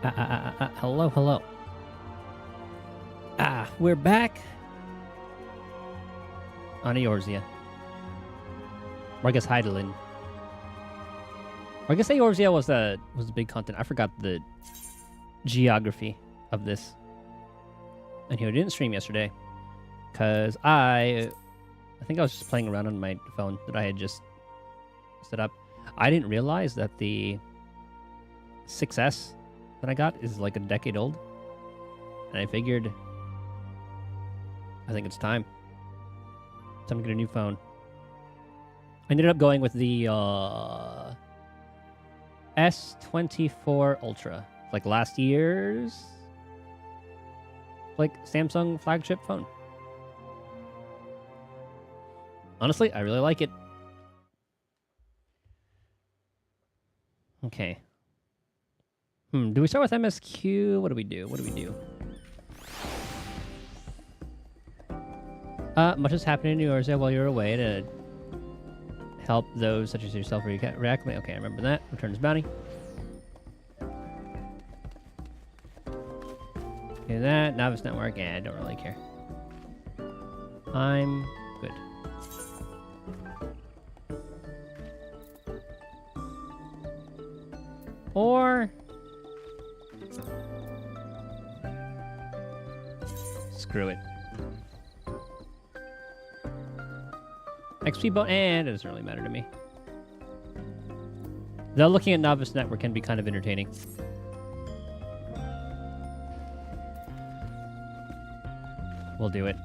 Hello, hello. We're back on Eorzea. Or I guess Hydaelyn. Or I guess Eorzea was the big content. I forgot the geography of this. And I didn't stream yesterday because I think I was just playing around on my phone that I had just set up. I didn't realize that the 6S that I got is like a decade old. And I figured, I think it's time. Time to get a new phone. I ended up going with the S24 Ultra. Like last year's Samsung flagship phone. Honestly, I really like it. Okay. Do we start with MSQ? What do we do? Much is happening in Eorzea while you're away to help those such as yourself react. Okay, I remember that. Return his bounty. Do that. Novice network. Yeah, I don't really care. I'm good. Or screw it. XP boat, and it doesn't really matter to me. Though looking at Novice Network can be kind of entertaining. We'll do it.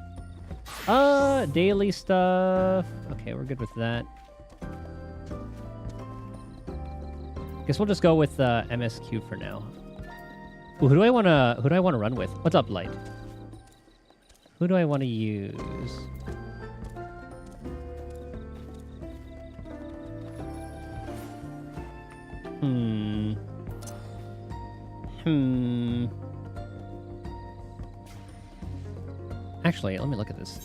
Daily stuff. Okay, we're good with that. Guess we'll just go with MSQ for now. Ooh, who do I wanna run with? What's up, Light? Who do I want to use? Actually, let me look at this.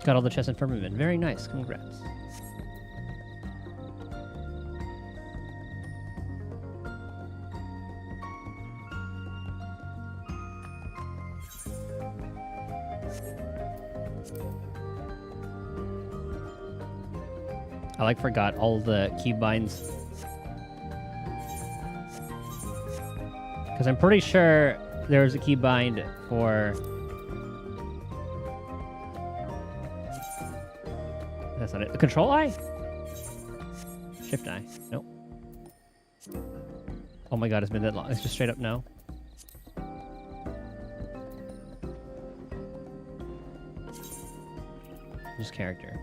Got all the chests in firmament. Very nice. Congrats. I forgot all the keybinds. Because I'm pretty sure there's a keybind for... That's not it. The control eye? Shift eye. Nope. Oh my god, it's been that long. It's just straight up no. Just character.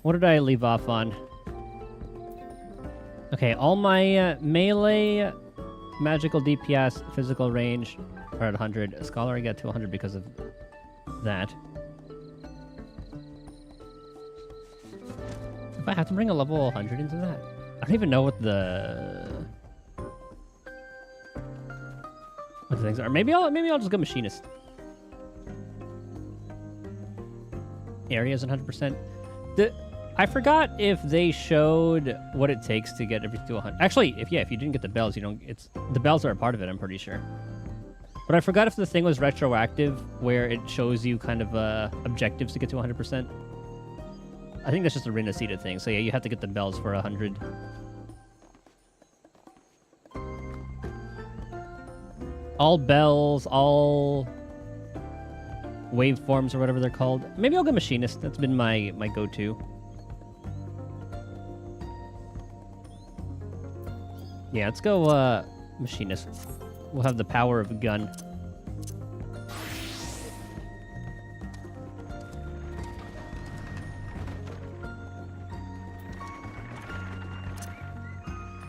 What did I leave off on? Okay, all my melee, magical DPS, physical range are at 100. Scholar I got to 100 because of that. If I have to bring a level 100 into that? I don't even know what the things are. Maybe I'll just go machinist. Areas 100%. I forgot if they showed what it takes to get everything to 100. Actually, if you didn't get the bells, you don't. The bells are a part of it. I'm pretty sure. But I forgot if the thing was retroactive, where it shows you kind of objectives to get to 100%. I think that's just a Renacita thing. So yeah, you have to get the bells for 100. All bells, all waveforms or whatever they're called. Maybe I'll go machinist. That's been my go-to. Yeah, let's go machinist. We'll have the power of a gun.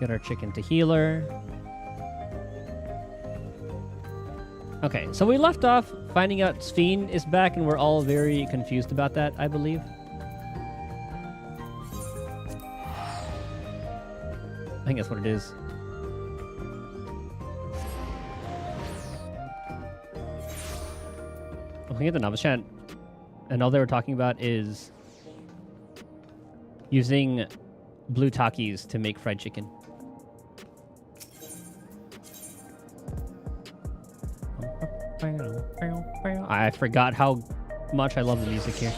Get our chicken to healer. Okay, so we left off finding out Sphene is back, and we're all very confused about that, I believe. I think that's what it is. Looking at the novice chat, and all they were talking about is using blue Takis to make fried chicken. I forgot how much I love the music here.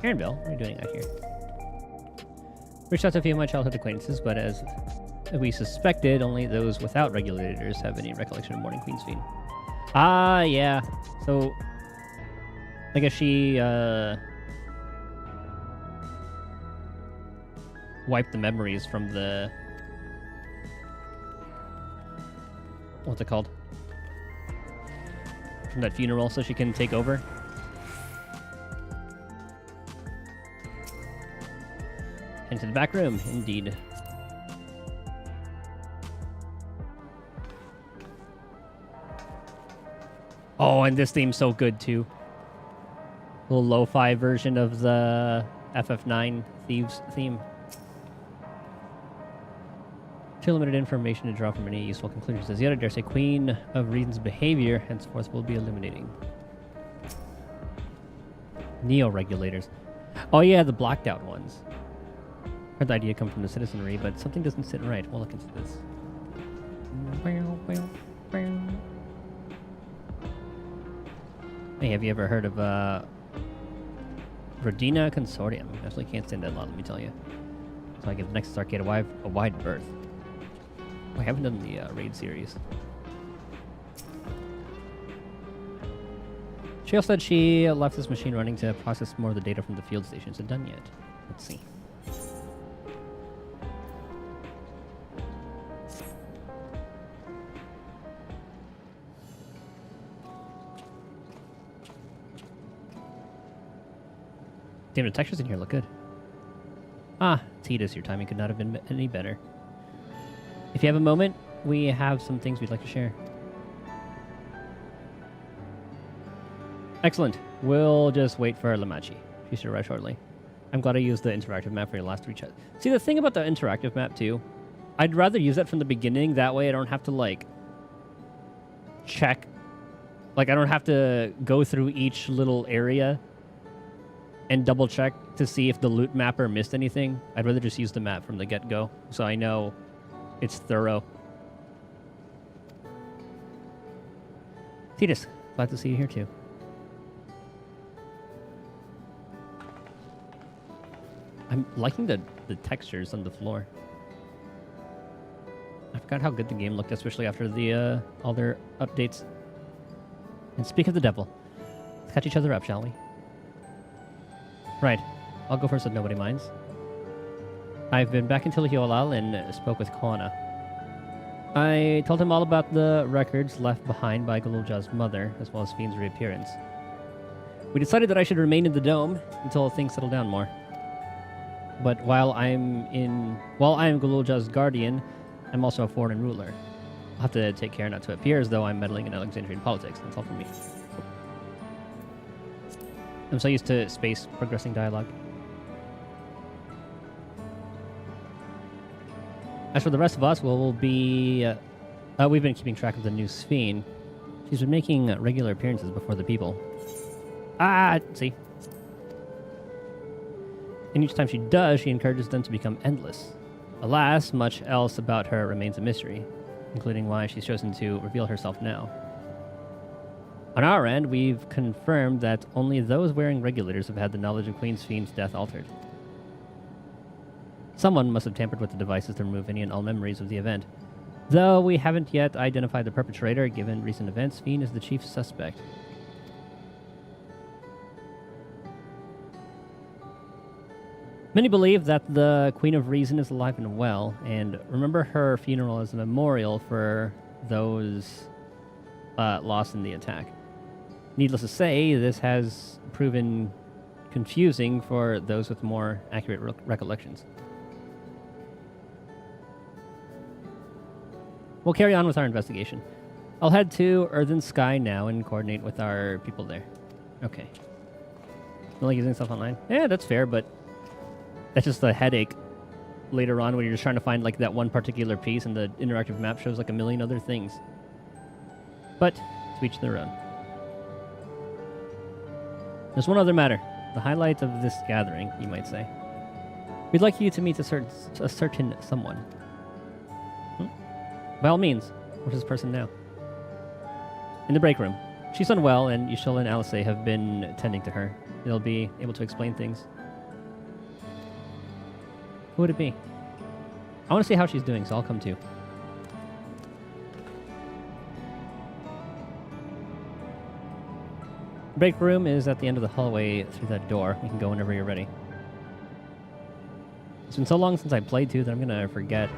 Aaron Bill, what are you doing out here? Reached out to a few of my childhood acquaintances, but as we suspected, only those without regulators have any recollection of Morning Queen's Fiend. Ah, yeah. So, I guess she wiped the memories from the... What's it called? From that funeral, so she can take over. Into the back room, indeed. Oh, and this theme's so good too. Little lo-fi version of the FF9 Thieves theme. Too limited information to draw from any useful conclusions. As yet, I dare say Queen of Reason's behavior henceforth will be eliminating. Neo-regulators. Oh yeah, the blacked out ones. Heard the idea come from the citizenry, but something doesn't sit right. We'll look into this. Hey, have you ever heard of Rodina Consortium? I actually can't stand that lot, let me tell you. So I give Nexus Arcade a wide berth. I haven't done the raid series. She also said she left this machine running to process more of the data from the field station. Is it done yet? Let's see. Damn, the textures in here look good. Ah, Titus, your timing could not have been any better. If you have a moment, we have some things we'd like to share. Excellent. We'll just wait for Lamachi. She should arrive shortly. I'm glad I used the interactive map for your last 3 chats. See, the thing about the interactive map, too, I'd rather use that from the beginning. That way I don't have to, like, check. Like, I don't have to go through each little area and double check to see if the loot mapper missed anything. I'd rather just use the map from the get-go, so I know it's thorough. Titus, glad to see you here too. I'm liking the textures on the floor. I forgot how good the game looked, especially after the all their updates. And speak of the devil, let's catch each other up, shall we? Right. I'll go first if nobody minds. I've been back in Tilihualal and spoke with Kwana. I told him all about the records left behind by Galulja's mother, as well as Fiend's reappearance. We decided that I should remain in the dome until things settle down more. But while I am Galulja's guardian, I'm also a foreign ruler. I'll have to take care not to appear as though I'm meddling in Alexandrian politics. That's all for me. I'm so used to space progressing dialogue. As for the rest of us, we'll be... we've been keeping track of the new Sphene. She's been making regular appearances before the people. Ah, see? And each time she does, she encourages them to become endless. Alas, much else about her remains a mystery, including why she's chosen to reveal herself now. On our end, we've confirmed that only those wearing regulators have had the knowledge of Queen Sphene's death altered. Someone must have tampered with the devices to remove any and all memories of the event. Though we haven't yet identified the perpetrator, given recent events, Sphene is the chief suspect. Many believe that the Queen of Reason is alive and well, and remember her funeral as a memorial for those lost in the attack. Needless to say, this has proven confusing for those with more accurate recollections. We'll carry on with our investigation. I'll head to Earthen Sky now and coordinate with our people there. Okay. Not like using stuff online? Yeah, that's fair, but that's just a headache later on when you're just trying to find like that one particular piece and the interactive map shows like a million other things. But to each their own. There's one other matter. The highlight of this gathering, you might say. We'd like you to meet a certain someone. By all means. Where's this person now? In the break room. She's unwell, and Yashil and Alice have been tending to her. They'll be able to explain things. Who would it be? I want to see how she's doing, so I'll come too. The break room is at the end of the hallway through that door. We can go whenever you're ready. It's been so long since I played too that I'm gonna forget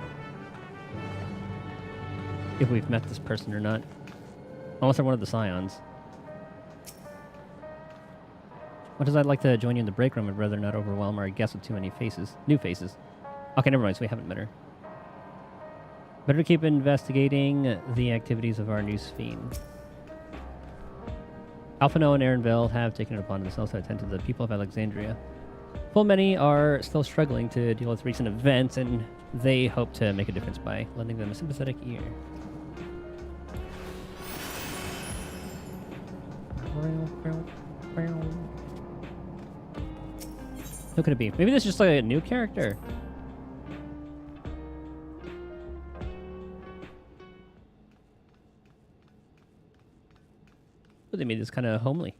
if we've met this person or not. Unless they're one of the Scions. Much as I'd like to join you in the break room, I'd rather not overwhelm our guests with too many faces. New faces. Okay, never mind, so we haven't met her. Better keep investigating the activities of our new Sphene. Alphino and Aaronville have taken it upon themselves to attend to the people of Alexandria. Full many are still struggling to deal with recent events, and they hope to make a difference by lending them a sympathetic ear. Who could it be? Maybe this is just like a new character. But they made this kind of homely.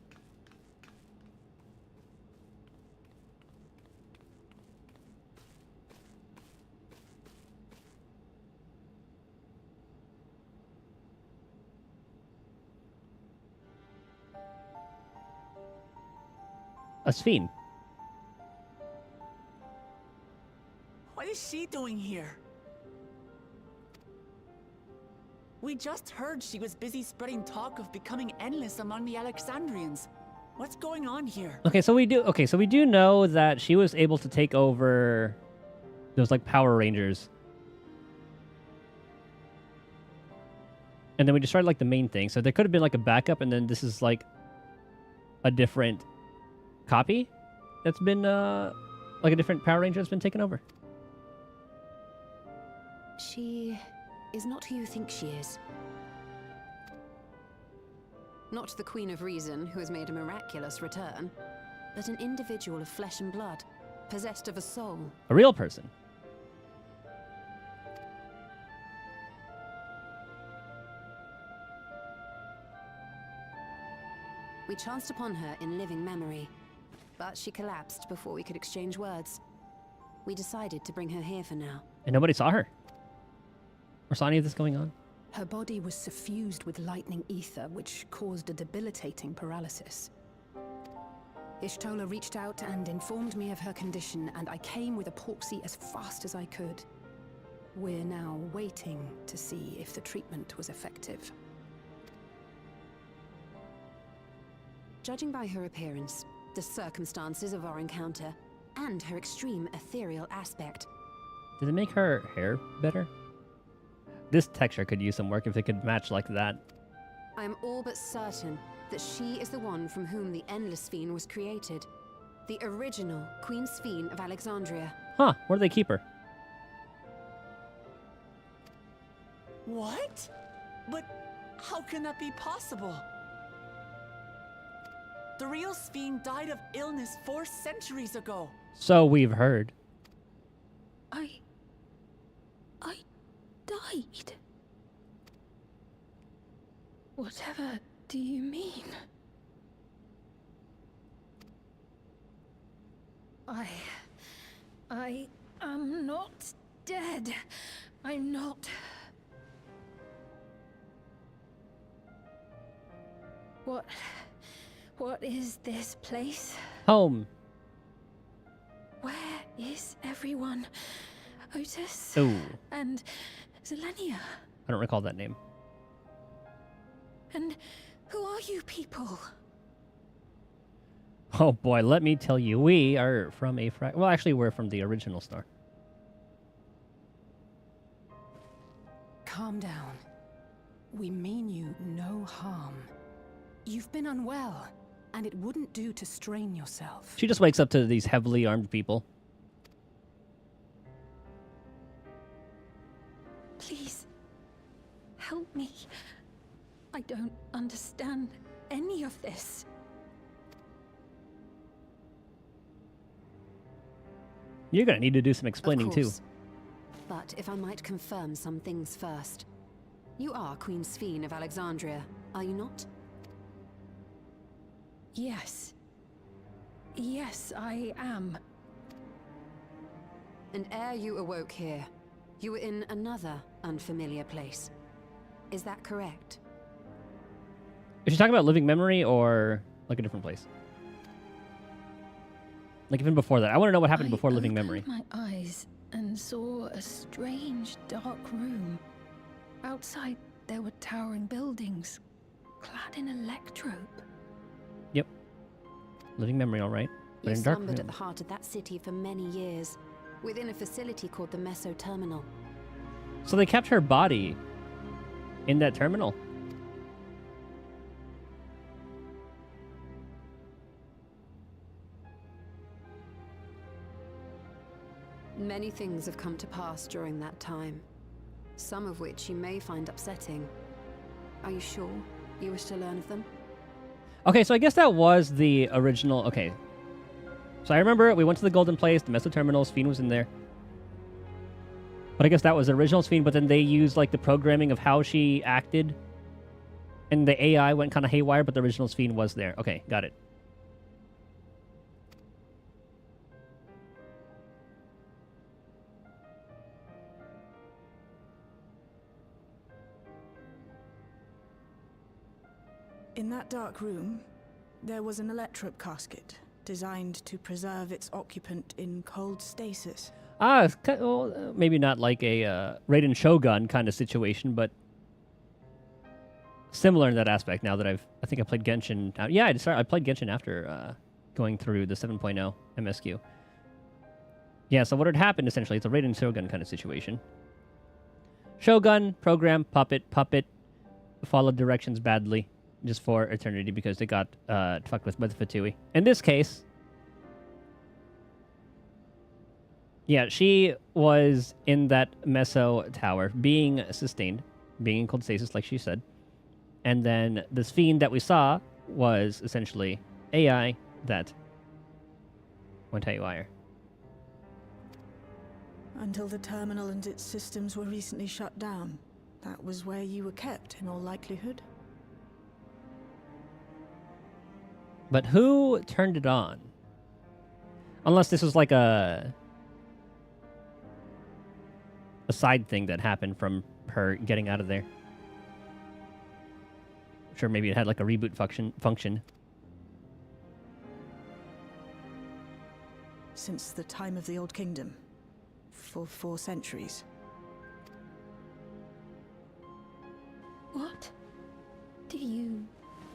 A Sphene. What is she doing here? We just heard she was busy spreading talk of becoming endless among the Alexandrians. What's going on here? Okay, so we do know that she was able to take over those like Power Rangers. And then we destroyed like the main thing. So there could have been like a backup, and then this is like a different copy that's been like a different Power Ranger that's been taken over. She is not who you think she is. Not the Queen of Reason, who has made a miraculous return, but an individual of flesh and blood, possessed of a soul. A real person. We chanced upon her in living memory, but she collapsed before we could exchange words. We decided to bring her here for now. And nobody saw her? Or saw any of this going on? Her body was suffused with lightning ether, which caused a debilitating paralysis. Ishtola reached out and informed me of her condition, and I came with a porksy as fast as I could. We're now waiting to see if the treatment was effective. Judging by her appearance, the circumstances of our encounter, and her extreme ethereal aspect. Did it make her hair better? This texture could use some work if it could match like that. I am all but certain that she is the one from whom the Endless Sphene was created. The original Queen Sphene of Alexandria. Huh, where do they keep her? What? But how can that be possible? The real Sphene died of illness 4 centuries ago. So we've heard. I died. Whatever do you mean? I am not dead. I'm not. What is this place? Home. Where is everyone? Otis? Ooh. And Zelenia? I don't recall that name. And who are you people? Oh boy, let me tell you, we are from a well, actually, we're from the original star. Calm down. We mean you no harm. You've been unwell, and it wouldn't do to strain yourself. She just wakes up to these heavily armed people. Please, help me. I don't understand any of this. You're gonna need to do some explaining Of too. course. But if I might confirm some things first. You are Queen Sphene of Alexandria, are you not? Yes. Yes, I am. And ere you awoke here, you were in another unfamiliar place. Is that correct? Is she talking about living memory or like a different place? Like even before that. I want to know what happened I before living opened memory. my eyes and saw a strange dark room. Outside there were towering buildings, clad in electrope. Yep. Living memory, all right. But You in dark slumbered at room. the heart of that city for many years, within a facility called the Meso Terminal. So they kept her body in that terminal. Many things have come to pass during that time, some of which you may find upsetting. Are you sure you wish to learn of them? Okay, so I guess that was the original. Okay. So I remember we went to the Golden Place, the Meso Terminal, Sphene was in there. But I guess that was the original Sphene, but then they used like the programming of how she acted. And the AI went kind of haywire, but the original Sphene was there. Okay, got it. In that dark room, there was an electrope casket designed to preserve its occupant in cold stasis. Ah, it's well, maybe not like a Raiden Shogun kind of situation, but similar in that aspect. Now that I think I played Genshin. Yeah, I played Genshin after going through the 7.0 MSQ. Yeah, so what had happened essentially? It's a Raiden Shogun kind of situation. Shogun, program, puppet, followed directions badly just for eternity because they got fucked with by the Fatui. In this case, yeah, she was in that Meso tower being sustained, being in cold stasis like she said. And then the Sphene that we saw was essentially AI that went haywire. Until the terminal and its systems were recently shut down. That was where you were kept, in all likelihood. But who turned it on? Unless this was like a side thing that happened from her getting out of there. Sure, maybe it had like a reboot function. Since the time of the Old Kingdom. For 4 centuries. What? Do you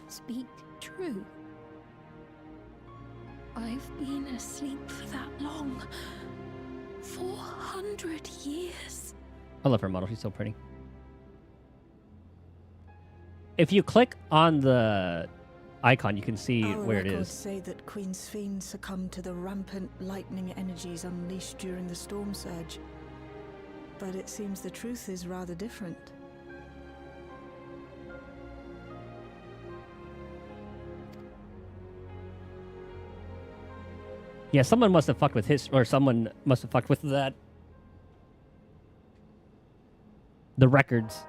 speak true? I've been asleep for that long. 400 years. I love her model. She's so pretty. If you click on the icon, you can see Our where it records is. say that Queen Sphene succumbed to the rampant lightning energies unleashed during the storm surge. But it seems the truth is rather different. Yeah, someone must have fucked with someone must have fucked with that. The records.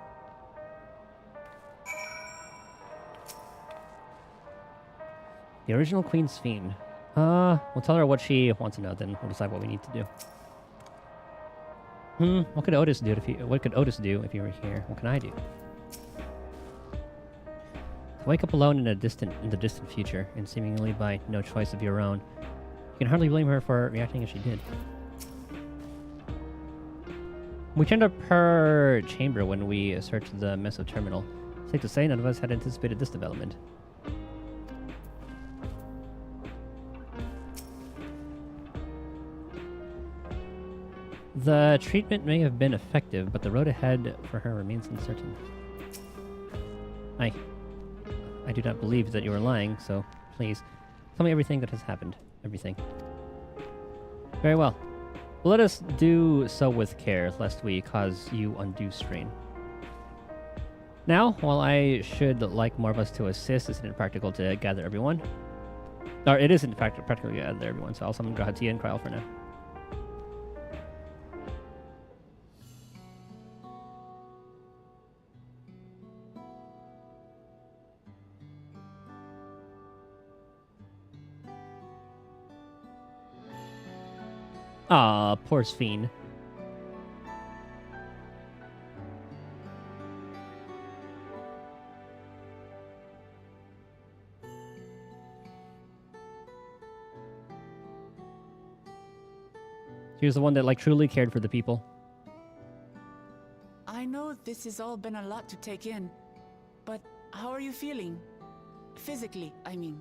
The original Queen Sphene. We'll tell her what she wants to know, then we'll decide what we need to do. What could Otis do if he were here? What can I do? To wake up alone in the distant future, and seemingly by no choice of your own. You can hardly blame her for reacting as she did. We turned up her chamber when we searched the Meso terminal. Safe to say, none of us had anticipated this development. The treatment may have been effective, but the road ahead for her remains uncertain. I do not believe that you are lying, so please, tell me everything that has happened. Everything. Very well. Let us do so with care, lest we cause you undue strain. Now, while I should like more of us to assist, isn't it practical to gather everyone? Or it isn't practical to gather everyone, so I'll summon Grahatia and Kryl for now. Aw, poor Sphene. She was the one that, like, truly cared for the people. I know this has all been a lot to take in, but how are you feeling? Physically, I mean.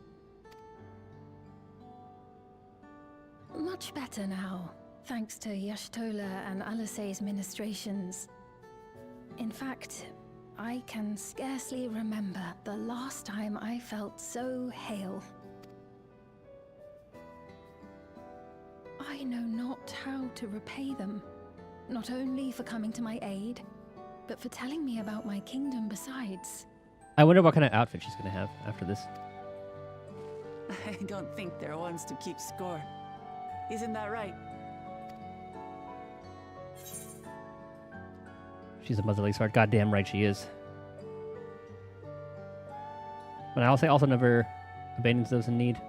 Much better now, thanks to Y'shtola and Alisei's ministrations. In fact, I can scarcely remember the last time I felt so hale. I know not how to repay them, not only for coming to my aid, but for telling me about my kingdom besides. I wonder what kind of outfit she's gonna have after this. I don't think they're ones to keep score. Isn't that right? She's a motherly sort. Goddamn right she is. But I'll say also never abandons those in need.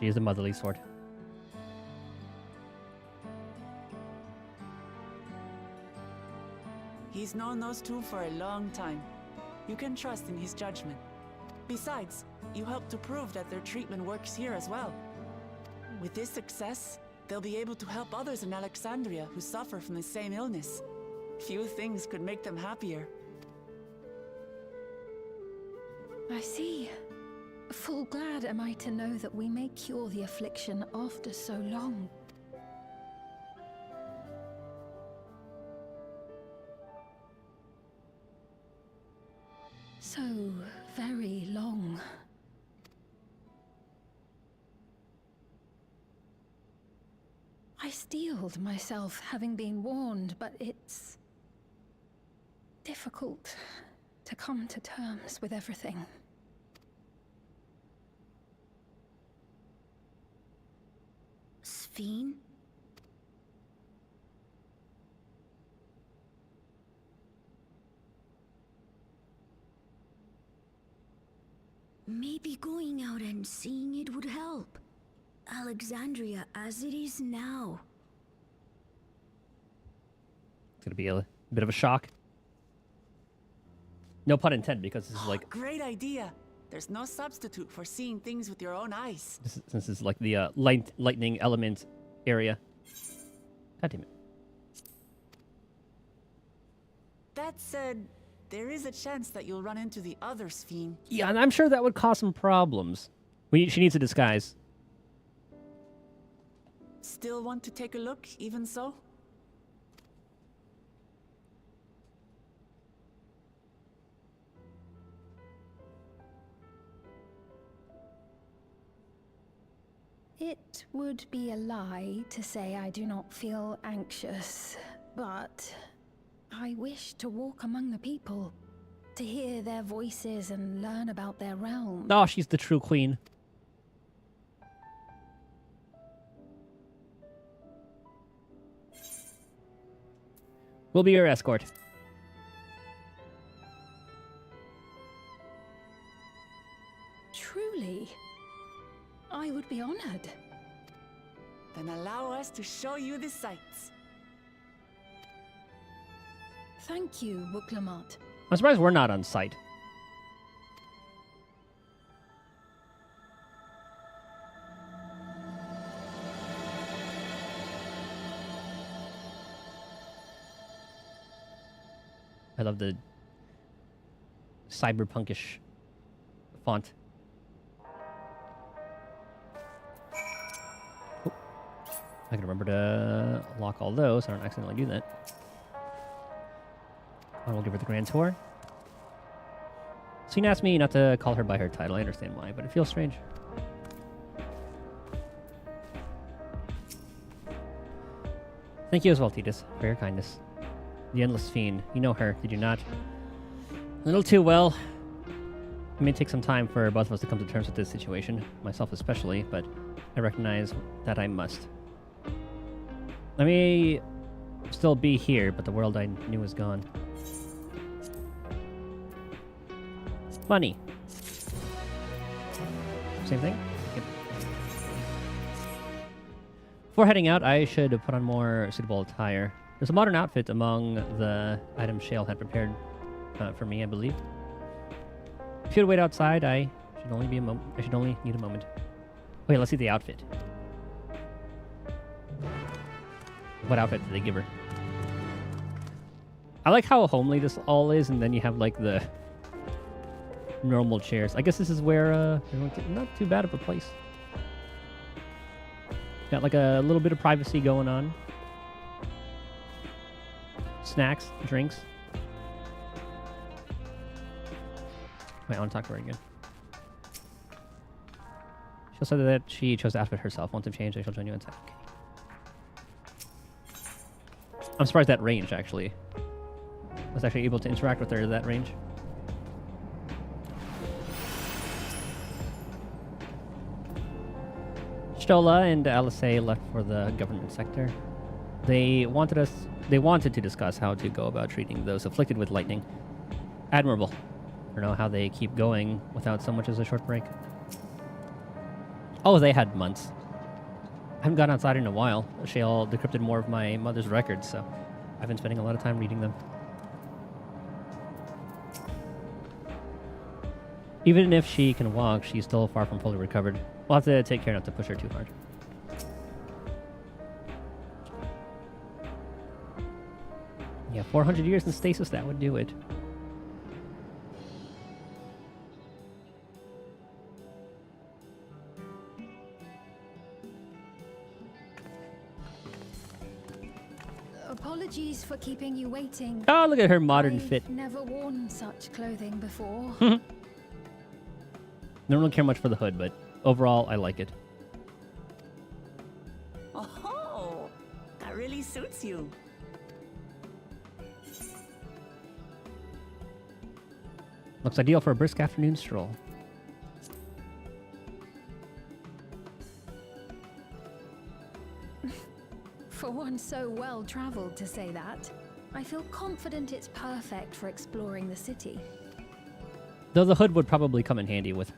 She is a motherly sort. He's known those two for a long time. You can trust in his judgment. Besides, you helped to prove that their treatment works here as well. With this success, they'll be able to help others in Alexandria who suffer from the same illness. Few things could make them happier. I see. Full glad am I to know that we may cure the affliction after so long. So very long. I steeled myself having been warned, but it's difficult to come to terms with everything. Sphene? Maybe going out and seeing it would help. Alexandria as it is now. It's gonna be a bit of a shock. No pun intended, because this is like Great idea. There's no substitute for seeing things with your own eyes. this is like the lightning element area. God damn it. That said, there is a chance that you'll run into the other Sphene. Yeah, and I'm sure that would cause some problems. She needs a disguise. Still want to take a look, even so? It would be a lie to say I do not feel anxious, but I wish to walk among the people, to hear their voices and learn about their realm. Oh, she's the true queen. We'll be your escort. Truly, I would be honored. Then allow us to show you the sights. Thank you, Wuklamot. I'm surprised we're not on site. I love the cyberpunkish font. Oh, I can remember to lock all those. I don't accidentally do that. I will give her the grand tour. Sphene asked me not to call her by her title. I understand why, but it feels strange. Thank you as well, Titus, for your kindness. The Endless Fiend. You know her, did you not? A little too well. It may take some time for both of us to come to terms with this situation, myself especially, but I recognize that I must. I may still be here, but the world I knew is gone. Money. Same thing? Yep. Before heading out, I should put on more suitable attire. There's a modern outfit among the items Shale had prepared for me, I believe. If you would wait outside, I should only need a moment. Wait, let's see the outfit. What outfit did they give her? I like how homely this all is, and then you have like the normal chairs. I guess this is where everyone's not too bad of a place. Got like a little bit of privacy going on. Snacks, drinks. Wait, I want to talk to her again. She'll say that she chose the outfit herself. Once I've changed, I shall join you inside. Okay. I'm surprised that range, actually. I was actually able to interact with her at that range. Stola and Alice left for the government sector. They wanted to discuss how to go about treating those afflicted with lightning. Admirable. I don't know how they keep going without so much as a short break. Oh, they had months. I haven't gone outside in a while. Shale decrypted more of my mother's records, so I've been spending a lot of time reading them. Even if she can walk, she's still far from fully recovered. We'll have to take care not to push her too hard. Yeah, 400 years in stasis, that would do it. Apologies for keeping you waiting. Oh, look at her modern I've fit. never worn such clothing before. Don't really care much for the hood, but overall, I like it. Oh, that really suits you. Looks ideal for a brisk afternoon stroll. For one so well traveled to say that, I feel confident it's perfect for exploring the city. Though the hood would probably come in handy with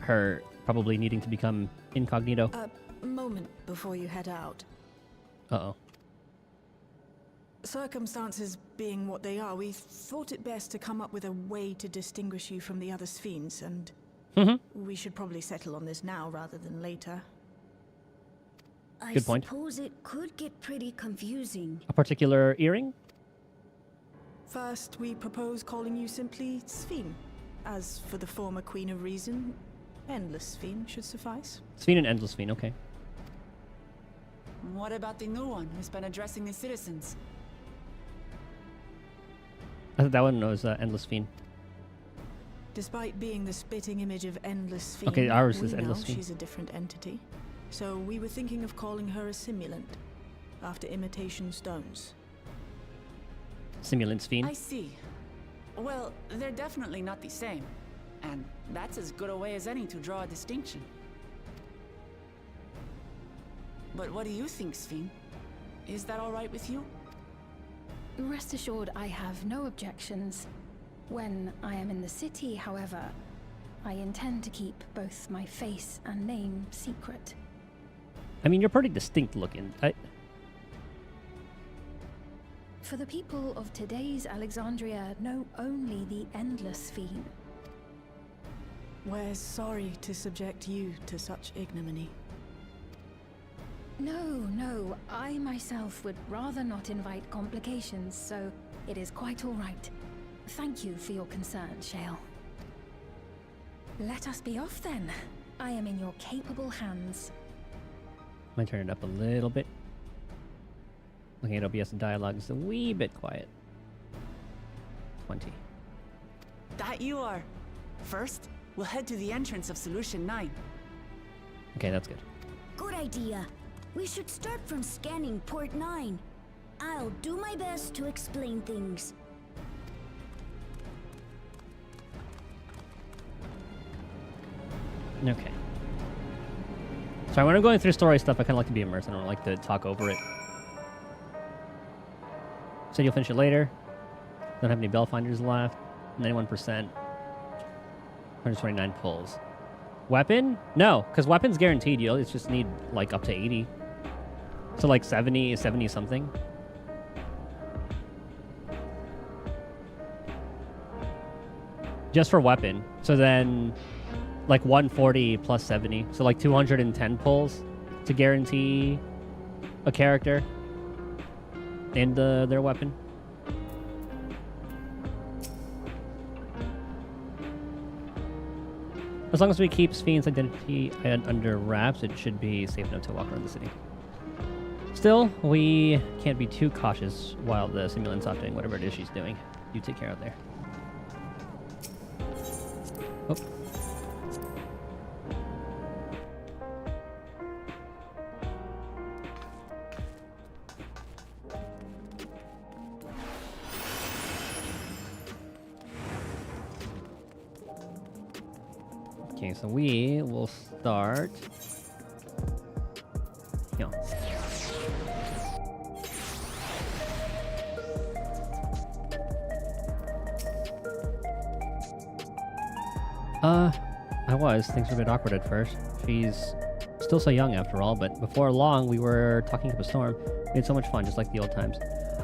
her probably needing to become incognito. A moment before you head out. Uh-oh. Circumstances being what they are, we thought it best to come up with a way to distinguish you from the other Sphenes, and we should probably settle on this now rather than later. Good point. I suppose it could get pretty confusing. A particular earring? First, we propose calling you simply Sphene. As for the former Queen of Reason, Endless Sphene should suffice. Sphene and Endless Sphene, okay. What about the new one who's been addressing the citizens? I thought that one was Endless Sphene. Despite being the spitting image of Endless Sphene, Okay, ours is we Endless know Sphene. she's a different entity. So we were thinking of calling her a simulant, after imitation stones. Simulant Sphene. I see. Well, they're definitely not the same. And that's as good a way as any to draw a distinction. But what do you think, Sphene? Is that all right with you? Rest assured, I have no objections. When I am in the city, however, I intend to keep both my face and name secret. I mean, you're pretty distinct looking. For the people of today's Alexandria know only the Endless Sphene. We're sorry to subject you to such ignominy. No, I myself would rather not invite complications, so it is quite all right. Thank you for your concern, Shale. Let us be off then. I am in your capable hands. Might turn it up a little bit. Looking at OBS and dialogue is a wee bit quiet. 20. That you are. First, we'll head to the entrance of Solution 9. Okay, that's good. Good idea. We should start from scanning Port 9. I'll do my best to explain things. Okay. So when I'm going through story stuff, I kind of like to be immersed. I don't like to talk over it. Said you'll finish it later. Don't have any bell finders left. 91%. 129 pulls. Weapon? No, because weapon's guaranteed. You'll just need like up to 80. So like 70 something. Just for weapon. So then like 140 plus 70. So like 210 pulls to guarantee a character and their weapon. As long as we keep Spheen's identity under wraps, it should be safe enough to walk around the city. Still, we can't be too cautious while the simulant's off doing whatever it is she's doing. You take care out there. Oh. Okay, so we will start. Yeah. Things were a bit awkward at first. She's still so young after all, but before long we were talking up a storm. We had so much fun, just like the old times.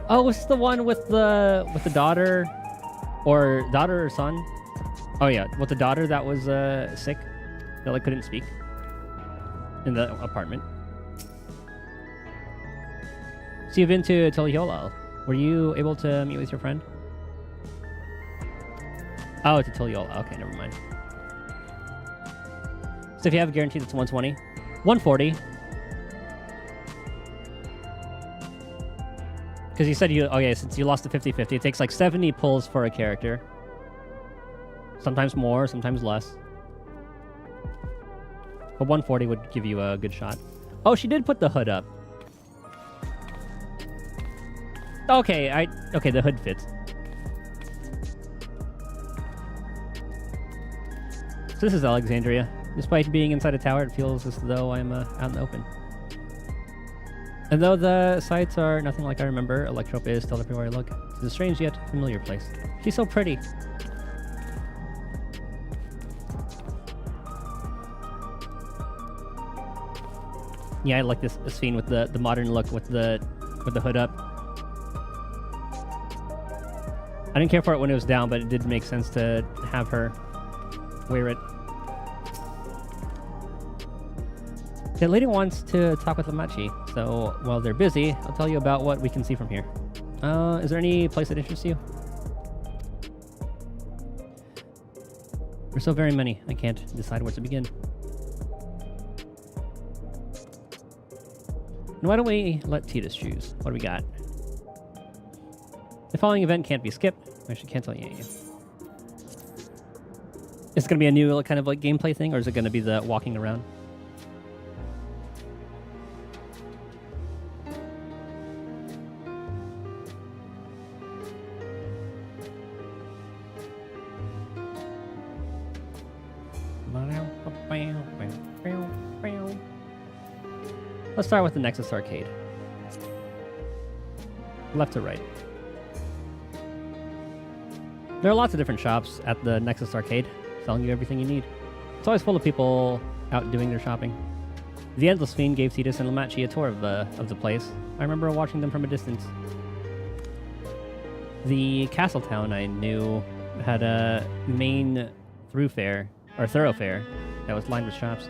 Oh, was this the one with the daughter or son? Oh yeah, with the daughter that was sick, that like couldn't speak in the apartment. So you've been to Tuliola. Were you able to meet with your friend? Oh, to Tuliola. Okay, never mind. So if you have a guarantee, that's 120. 140. Because you said since you lost to 50-50, it takes like 70 pulls for a character. Sometimes more, sometimes less. But 140 would give you a good shot. Oh, she did put the hood up. Okay, the hood fits. So this is Alexandria. Despite being inside a tower, it feels as though I'm out in the open. And though the sights are nothing like I remember, Electrope is still everywhere I look. It's a strange yet familiar place. She's so pretty. Yeah, I like this scene with the modern look with the hood up. I didn't care for it when it was down, but it did make sense to have her wear it. The lady wants to talk with Lamachi, so while they're busy, I'll tell you about what we can see from here. Is there any place that interests you? There's so very many, I can't decide where to begin. And why don't we let Titus choose? What do we got? The following event can't be skipped. I should cancel you. Is it going to be a new kind of like gameplay thing, or is it going to be the walking around? Let's start with the Nexus Arcade. Left to right. There are lots of different shops at the Nexus Arcade, selling you everything you need. It's always full of people out doing their shopping. The Endless Fiend gave Titus and Lamachi a tour of the place. I remember watching them from a distance. The Castle Town I knew had a main thoroughfare that was lined with shops.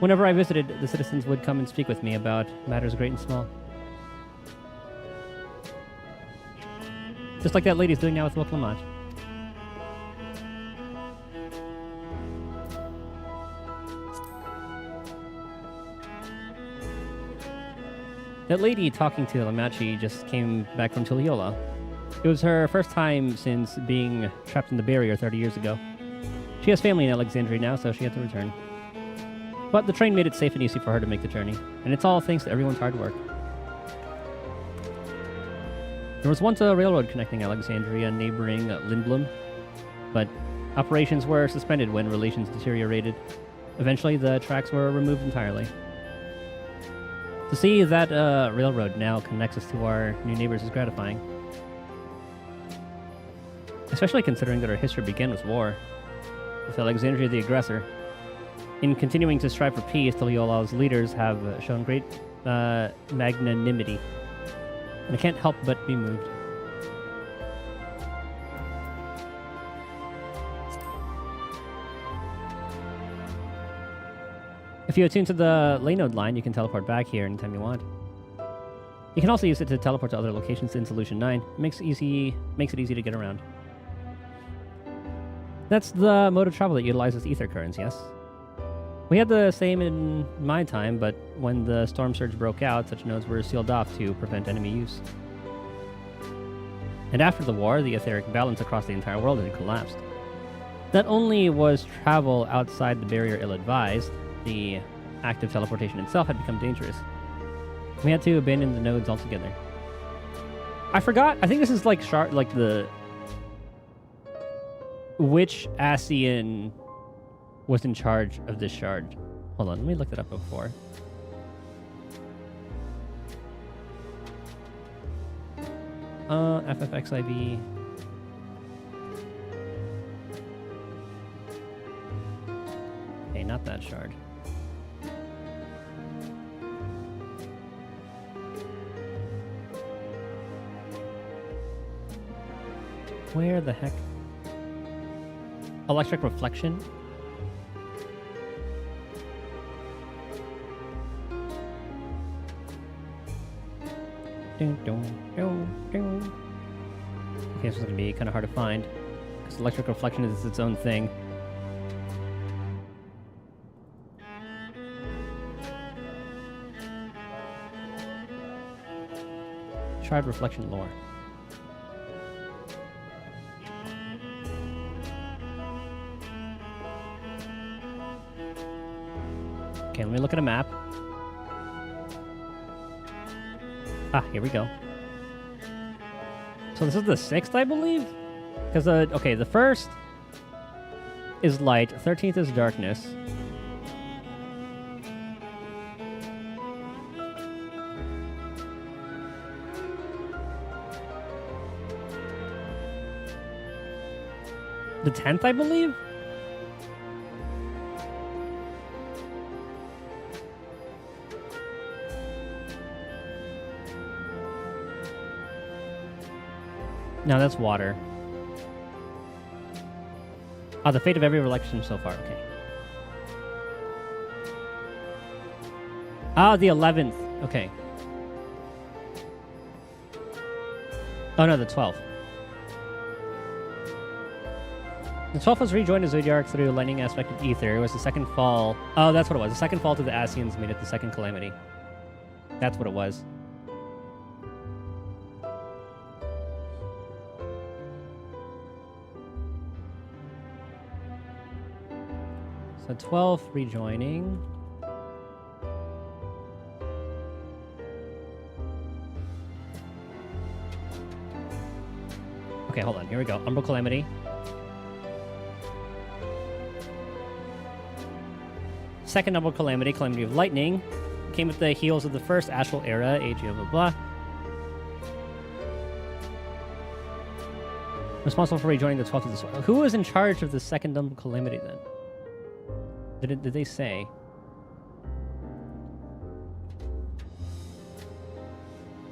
Whenever I visited, the citizens would come and speak with me about matters great and small. Just like that lady's doing now with Wook Lamont. That lady talking to Lamachi just came back from Tuliola. It was her first time since being trapped in the barrier 30 years ago. She has family in Alexandria now, so she had to return. But the train made it safe and easy for her to make the journey, and it's all thanks to everyone's hard work. There was once a railroad connecting Alexandria and neighboring Lindblom, but operations were suspended when relations deteriorated. Eventually, the tracks were removed entirely. To see that railroad now connects us to our new neighbors is gratifying. Especially considering that our history began with war, with Alexandria the aggressor. In continuing to strive for peace, Tuliola's leaders have shown great magnanimity. And I can't help but be moved. If you attune to the lane node line, you can teleport back here anytime you want. You can also use it to teleport to other locations in Solution 9. It makes it easy to get around. That's the mode of travel that utilizes ether currents, yes? We had the same in my time, but when the storm surge broke out, such nodes were sealed off to prevent enemy use. And after the war, the etheric balance across the entire world had collapsed. Not only was travel outside the barrier ill-advised, the act of teleportation itself had become dangerous. We had to abandon the nodes altogether. I forgot. I think this is like which Asian was in charge of this shard. Hold on, let me look that up before. FFXIV. Okay, not that shard. Where the heck? Electric reflection? Okay, this is going to be kind of hard to find, because electric reflection is its own thing. Shard reflection lore. Okay, let me look at a map. Ah, here we go. So this is the 6th, I believe? Because, okay, the 1st is light, 13th is darkness. The 10th, I believe? No, that's water. Oh, the fate of every election so far. Okay. Ah, the 11th. Okay. Oh, no, the 12th. The 12th was rejoined to Zodiac through lightning aspect of ether. It was the second fall. Oh, that's what it was. The second fall to the Asians made it the second calamity. That's what it was. So 12th rejoining. Okay, hold on. Here we go. Umbral Calamity. Second Umbral Calamity, Calamity of Lightning. Came with the heels of the first Astral Era, age of blah blah. Responsible for rejoining the 12th of the soil. Who was in charge of the second Umbral Calamity then? Did they say?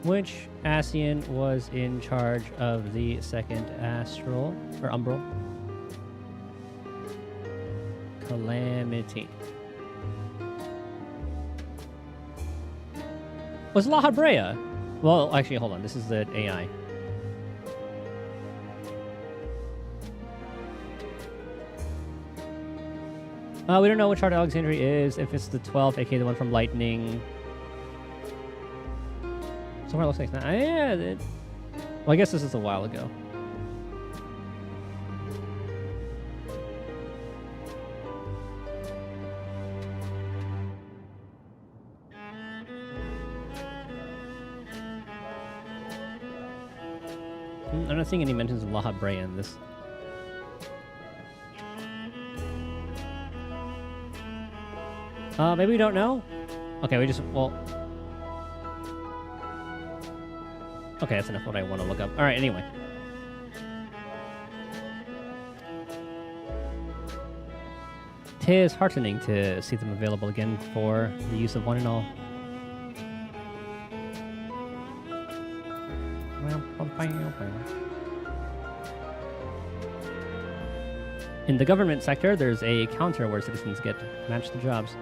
Which Asian was in charge of the second astral or umbral calamity? Was La Habrea? Well, actually, hold on. This is the AI. We don't know which Heart Alexandria is, if it's the 12th, aka the one from Lightning. Somewhere it looks like that. Yeah, well, I guess this is a while ago. I'm not seeing any mentions of La Habrea in this. Maybe we don't know? Okay, we just, well... Okay, that's enough what I want to look up. Alright, anyway. Tis heartening to see them available again for the use of one and all. In the government sector, there's a counter where citizens get matched the jobs.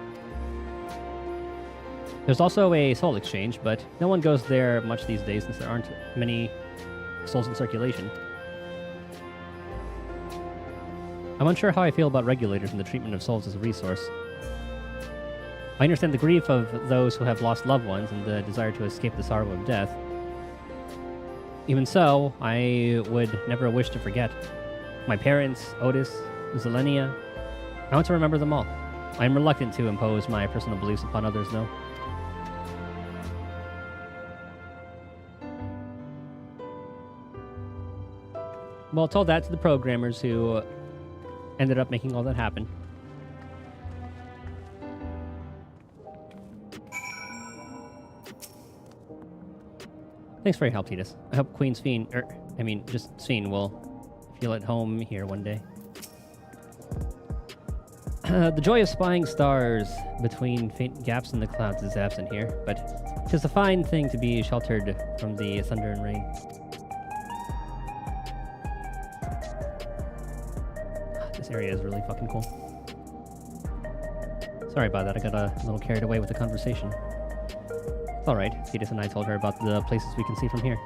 There's also a soul exchange, but no one goes there much these days since there aren't many souls in circulation. I'm unsure how I feel about regulators and the treatment of souls as a resource. I understand the grief of those who have lost loved ones and the desire to escape the sorrow of death. Even so, I would never wish to forget. My parents, Otis, Zelenia, I want to remember them all. I am reluctant to impose my personal beliefs upon others, though. Well, told that to the programmers who ended up making all that happen. Thanks for your help, Titus. I hope Queen Sphene, just Sphene, will feel at home here one day. The joy of spying stars between faint gaps in the clouds is absent here, but 'tis a fine thing to be sheltered from the thunder and rain. This area is really fucking cool. Sorry about that, I got a little carried away with the conversation. It's alright, Titus and I told her about the places we can see from here.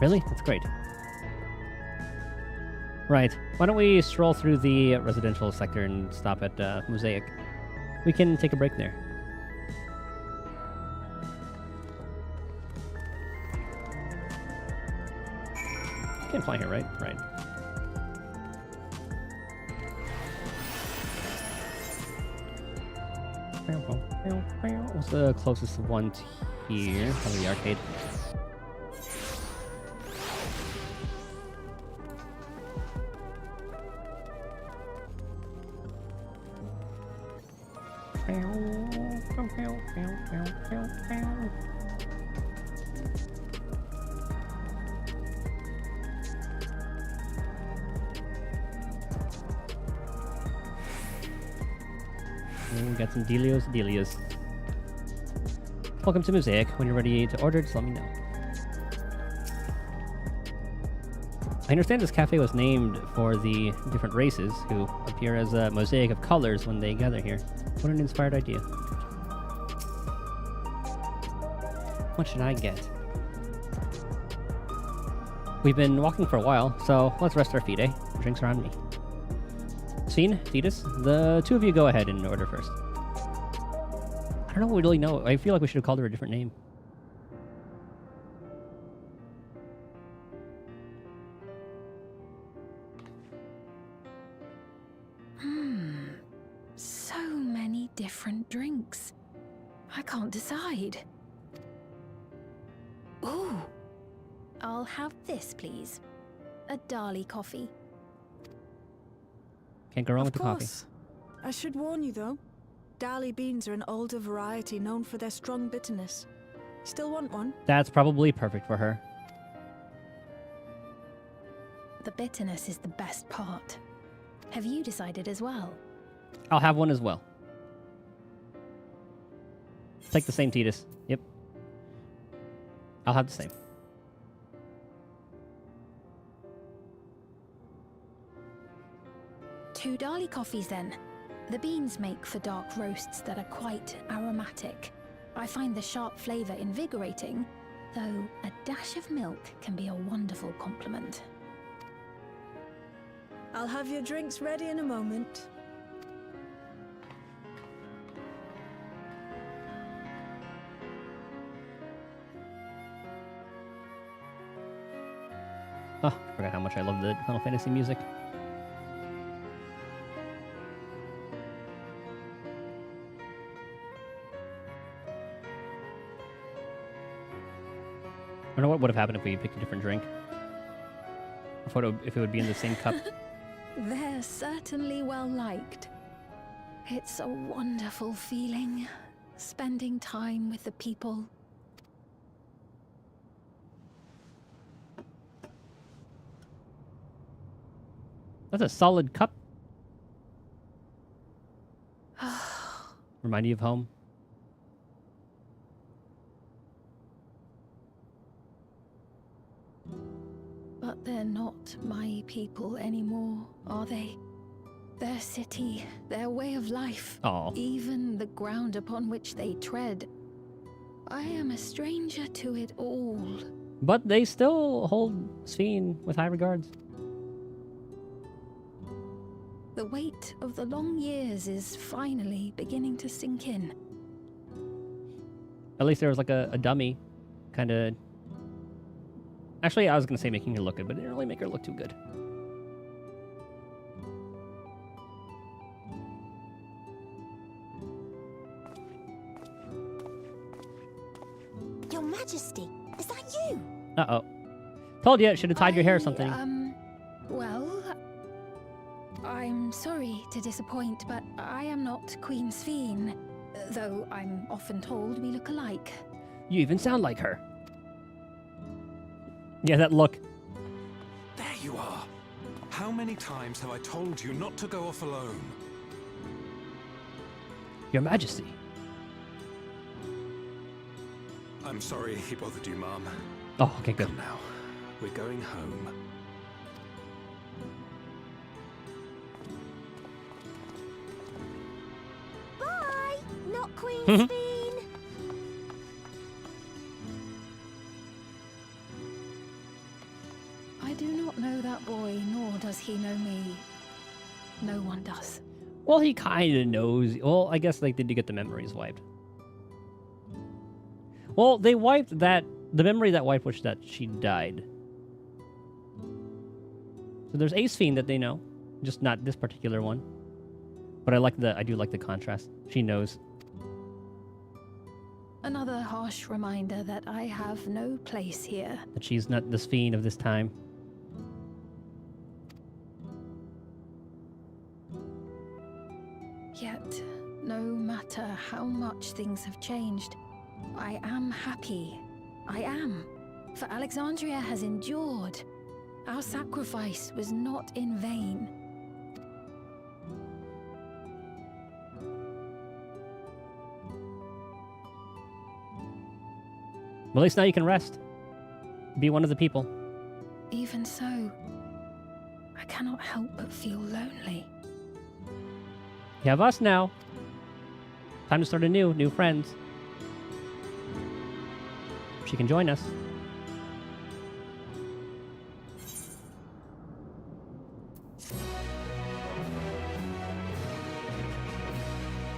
Really? That's great. Right, why don't we stroll through the residential sector and stop at Mosaic. We can take a break there. Can't fly here, right? Right. What's the closest one to here? Probably the arcade. Got some Delios. Welcome to Mosaic. When you're ready to order, just let me know. I understand this cafe was named for the different races who appear as a mosaic of colors when they gather here. What an inspired idea. What should I get? We've been walking for a while, so let's rest our feet, eh? Drinks are on me. Sphene, Titus, the two of you go ahead and order first. I don't really know. I feel like we should have called her a different name. So many different drinks. I can't decide. Ooh. I'll have this, please. A Dali coffee. Can't go wrong with the coffee. I should warn you, though. Dali beans are an older variety known for their strong bitterness. Still want one? That's probably perfect for her. The bitterness is the best part. Have you decided as well? I'll have one as well. Take the same, Titus. Yep. I'll have the same. Two Dali coffees then. The beans make for dark roasts that are quite aromatic. I find the sharp flavor invigorating, though a dash of milk can be a wonderful complement. I'll have your drinks ready in a moment. Oh, I forgot how much I love the Final Fantasy music. I don't know what would have happened if we picked a different drink. If it would be in the same cup. They're certainly well liked. It's a wonderful feeling, spending time with the people. That's a solid cup. Remind you of home. But they're not my people anymore, are they? Their city, their way of life, Oh. even the ground upon which they tread. I am a stranger to it all. But they still hold Sphene with high regards. The weight of the long years is finally beginning to sink in. At least there was like a dummy, kind of. Actually, I was gonna say making her look good, but it didn't really make her look too good. Your Majesty, is that you? Uh-oh. Told you, should have tied your hair or something. Well, I'm sorry to disappoint, but I am not Queen Sphene, though I'm often told we look alike. You even sound like her. Yeah, that look. There you are. How many times have I told you not to go off alone? Your Majesty. I'm sorry he bothered you, Mom. Oh, okay, good. Come now. We're going home. Bye! Not Queen Sphene! I do not know that boy, nor does he know me. No one does. Well, he kind of knows. Well, I guess, like, did you get the memories wiped? Well, they wiped that... The memory that wiped was that she died. So there's a Sphene that they know. Just not this particular one. But I do like the contrast. She knows. Another harsh reminder that I have no place here. That she's not the Sphene of this time. Yet, no matter how much things have changed, I am happy. I am. For Alexandria has endured. Our sacrifice was not in vain. Well, at least now you can rest. Be one of the people. Even so, I cannot help but feel lonely. You have us now. Time to start anew. New friends. She can join us.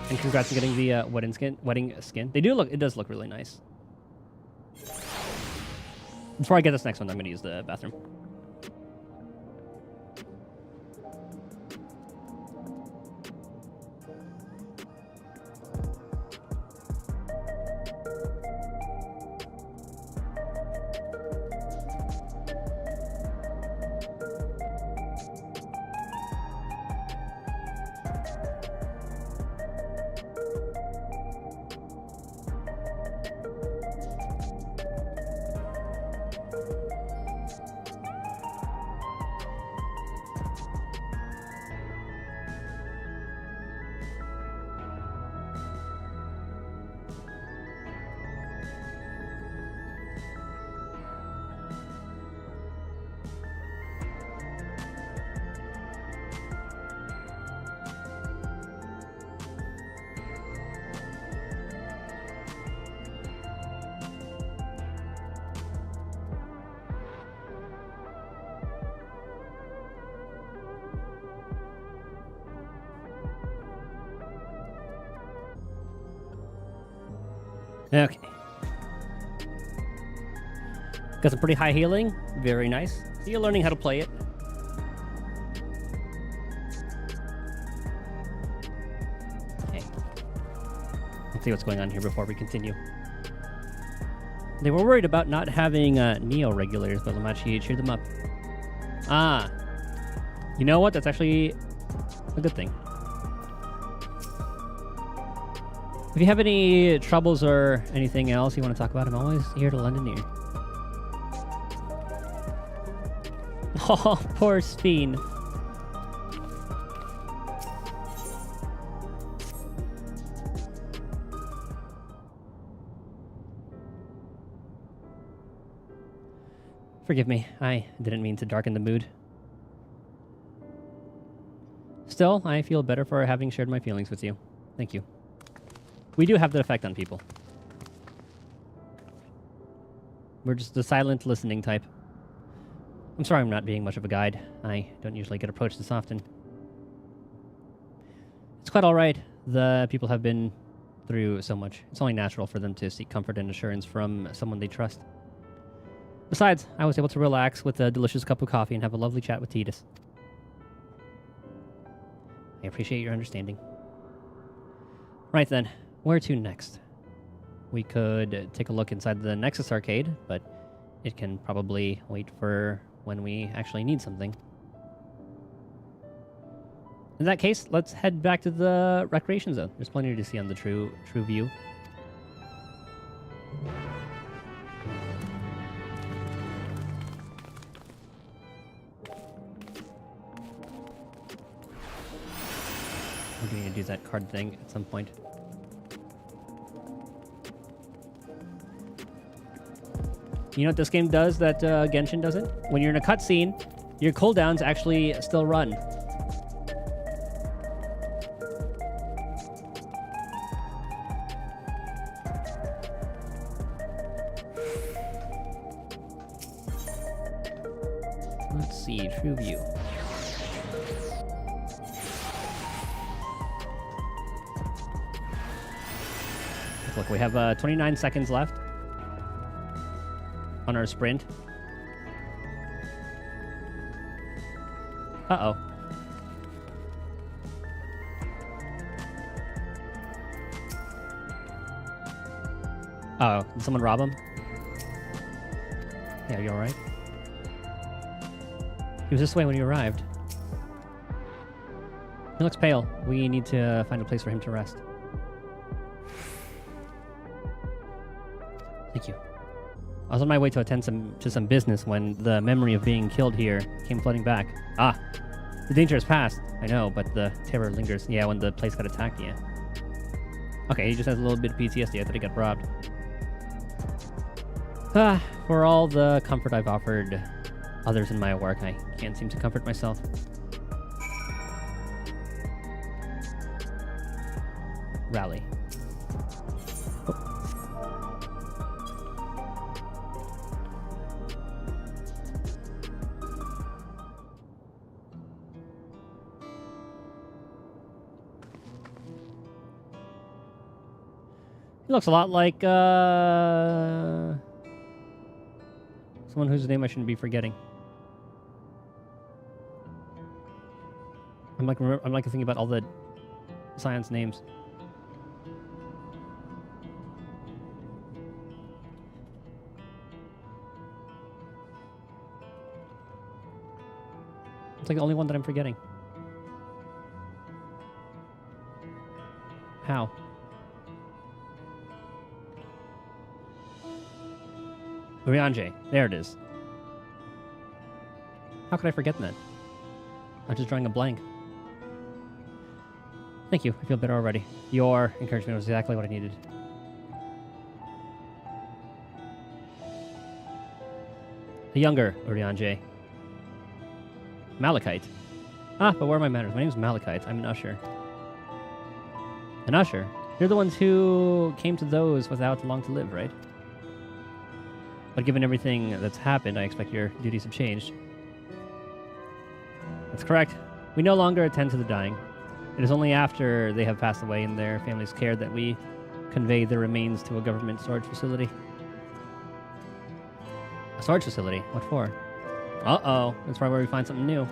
And congrats on getting the wedding skin. They do look. It does look really nice. Before I get this next one, I'm going to use the bathroom. Okay. Got some pretty high healing. Very nice. So you're learning how to play it. Okay. Let's see what's going on here before we continue. They were worried about not having Neo regulators, but Lamachi cheered them up. Ah. You know what? That's actually a good thing. If you have any troubles or anything else you want to talk about, I'm always here to lend an ear. Oh, poor Sphene. Forgive me, I didn't mean to darken the mood. Still, I feel better for having shared my feelings with you. Thank you. We do have that effect on people. We're just the silent listening type. I'm sorry I'm not being much of a guide. I don't usually get approached this often. It's quite alright. The people have been through so much. It's only natural for them to seek comfort and assurance from someone they trust. Besides, I was able to relax with a delicious cup of coffee and have a lovely chat with Titus. I appreciate your understanding. Right then, where to next? We could take a look inside the Nexus arcade, but it can probably wait for when we actually need something. In that case, let's head back to the recreation zone. There's plenty to see on the true view. We're going to do that card thing at some point. You know what this game does that Genshin doesn't? When you're in a cutscene, your cooldowns actually still run. Let's see, true view. Look, we have 29 seconds left on our sprint. Uh-oh. Uh-oh. Did someone rob him? Yeah, you alright? He was this way when you arrived. He looks pale. We need to find a place for him to rest. Thank you. I was on my way to attend to some business when the memory of being killed here came flooding back. Ah, the danger has passed. I know, but the terror lingers. Yeah, when the place got attacked, yeah. Okay, he just has a little bit of PTSD. I thought he got robbed. Ah, for all the comfort I've offered others in my work, I can't seem to comfort myself. Rally. He looks a lot like someone whose name I shouldn't be forgetting. I'm like thinking about all the Scion's names. It's like the only one that I'm forgetting. How? Urianger. There it is. How could I forget that? I'm just drawing a blank. Thank you. I feel better already. Your encouragement was exactly what I needed. The younger Urianger. Malachite. Ah, but where are my manners? My name's Malachite. I'm an usher. An usher? You're the ones who came to those without long to live, right? But given everything that's happened, I expect your duties have changed. That's correct. We no longer attend to the dying. It is only after they have passed away in their family's care that we convey their remains to a government storage facility. A storage facility? What for? Uh-oh. That's probably where we find something new.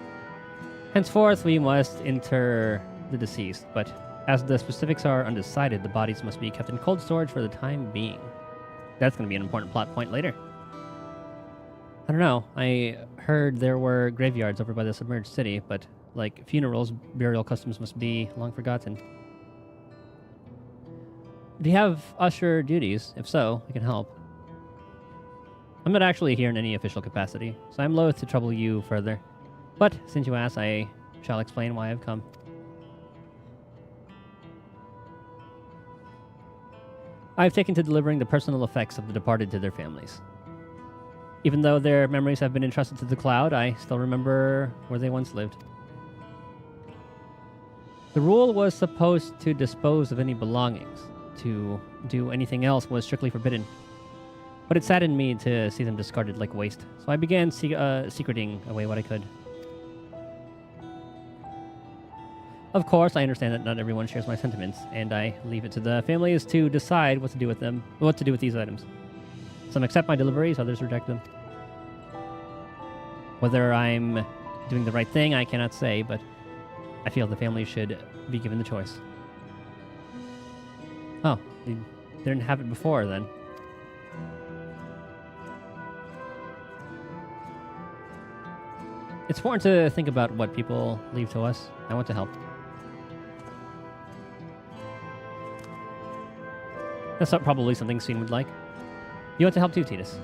Henceforth, we must inter the deceased, but as the specifics are undecided, the bodies must be kept in cold storage for the time being. That's going to be an important plot point later. I don't know. I heard there were graveyards over by the submerged city, but like funerals, burial customs must be long forgotten. Do you have usher duties? If so, I can help. I'm not actually here in any official capacity, so I'm loath to trouble you further. But since you ask, I shall explain why I've come. I've taken to delivering the personal effects of the departed to their families. Even though their memories have been entrusted to the cloud, I still remember where they once lived. The rule was supposed to dispose of any belongings. To do anything else was strictly forbidden. But it saddened me to see them discarded like waste, so I began secreting away what I could. Of course, I understand that not everyone shares my sentiments, and I leave it to the families to decide what to do with these items. Some accept my deliveries, others reject them. Whether I'm doing the right thing, I cannot say, but I feel the family should be given the choice. Oh, they didn't have it before then. It's important to think about what people leave to us. I want to help. That's not probably something Seen would like. You want to help too, Titus.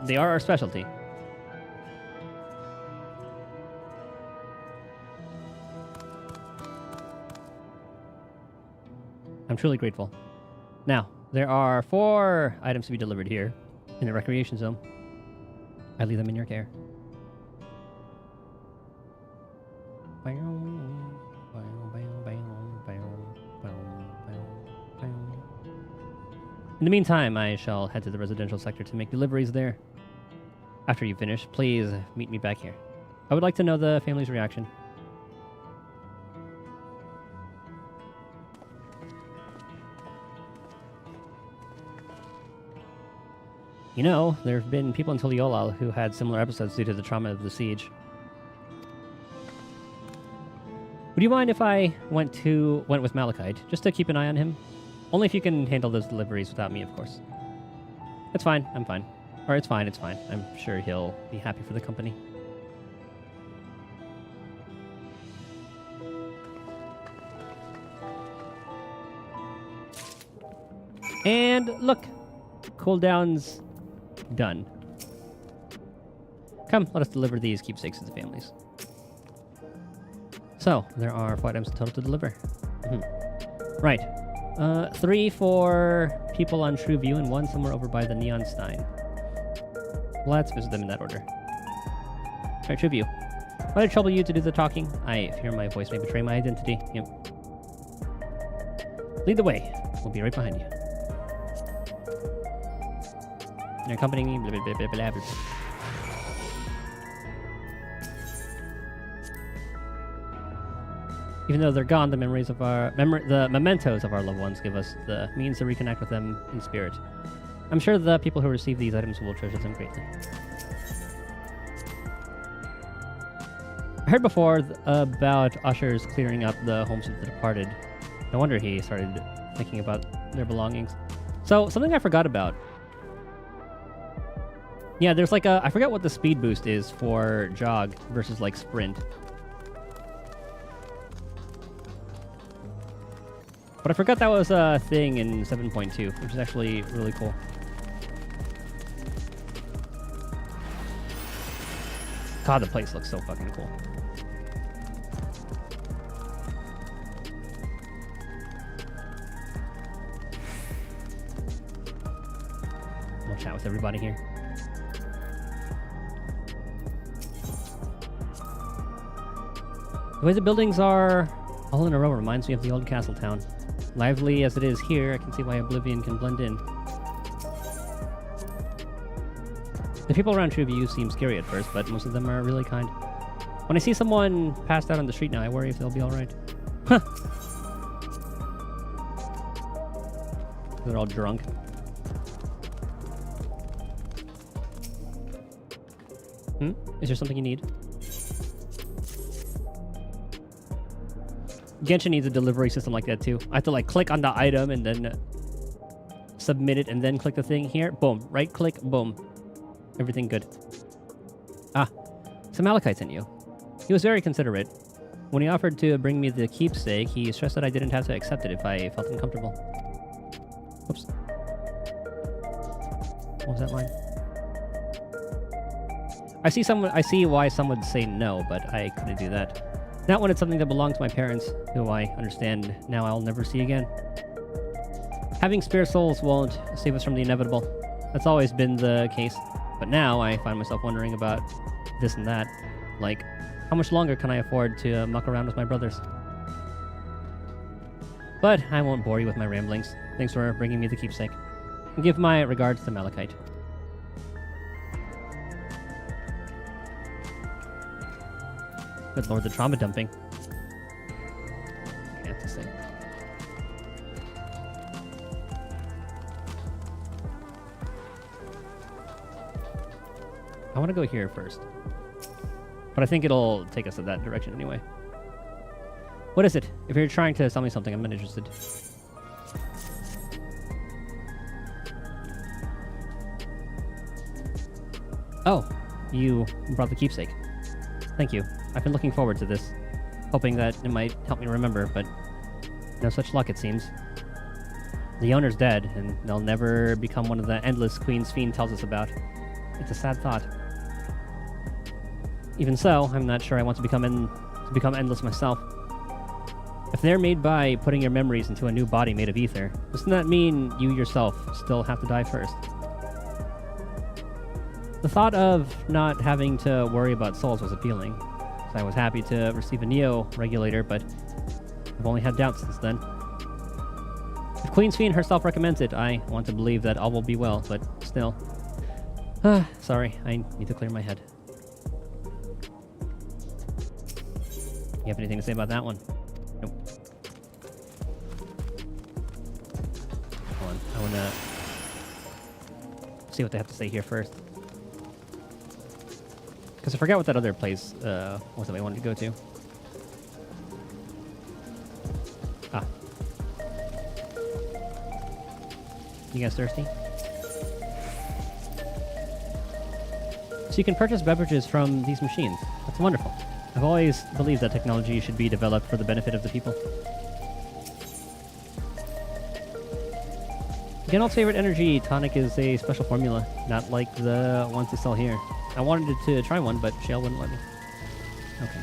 They are our specialty. I'm truly grateful. Now, there are 4 items to be delivered here in the recreation zone. I leave them in your care. In the meantime, I shall head to the residential sector to make deliveries there. After you finish, please meet me back here. I would like to know the family's reaction. You know, there have been people in Tuliolal who had similar episodes due to the trauma of the siege. Would you mind if I went with Malachite, just to keep an eye on him? Only if you can handle those deliveries without me, of course. It's fine, I'm fine. Or it's fine. I'm sure he'll be happy for the company. And look, cooldown's done. Come, let us deliver these keepsakes to the families. So, there are 4 items total to deliver. Right. 3 for people on True View and 1 somewhere over by the Neon Stein. Let's visit them in that order. Alright, True View. Why did I trouble you to do the talking? I fear my voice may betray my identity. Yep. Lead the way. We'll be right behind you. You're accompanying me. Blah, blah, blah, blah, blah. Even though they're gone, the memories of the mementos of our loved ones give us the means to reconnect with them in spirit. I'm sure the people who receive these items will treasure them greatly. I heard before about ushers clearing out the homes of the departed. No wonder he started thinking about their belongings. So, something I forgot about. Yeah, there's like I forgot what the speed boost is for jog versus like sprint. But I forgot that was a thing in 7.2, which is actually really cool. God, the place looks so fucking cool. We'll chat with everybody here. The way the buildings are all in a row reminds me of the old castle town. Lively as it is here, I can see why Oblivion can blend in. The people around True View seem scary at first, but most of them are really kind. When I see someone passed out on the street now, I worry if they'll be alright. Huh. They're all drunk. Is there something you need? Genshin needs a delivery system like that too. I have to like click on the item and then submit it and then click the thing here. Boom. Right click. Boom. Everything good. Ah. Some Malachite sent you. He was very considerate. When he offered to bring me the keepsake, he stressed that I didn't have to accept it if I felt uncomfortable. Oops. What was that line? I see why some would say no, but I couldn't do that. Not when it's something that belonged to my parents, who I understand now I'll never see again. Having spare souls won't save us from the inevitable. That's always been the case. But now I find myself wondering about this and that. Like, how How much longer can I afford to muck around with my brothers? But I won't bore you with my ramblings. Thanks for bringing me the keepsake. And give my regards to Malachite. Good lord, the trauma dumping. I have to say. I want to go here first. But I think it'll take us in that direction anyway. What is it? If you're trying to sell me something, I'm not interested. Oh, you brought the keepsake. Thank you. I've been looking forward to this, hoping that it might help me remember, but no such luck it seems. The owner's dead, and they'll never become one of the endless Queen's Fiend tells us about. It's a sad thought. Even so, I'm not sure I want to become endless myself. If they're made by putting your memories into a new body made of ether, doesn't that mean you yourself still have to die first? The thought of not having to worry about souls was appealing, so I was happy to receive a Neo-regulator, but I've only had doubts since then. If Queen's Fiend herself recommends it, I want to believe that all will be well, but still. Sorry, I need to clear my head. You have anything to say about that one? Nope. Hold on, I wanna see what they have to say here first. Because I forgot what that other place was that we wanted to go to. Ah. You guys thirsty? So you can purchase beverages from these machines. That's wonderful. I've always believed that technology should be developed for the benefit of the people. Gandalf's favorite energy tonic is a special formula, not like the ones they sell here. I wanted to try one, but Shale wouldn't let me. Okay.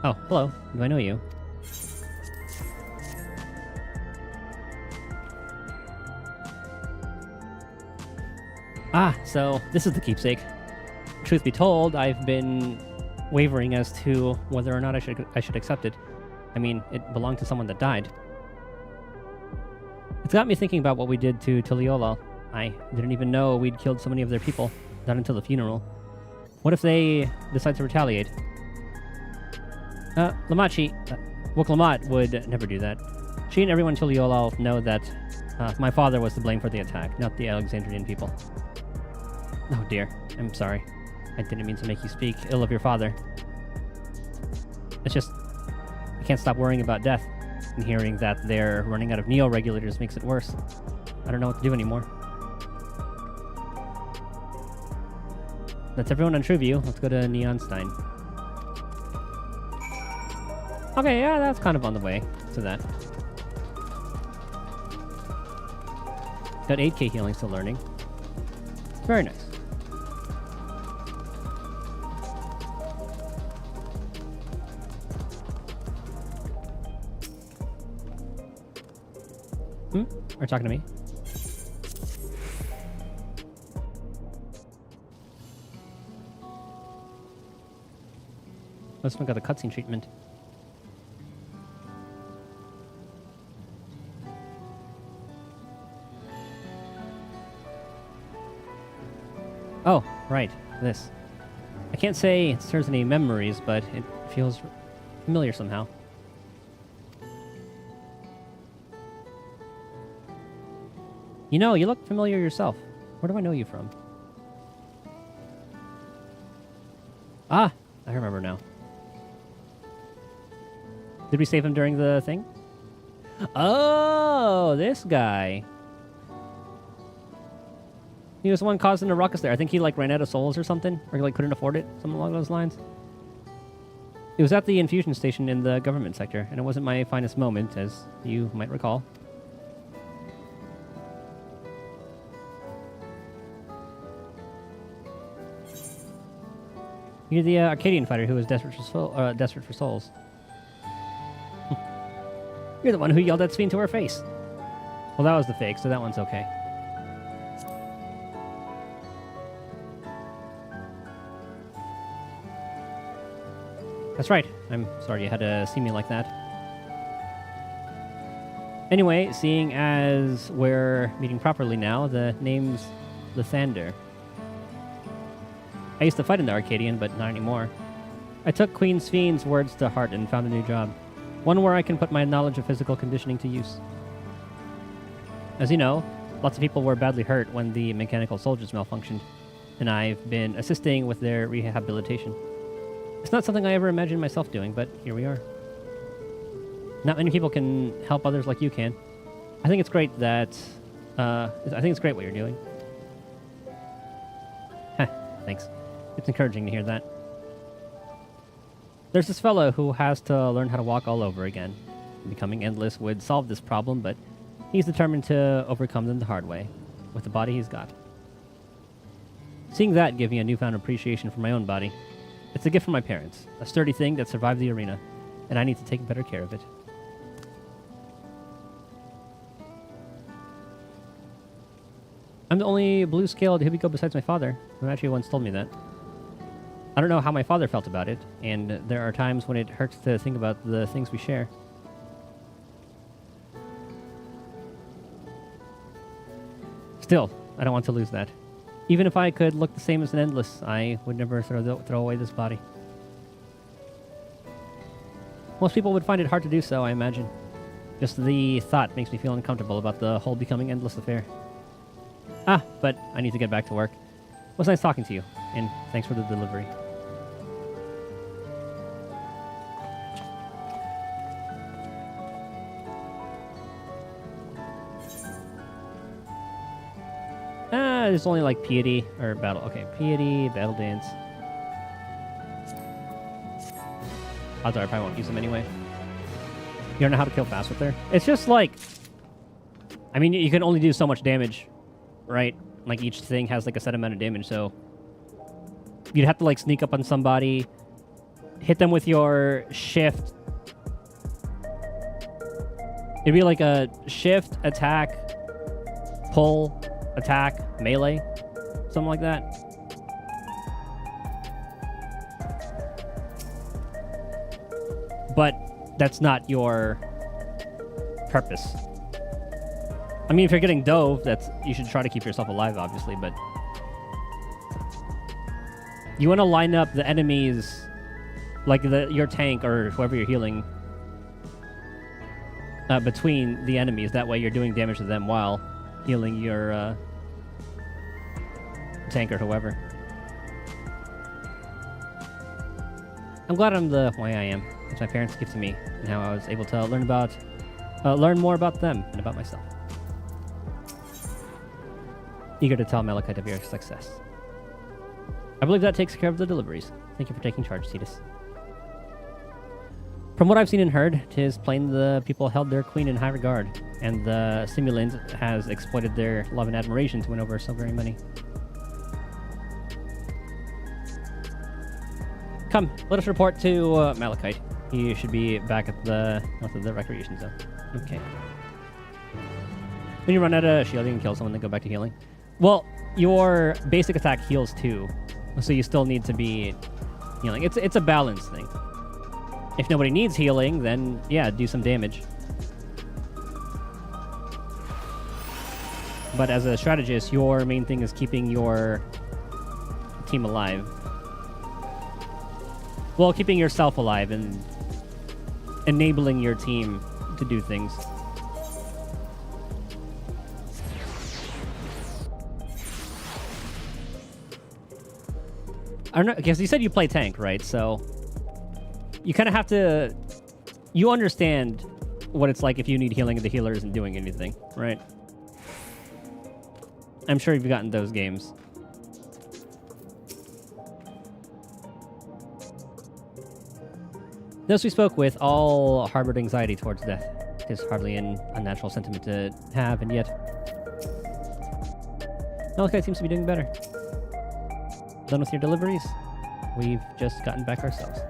Oh, hello. Do I know you? Ah, so this is the keepsake. Truth be told, I've been wavering as to whether or not I should accept it. I mean, it belonged to someone that died. It's got me thinking about what we did to Tuliolal. I didn't even know we'd killed so many of their people, not until the funeral. What if they decide to retaliate? Lamachi, Lamat would never do that. She and everyone in Tuliolal know that my father was to blame for the attack, not the Alexandrian people. Oh dear, I'm sorry. I didn't mean to make you speak ill of your father. It's just, I can't stop worrying about death, and hearing that they're running out of Neo-regulators makes it worse. I don't know what to do anymore. That's everyone on Truview. Let's go to Neonstein. Okay, yeah, that's kind of on the way to that. Got 8k healing still learning. Very nice. Are you talking to me? This one got the cutscene treatment. Oh, right. This. I can't say it stirs any memories, but it feels familiar somehow. You know, you look familiar yourself. Where do I know you from? Ah, I remember now. Did we save him during the thing? Oh, this guy. He was the one causing a ruckus there. I think he like ran out of souls or something, or he like couldn't afford it, something along those lines. It was at the infusion station in the government sector, and it wasn't my finest moment, as you might recall. You're the Arcadian fighter who was desperate for souls. You're the one who yelled at Sphene to her face. Well, that was the fake, so that one's okay. That's right. I'm sorry you had to see me like that. Anyway, seeing as we're meeting properly now, the name's Lysander. I used to fight in the Arcadian, but not anymore. I took Queen Spheen's words to heart and found a new job. One where I can put my knowledge of physical conditioning to use. As you know, lots of people were badly hurt when the mechanical soldiers malfunctioned, and I've been assisting with their rehabilitation. It's not something I ever imagined myself doing, but here we are. Not many people can help others like you can. I think it's great that... I think it's great what you're doing. Heh, thanks. It's encouraging to hear that. There's this fellow who has to learn how to walk all over again. Becoming endless would solve this problem, but he's determined to overcome them the hard way, with the body he's got. Seeing that gave me a newfound appreciation for my own body. It's a gift from my parents, a sturdy thing that survived the arena, and I need to take better care of it. I'm the only blue-scaled Hibiko besides my father, who actually once told me that. I don't know how my father felt about it, and there are times when it hurts to think about the things we share. Still, I don't want to lose that. Even if I could look the same as an Endless, I would never throw away this body. Most people would find it hard to do so, I imagine. Just the thought makes me feel uncomfortable about the whole becoming Endless affair. But I need to get back to work. It was nice talking to you, and thanks for the delivery. There's only like piety or battle. Okay, piety, battle dance. Odds are I probably won't use them anyway. You don't know how to kill fast with her? It's just like, I mean, you can only do so much damage, right? Like each thing has like a set amount of damage, so you'd have to like sneak up on somebody, hit them with your shift. It'd be like a shift, attack, pull, attack, melee, something like that. But that's not your purpose. I mean, if you're getting dove, you should try to keep yourself alive, obviously, but you want to line up the enemies, like your tank or whoever you're healing, between the enemies. That way you're doing damage to them while healing your tank or whoever. I'm glad I'm the way I am. It's my parents' gift to me, and how I was able to learn more about them and about myself. Eager to tell Malachite of your success. I believe that takes care of the deliveries. Thank you for taking charge, Cetus. From what I've seen and heard, 'tis plain the people held their queen in high regard, and the Simulant has exploited their love and admiration to win over so very many. Come, let us report to Malachite. He should be back at the north of the recreation zone. Okay. When you run out of shielding and kill someone, then go back to healing. Well, your basic attack heals too, so you still need to be healing. It's a balance thing. If nobody needs healing, then yeah, do some damage. But as a strategist, your main thing is keeping your team alive. Well, keeping yourself alive and enabling your team to do things. I don't know, because you said you play tank, right? So you kind of have to... You understand what it's like if you need healing and the healer isn't doing anything, right? I'm sure you've gotten those games. Those we spoke with all harbored anxiety towards death. It is hardly an unnatural sentiment to have, and yet... Malachite seems to be doing better. Done with your deliveries? We've just gotten back ourselves.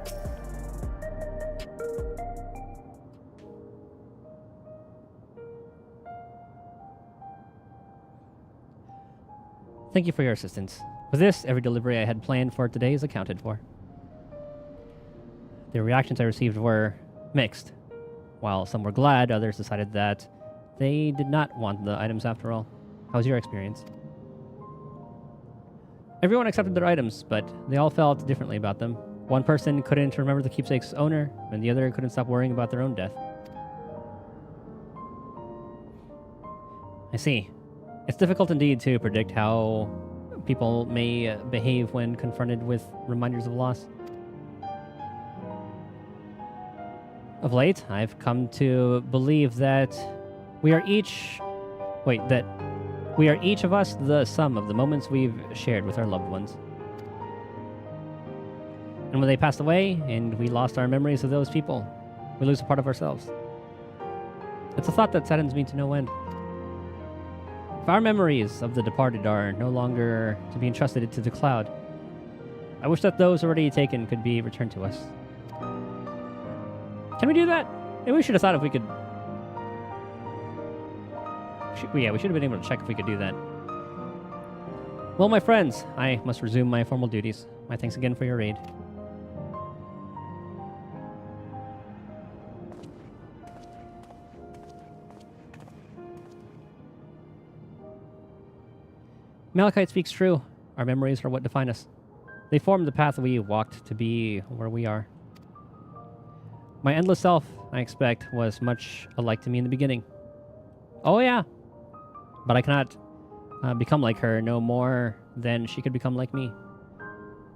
Thank you for your assistance. With this, every delivery I had planned for today is accounted for. The reactions I received were mixed. While some were glad, others decided that they did not want the items after all. How was your experience? Everyone accepted their items, but they all felt differently about them. One person couldn't remember the keepsake's owner, and the other couldn't stop worrying about their own death. I see. It's difficult indeed to predict how people may behave when confronted with reminders of loss. Of late, I've come to believe that we are each of us the sum of the moments we've shared with our loved ones. And when they passed away and we lost our memories of those people, we lose a part of ourselves. It's a thought that saddens me to no end. If our memories of the departed are no longer to be entrusted to the cloud, I wish that those already taken could be returned to us. Can we do that? Maybe we should have thought if we could... we should have been able to check if we could do that. Well, my friends, I must resume my formal duties. My thanks again for your aid. Malachite speaks true. Our memories are what define us. They form the path we walked to be where we are. My endless self, I expect, was much alike to me in the beginning. Oh yeah, but I cannot become like her no more than she could become like me.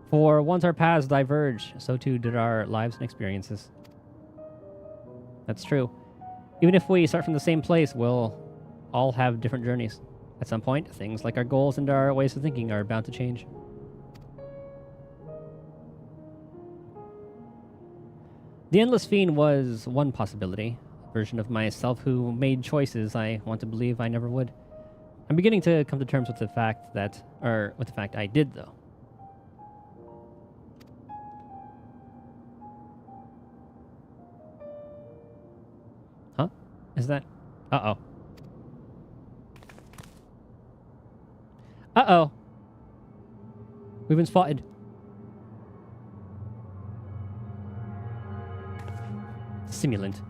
For once our paths diverge, so too did our lives and experiences. That's true. Even if we start from the same place, we'll all have different journeys. At some point, things like our goals and our ways of thinking are bound to change. The Endless Fiend was one possibility, a version of myself who made choices I want to believe I never would. I'm beginning to come to terms with the fact I did, though. Huh? Is that... Uh-oh. Uh-oh. We've been spotted. Simulant.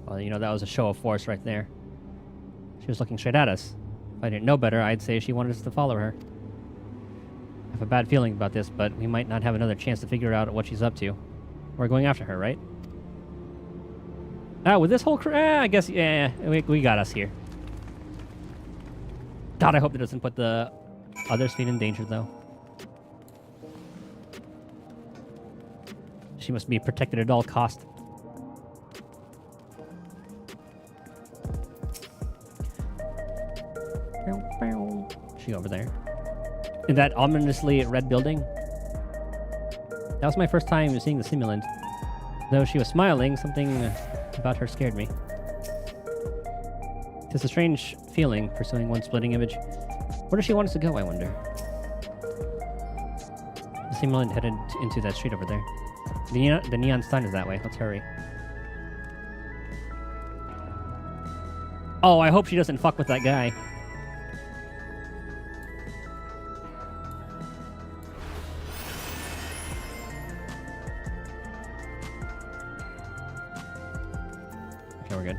Well, you know, that was a show of force right there. She was looking straight at us. If I didn't know better, I'd say she wanted us to follow her. I have a bad feeling about this, but we might not have another chance to figure out what she's up to. We're going after her, right? With this whole crew, I guess, yeah, we got us here. God, I hope it doesn't put the other Fiend in danger, though. She must be protected at all cost. She over there. In that ominously red building. That was my first time seeing the simulant. Though she was smiling, something about her scared me. It's a strange feeling pursuing one splitting image. Where does she want us to go, I wonder? The simulant headed into that street over there. The neon sign is that way. Let's hurry. Oh, I hope she doesn't fuck with that guy. Okay, we're good.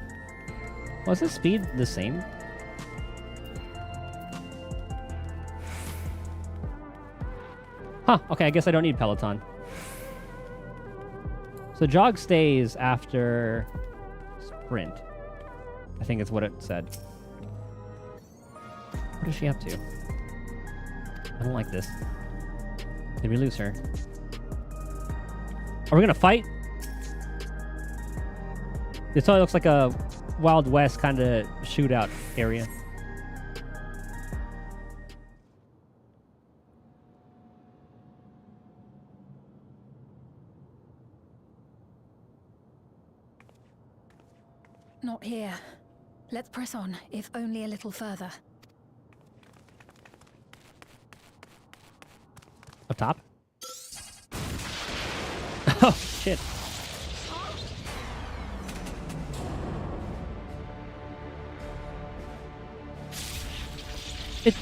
Was the speed the same? Huh, okay, I guess I don't need Peloton. So jog stays after sprint. I think it's what it said. What is she up to? I don't like this. Did we lose her? Are we gonna fight? This totally looks like a Wild West kind of shootout area. Not here. Let's press on, if only a little further. Up top? Oh, shit.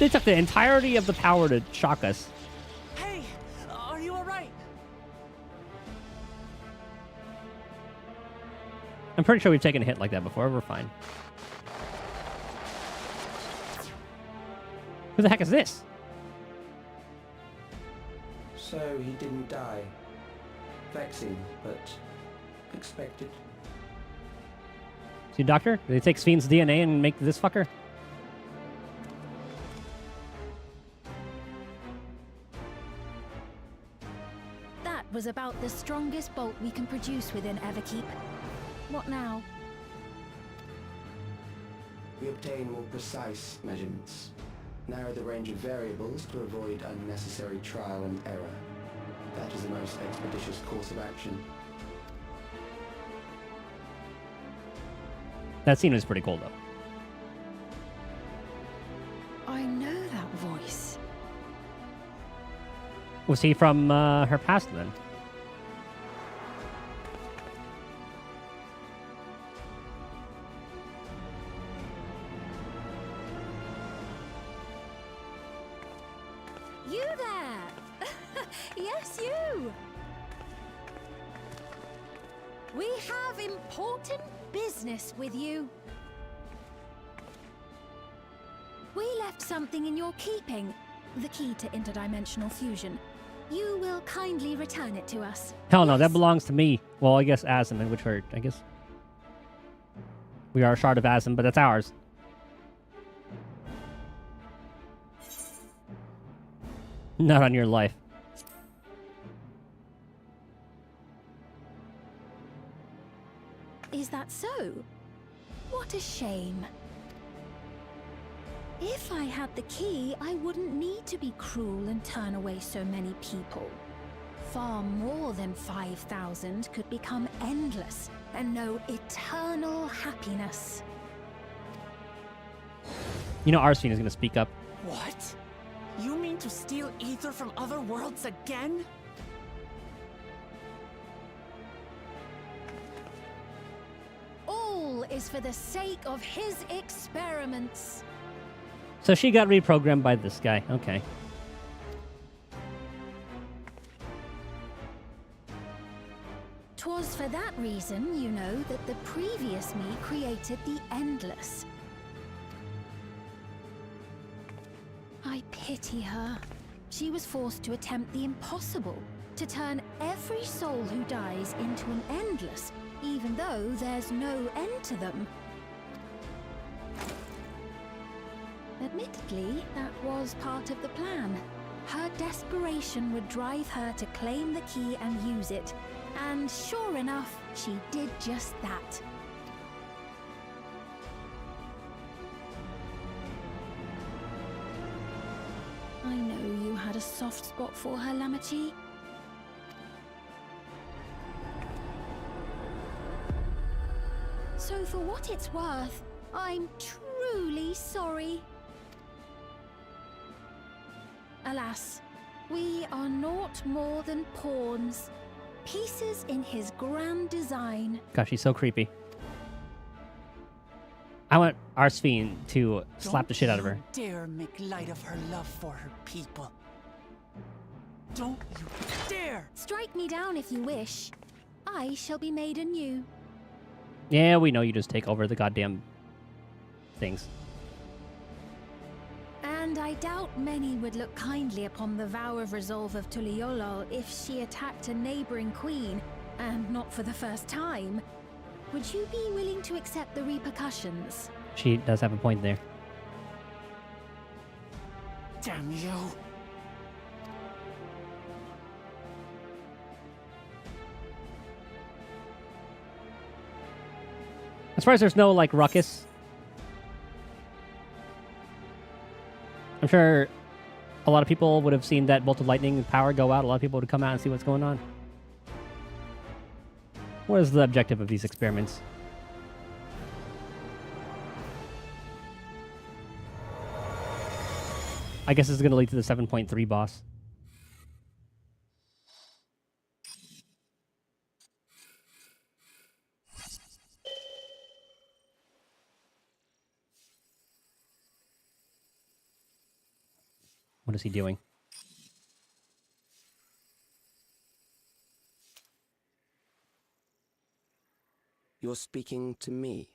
It took the entirety of the power to shock us. Hey, are you alright? I'm pretty sure we've taken a hit like that before. We're fine. Who the heck is this? So he didn't die. Vexing, but expected. See, Doctor? Did they take Sven's DNA and make this fucker? That was about the strongest bolt we can produce within Everkeep. What now? We obtain more precise measurements. Narrow the range of variables to avoid unnecessary trial and error. That is the most expeditious course of action. That scene was pretty cool, though. I know that voice. Was he from her past, then? You there! Yes, you! We have important business with you. We left something in your keeping. The key to interdimensional fusion. You will kindly return it to us. Hell no, that Yes? belongs to me. Well, I guess Asm, in which hurt, I guess. We are a shard of Asm, but that's ours. Not on your life. Is that so? What a shame. If I had the key, I wouldn't need to be cruel and turn away so many people. Far more than 5,000 could become endless and know eternal happiness. You know Arsene is going to speak up. What? You mean to steal ether from other worlds again? All is for the sake of his experiments. So she got reprogrammed by this guy. Okay. Twas for that reason, you know, that the previous me created the Endless. I pity her. She was forced to attempt the impossible, to turn every soul who dies into an Endless, even though there's no end to them. Admittedly, that was part of the plan. Her desperation would drive her to claim the key and use it, and sure enough, she did just that. I know you had a soft spot for her, Lamachi. So for what it's worth, I'm truly sorry. Alas, we are naught more than pawns, pieces in his grand design. Gosh, she's so creepy. I want Arsene to slap the shit out of her. Don't you dare make light of her love for her people. Don't you dare! Strike me down if you wish. I shall be made anew. Yeah, we know you just take over the goddamn things. And I doubt many would look kindly upon the vow of resolve of Tuliolol if she attacked a neighboring queen, and not for the first time. Would you be willing to accept the repercussions? She does have a point there. Damn you! As far as there's no, like, ruckus, I'm sure a lot of people would have seen that bolt of lightning power go out. A lot of people would come out and see what's going on. What is the objective of these experiments? I guess this is going to lead to the 7.3 boss. What is he doing? You're speaking to me.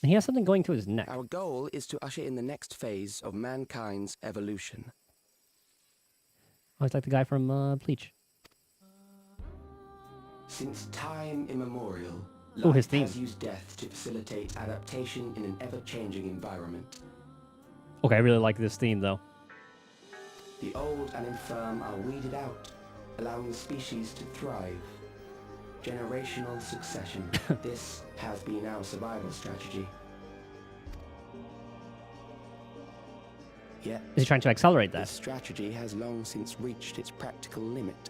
He has something going to his neck. Our goal is to usher in the next phase of mankind's evolution. Oh, it's like the guy from Bleach. Since time immemorial, Oh, his life theme. has used death to facilitate adaptation in an ever-changing environment. Okay, I really like this theme, though. The old and infirm are weeded out, allowing the species to thrive. Generational succession. This has been our survival strategy. Yet, Is he trying to accelerate that? this strategy has long since reached its practical limit.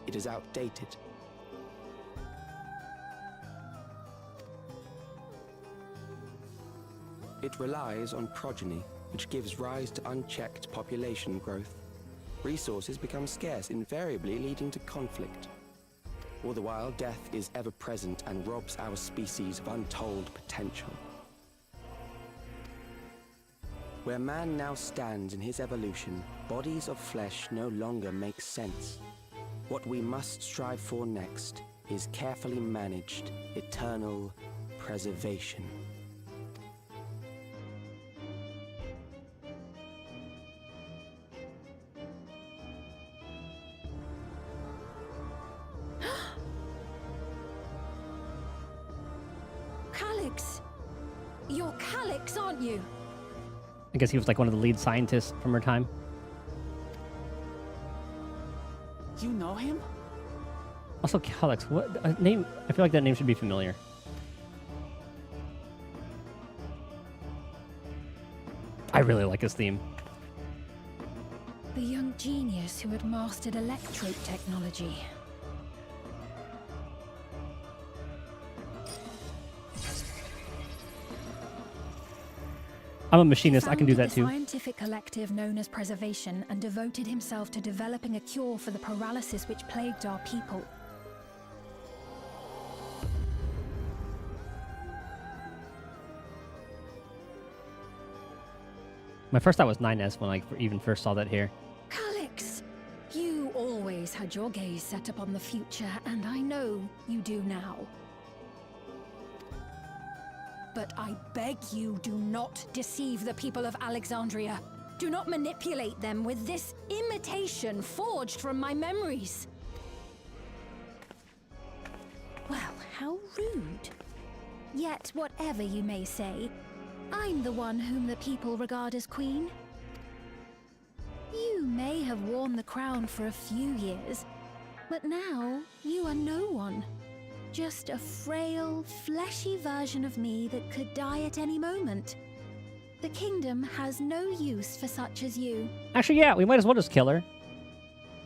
It is outdated. It relies on progeny, which gives rise to unchecked population growth. Resources become scarce, invariably leading to conflict. All the while, death is ever present and robs our species of untold potential. Where man now stands in his evolution, bodies of flesh no longer make sense. What we must strive for next is carefully managed, eternal preservation. Calyx! You're Calyx, aren't you? I guess he was like one of the lead scientists from her time. You know him? Also, Calyx. What name? I feel like that name should be familiar. I really like his theme. The young genius who had mastered electrode technology. I'm a machinist. I can do Founded that the too. scientific collective known as Preservation and devoted himself to developing a cure for the paralysis which plagued our people. My first thought was 9S when I even first saw that here. Calyx! You always had your gaze set upon the future, and I know you do now. But I beg you, do not deceive the people of Alexandria. Do not manipulate them with this imitation forged from my memories. Well, how rude. Yet, whatever you may say, I'm the one whom the people regard as queen. You may have worn the crown for a few years, but now you are no one. Just a frail, fleshy version of me that could die at any moment. The kingdom has no use for such as you. Actually, yeah, we might as well just kill her.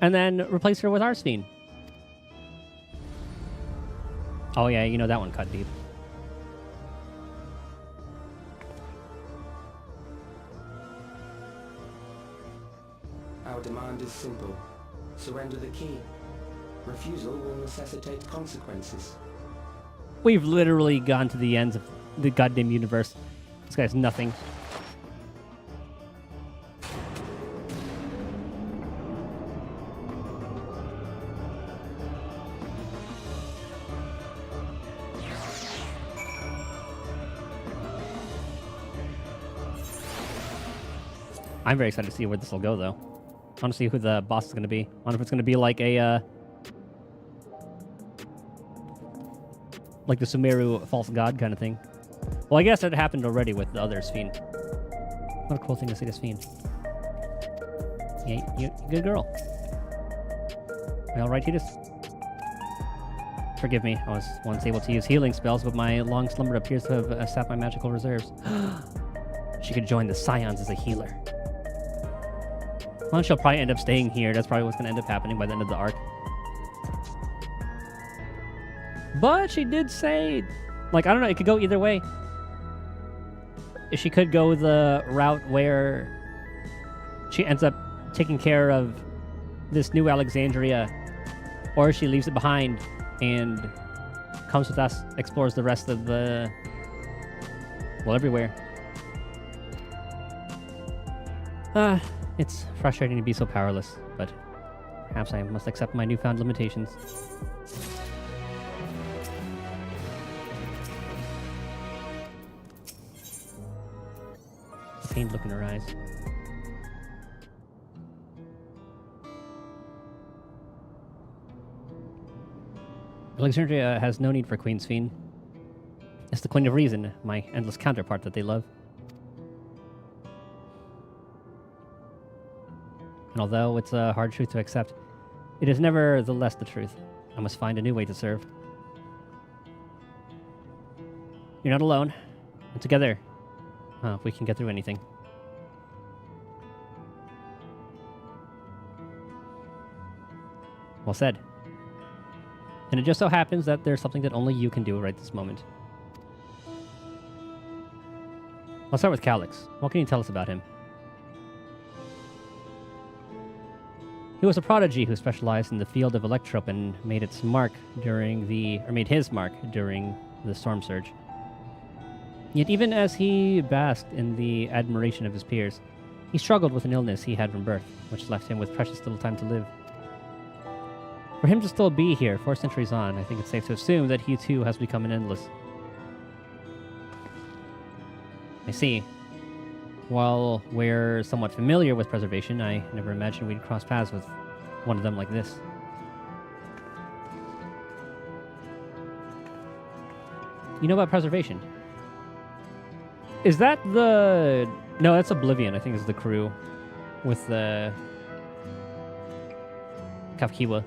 And then replace her with Arsene. Oh yeah, you know that one cut deep. Our demand is simple. Surrender the key. Refusal will necessitate consequences. We've literally gone to the ends of the goddamn universe. This guy's nothing. I'm very excited to see where this will go, though. I want to see who the boss is going to be. I wonder if it's going to be like a, like the Sumeru false god kind of thing. Well, I guess it happened already with the other Sphene. What a cool thing to see this Sphene. Yeah, you good girl. Are you alright, Titus? Forgive me, I was once able to use healing spells, but my long slumber appears to have sapped my magical reserves. She could join the Scions as a healer. Well, she'll probably end up staying here. That's probably what's going to end up happening by the end of the arc. But she did say, like, I don't know, it could go either way. She could go the route where she ends up taking care of this new Alexandria, or she leaves it behind and comes with us, explores the rest of the Well, everywhere. It's frustrating to be so powerless, but perhaps I must accept my newfound limitations. Pained look in her eyes. Alexandria has no need for Queen's Fiend. It's the Queen of Reason, my endless counterpart that they love. And although it's a hard truth to accept, it is nevertheless the truth. I must find a new way to serve. You're not alone. And together, we can get through anything. Well said. And it just so happens that there's something that only you can do right this moment. Let's start with Calix. What can you tell us about him? He was a prodigy who specialized in the field of electrope and made his mark during the storm surge. Yet even as he basked in the admiration of his peers, he struggled with an illness he had from birth, which left him with precious little time to live. For him to still be here 4 centuries on, I think it's safe to assume that he too has become an endless. I see. While we're somewhat familiar with preservation, I never imagined we'd cross paths with one of them like this. You know about preservation? Is that the... No, that's Oblivion, I think is the crew with the... Kafkiwa.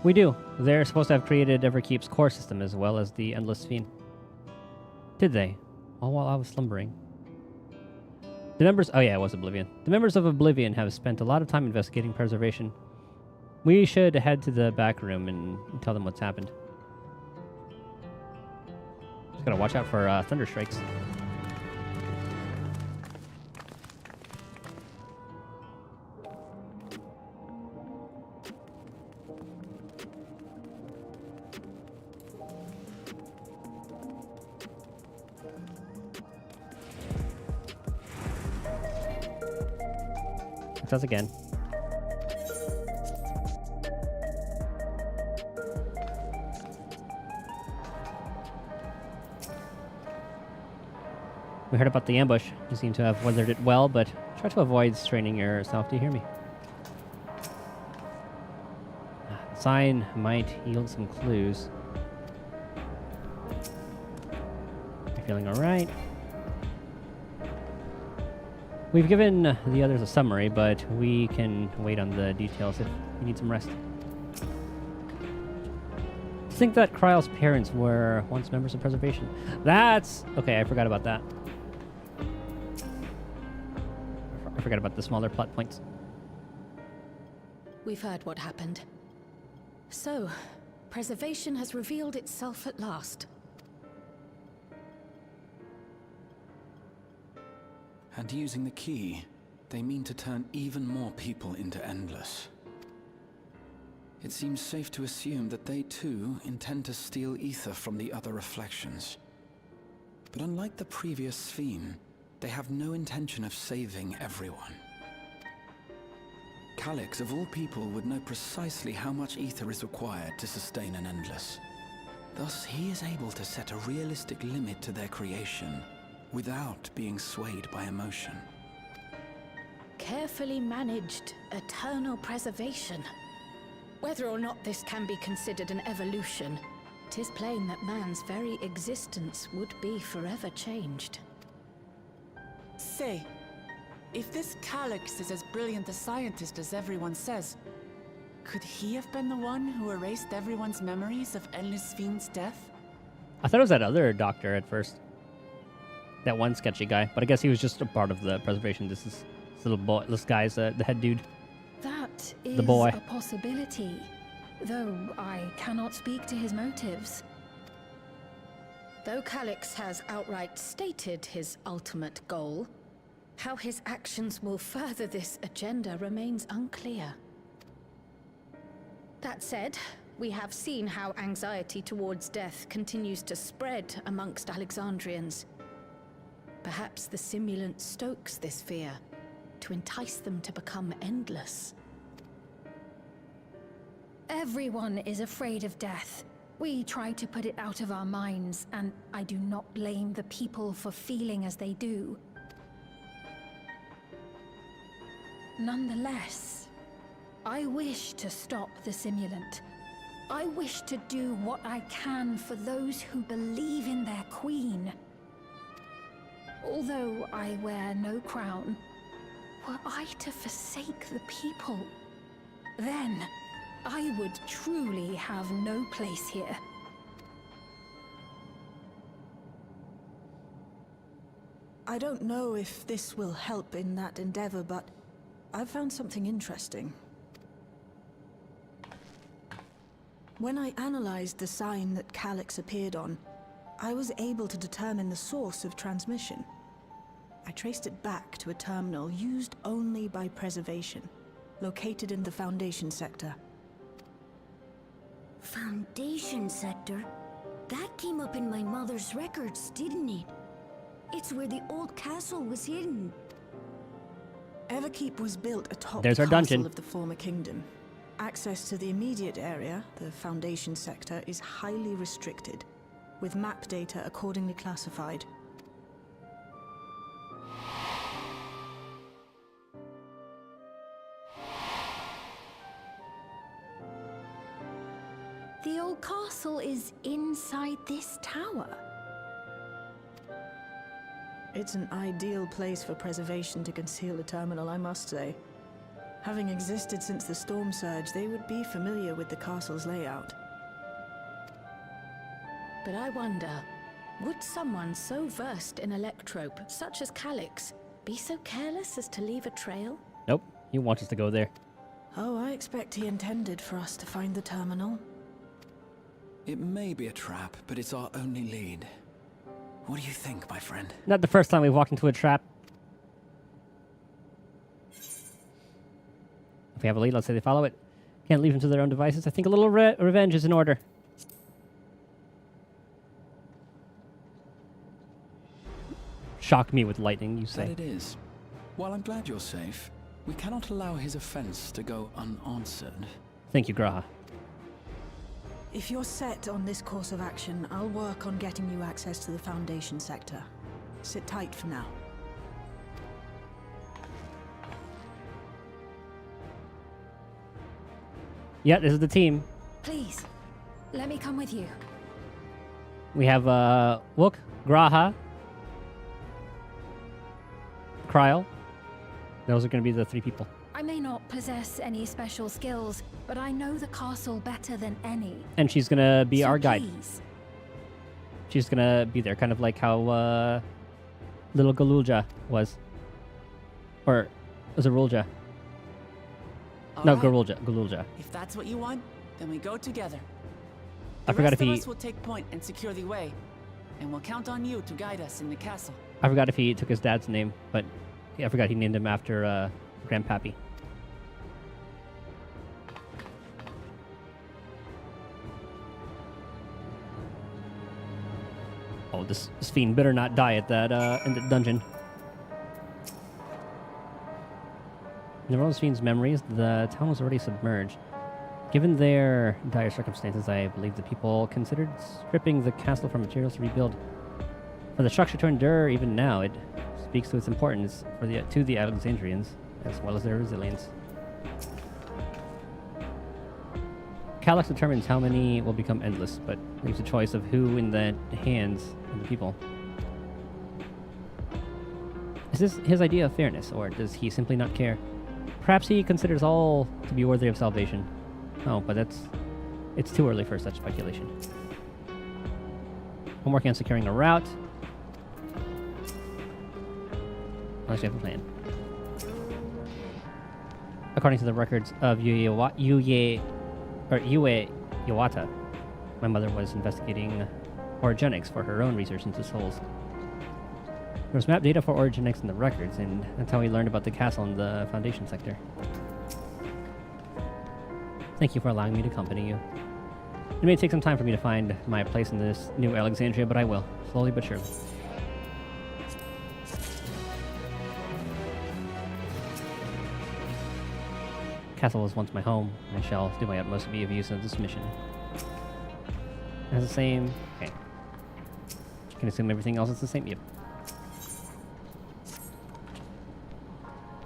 We do. They're supposed to have created Everkeep's core system as well as the Endless Fiend. Did they? All while I was slumbering. The members... Oh yeah, it was Oblivion. The members of Oblivion have spent a lot of time investigating preservation. We should head to the back room and tell them what's happened. Just gotta watch out for thunder strikes. It does again. We heard about the ambush. You seem to have weathered it well, but try to avoid straining yourself. Do you hear me? The sign might yield some clues. You feeling alright? We've given the others a summary, but we can wait on the details if you need some rest. To think that Kryle's parents were once members of preservation. That's... Okay, I forgot about that. I forgot about the smaller plot points. We've heard what happened. So, preservation has revealed itself at last. And using the key, they mean to turn even more people into Endless. It seems safe to assume that they too intend to steal ether from the other reflections. But unlike the previous Sphere, they have no intention of saving everyone. Calix, of all people, would know precisely how much ether is required to sustain an Endless. Thus, he is able to set a realistic limit to their creation, without being swayed by emotion. Carefully managed eternal preservation. Whether or not this can be considered an evolution, 'tis plain that man's very existence would be forever changed. Say, if this Calix is as brilliant a scientist as everyone says, could he have been the one who erased everyone's memories of Endless Fiend's death? I thought it was that other doctor at first. That one sketchy guy, but I guess he was just a part of the preservation. This little boy, this guy's the head dude. That is the boy. A possibility, though I cannot speak to his motives. Though Calix has outright stated his ultimate goal, how his actions will further this agenda remains unclear. That said, We have seen how anxiety towards death continues to spread amongst Alexandrians. Perhaps the simulant stokes this fear to entice them to become endless. Everyone is afraid of death. We try to put it out of our minds, and I do not blame the people for feeling as they do. Nonetheless, I wish to stop the simulant. I wish to do what I can for those who believe in their queen. Although I wear no crown, were I to forsake the people, then I would truly have no place here. I don't know if this will help in that endeavor, but I've found something interesting. When I analyzed the sign that Calyx appeared on, I was able to determine the source of transmission. I traced it back to a terminal used only by Preservation, located in the Foundation sector. Foundation sector? That came up in my mother's records, didn't it? It's where the old castle was hidden. Everkeep was built atop There's the our dungeon. castle of the former kingdom. Access to the immediate area, the Foundation sector, is highly restricted, with map data accordingly classified. The old castle is inside this tower. It's an ideal place for Preservation to conceal a terminal, I must say. Having existed since the Storm Surge, they would be familiar with the castle's layout. But I wonder, would someone so versed in electrope, such as Calyx, be so careless as to leave a trail? Nope, he wants us to go there. Oh, I expect he intended for us to find the terminal. It may be a trap, but it's our only lead. What do you think, my friend? Not the first time we've walked into a trap. If we have a lead, let's say they follow it. Can't leave them to their own devices. I think a little revenge is in order. Shock me with lightning, you say. That it is. While I'm glad you're safe, we cannot allow his offense to go unanswered. Thank you, Graha. If you're set on this course of action, I'll work on getting you access to the Foundation sector. Sit tight for now. Yeah, this is the team. Please, let me come with you. We have Wook, Graha, Kryl. Those are going to be the three people. I may not possess any special skills, but I know the castle better than any. And she's going to be So our guide. please. She's going to be there, kind of like how little Galulja was. Or was it Rulja? No, All right. Galulja. If that's what you want, then we go together. I forgot if The he... rest of us will take point and secure the way, and we'll count on you to guide us in the castle. I forgot if he took his dad's name, but yeah, I forgot he named him after Grandpappy. Oh, this fiend better not die at that in the dungeon. In all those fiend's memories, the town was already submerged. Given their dire circumstances, I believe the people considered stripping the castle for materials to rebuild. For the structure to endure even now, it speaks to its importance for to the Alexandrians, as well as their resilience. Calyx determines how many will become endless, but leaves a choice of who in the hands of the people. Is this his idea of fairness, or does he simply not care? Perhaps he considers all to be worthy of salvation. Oh, but it's too early for such speculation. I'm working on securing a route. Unless you have a plan. According to the records of Yue Iwata, my mother was investigating orogenics for her own research into souls. There was map data for orogenics in the records, and that's how we learned about the castle in the Foundation sector. Thank you for allowing me to accompany you. It may take some time for me to find my place in this new Alexandria, but I will, slowly but surely. Castle was once my home, and I shall do my utmost to be of use of this mission. It has the same... Okay. Can assume everything else is the same. Yep.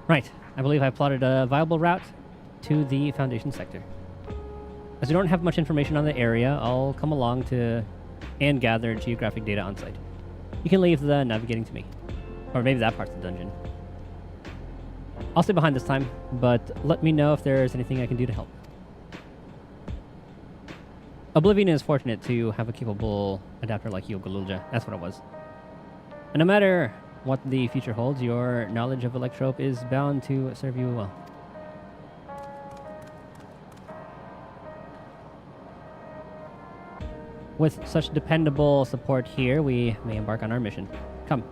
Right. I believe I plotted a viable route to the Foundation sector. As we don't have much information on the area, I'll come along to and gather geographic data on site. You can leave the navigating to me. Or maybe that part's the dungeon. I'll stay behind this time, but let me know if there's anything I can do to help. Oblivion is fortunate to have a capable adapter like you, Galulja. That's what it was. And no matter what the future holds, your knowledge of Electrope is bound to serve you well. With such dependable support here, we may embark on our mission. Come,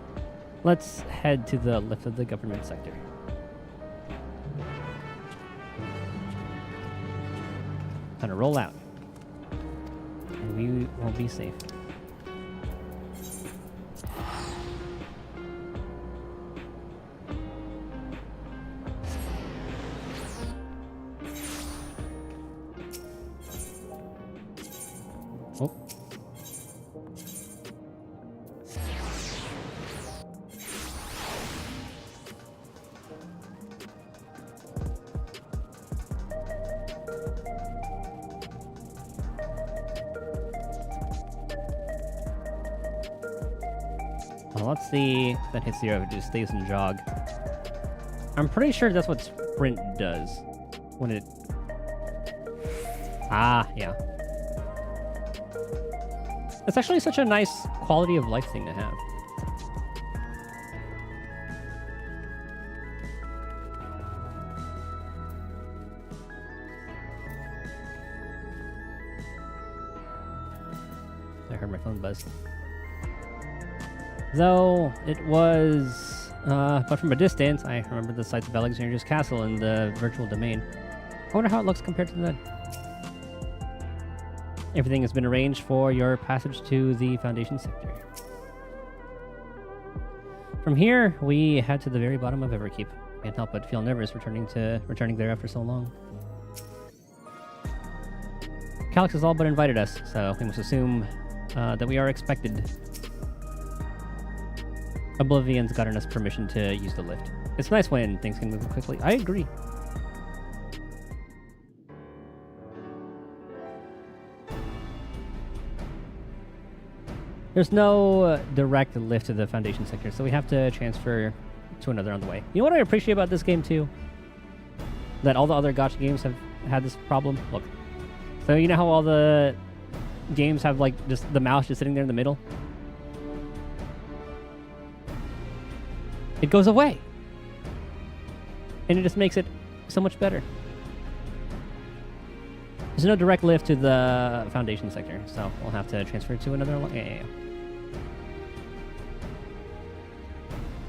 let's head to the lift of the government sector. Time to roll out. And we will be safe. Oh. Well, let's see if that hits zero. It just stays in jog. I'm pretty sure that's what sprint does. When it... Ah, yeah. It's actually such a nice quality of life thing to have. I heard my phone buzz. Though it was, but from a distance, I remember the sights of Alexandria's castle in the virtual domain. I wonder how it looks compared to that. Everything has been arranged for your passage to the Foundation sector. From here, we head to the very bottom of Everkeep. Can't help but feel nervous returning there after so long. Calyx has all but invited us, so we must assume that we are expected. Oblivion's gotten us permission to use the lift. It's nice when things can move quickly. I agree. There's no direct lift to the Foundation sector, so we have to transfer to another on the way. You know what I appreciate about this game too? That all the other gacha games have had this problem? Look. So you know how all the games have like just the mouse just sitting there in the middle? It goes away. And it just makes it so much better. There's no direct lift to the Foundation sector, so we'll have to transfer to another... Yeah.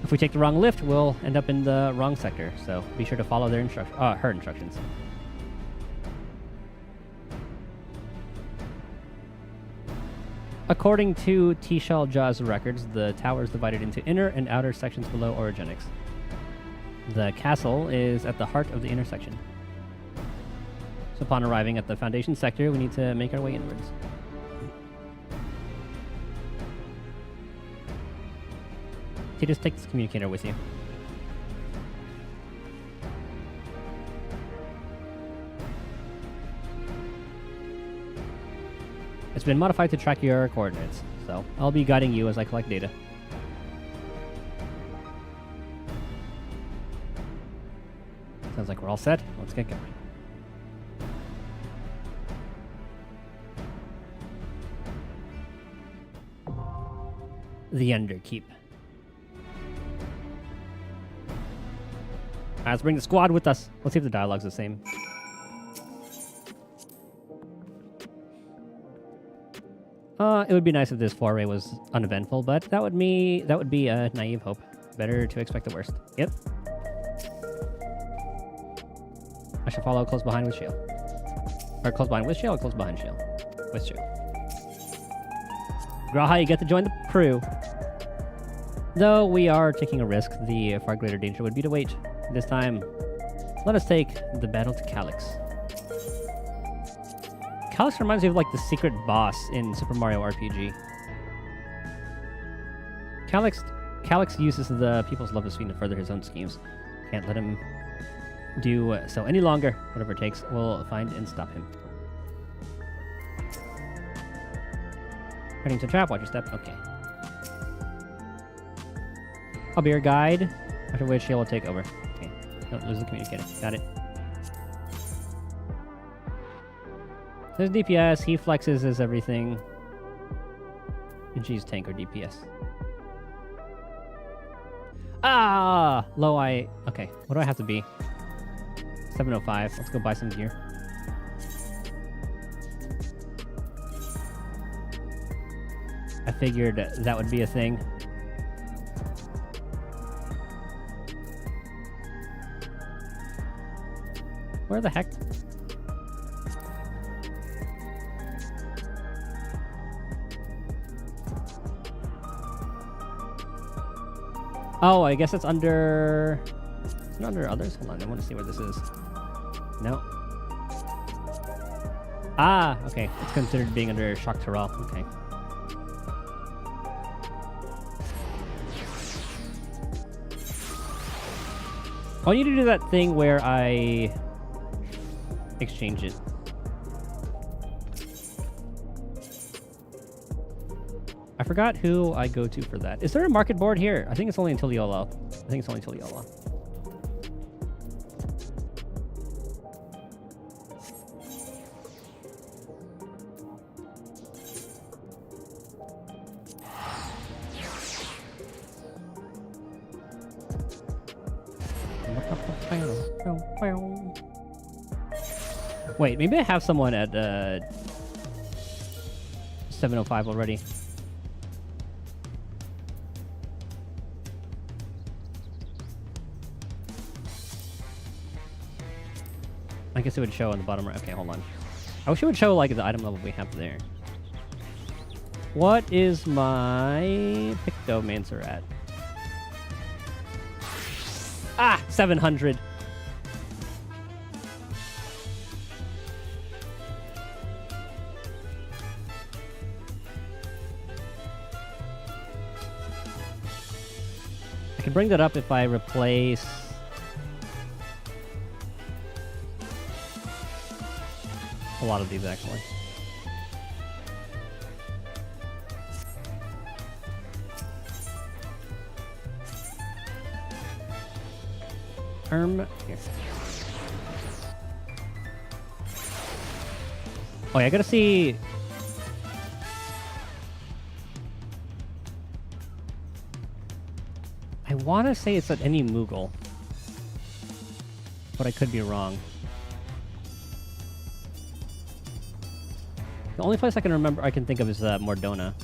If we take the wrong lift, we'll end up in the wrong sector, so be sure to follow their her instructions. According to Tishal Jaw's records, the tower is divided into inner and outer sections below Orogenics. The castle is at the heart of the intersection. So upon arriving at the Foundation sector, we need to make our way inwards. Okay, just take this communicator with you. It's been modified to track your coordinates, so I'll be guiding you as I collect data. Sounds like we're all set. Let's get going. The Underkeep. Alright, let's bring the squad with us. Let's see if the dialogue's the same. It would be nice if this foray was uneventful, but that would be a naive hope. Better to expect the worst. Yep. I shall follow close behind with Shale. Or close behind with Shale or close behind Shale? What's true? Graha, you get to join the crew. Though we are taking a risk, the far greater danger would be to wait. This time, let us take the battle to Calyx. Calyx reminds me of like the secret boss in Super Mario RPG. Calyx uses the people's love of Sweden to further his own schemes. Can't let him do so any longer. Whatever it takes, we'll find and stop him. Heading to trap, watch your step. Okay. I'll be your guide, after which he will take over. Okay. Don't lose the communicator. Got it. There's DPS, he flexes as everything. And she's tank or DPS. Ah! Low I... Okay, what do I have to be? 705. Let's go buy some gear. I figured that would be a thing. Where the heck? Oh, I guess it's under... Is it under others? Hold on, I want to see where this is. No. Ah, okay. It's considered being under Shock Terrell. Okay. I need to do that thing where I exchange it. I forgot who I go to for that. Is there a market board here? I think it's only until YOLO. I think it's only until YOLO. Wait, maybe I have someone at 705 already. I guess it would show on the bottom right. Okay, hold on. I wish it would show like the item level we have there. What is my Pictomancer at? Ah, 700. I can bring that up if I replace... a lot of these, actually. Here. Oh yeah, I gotta see... I want to say it's at any Moogle, but I could be wrong. The only place I can think of is Mordona.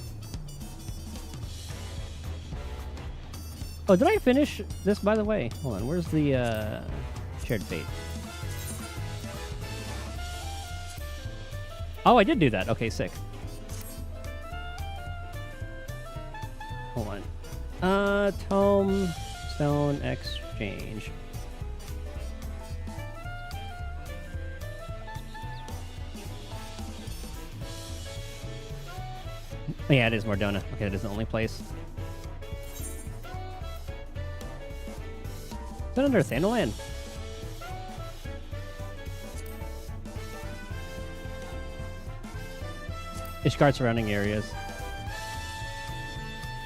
Oh, did I finish this, by the way? Hold on, where's the shared fate? Oh, I did do that. Okay, sick. Hold on. Tome Stone Exchange. Oh, yeah, it is Mordona. Okay, that is the only place. Is it under Thanalan? Ishgard surrounding areas.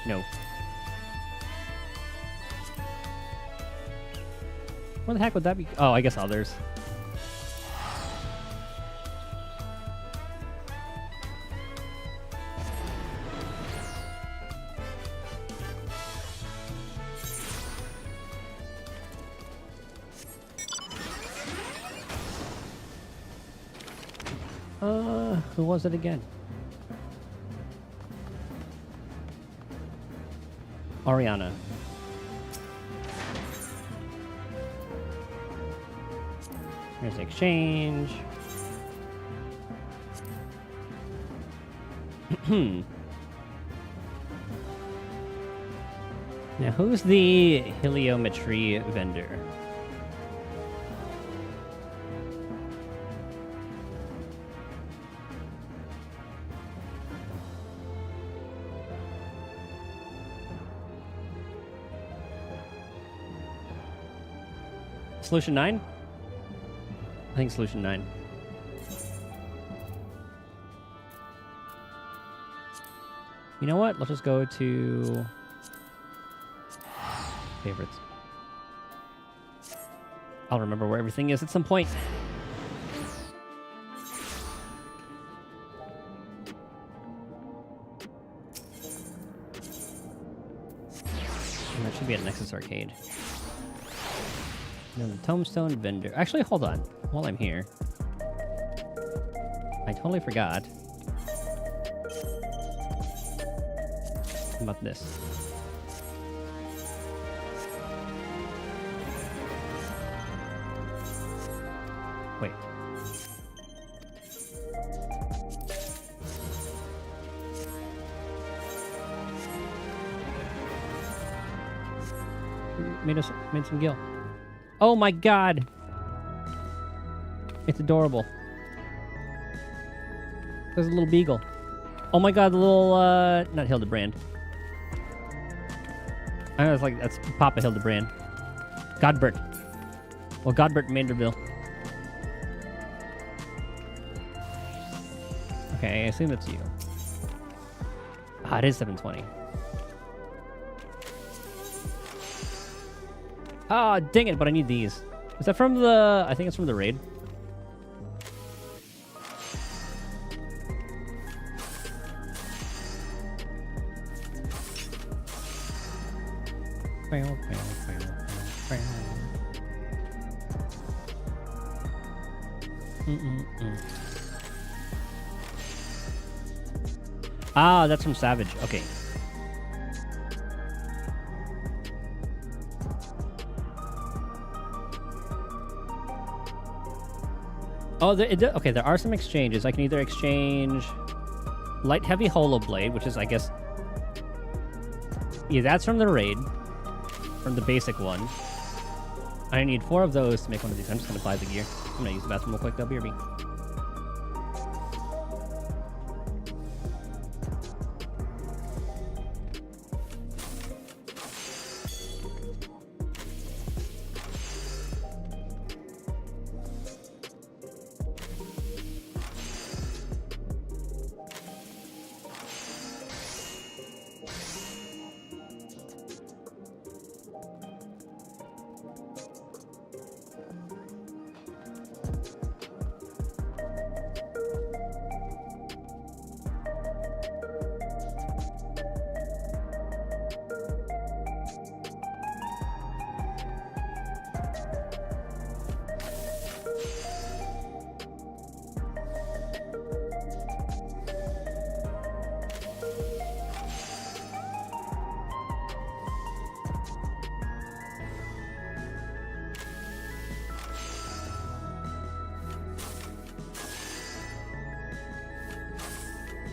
No. Where the heck would that be? Oh, I guess others. Who was it again? Oriana. Here's the exchange. Now, who's the heliometry vendor? Solution 9? I think Solution 9. You know what? Let's just go to favorites. I'll remember where everything is at some point. And that should be at Nexus Arcade. And then the Tombstone Vendor. Actually, hold on. While I'm here. I totally forgot about this. Wait. Made some gil. Oh my god! It's adorable. There's a little beagle. Oh my god, the little, not Hildebrand. I was like, that's Papa Hildebrand. Godbert. Well, Godbert Manderville. Okay, I assume it's you. Ah, it is 720. Ah, dang it, but I need these. Is that from the... I think it's from the raid. Ah, that's from Savage. Okay. Oh, okay, there are some exchanges. I can either exchange light heavy holo blade, which is, I guess... Yeah, that's from the raid. From the basic one. I need 4 of those to make one of these. I'm just going to buy the gear. I'm going to use the bathroom real quick, though. BRB.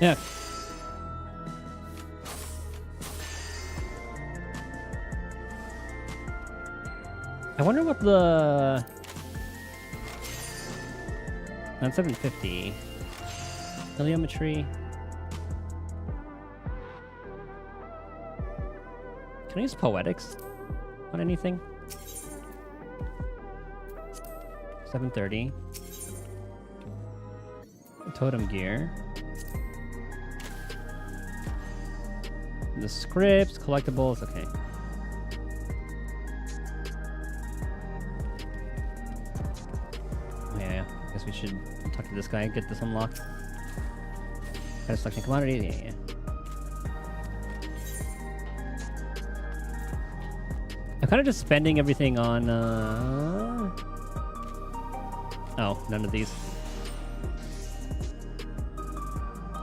Yeah. I wonder what the... That's 750. Heliometry. Can I use Poetics on anything? 730. Totem gear. The scripts, collectibles, okay. Yeah, I guess we should talk to this guy and get this unlocked. Kind of selection commodities, yeah. I'm kind of just spending everything on, Oh, none of these.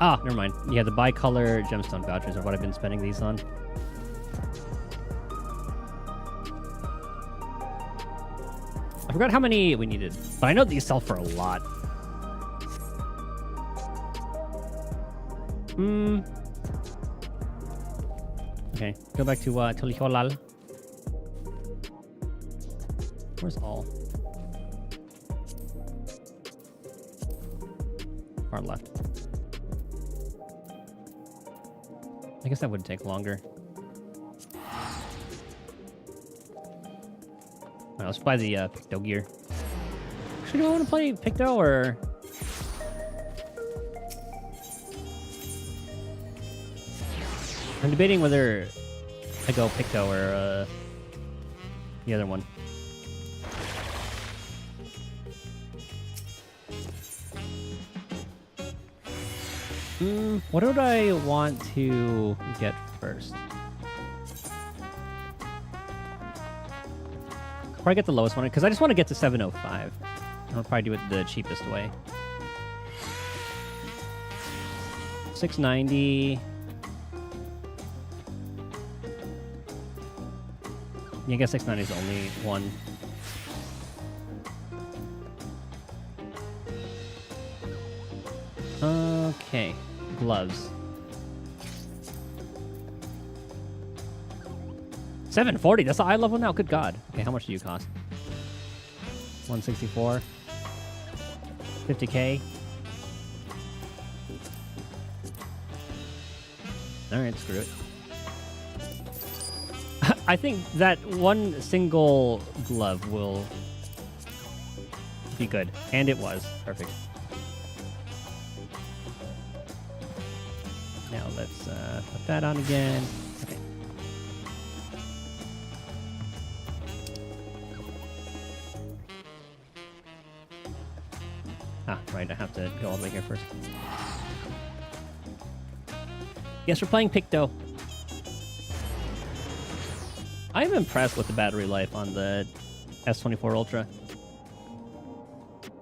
Ah, never mind. Yeah, the bicolor gemstone vouchers are what I've been spending these on. I forgot how many we needed, but I know these sell for a lot. Okay, go back to Toliholal. Where's all? Far left. I guess that would take longer. Alright, let's buy the Picto gear. Actually, do I want to play Picto or... I'm debating whether I go Picto or the other one. What would I want to get first? Probably get the lowest one, because I just want to get to 705. I'll probably do it the cheapest way. 690. Yeah, I guess 690 is the only one. Okay, gloves. 740. That's the eye level now. Good God. Okay, how much do you cost? 164. 50K. All right, screw it. I think that one single glove will be good, and it was perfect. Now let's put that on again. Okay. Ah, right, I have to go all the way here first. Yes, we're playing Picto. I'm impressed with the battery life on the S24 Ultra.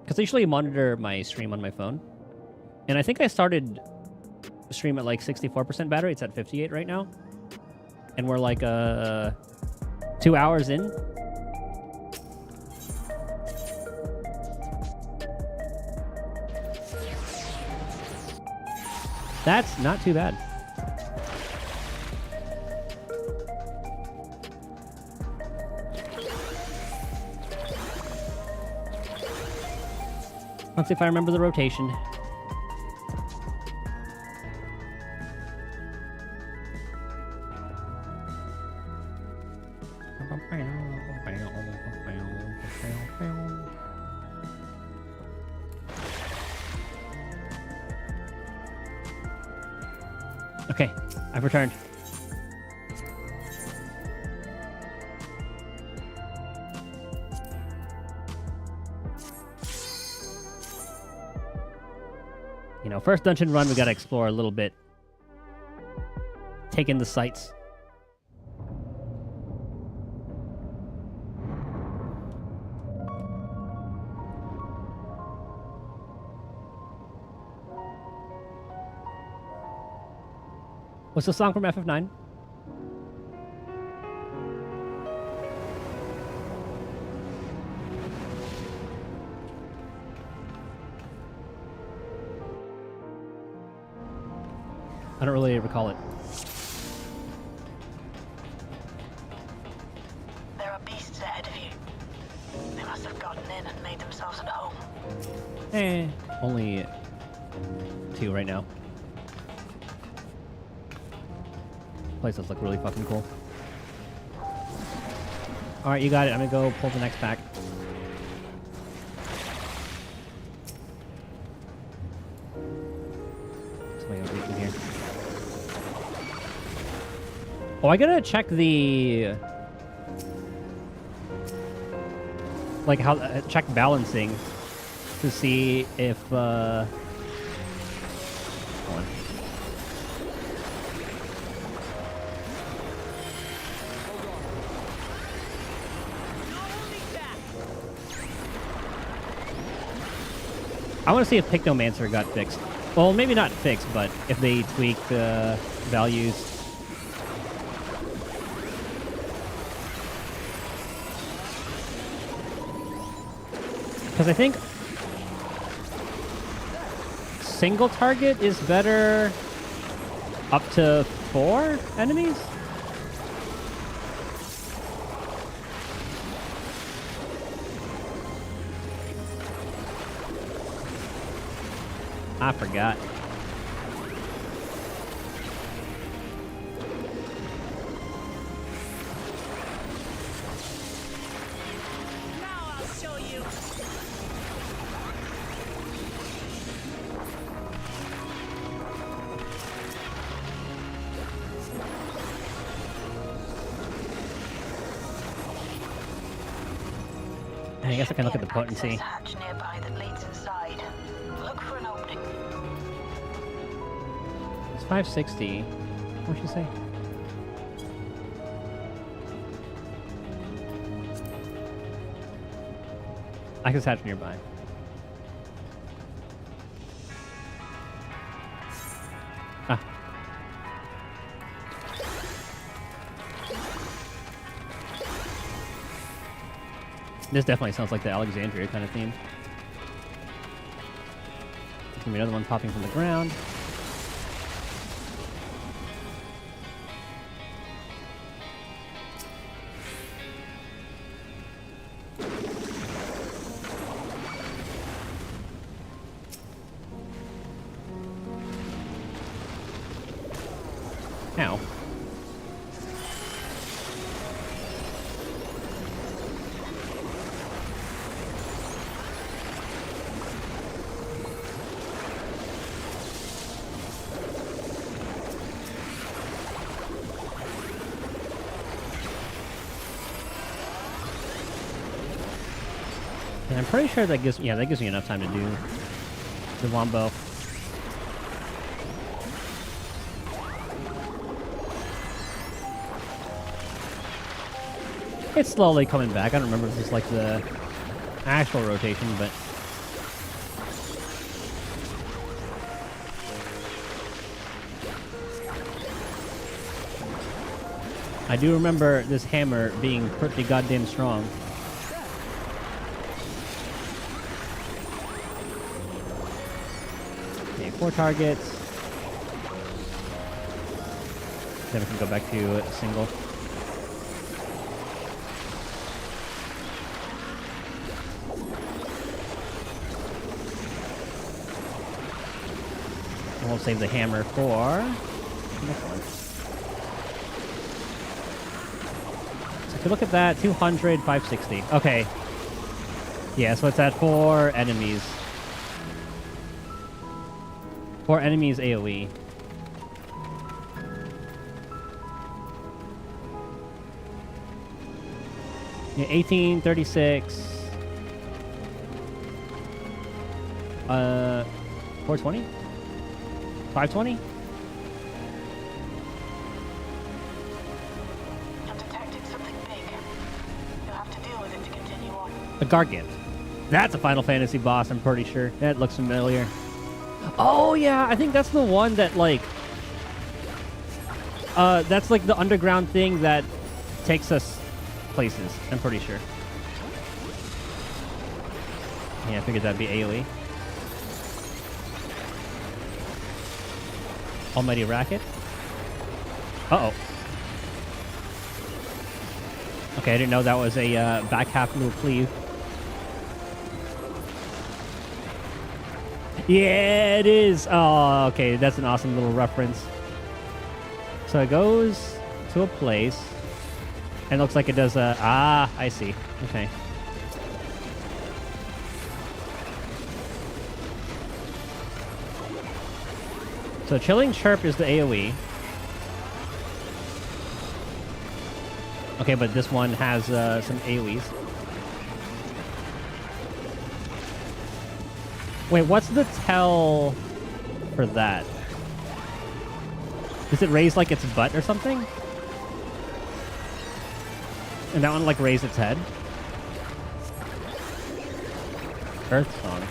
Because I usually monitor my stream on my phone. And I think I started stream at like 64% battery. It's at 58 right now. And we're like 2 hours in. That's not too bad. Let's see if I remember the rotation. Okay, I've returned. You know, first dungeon run, we gotta explore a little bit. Take in the sights. What's the song from FF9? I don't really recall it. There are beasts ahead of you. They must have gotten in and made themselves at home. Only 2 right now. Place does look really fucking cool. Alright, you got it. I'm gonna go pull the next pack. Here. Oh, I gotta check the... Like, how... check balancing to see if, Hold on. I want to see if Pictomancer got fixed. Well, maybe not fixed, but if they tweak the values. Because I think single target is better Up to 4 enemies? I forgot. Now I'll show you. I guess I can look at the potency. Hatch nearby that leads inside. Look for an opening. It's 560. What should I say? Access hatch nearby. Ah. This definitely sounds like the Alexandria kind of theme. There's gonna be another one popping from the ground. Ow. And I'm pretty sure that gives me enough time to do the wombo. It's slowly coming back. I don't remember if it's like the actual rotation, but I do remember this hammer being pretty goddamn strong. Okay, 4 targets. Then we can go back to a single. And we'll save the hammer for the next one. So if you look at that, 200, 560. Okay. Yeah, so it's at 4 enemies. 4 enemies AoE. Yeah, 18, 36. 420? 520? I've detected something big. You'll have to deal with it to continue on. A Gargant. That's a Final Fantasy boss, I'm pretty sure. That looks familiar. Oh, yeah, I think that's the one that, like... that's, like, the underground thing that takes us places, I'm pretty sure. Yeah, I figured that'd be AoE. Almighty Racket. Uh-oh. Okay, I didn't know that was a back half little cleave. Yeah, it is. Oh, okay, that's an awesome little reference. So it goes to a place, and it looks like it does a... Ah, I see. Okay. So Chilling Chirp is the AoE. Okay, but this one has some AoEs. Wait, what's the tell for that? Does it raise like its butt or something? And that one like raised its head? Earth Song.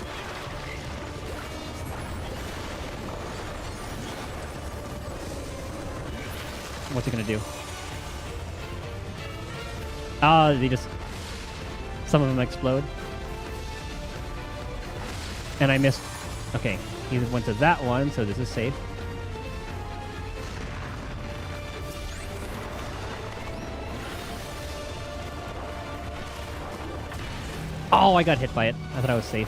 What's it gonna do? Oh, they just... Some of them explode. And I missed... Okay, he went to that one, so this is safe. Oh, I got hit by it. I thought I was safe.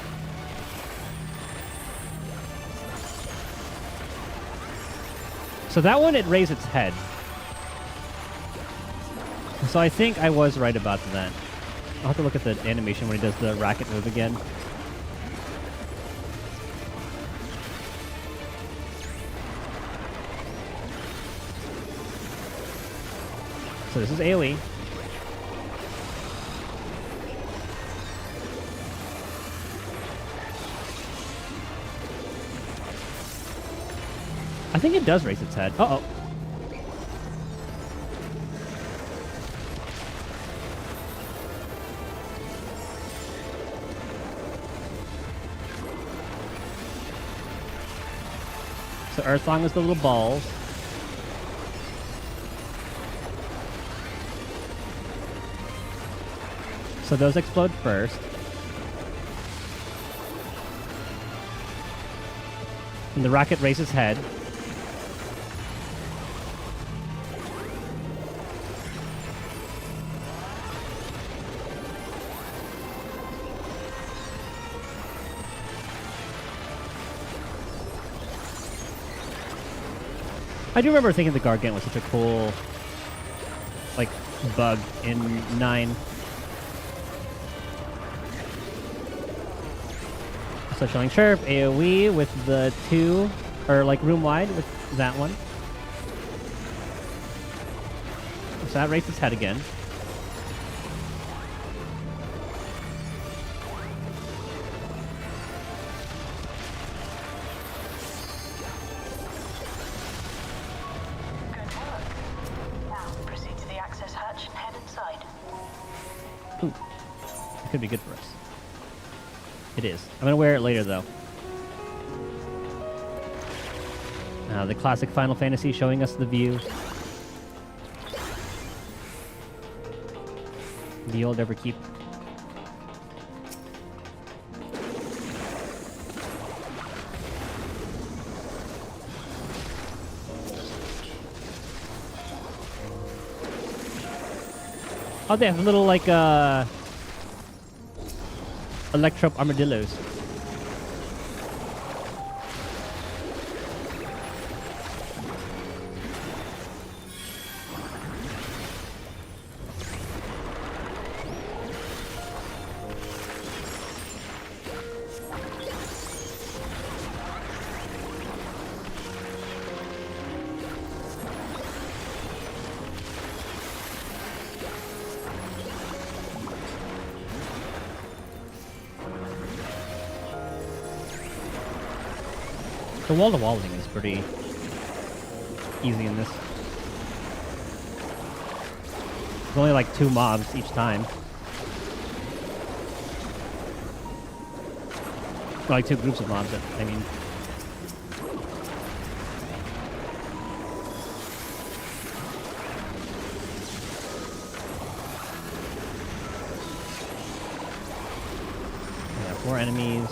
So that one, it raised its head. So I think I was right about that. I'll have to look at the animation when he does the racket move again. So this is AoE. I think it does raise its head. Uh-oh. So Earthsong is the little balls. So those explode first. And the rocket raises head. I do remember thinking the Gargant was such a cool, like, bug in 9. So showing Chirp, AoE with the 2, or like room wide with that one. So that raises its head again. Ooh, it could be good for us. It is. I'm gonna wear it later, though. The classic Final Fantasy showing us the view. The old Everkeep. Oh, they have little, like, Electro armadillos. The wall-to-wall thing is pretty easy in this. There's only like 2 mobs each time. Or like 2 groups of mobs, I mean. Yeah, 4 enemies.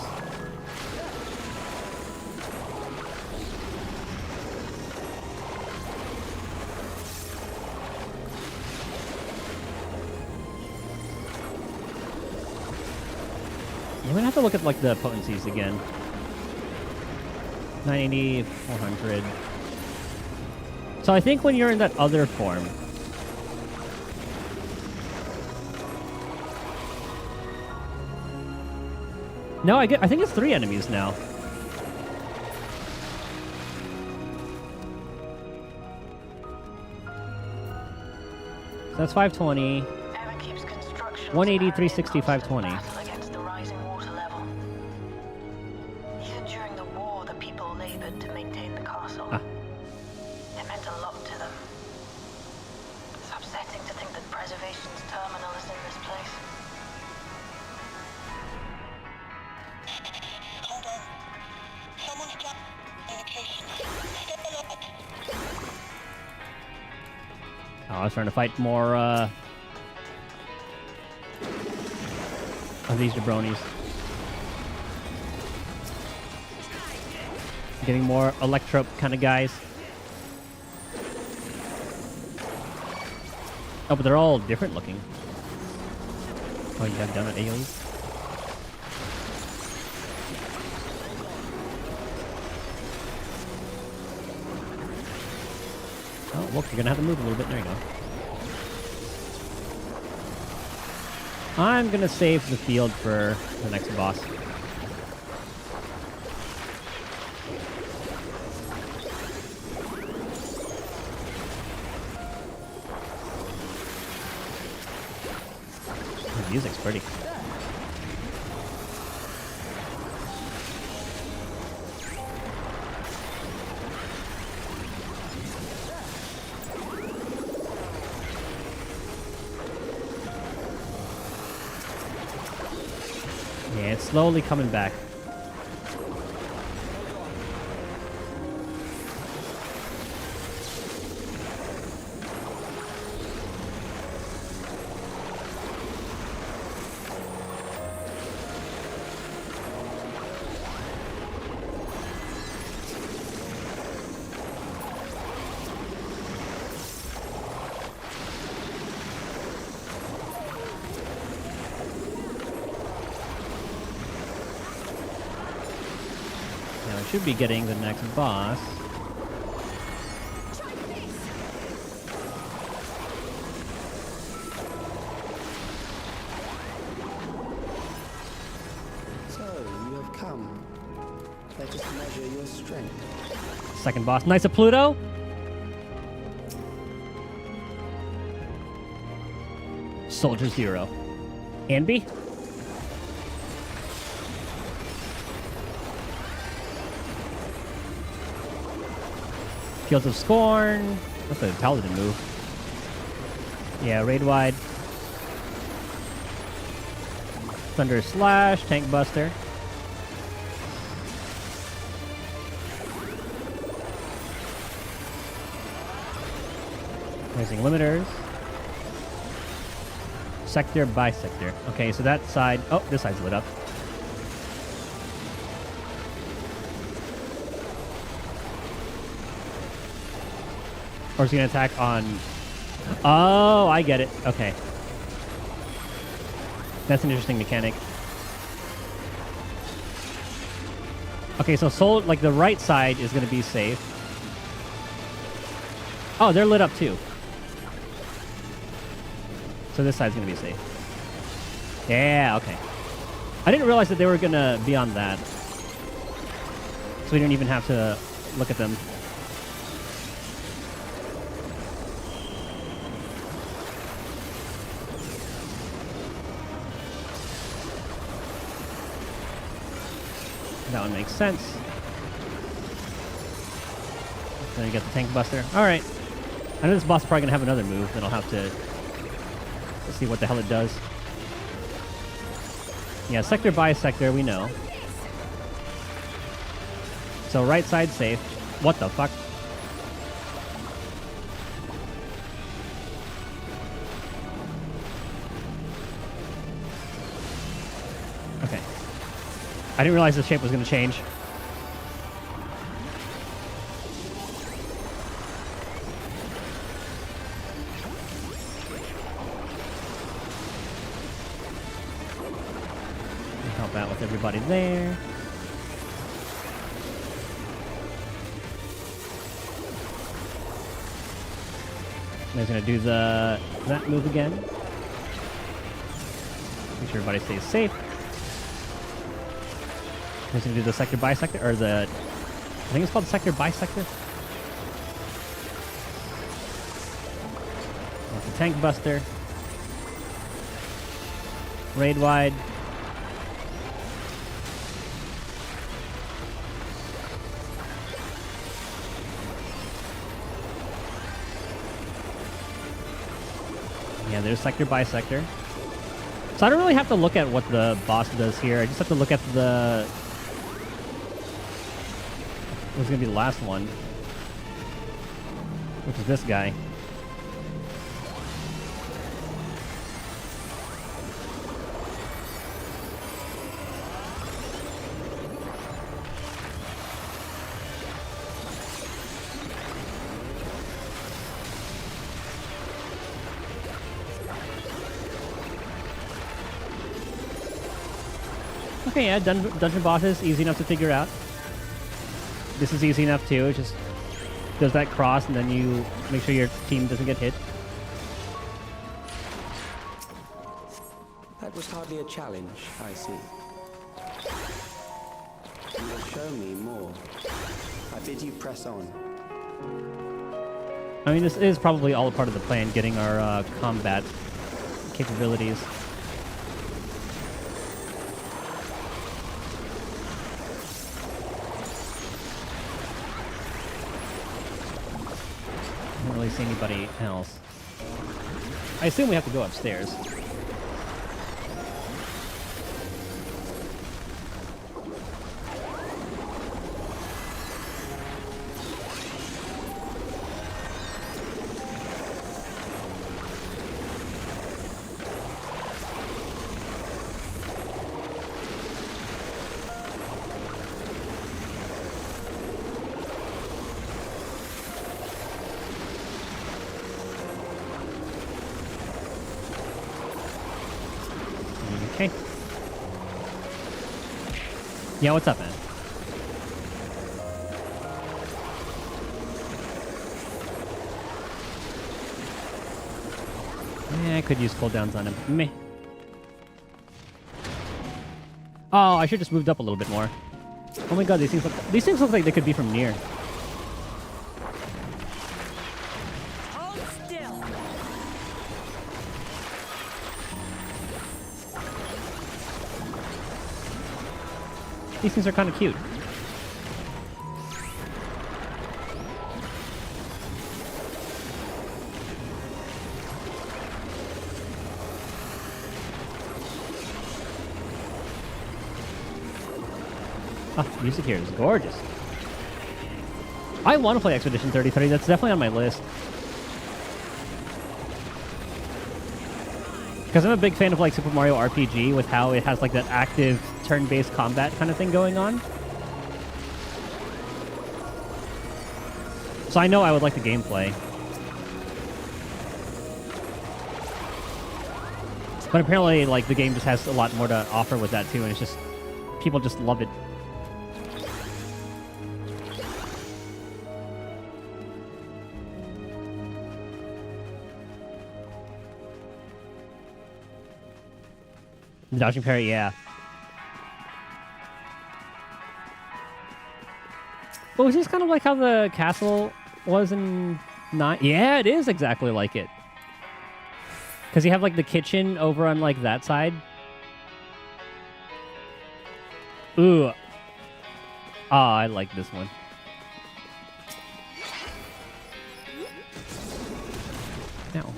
I'm gonna have to look at like the potencies again. 980, 400. So I think when you're in that other form, no, I think it's 3 enemies now. So that's 520. 180, 360, 520. I was trying to fight more of these jabronis. Getting more Electro kind of guys. Oh, but they're all different looking. Oh, you have done it, AoE? Oh, look, you're gonna have to move a little bit. There you go. I'm gonna save the field for the next boss. The music's pretty. Yeah, it's slowly coming back. Now I should be getting the next boss. So, you have come. Let us measure your strength. Second boss. Knights of Pluto. Soldier Zero. Anby? Fields of Scorn. That's a paladin move. Yeah, raid wide. Thunder Slash, Tank Buster. Raising limiters. Sector by sector. Okay, so that side. Oh, this side's lit up. Or is he gonna attack on... Oh, I get it. Okay. That's an interesting mechanic. Okay, so soul, like the right side is gonna be safe. Oh, they're lit up too. So this side's gonna be safe. Yeah, okay. I didn't realize that they were gonna be on that. So we didn't even have to look at them. That one makes sense. Then you get the Tank Buster. Alright. I know this boss is probably gonna have another move, then I'll have to see what the hell it does. Yeah, sector by sector, we know. So right side safe. What the fuck? Okay. I didn't realize the shape was going to change. Help out with everybody there. And he's going to do that move again. Make sure everybody stays safe. He's going to do the sector by sector, or I think it's called sector by sector. With the Tank Buster. Raid wide. Yeah, there's sector by sector. So I don't really have to look at what the boss does here. I just have to look at the... What's going to be the last one? Which is this guy. Okay, yeah, dungeon bosses, easy enough to figure out. This is easy enough too, it just does that cross and then you Make sure your team doesn't get hit. That was hardly a challenge, I see. You will show me more. I bid you press on. I mean, this is probably all a part of the plan, getting our combat capabilities. I don't really see anybody else. I assume we have to go upstairs. Okay. Yeah, what's up, man? Yeah, I could use cooldowns on him. Meh. Oh, I should just moved up a little bit more. Oh my god, these things look like they could be from near. Hold still. These things are kind of cute. Ah, music here is gorgeous. I want to play Expedition 33. That's definitely on my list. Because I'm a big fan of like Super Mario RPG with how it has like that active turn-based combat kind of thing going on. So I know I would like the gameplay. But apparently like the game just has a lot more to offer with that too, and it's just people just love it. Dodging parry, yeah. Well, is this kind of like how the castle was in 9? Yeah, it is exactly like it. Because you have like the kitchen over on like that side. Ooh. Ah, I like this one. Ow.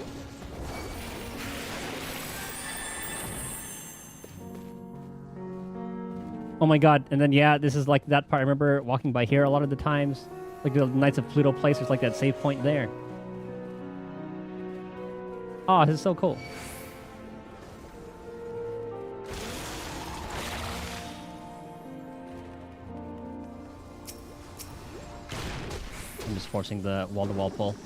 Oh my god, and then yeah, this is like that part. I remember walking by here a lot of the times. Like the Knights of Pluto place, there's like that save point there. Oh, this is so cool. I'm just forcing the wall-to-wall pull.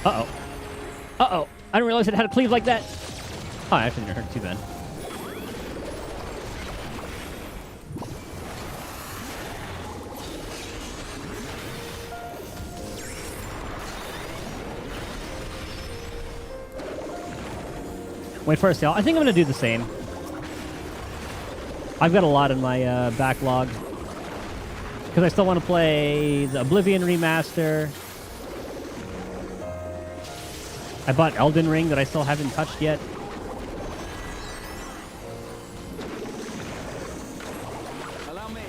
Uh-oh. Uh-oh. I didn't realize it had to cleave like that. Oh, I actually didn't hurt too bad. Wait for a sale. I think I'm going to do the same. I've got a lot in my backlog. Because I still want to play the Oblivion remaster. I bought Elden Ring that I still haven't touched yet. Allow me.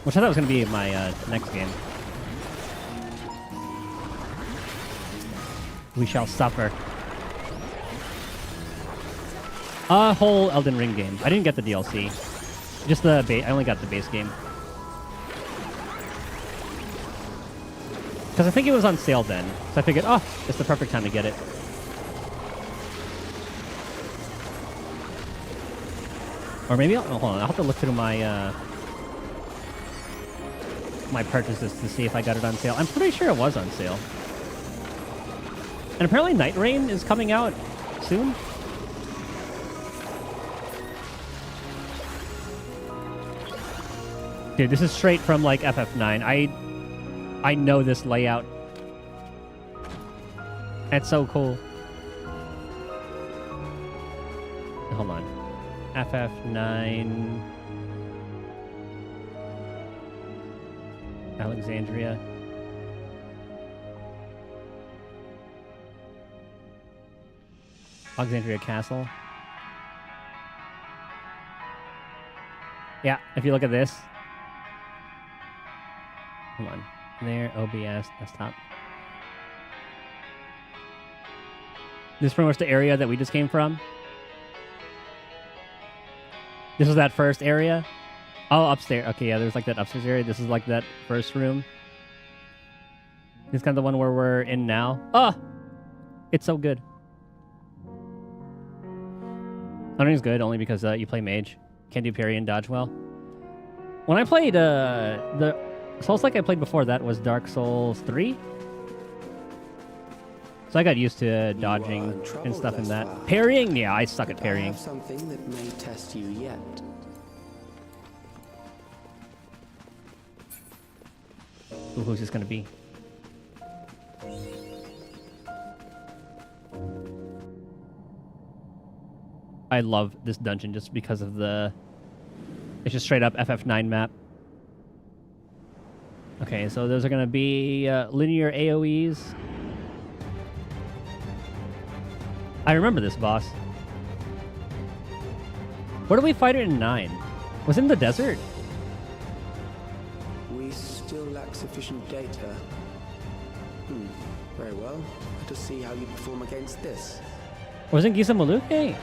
Which I thought was going to be my next game. We shall suffer. A whole Elden Ring game. I didn't get the DLC. Just the base. I only got the base game. Because I think it was on sale then. So I figured, oh, it's the perfect time to get it. Or maybe I'll, oh, hold on. I'll have to look through my my purchases to see if I got it on sale. I'm pretty sure it was on sale. And apparently Night Rain is coming out soon. Dude, this is straight from like FF9. I know this layout. That's so cool. Hold on. FF9. Alexandria. Alexandria Castle. Yeah, if you look at this. Hold on. There, OBS, desktop. This is pretty much the area that we just came from. This was that first area. Oh, upstairs. Okay, yeah, there's like that upstairs area. This is like that first room. This is kind of the one where we're in now. Oh! It's so good. I think it's good only because you play mage. Can't do parry and dodge well. When I played the Souls-like I played before that was Dark Souls 3. So I got used to dodging and stuff in that. Far. Parrying? Yeah, I suck at parrying. I have something that may test you yet. Ooh, who's this gonna be? I love this dungeon just because of the... It's just straight up FF9 map. Okay, so those are gonna be linear AoEs. I remember this boss. Where do we fight it in 9? Was it in the desert? We still lack sufficient data. Very well. Let us see how you perform against this. Was it Gisa Maluke?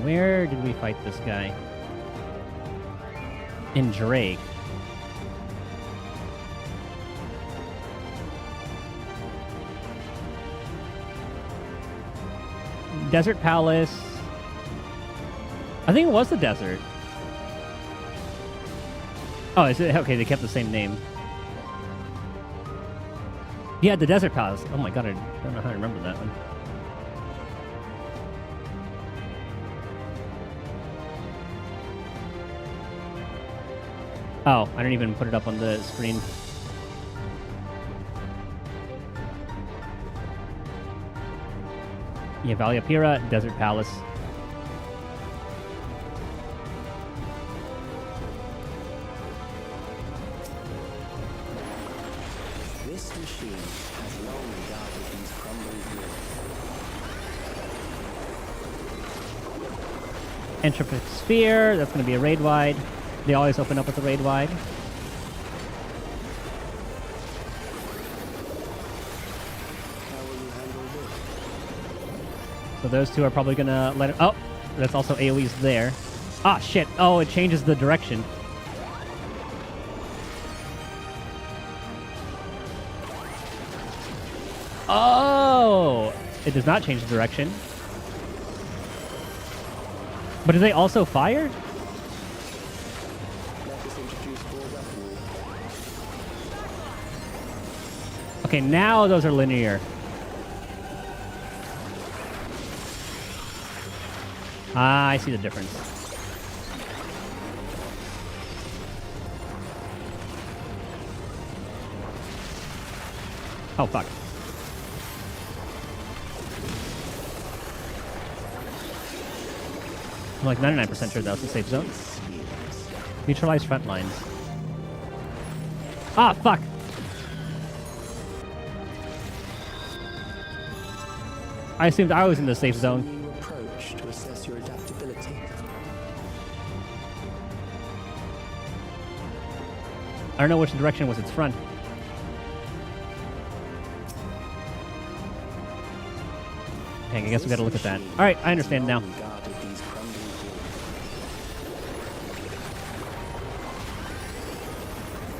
Where did we fight this guy? In Drake. Desert Palace. I think it was the desert. Oh, is it? Okay, they kept the same name. Yeah, the Desert Palace. Oh my god, I don't know how to remember that one. Oh, I didn't even put it up on the screen. Yeah, Valiapira, Desert Palace. This machine has long guarded these crumbling walls. Entropic Sphere, that's going to be a raid wide. They always open up with a raid wide. How will you handle this? So those two are probably going to let it... Oh, that's also AoE's there. Ah, shit. Oh, it changes the direction. Oh! It does not change the direction. But do they also fire? Let us introduce more weaponry. Okay, now those are linear. Ah, I see the difference. Oh, fuck. I'm like 99% sure that was the safe zone. Neutralize front lines. Ah, fuck! I assumed I was in the safe zone. New approach to assess your adaptability. I don't know which direction was its front. Dang, I guess we gotta look at that. Alright, I understand now. Guarded these crumbling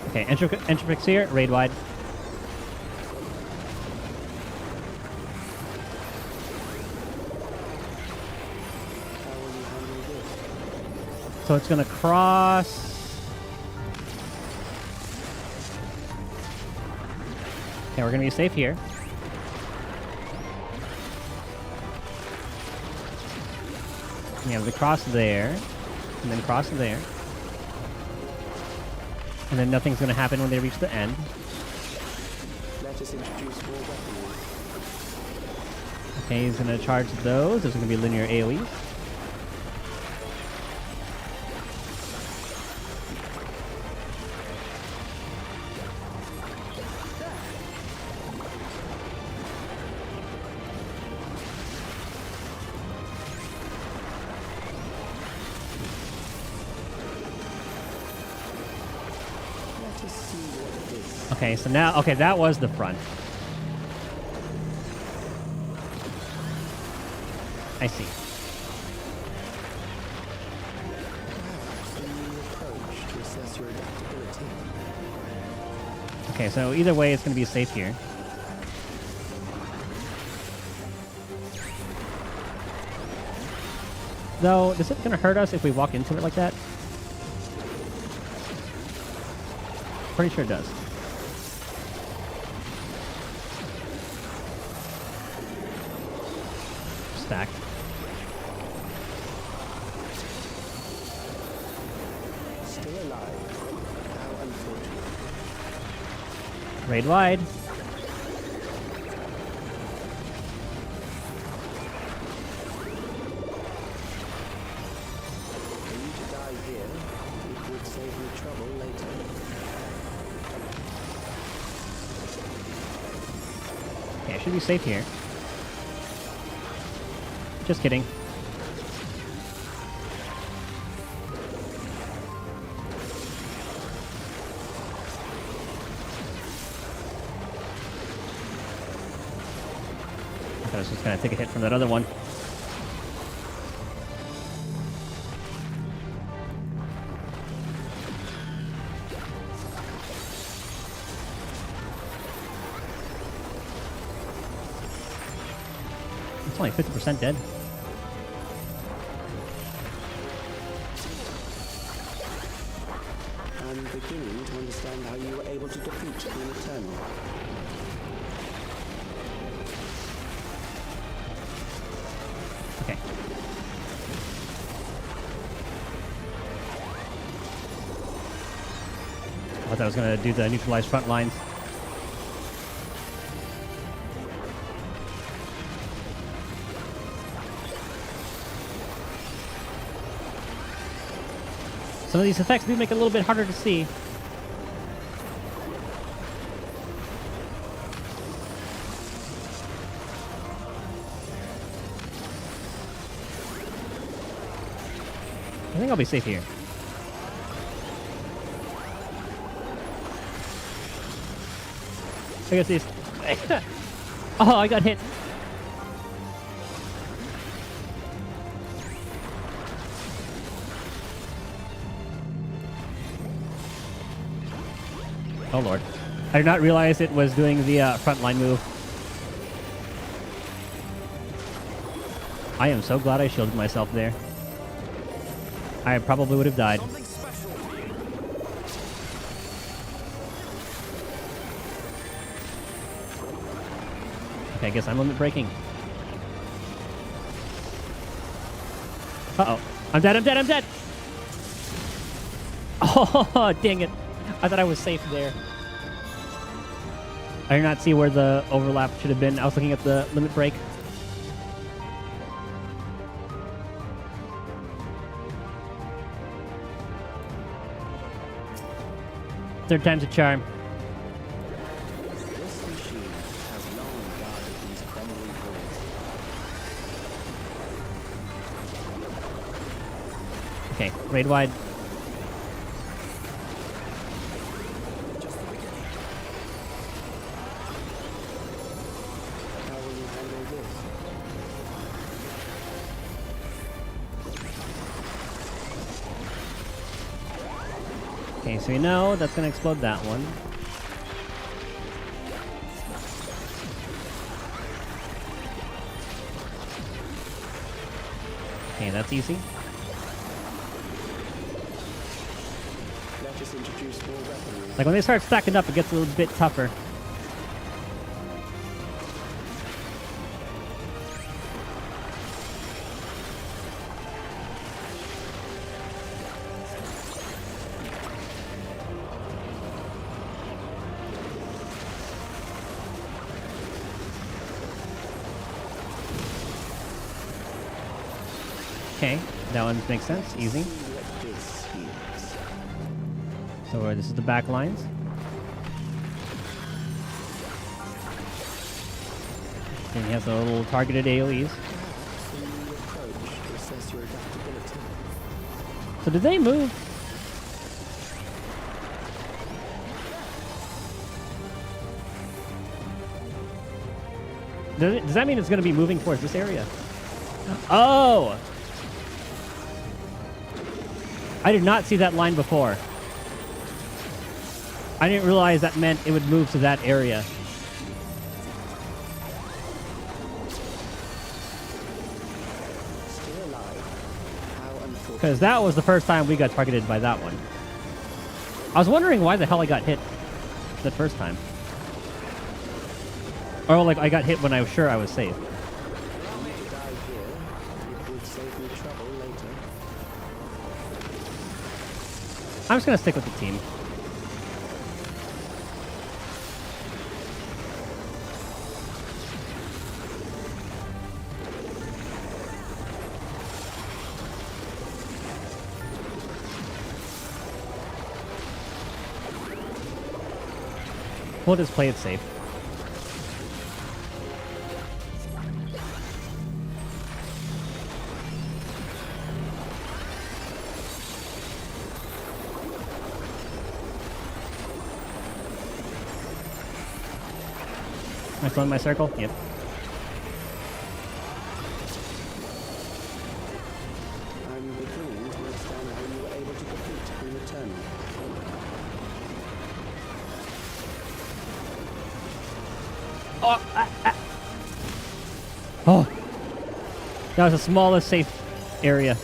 walls. Okay, Entropic Sphere, raid wide. So it's gonna cross. Okay, we're gonna be safe here. We have the cross there, and then cross there. And then nothing's gonna happen when they reach the end. Let us introduce more weaponry. Okay, he's gonna charge those. There's gonna be linear AoEs. Let us see what it is. Okay, so now, okay, that was the front. I see. Perhaps a new approach to assess your adaptability. Okay, so either way, it's going to be safe here. Though, is it going to hurt us if we walk into it like that? Pretty sure it does. Stacked. Still alive. How unfortunate. Raid wide. For you to die here, it would save me trouble later. Okay, I should be safe here. Just kidding. I was just gonna take a hit from that other one. It's only 50% dead. I'm beginning to understand how you were able to defeat Queen Eternal. Okay. I thought I was gonna do the neutralize front lines. Some of these effects do make it a little bit harder to see. I think I'll be safe here. I guess these. Oh, I got hit. Oh lord. I did not realize it was doing the frontline move. I am so glad I shielded myself there. I probably would have died. Okay, I guess I'm limit breaking. Uh-oh. I'm dead, I'm dead, I'm dead! Oh, dang it. I thought I was safe there. I did not see where the overlap should have been. I was looking at the limit break. Third time's a charm. This machine has long guarded these crumbling halls. Okay, raid wide. Just the beginning. How will you handle this? Okay, so we know that's going to explode that one. Okay, that's easy. Let us introduce more weaponry. Like when they start stacking up, it gets a little bit tougher. Okay, that one makes sense. Easy. So this is the back lines. And he has the little targeted AoEs. So did they move? Does that mean it's going to be moving towards this area? Oh! I did not see that line before. I didn't realize that meant it would move to that area. Because that was the first time we got targeted by that one. I was wondering why the hell I got hit that first time. Or like I got hit when I was sure I was safe. I'm just gonna stick with the team. We'll just play it safe. Am I still in my circle? Yep. I'm beginning to understand how you were able to defeat Queen Eternal. Oh! That was the smallest safe area.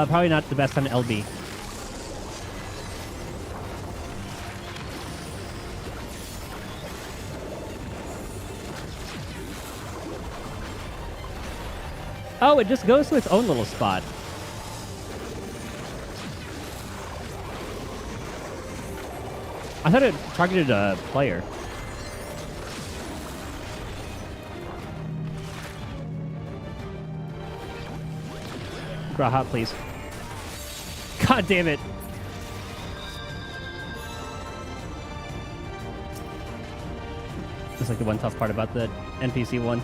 Probably not the best time to LB. Oh, it just goes to its own little spot. I thought it targeted a player. Graha, please. God damn it. That's like the one tough part about the NPC one.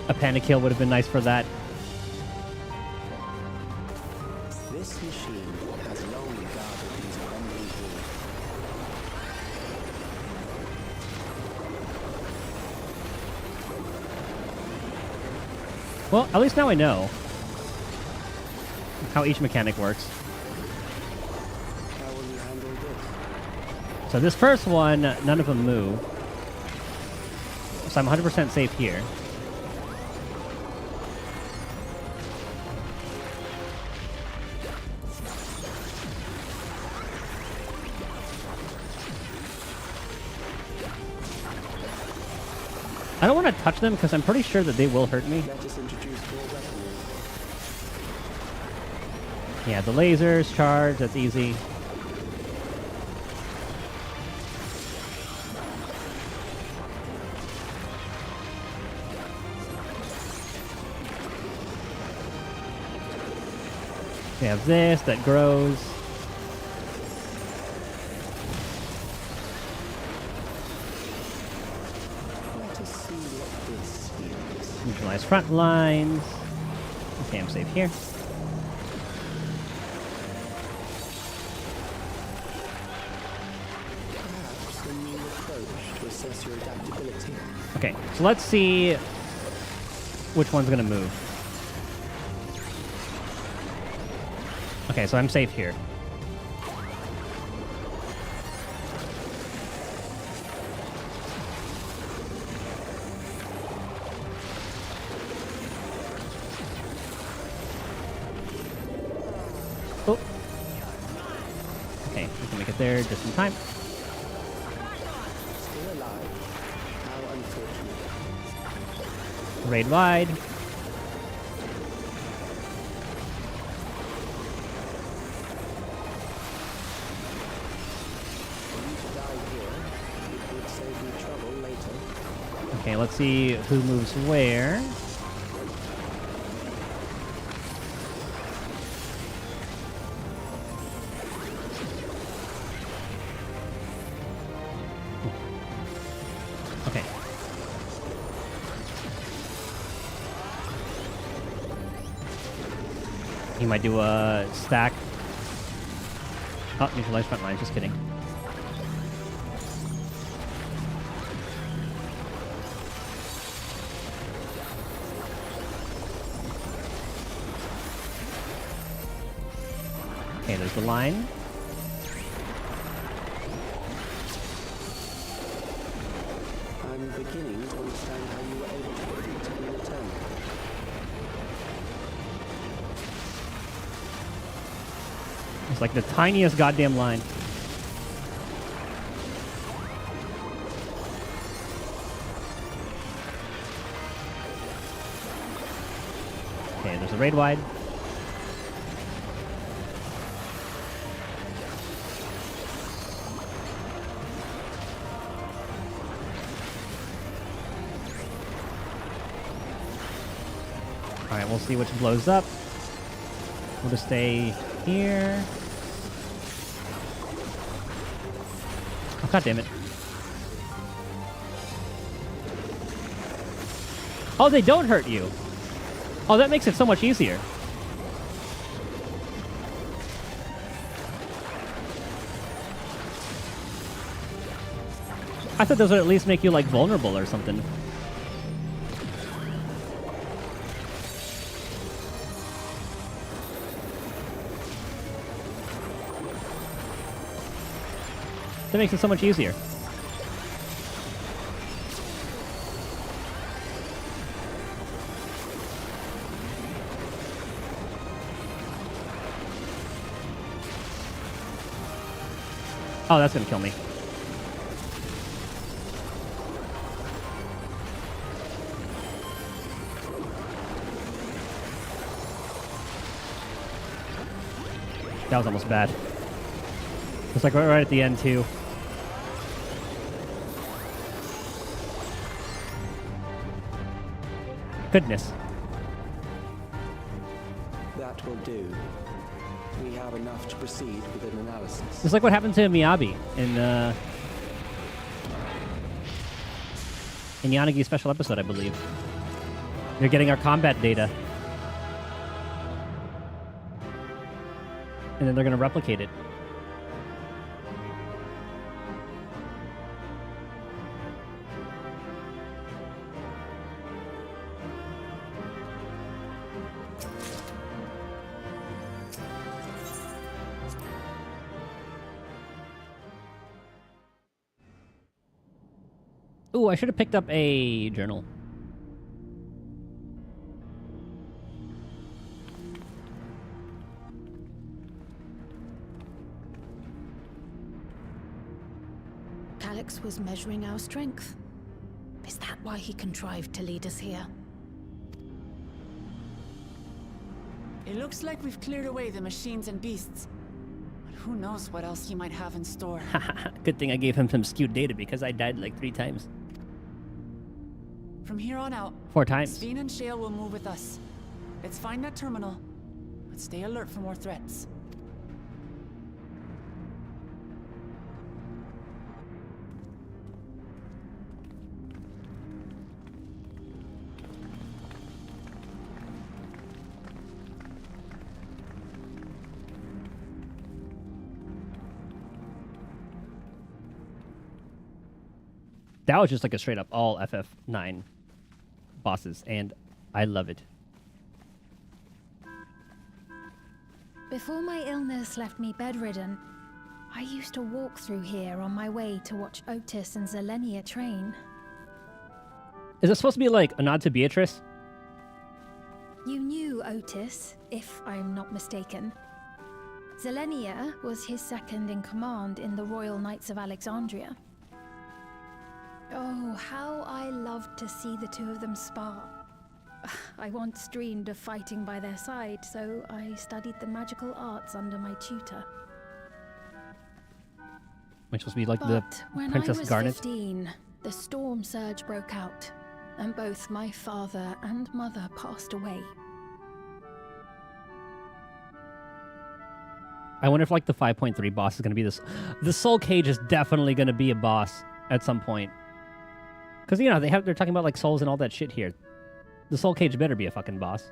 A panic kill would have been nice for that. This machine has long guarded these crumbling walls. Well, at least now I know how each mechanic works. How will you handle this? So this first one, none of them move. So I'm 100% safe here. I don't want to touch them because I'm pretty sure that they will hurt me. Let us introduce more weaponry. Yeah, the lasers, charge, that's easy. We have this that grows. Let us see what this is. Neutralize front lines. Okay, I'm safe here. Perhaps a new approach to assess your adaptability. Okay, so let's see which one's gonna move. Okay, so I'm safe here. Oh. Okay, we can make it there just in time. Still alive. How unfortunate. Raid wide. For you to die here, it would save me trouble later. Okay, let's see who moves where. Okay. He might do a stack. Oh, neutralize front line, just kidding. Okay, there's the line. I'm beginning to understand how you were able to defeat him in return. It's like the tiniest goddamn line. Okay, there's a raid wide. Alright, we'll see which blows up. We'll just stay here. Oh, god damn it. Oh, they don't hurt you. Oh, that makes it so much easier. I thought those would at least make you, like, vulnerable or something. That makes it so much easier. Oh, that's gonna kill me. That was almost bad. It's like right at the end, too. Goodness. That will do. We have enough to proceed with an analysis. It's like what happened to Miyabi in Yanagi's special episode, I believe. You're getting our combat data. And then they're going to replicate it. Ooh, I should have picked up a journal. Calix was measuring our strength. Is that why he contrived to lead us here? It looks like we've cleared away the machines and beasts. But who knows what else he might have in store. Good thing I gave him some skewed data because I died like 3 times. From here on out, 4 times. Sveen and Shale will move with us. Let's find that terminal, but stay alert for more threats. That was just like a straight up all FF9 bosses, and I love it. Before my illness left me bedridden, I used to walk through here on my way to watch Otis and Zelenia train. Is it supposed to be like a nod to Beatrice? You knew Otis, if I'm not mistaken. Zelenia was his second in command in the Royal Knights of Alexandria. Oh, how I loved to see the two of them spar. I once dreamed of fighting by their side, so I studied the magical arts under my tutor. Which was be like But the when Princess I was Garnet. 15, the storm surge broke out, and both my father and mother passed away. I wonder if like the 5.3 boss is going to be this. The Soul Cage is definitely going to be a boss at some point. Because, you know, they're talking about like souls and all that shit here. The Soul Cage better be a fucking boss.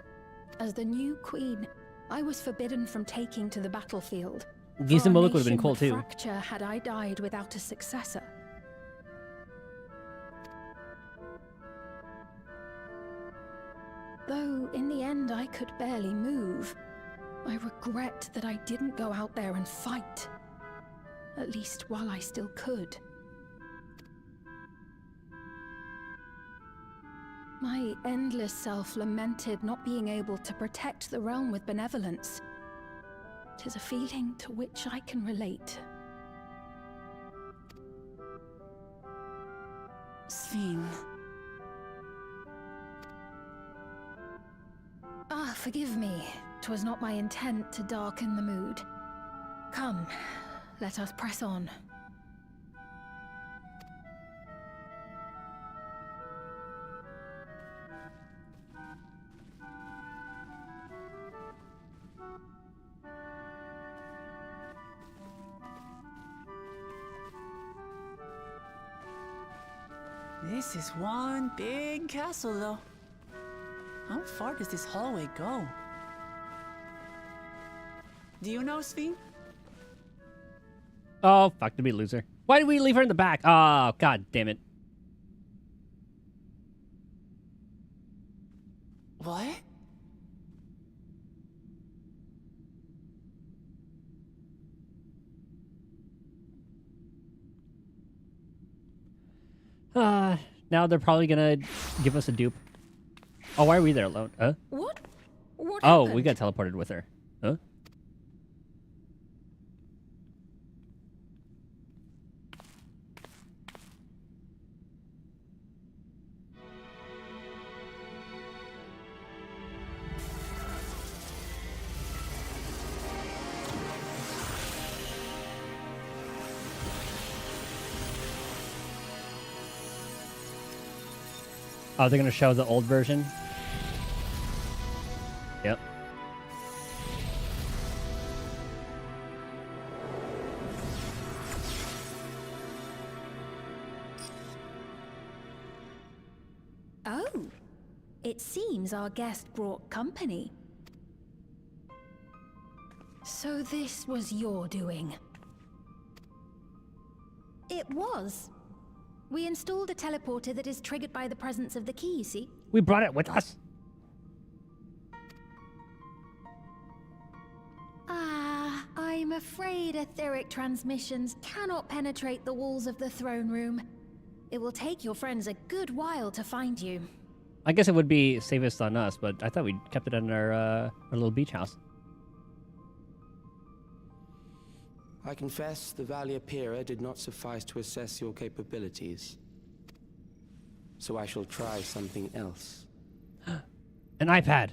As the new queen, I was forbidden from taking to the battlefield. Giza For a Muluk would have been nation cool would too. Fracture had I died without a successor. Though in the end I could barely move, I regret that I didn't go out there and fight. At least while I still could. My endless self lamented not being able to protect the realm with benevolence. 'Tis a feeling to which I can relate. Sven. Ah, forgive me. 'Twas not my intent to darken the mood. Come, let us press on. This is one big castle, though. How far does this hallway go? Do you know, Sven? Oh, fuck, did we lose her? Why did we leave her in the back? Oh, god damn it. What? Now they're probably gonna give us a dupe. Oh, why are we there alone? Huh? What? What Oh, happened? we got teleported with her. Huh? Oh, they're gonna show the old version? Yep. Oh, it seems our guest brought company. So this was your doing? It was. We installed a teleporter that is triggered by the presence of the key, you see? We brought it with us. Ah, I'm afraid etheric transmissions cannot penetrate the walls of the throne room. It will take your friends a good while to find you. I guess it would be safest on us, but I thought we kept it in our little beach house. I confess the Valia Pira did not suffice to assess your capabilities. So I shall try something else. An iPad.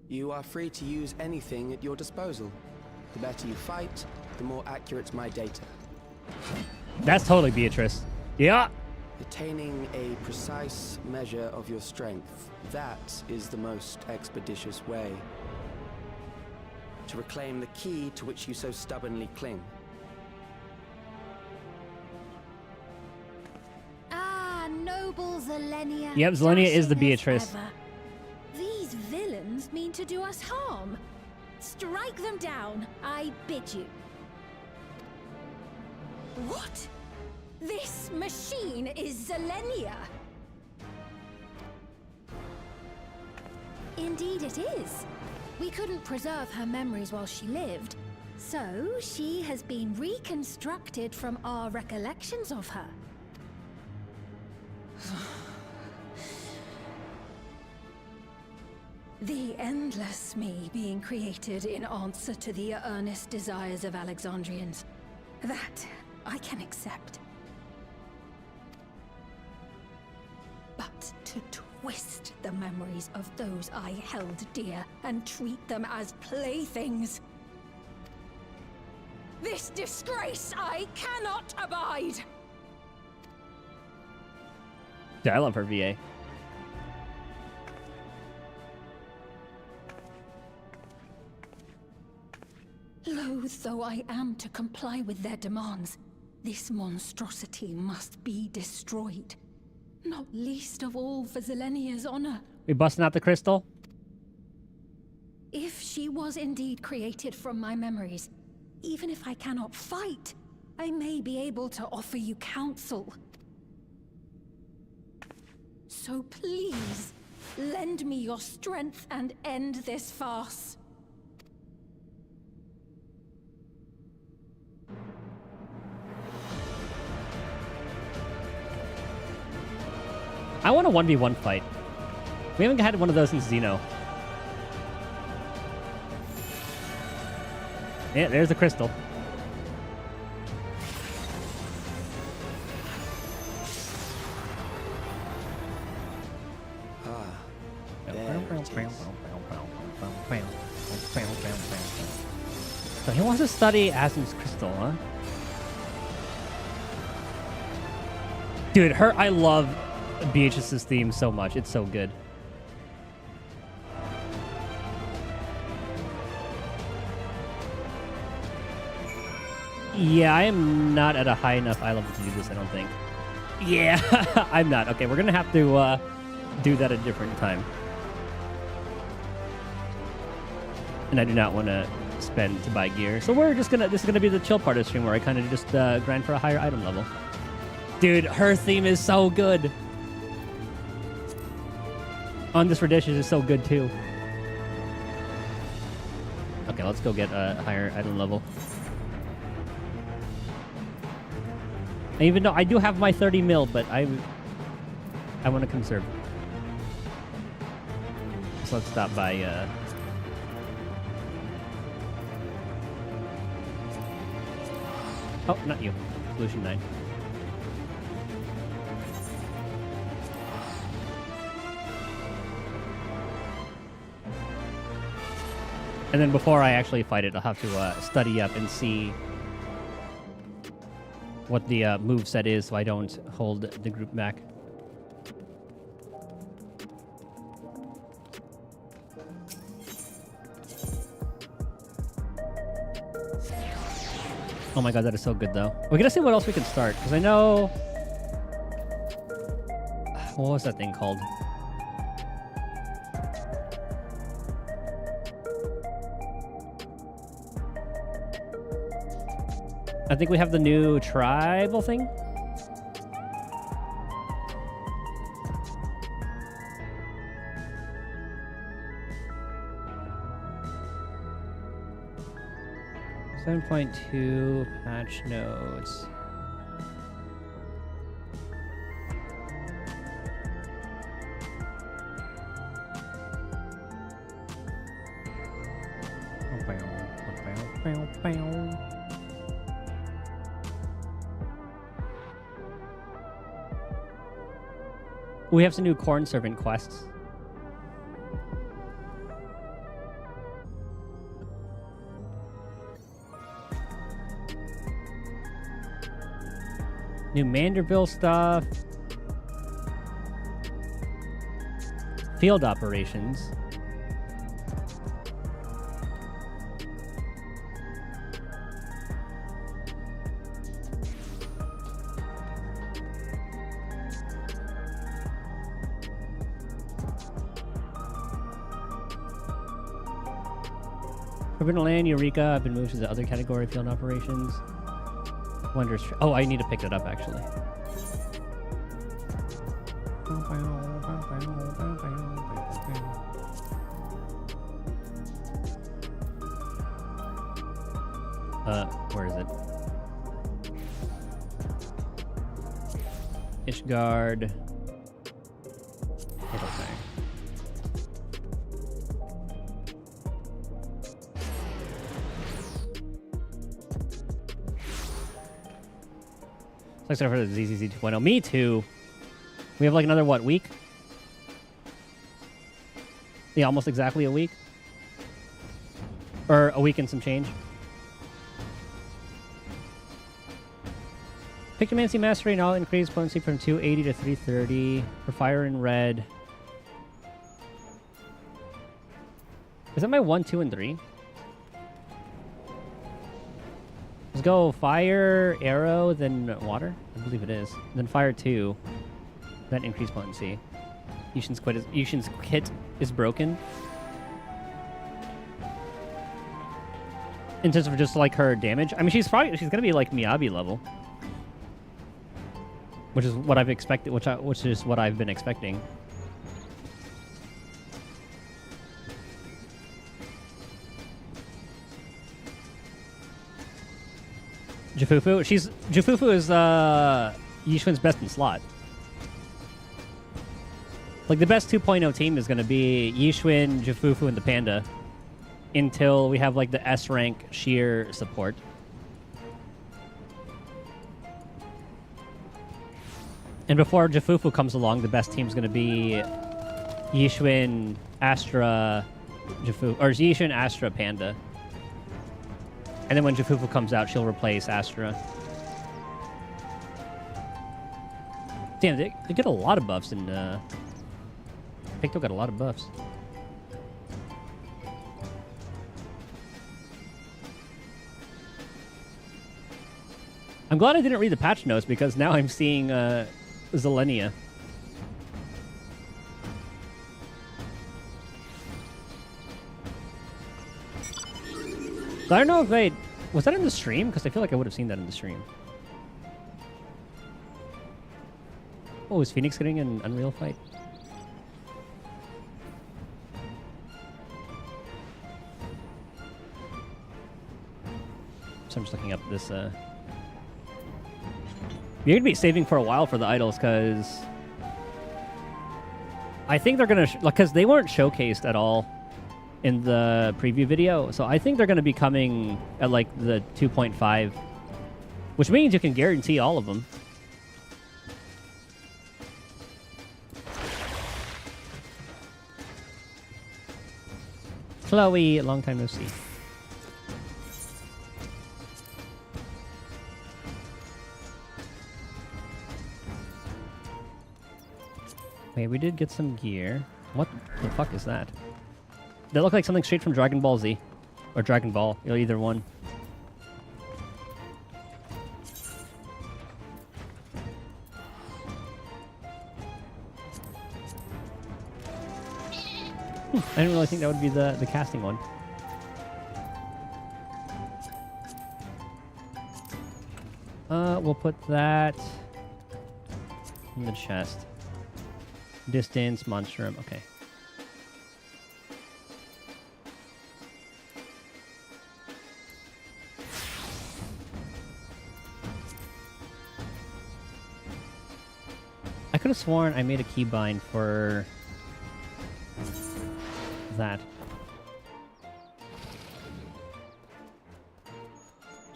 You are free to use anything at your disposal. The better you fight, the more accurate my data. That's totally Beatrice. Yeah. Attaining a precise measure of your strength, that is the most expeditious way to reclaim the key to which you so stubbornly cling. Ah, noble Zelenia. Yep, Zelenia is the dashing as Beatrice. ever. These villains mean to do us harm. Strike them down, I bid you. What? This machine is Zelenia? Indeed it is. We couldn't preserve her memories while she lived, so she has been reconstructed from our recollections of her. The endless me being created in answer to the earnest desires of Alexandrians. That I can accept. But to twist the memories of those I held dear and treat them as playthings. This disgrace I cannot abide! Yeah, I love her VA. Loath though I am to comply with their demands, this monstrosity must be destroyed. Not least of all for Zelenia's honor. We busting out the crystal? If she was indeed created from my memories, even if I cannot fight, I may be able to offer you counsel. So please, lend me your strength and end this farce. I want a 1v1 fight. We haven't had one of those since Xeno. Yeah, there's the crystal. So he wants to study Asm's crystal, huh? Dude, I love Beatrice's theme so much. It's so good. Yeah, I am not at a high enough eye level to do this, I don't think. Yeah, I'm not. Okay, we're gonna have to do that at a different time. And I do not want to spend to buy gear. So we're just gonna, this is gonna be the chill part of the stream where I kind of just grind for a higher item level. Dude, her theme is so good. On this Radishes is so good too. Okay, let's go get a higher item level. And even though I do have my 30 mil, but I want to conserve. So let's stop by. Oh, not you. Solution 9. And then before I actually fight it, I'll have to study up and see what the moveset is so I don't hold the group back. Oh my god, that is so good though. We're gonna see what else we can start, because I know... What was that thing called? I think we have the new tribal thing. .2 patch notes. We have some new corn servant quests. New Manderville stuff. Field operations. Forbidden Land, Eureka. I've been moved to the other category, field operations. Wonders. Oh, I need to pick it up actually. Where is it? Ishgard. Okay. So excited for the ZZZ 2.0. Me too. We have like another, what, week? Yeah, almost exactly a week. Or a week and some change. Pictomancy Mastery now increase potency from 280 to 330 for fire and red. Is that my 1, 2, and 3? Let's go fire, arrow, then water. I believe it is. Then fire 2. That increased potency. Yushin's kit is broken. In terms of just like her damage. I mean, she's gonna be like Miyabi level. Which is what I've expected, which is what I've been expecting. Jufufu? Jufufu is Yishuin's best in slot. Like the best 2.0 team is gonna be Yishuin, Jufufu, and the Panda. Until we have like the S rank sheer support. And before Jufufu comes along, the best team's going to be Yishuin, Astra, Jufufu, or Yishuin, Astra, Panda. And then when Jufufu comes out, she'll replace Astra. Damn, they get a lot of buffs in Picto got a lot of buffs. I'm glad I didn't read the patch notes because now I'm seeing Zelenia. I don't know if was that in the stream? Because I feel like I would have seen that in the stream. Oh, is Phoenix getting an Unreal fight? So I'm just looking up this You're going to be saving for a while for the idols, because I think they're going to... because they weren't showcased at all in the preview video, so I think they're going to be coming at, like, the 2.5, which means you can guarantee all of them. Chloe, long time no see. Okay, we did get some gear. What the fuck is that? That looked like something straight from Dragon Ball Z. Or Dragon Ball. Either one. I didn't really think that would be the casting one. We'll put that in the chest. Distance, Monstrum, okay. I could have sworn I made a keybind for that.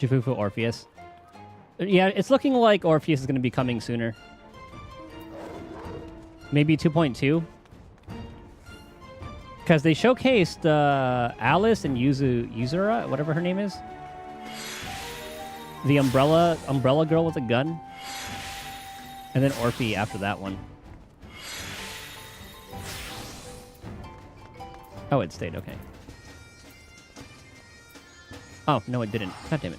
Jufufu Orpheus. Yeah, it's looking like Orpheus is going to be coming sooner. Maybe 2.2? Because they showcased Alice and Yuzura, whatever her name is. The umbrella girl with a gun. And then Orphe after that one. Oh, it stayed, okay. Oh, no it didn't. God damn it.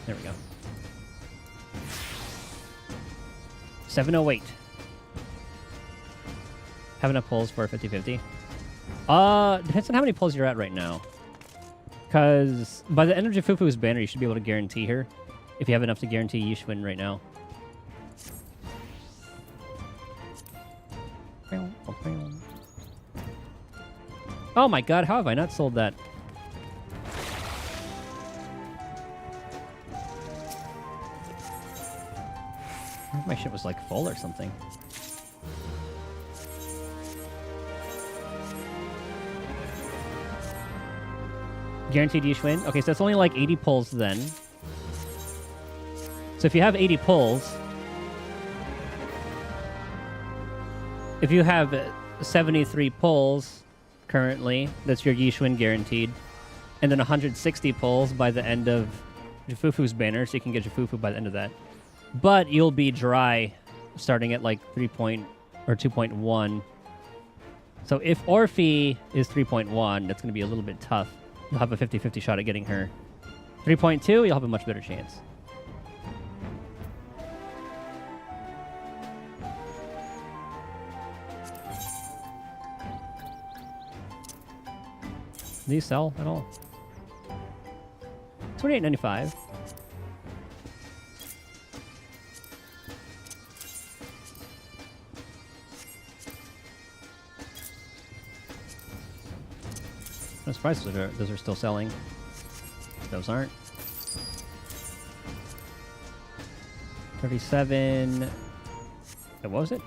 There we go. 708. Have enough pulls for a 50-50? Depends on how many pulls you're at right now. Because by the end of Jifufu's banner, you should be able to guarantee her. If you have enough to guarantee Yishwin right now. Oh my god, how have I not sold that? My shit was like full or something. Guaranteed Yishwin. Okay, so it's only like 80 pulls then. So if you have 80 pulls, if you have 73 pulls currently, that's your Yishwin guaranteed. And then 160 pulls by the end of Jifufu's banner, so you can get Jifufu by the end of that. But you'll be dry starting at like 3 or 2.1. So if Orphe is 3.1, that's going to be a little bit tough. You'll have a 50-50 shot at getting her. 3.2, you'll have a much better chance. Do these sell at all? $28.95. I'm surprised those are still selling. Those aren't. 37. What was it?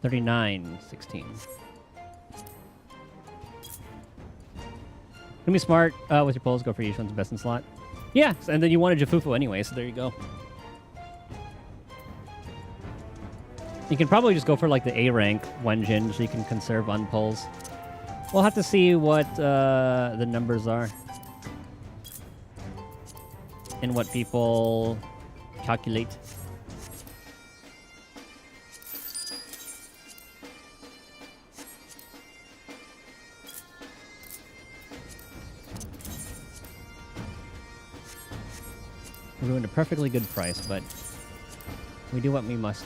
39.16. Gonna be smart with your polls. Go for each one's best in slot. Yeah, and then you wanted Jifufu anyway, so there you go. You can probably just go for like the A rank Wenjin so you can conserve unpulls. We'll have to see what the numbers are and what people calculate. We ruined a perfectly good price, but we do what we must.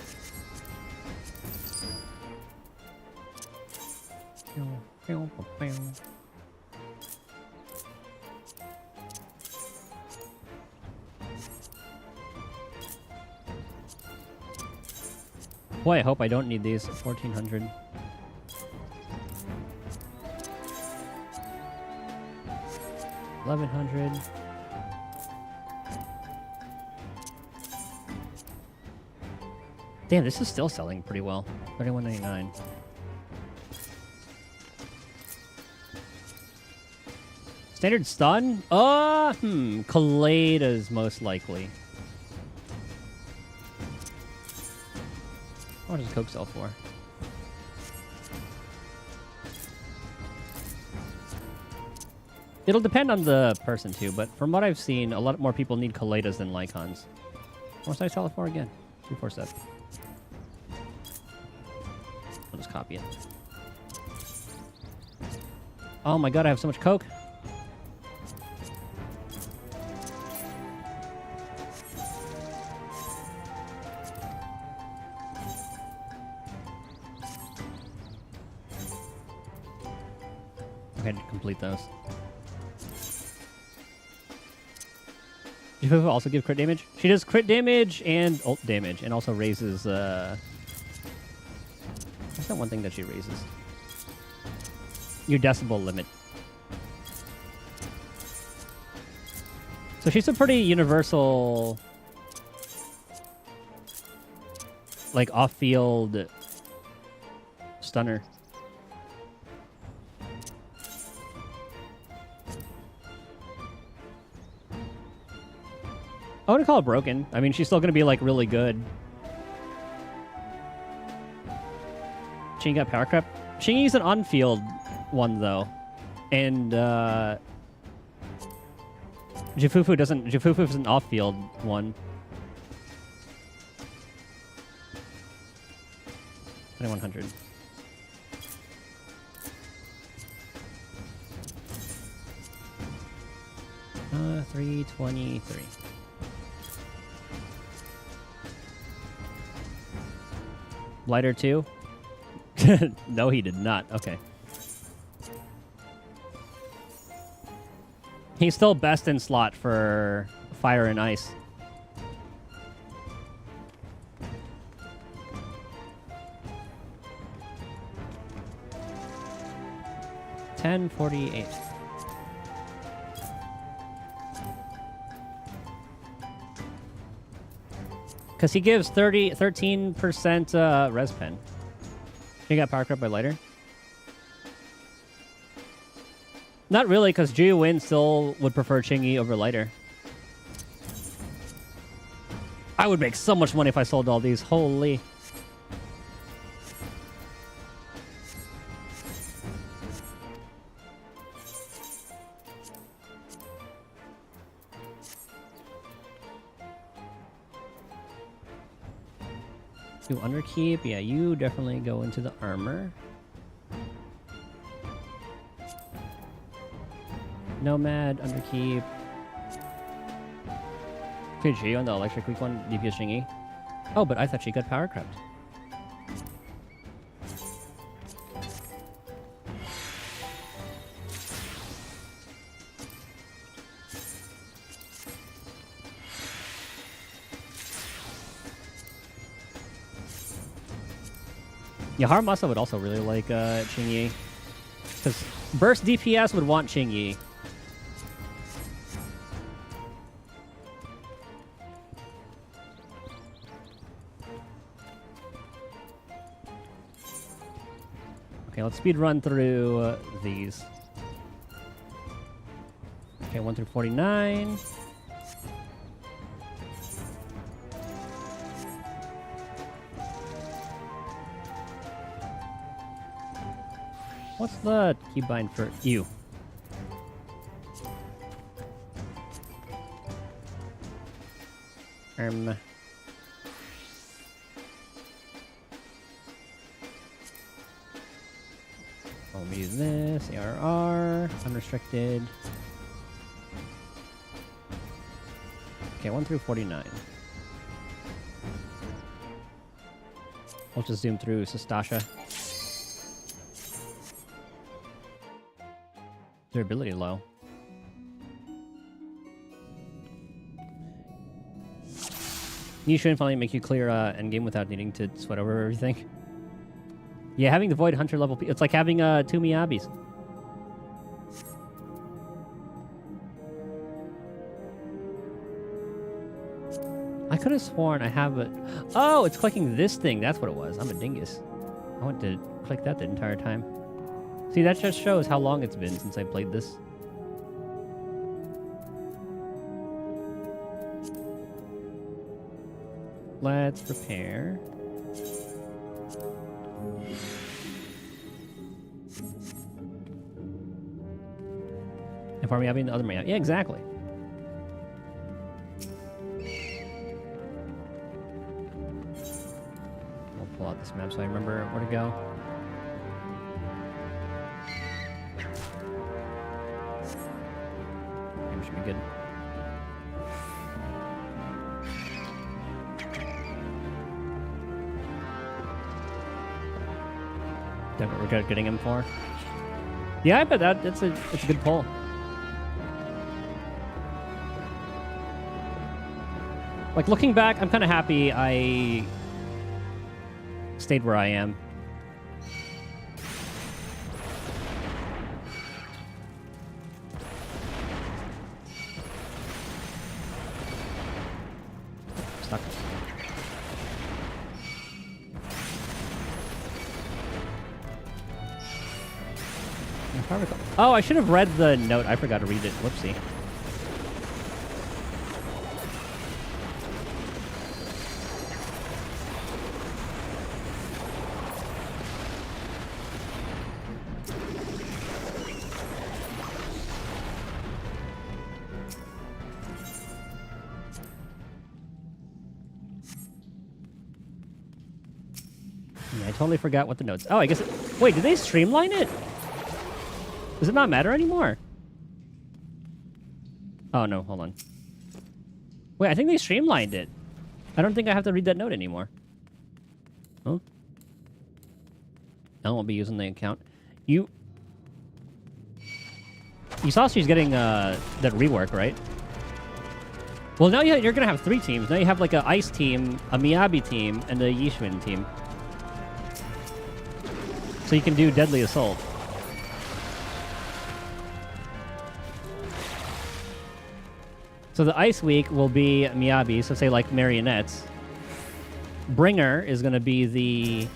Boy, I hope I don't need these. 1400. $1,100. Damn, this is still selling pretty well. $31.99. Standard stun? Kaleda's most likely. What does Coke sell for? It'll depend on the person too, but from what I've seen, a lot more people need Kaledas than Lycons. What did I sell it for again? 247. I'll just copy it. Oh my god, I have so much Coke. I had to complete those. Does Jifufu also give crit damage? She does crit damage and ult damage, and also raises. That's not one thing that she raises. Your decibel limit. So she's a pretty universal, like off-field stunner. I wouldn't call it broken. I mean, she's still going to be, like, really good. She got power creep. Chingy's an on-field one, though. And, Jifufu doesn't... Jifufu is an off-field one. 2100. Uh, 323. Blighter 2? No, he did not. Okay. He's still best in slot for fire and ice. $10.48. Because he gives 13% res pen. You got power crept by lighter? Not really, because Ju Win still would prefer Chingy over lighter. I would make so much money if I sold all these. Holy. You underkeep? Yeah, you definitely go into the armor. Nomad, underkeep. PG on the electric weak one, DPS Shingy. Oh, but I thought she got power crept. Yeah, Haramasa would also really like Qingyi. Because burst DPS would want Qingyi. Okay, let's speed run through these. Okay, 1 through 49. What's the keybind for you? I'll use this, ARR, unrestricted. Okay, 1 through 49. I'll just zoom through Sastasha. Durability low. You shouldn't finally make you clear endgame without needing to sweat over everything. Yeah, having the Void Hunter level... It's like having 2 Miyabis. I could have sworn I have it. Oh, it's clicking this thing. That's what it was. I'm a dingus. I went to click that the entire time. See, that just shows how long it's been since I played this. Let's prepare. If are we having the other man? Yeah, exactly. I'll pull out this map so I remember where to go. Game should be good. Don't regret getting him for. Yeah, I bet it's a good pull. Like, looking back, I'm kind of happy I stayed where I am. Stuck. Oh, I should have read the note. I forgot to read it. Whoopsie. Yeah, I totally forgot what the notes... Oh, I guess... Wait, did they streamline it? Does it not matter anymore? Oh, no. Hold on. Wait, I think they streamlined it. I don't think I have to read that note anymore. Huh? I won't be using the account. You... You saw she's getting that rework, right? Well, now you're gonna have 3 teams. Now you have like a Ice team, a Miyabi team, and a Yishun team. So you can do Deadly Assault. So the Ice Week will be Miyabi, so say like Marionettes. Bringer is gonna be the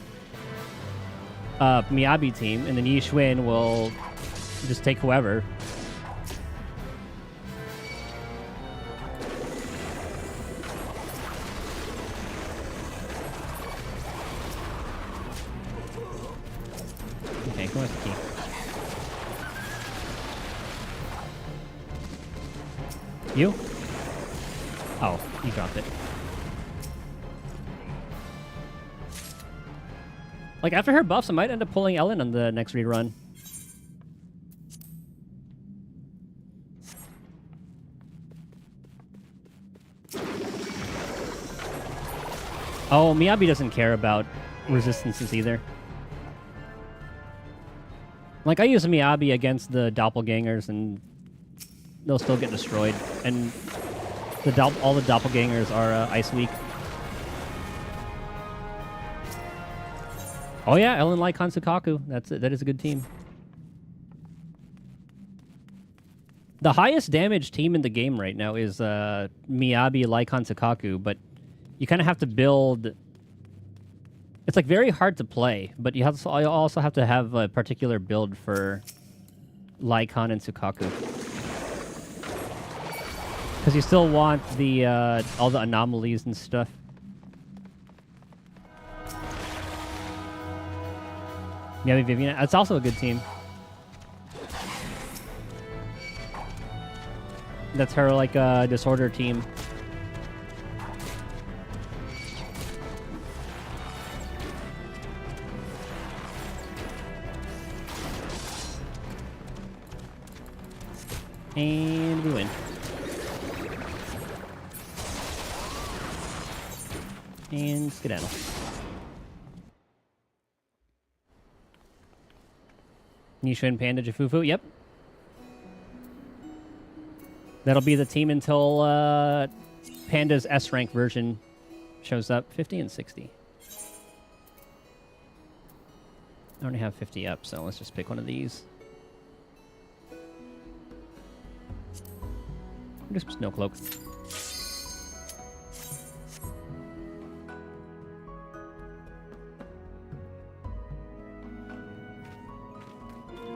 Miyabi team, and then Yishun will just take whoever. Okay, who has the key? You? Oh, you dropped it. Like, after her buffs, I might end up pulling Ellen on the next rerun. Oh, Miyabi doesn't care about resistances either. Like, I use Miyabi against the doppelgangers, and they'll still get destroyed. And all the doppelgangers are Ice Weak. Oh yeah, Ellen Lycon Sukaku. That is a good team. The highest damage team in the game right now is Miyabi Lycon Sukaku, but you kind of have to build. It's like very hard to play, but you also have to have a particular build for Lycon and Sukaku. Because you still want the all the anomalies and stuff. Miyabi Vivian, that's also a good team. That's her like disorder team. And we win. And skedaddle. Nishun Panda Jafufu, yep. That'll be the team until Panda's S-rank version shows up. 50 and 60. I only have 50 up, so let's just pick one of these. Just Snow Cloak.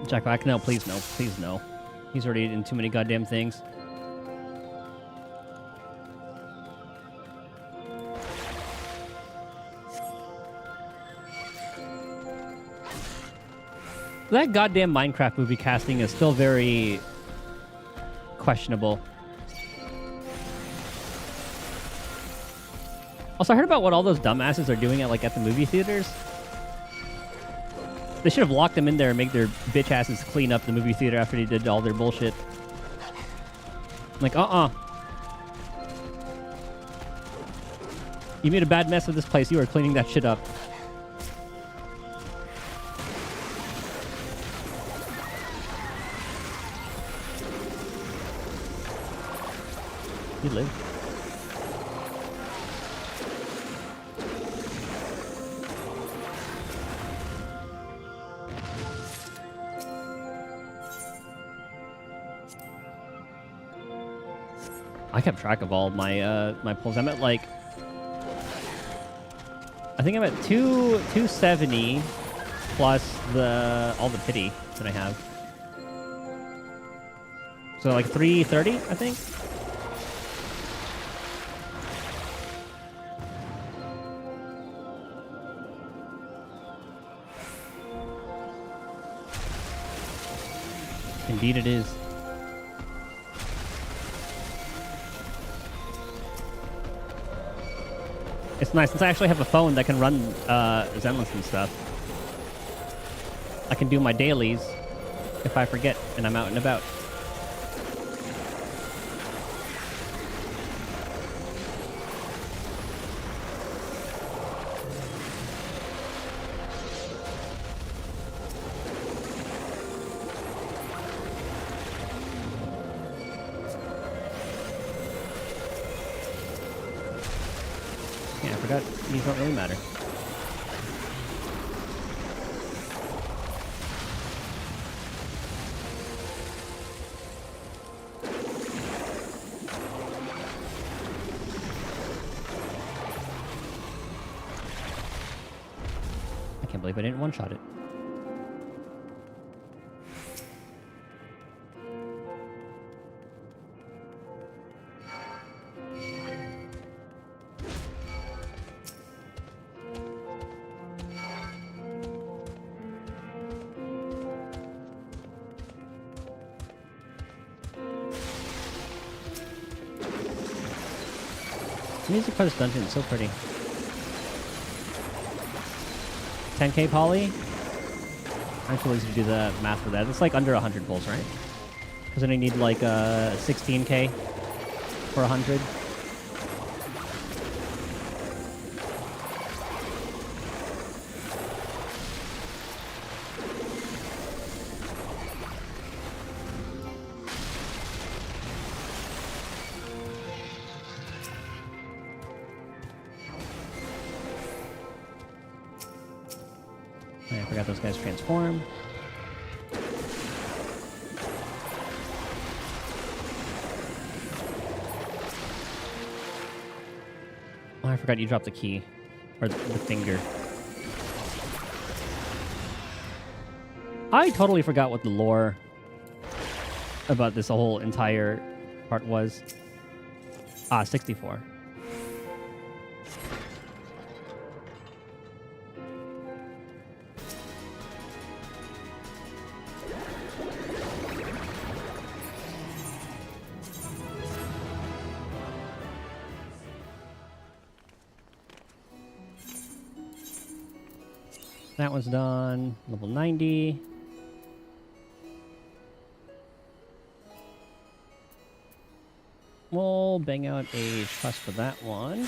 Jack Black, no, please no. Please no. He's already in too many goddamn things. That goddamn Minecraft movie casting is still very questionable. Also, I heard about what all those dumbasses are doing at the movie theaters. They should have locked them in there and make their bitch asses clean up the movie theater after they did all their bullshit. Like, You made a bad mess of this place. You are cleaning that shit up. You live. I kept track of all my my pulls. I'm at like, I think I'm at 270 plus all the pity that I have. So like 330, I think. Indeed it is. It's nice, since I actually have a phone that can run Zenless and stuff. I can do my dailies if I forget and I'm out and about. forgot these don't really matter. I can't believe I didn't one-shot it. The music for this dungeon is so pretty. 10k poly? I'm too lazy to do the math for that. It's like under 100 pulls, right? Because then I need like 16k for 100. I forgot those guys transform. Oh, I forgot you dropped the key. Or the finger. I totally forgot what the lore about this whole entire part was. 64. That one's done. Level 90. We'll bang out a trust for that one.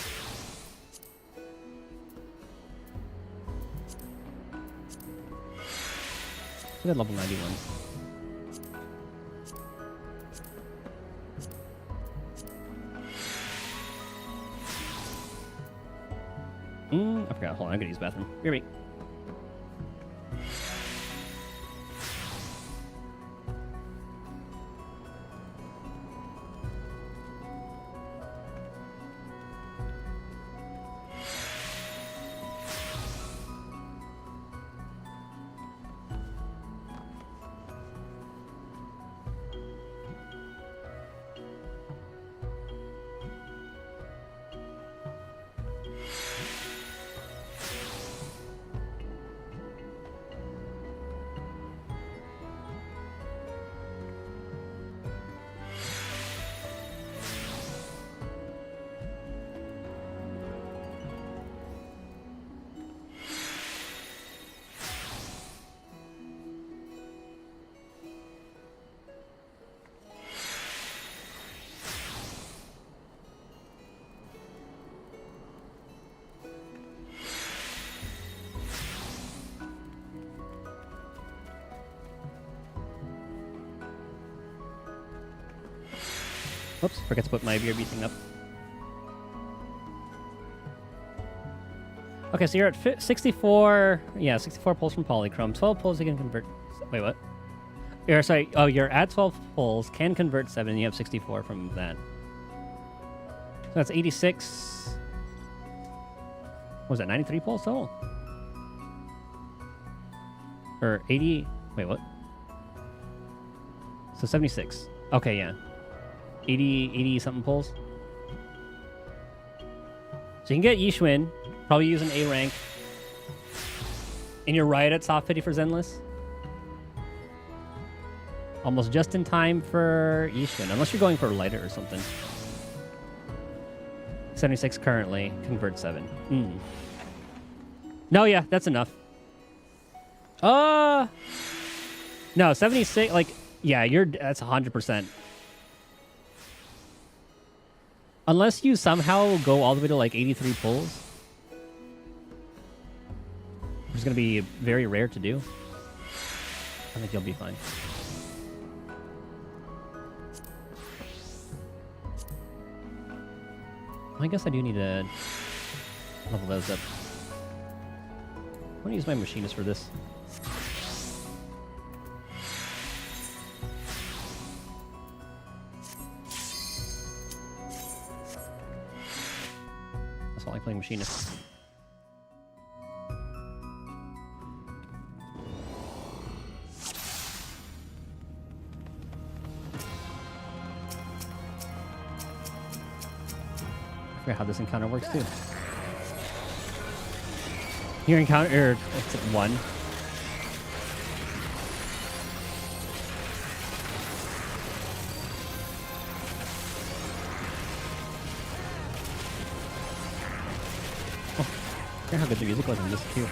We got level 91. I forgot. Hold on, I'm gonna use the bathroom. Be right back. Oops, forgot to put my BRB thing up. Okay, so you're at 64... Yeah, 64 pulls from Polychrome. 12 pulls you can convert... Wait, what? Sorry. Oh, you're at 12 pulls, can convert 7, you have 64 from that. So that's 86... What was that, 93 pulls total? Or 80... Wait, what? So 76. Okay, yeah. 80 something pulls. So you can get Yishwin, probably use an A rank. And you're right at soft pity for Zenless. Almost just in time for Yishwin, unless you're going for lighter or something. 76 currently, convert 7. No, yeah, that's enough. No, 76, like, yeah, that's 100%. Unless you somehow go all the way to like 83 pulls. Which is going to be very rare to do. I think you'll be fine. I guess I do need to Level those up. I want to use my machinist for this. That's all I play machinist. I forgot how this encounter works too. Your encounter, it's 1. Oh, I forgot how good the music was in this too.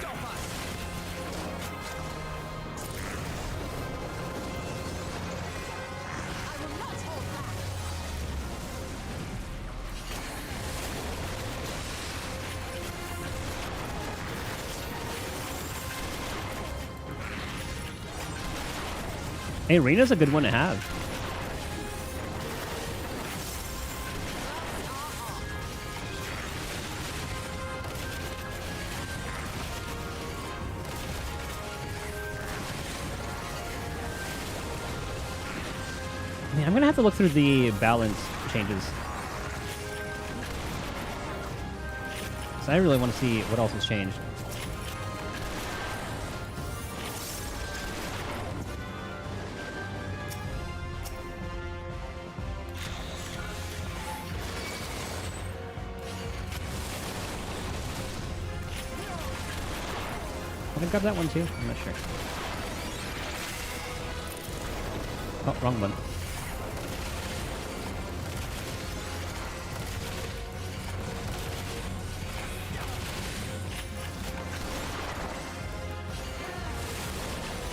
Hey, Rena's a good one to have. Man, I'm gonna have to look through the balance changes. So I really want to see what else has changed. Can I grab that one too? I'm not sure. Oh, wrong one.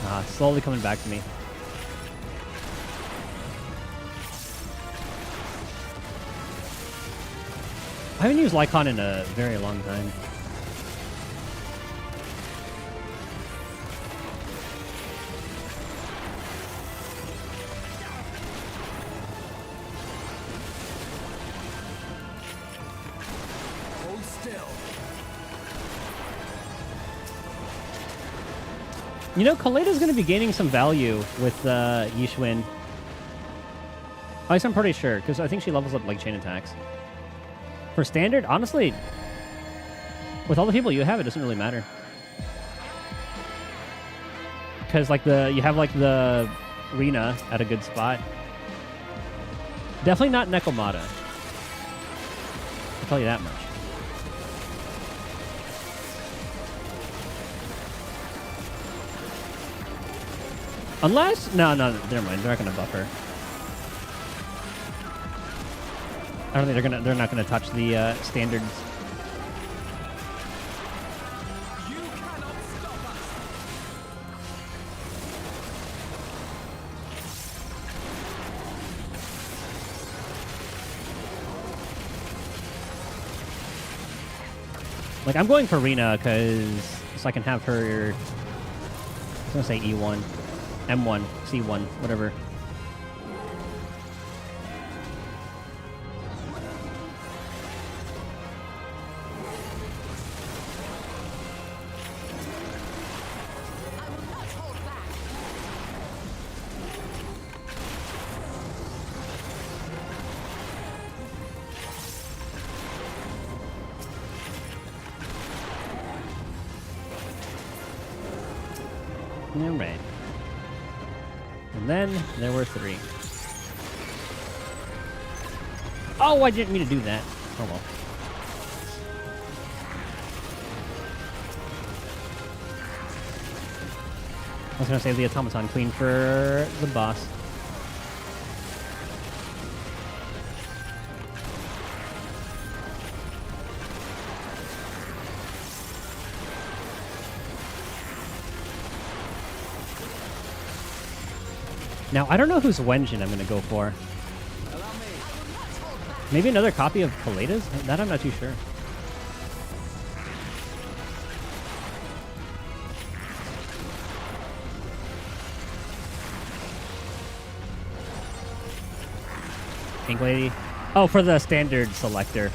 Ah, slowly coming back to me. I haven't used Lycon in a very long time. You know, Kaleda's going to be gaining some value with Yishwin. At least I'm pretty sure, because I think she levels up like chain attacks. For standard, honestly, with all the people you have, it doesn't really matter. Because like you have like the Rena at a good spot. Definitely not Nekomata. I'll tell you that much. Unless... No, never mind. They're not going to buff her. I don't think they're not gonna touch the standards. Like, I'm going for Rena because so I can have her. I was gonna say E1, M1, C1, whatever. Alright. And then there were 3. Oh, I didn't mean to do that. Oh well. I was gonna save the Automaton Queen for the boss. Now, I don't know whose Wenjin I'm going to go for. Maybe another copy of Kaleda's? That I'm not too sure. Pink Lady? Oh, for the standard selector.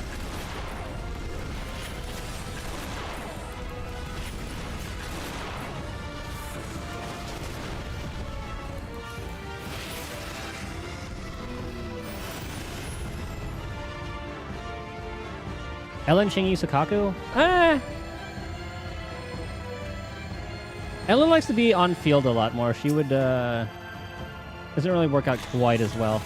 Ellen Shingi Sukaku? Ellen likes to be on field a lot more. She would, doesn't really work out quite as well.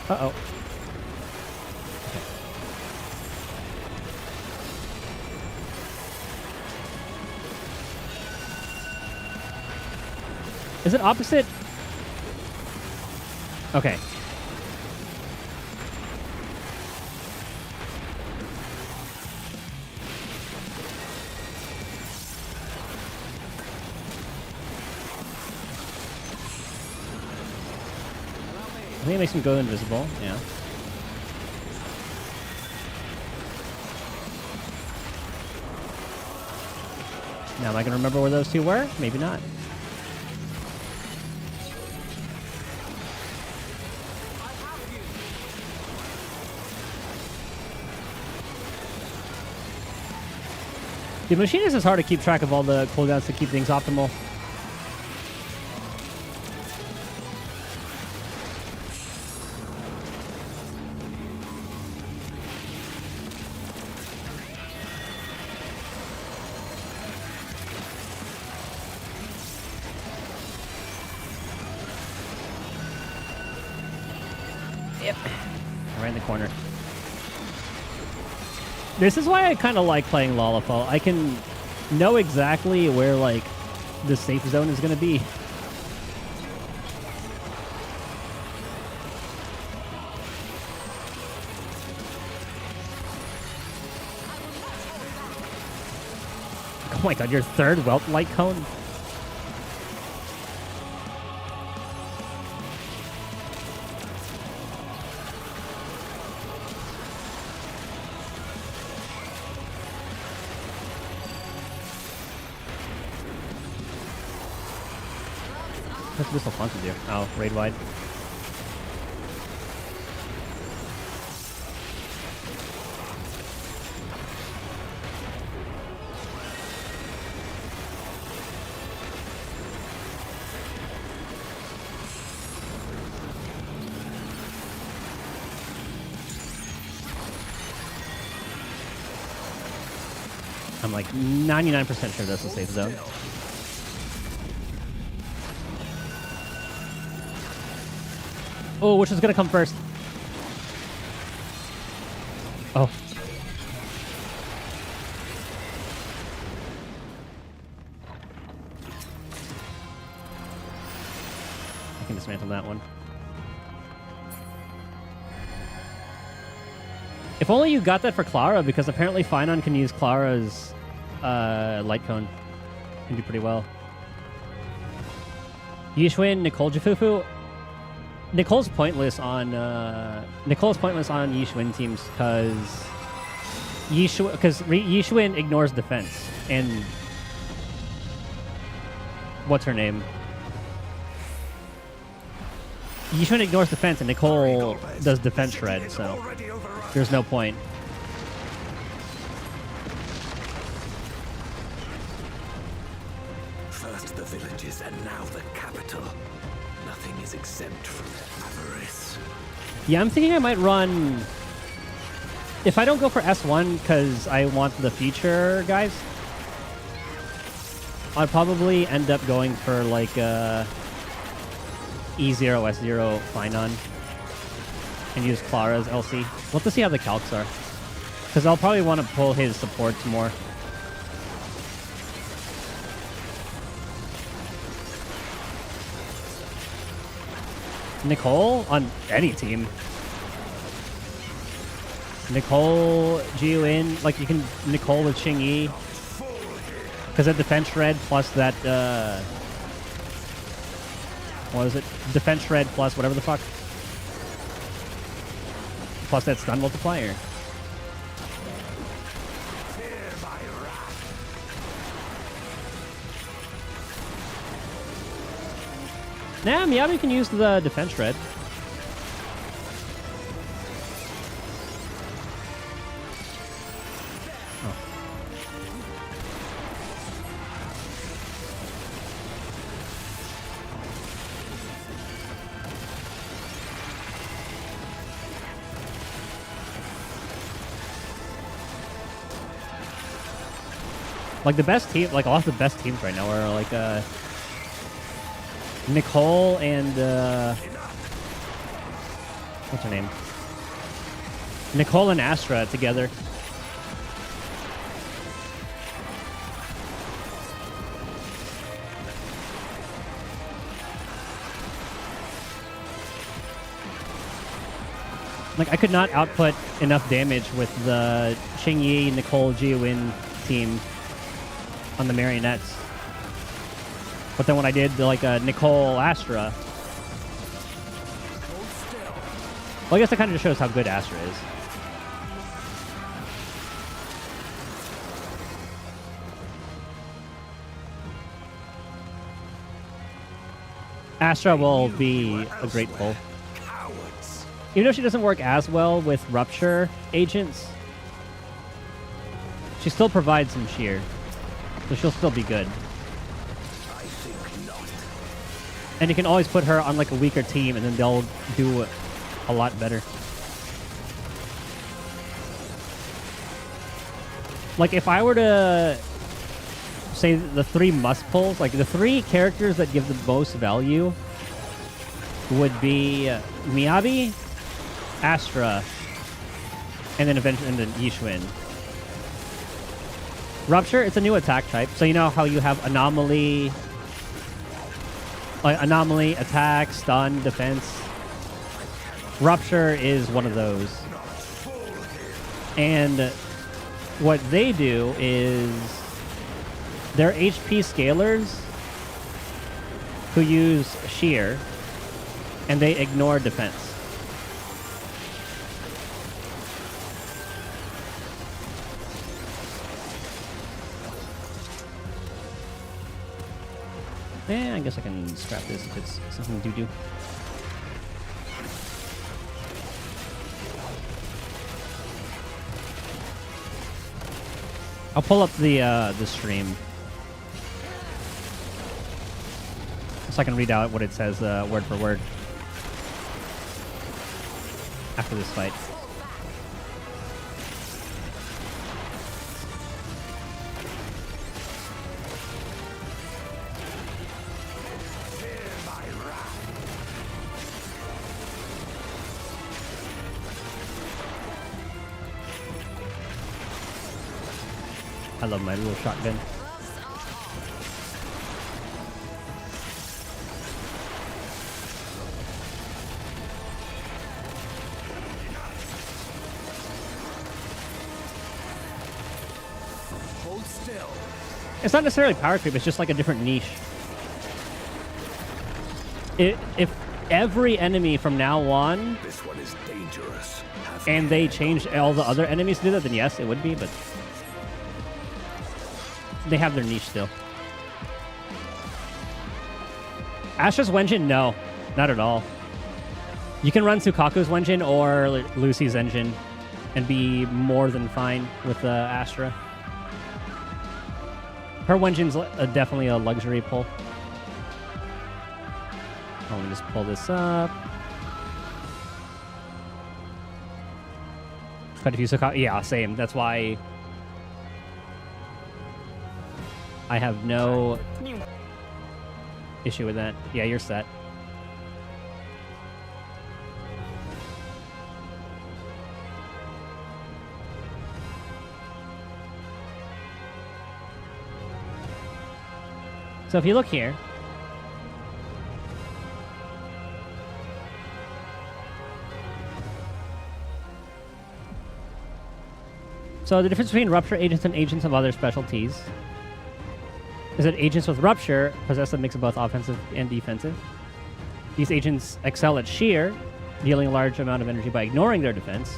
Uh-oh. Is it opposite? Okay. I think it makes him go invisible, yeah. Now am I going to remember where those two were? Maybe not. The machinist is hard to keep track of all the cooldowns to keep things optimal. Yep. Right in the corner. This is why I kind of like playing Lalafell. I can know exactly where, like, the safe zone is going to be. Oh my god, your third Welt light cone? What's this Alfonso do? Oh, raid wide. I'm like 99% sure that's a safe zone. Oh, which is gonna come first? Oh. I can dismantle that one. If only you got that for Clara, because apparently Finon can use Clara's light cone. Can do pretty well. Yishwin, Nicole Jafufu. Nicole's pointless on Yishwin teams because Yishwin ignores defense, and what's her name? Yishwin ignores defense and Nicole does defense shred, so there's no point. First the villages and now the capital. Nothing is exempt from avarice. Yeah, I'm thinking I might run... If I don't go for S1 because I want the feature, guys, I'll probably end up going for like E0, S0 Finon and use Clara's LC. We'll have to see how the calcs are, because I'll probably want to pull his supports more. Nicole on any team. Nicole, Jiuin, like you can Nicole with Xingyi, because that defense shred plus that what is it? Defense shred plus whatever the fuck, plus that stun multiplier. Nah, Miyabi can use the defense shred. Like the best team, like a lot of the best teams right now are like Nicole and what's her name? Nicole and Astra together. Like I could not output enough damage with the Xingyi, Nicole, Jiwin team on the marionettes. But then when I did like Nicole Astra, well, I guess that kind of just shows how good Astra is. Astra will be a great pull. Even though she doesn't work as well with Rupture agents, she still provides some shear. So she'll still be good. I think not. And you can always put her on like a weaker team and then they'll do a lot better. Like if I were to say the 3 must pulls, like the 3 characters that give the most value would be Miyabi, Astra, and then eventually Yixuan. Rupture, it's a new attack type. So you know how you have anomaly, anomaly, attack, stun, defense. Rupture is one of those. And what they do is they're HP scalers who use shear and they ignore defense. Yeah, I guess I can scrap this if it's something to do. I'll pull up the stream so I can read out what it says word for word after this fight. I love my little shotgun. Hold still. It's not necessarily power creep, it's just like a different niche. If every enemy from now on, This one is dangerous. and they changed all the other enemies to do that, then yes, it would be, but they have their niche still. Astra's Wenjin? No, not at all. You can run Sukaku's Wenjin or Lucy's engine and be more than fine with Astra. Her Wenjin's definitely a luxury pull. Let me just pull this up. Quite a few Sukaku. Yeah, same. That's why I have no issue with that. Yeah, you're set. So if you look here, so the difference between Rupture agents and agents of other specialties is that agents with Rupture possess a mix of both offensive and defensive. These agents excel at shear, dealing a large amount of energy by ignoring their defense.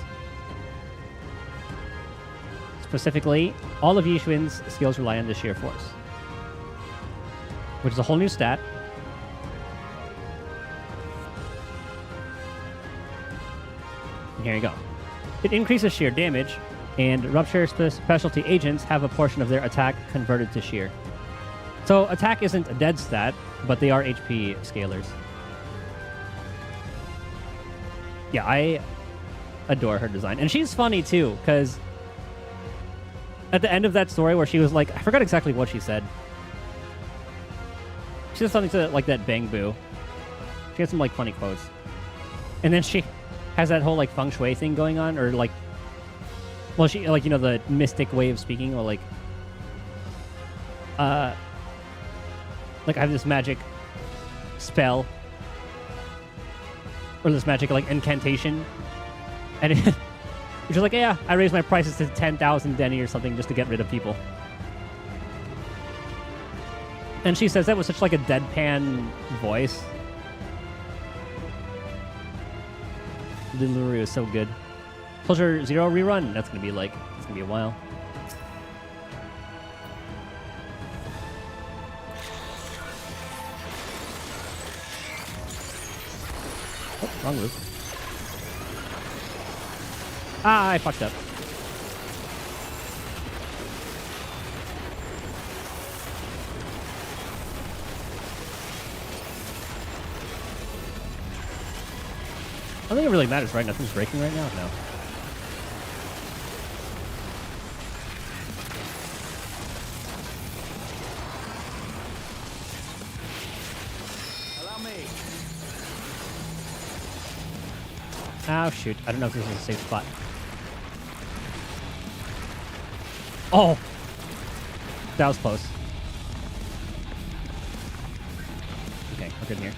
Specifically, all of Yixuan's skills rely on the sheer force, which is a whole new stat. And here you go. It increases sheer damage, and Rupture specialty agents have a portion of their attack converted to sheer. So attack isn't a dead stat, but they are HP scalers. Yeah, I adore her design. And she's funny too, because at the end of that story where she was like, I forgot exactly what she said. She said something to like that Bang Boo. She had some like funny quotes. And then she has that whole like feng shui thing going on, or like, well, she like, you know, the mystic way of speaking, or like I have this magic spell, or this magic like incantation, and she's like, yeah, I raised my prices to 10,000 Denny or something just to get rid of people. And she says that with such like a deadpan voice. Lulu is so good. Soldier Zero rerun. That's gonna be like, it's gonna be a while. Oh, wrong move. Ah, I fucked up. I don't think it really matters, right? Nothing's breaking right now? No. Allow me. Oh, shoot. I don't know if this is a safe spot. Oh! That was close. Okay, we're good here.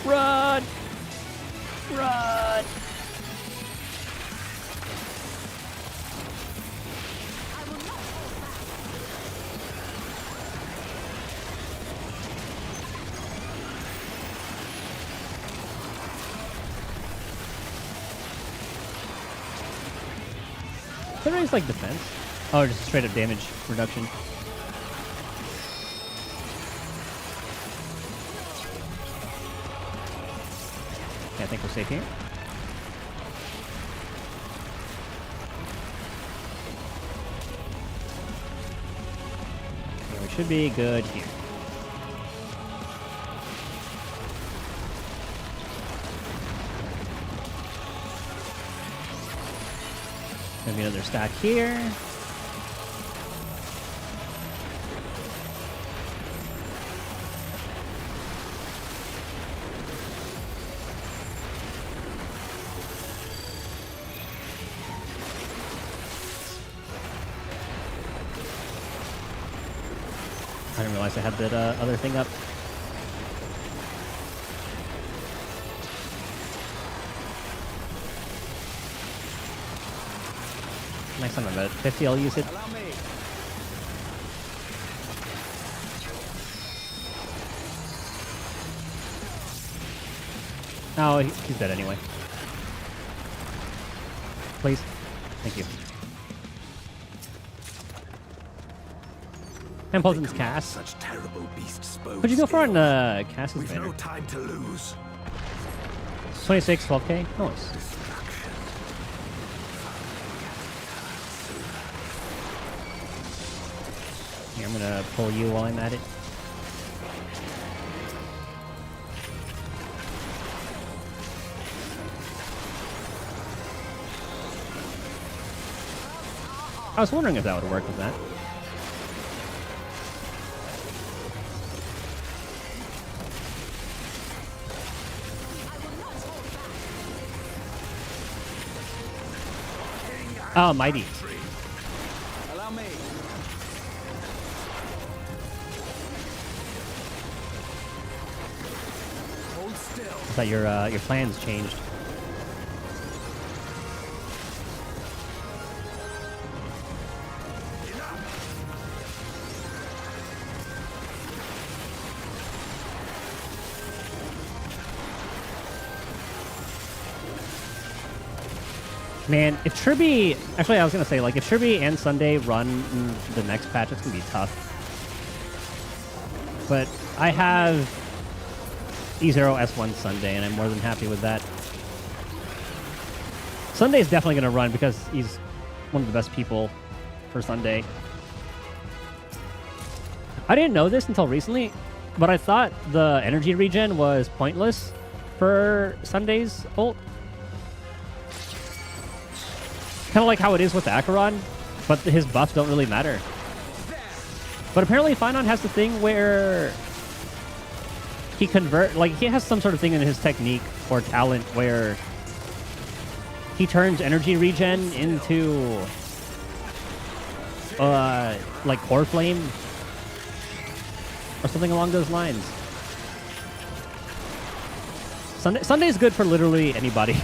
Run! Run! Did I raise like defense? Oh, just straight up damage reduction. Okay, I think we're safe here. Okay, we should be good here. Maybe another stack here. I didn't realize I had that other thing up. Next time I'm at 50, I'll use it. Allow me. Oh, he's dead anyway. Please. Thank you. Templeton's cast. Such terrible beasts. What'd you go for on Cass's We've banner? no time to lose. 26, 12k? Nice. Here, I'm gonna pull you while I'm at it. I was wondering if that would work with that. Oh, mighty. Allow me. Hold still. I thought your plans changed. Man, if Tribby... Actually, I was going to say, like, if Tribby and Sunday run the next patch, it's going to be tough. But I have E0 S1 Sunday, and I'm more than happy with that. Sunday's definitely going to run because he's one of the best people for Sunday. I didn't know this until recently, but I thought the energy regen was pointless for Sunday's ult. Kind of like how it is with Acheron, but his buffs don't really matter. But apparently Finon has the thing where he he has some sort of thing in his technique or talent where he turns energy regen into like core flame or something along those lines. Sunday is good for literally anybody.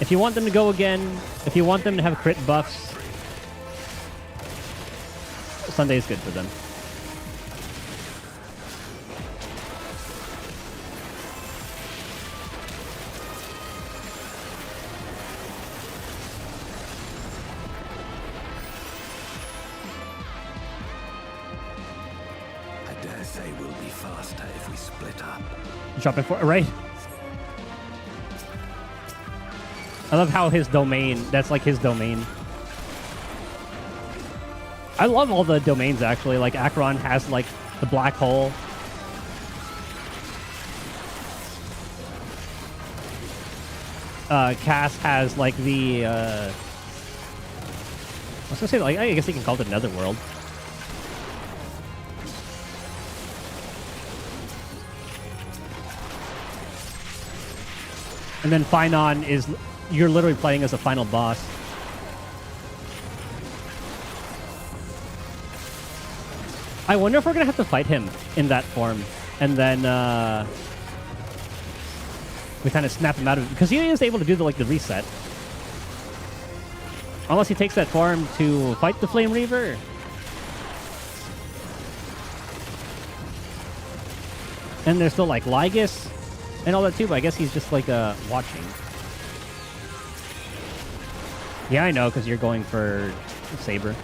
If you want them to go again, if you want them to have crit buffs, Sunday is good for them. I dare say we'll be faster if we split up. Dropping for right. I love how his domain, that's like his domain. I love all the domains actually. Like Acheron has like the black hole. Cass has like the I was gonna say, like, I guess you can call it another world. And then Finon is, you're literally playing as a final boss. I wonder if we're gonna have to fight him in that form, and then we kind of snap him out of it because he is able to do the reset. Unless he takes that form to fight the Flame Reaver. And there's still like Lygus and all that too, but I guess he's just like watching. Yeah, I know, because you're going for Saber.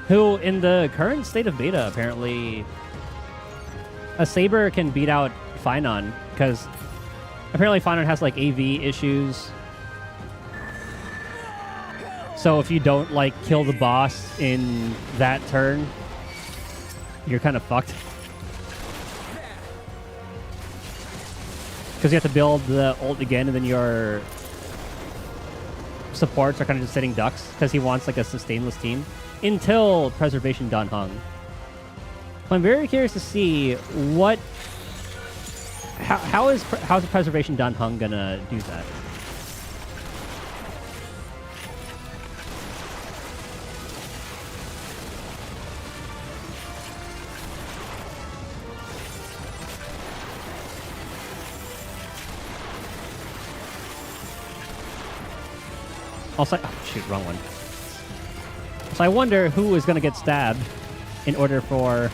Who, in the current state of beta, apparently, a Saber can beat out Finon, because apparently Finon has like AV issues. So if you don't like kill the boss in that turn, you're kind of fucked. Because you have to build the ult again, and then your supports are kind of just sitting ducks, because he wants like a sustainless team until Preservation Done Hung. I'm very curious to see what, how's the Preservation Done Hung gonna do that. Also, oh shoot, wrong one. So I wonder who is going to get stabbed in order for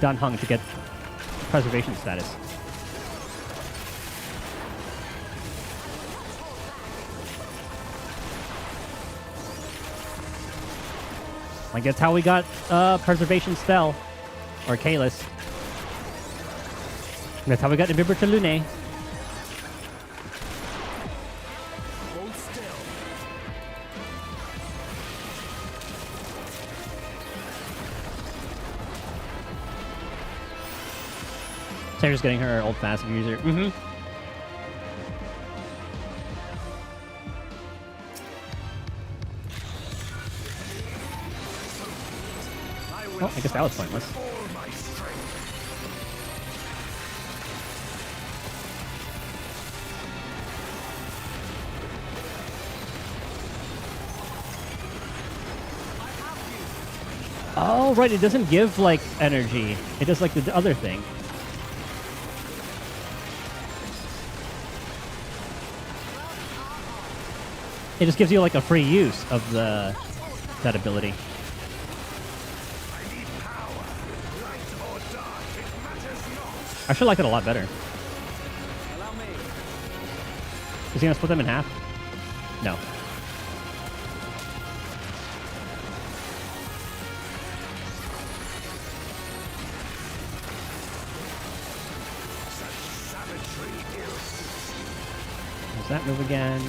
Dan Heng to get preservation status. I guess how we got preservation spell, or Kalis. That's how we got the Bibber to Lune. Sarah's getting her old passive user. Mm-hmm. Oh, I guess that was pointless. Oh, right. It doesn't give, like, energy. It does, like, the other thing. It just gives you like a free use of that ability. I should like it a lot better. Is he gonna split them in half? No. Use that move again.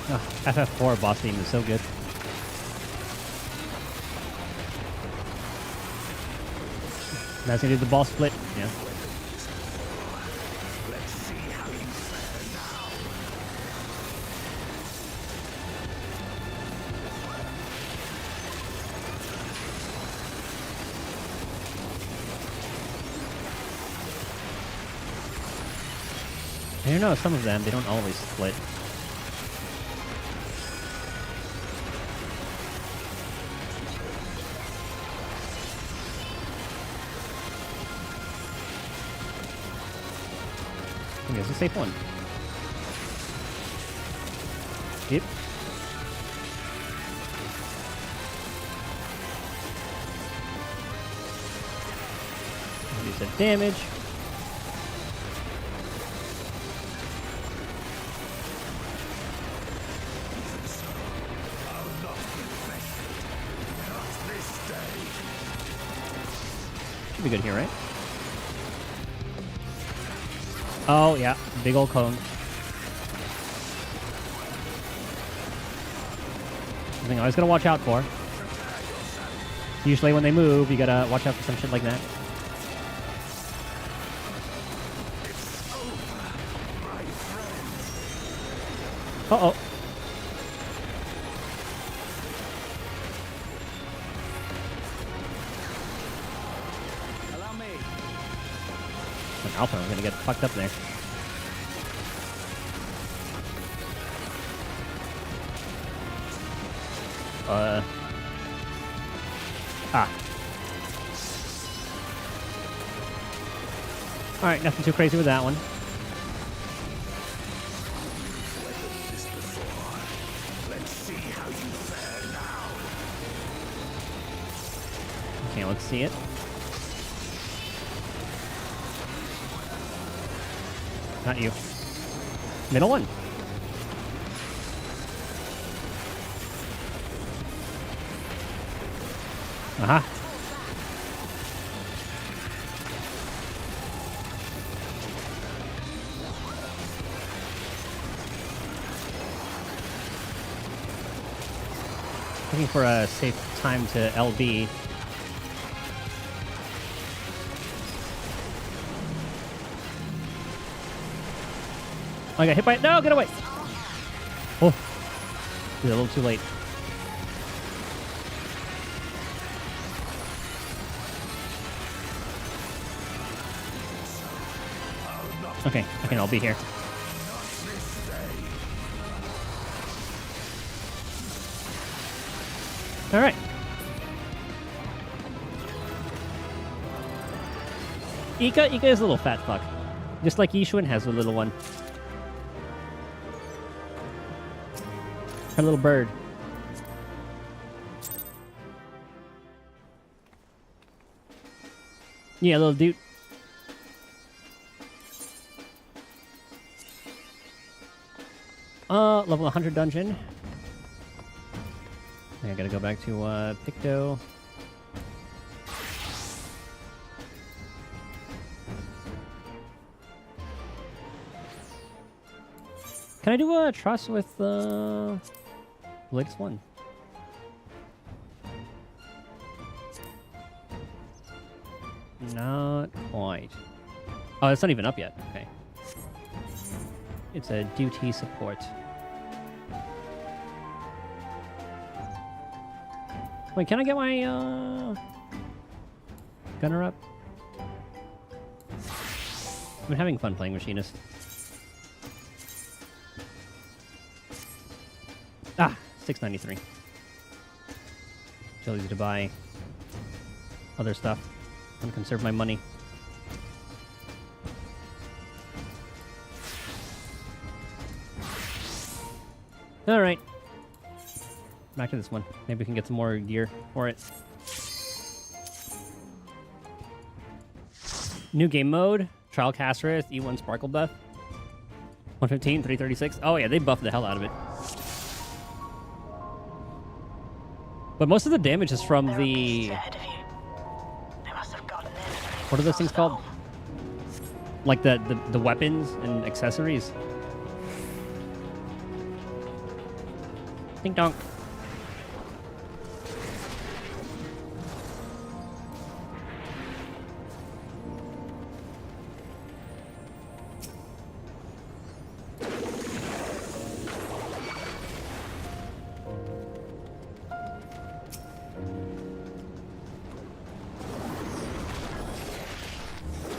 Oh, FF4 boss theme is so good. That's gonna do the ball split. Yeah. Let's see how you fare now. I don't know, some of them, they don't always split. I think it's a safe one. Yep. Do some damage. Should be good here, right? Oh, yeah. Big old cone. Something I always gotta watch out for. Usually when they move, you gotta watch out for some shit like that. Uh-oh. Alpha, I'm gonna get fucked up there. Alright, nothing too crazy with that one. Let's see how you fare now. Okay, let's see it. Not you. Middle one. Aha. Looking for a safe time to LB. Oh, I got hit by it. No, get away. Oh, a little too late. Okay, I'll be here. All right. Ika is a little fat fuck. Just like Yishuin has a little one. Her little bird. Yeah, little dude. Level 100 dungeon. I gotta go back to Picto. Can I do a trust with the latest one? Not quite. Oh, it's not even up yet. Okay. It's a duty support. Wait, can I get my gunner up? I've been having fun playing Machinist. Ah, 693. Too easy to buy other stuff. I'm gonna conserve my money. All right. Back to this one. Maybe we can get some more gear for it. New game mode. Trial Castereth, E1 Sparkle buff. 115, 336. Oh yeah, they buffed the hell out of it. But most of the damage is from the... What are those things called? Like the weapons and accessories. Ding dong.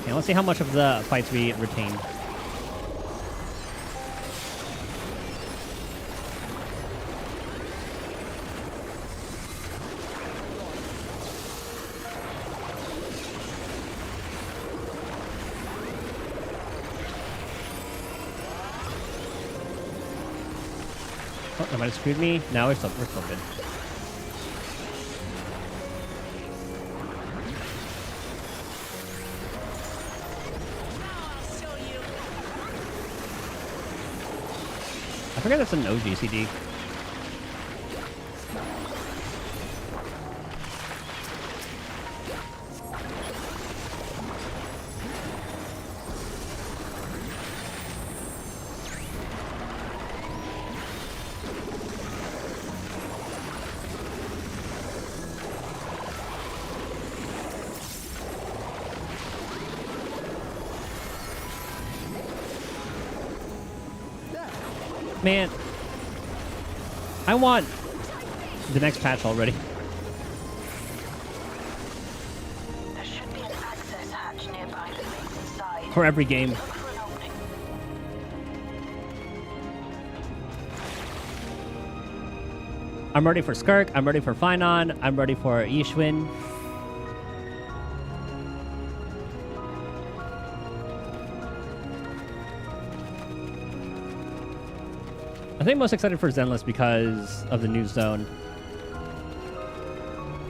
Okay, let's see how much of the fights we retain. Oh, that might have screwed me. Now we're still good. I forget that's an OGCD. Man, I want the next patch already. There should be an access hatch nearby that leads inside. For every game. Look for an opening. I'm ready for Skirk, I'm ready for Finon, I'm ready for Yishwin. I think most excited for Zenless because of the new zone.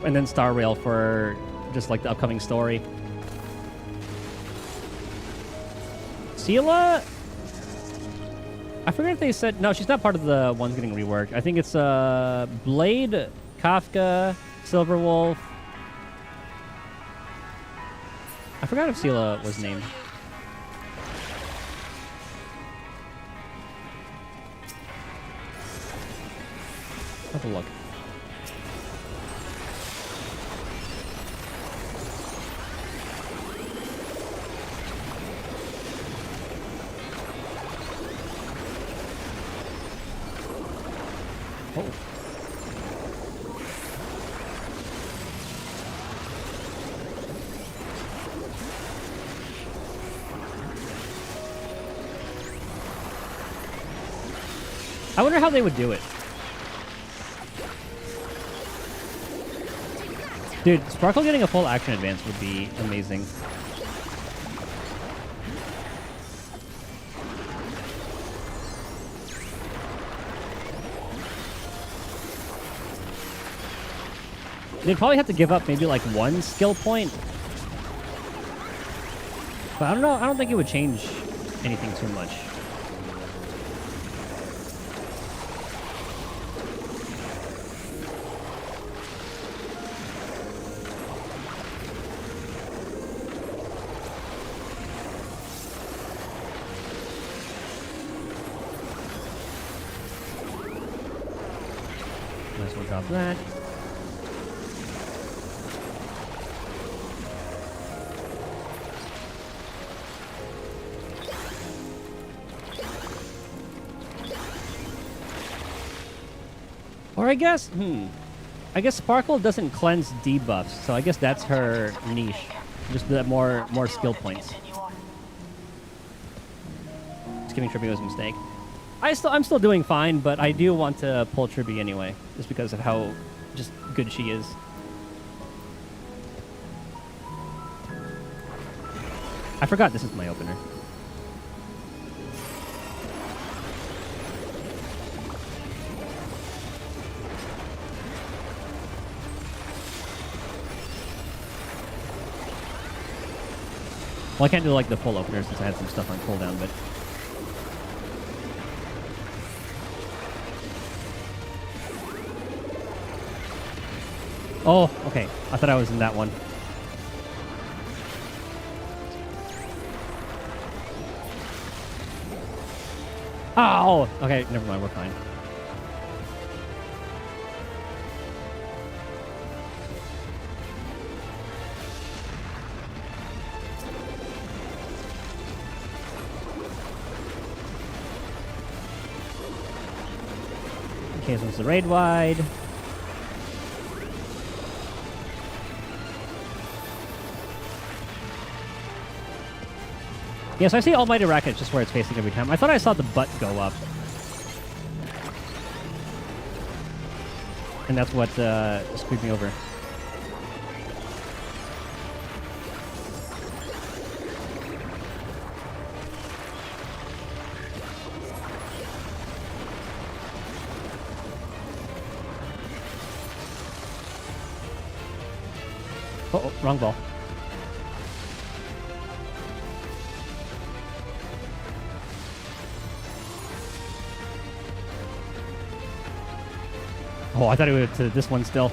And then Star Rail for just like the upcoming story. Sela? I forget if they said... No, she's not part of the ones getting reworked. I think it's Blade, Kafka, Silverwolf. I forgot if Sela was named. Have a look. Oh. I wonder how they would do it. Dude, Sparkle getting a full action advance would be amazing. They'd probably have to give up maybe like one skill point. But I don't know, I don't think it would change anything too much. Might as well drop that. Or I guess, I guess Sparkle doesn't cleanse debuffs, so I guess that's her niche. Just that more skill points. Just kidding, Tribby was a mistake. I'm still doing fine, but I do want to pull Tribby anyway, just because of how just good she is. I forgot this is my opener. Well, I can't do like the full opener since I had some stuff on cooldown, but... Oh, okay. I thought I was in that one. Oh! Okay, never mind. We're fine. Okay, so it's the raid wide. Yeah, so I see Almighty Racket just where it's facing every time. I thought I saw the butt go up. And that's what screwed me over. Oh, wrong ball. Oh, I thought it would to this one still.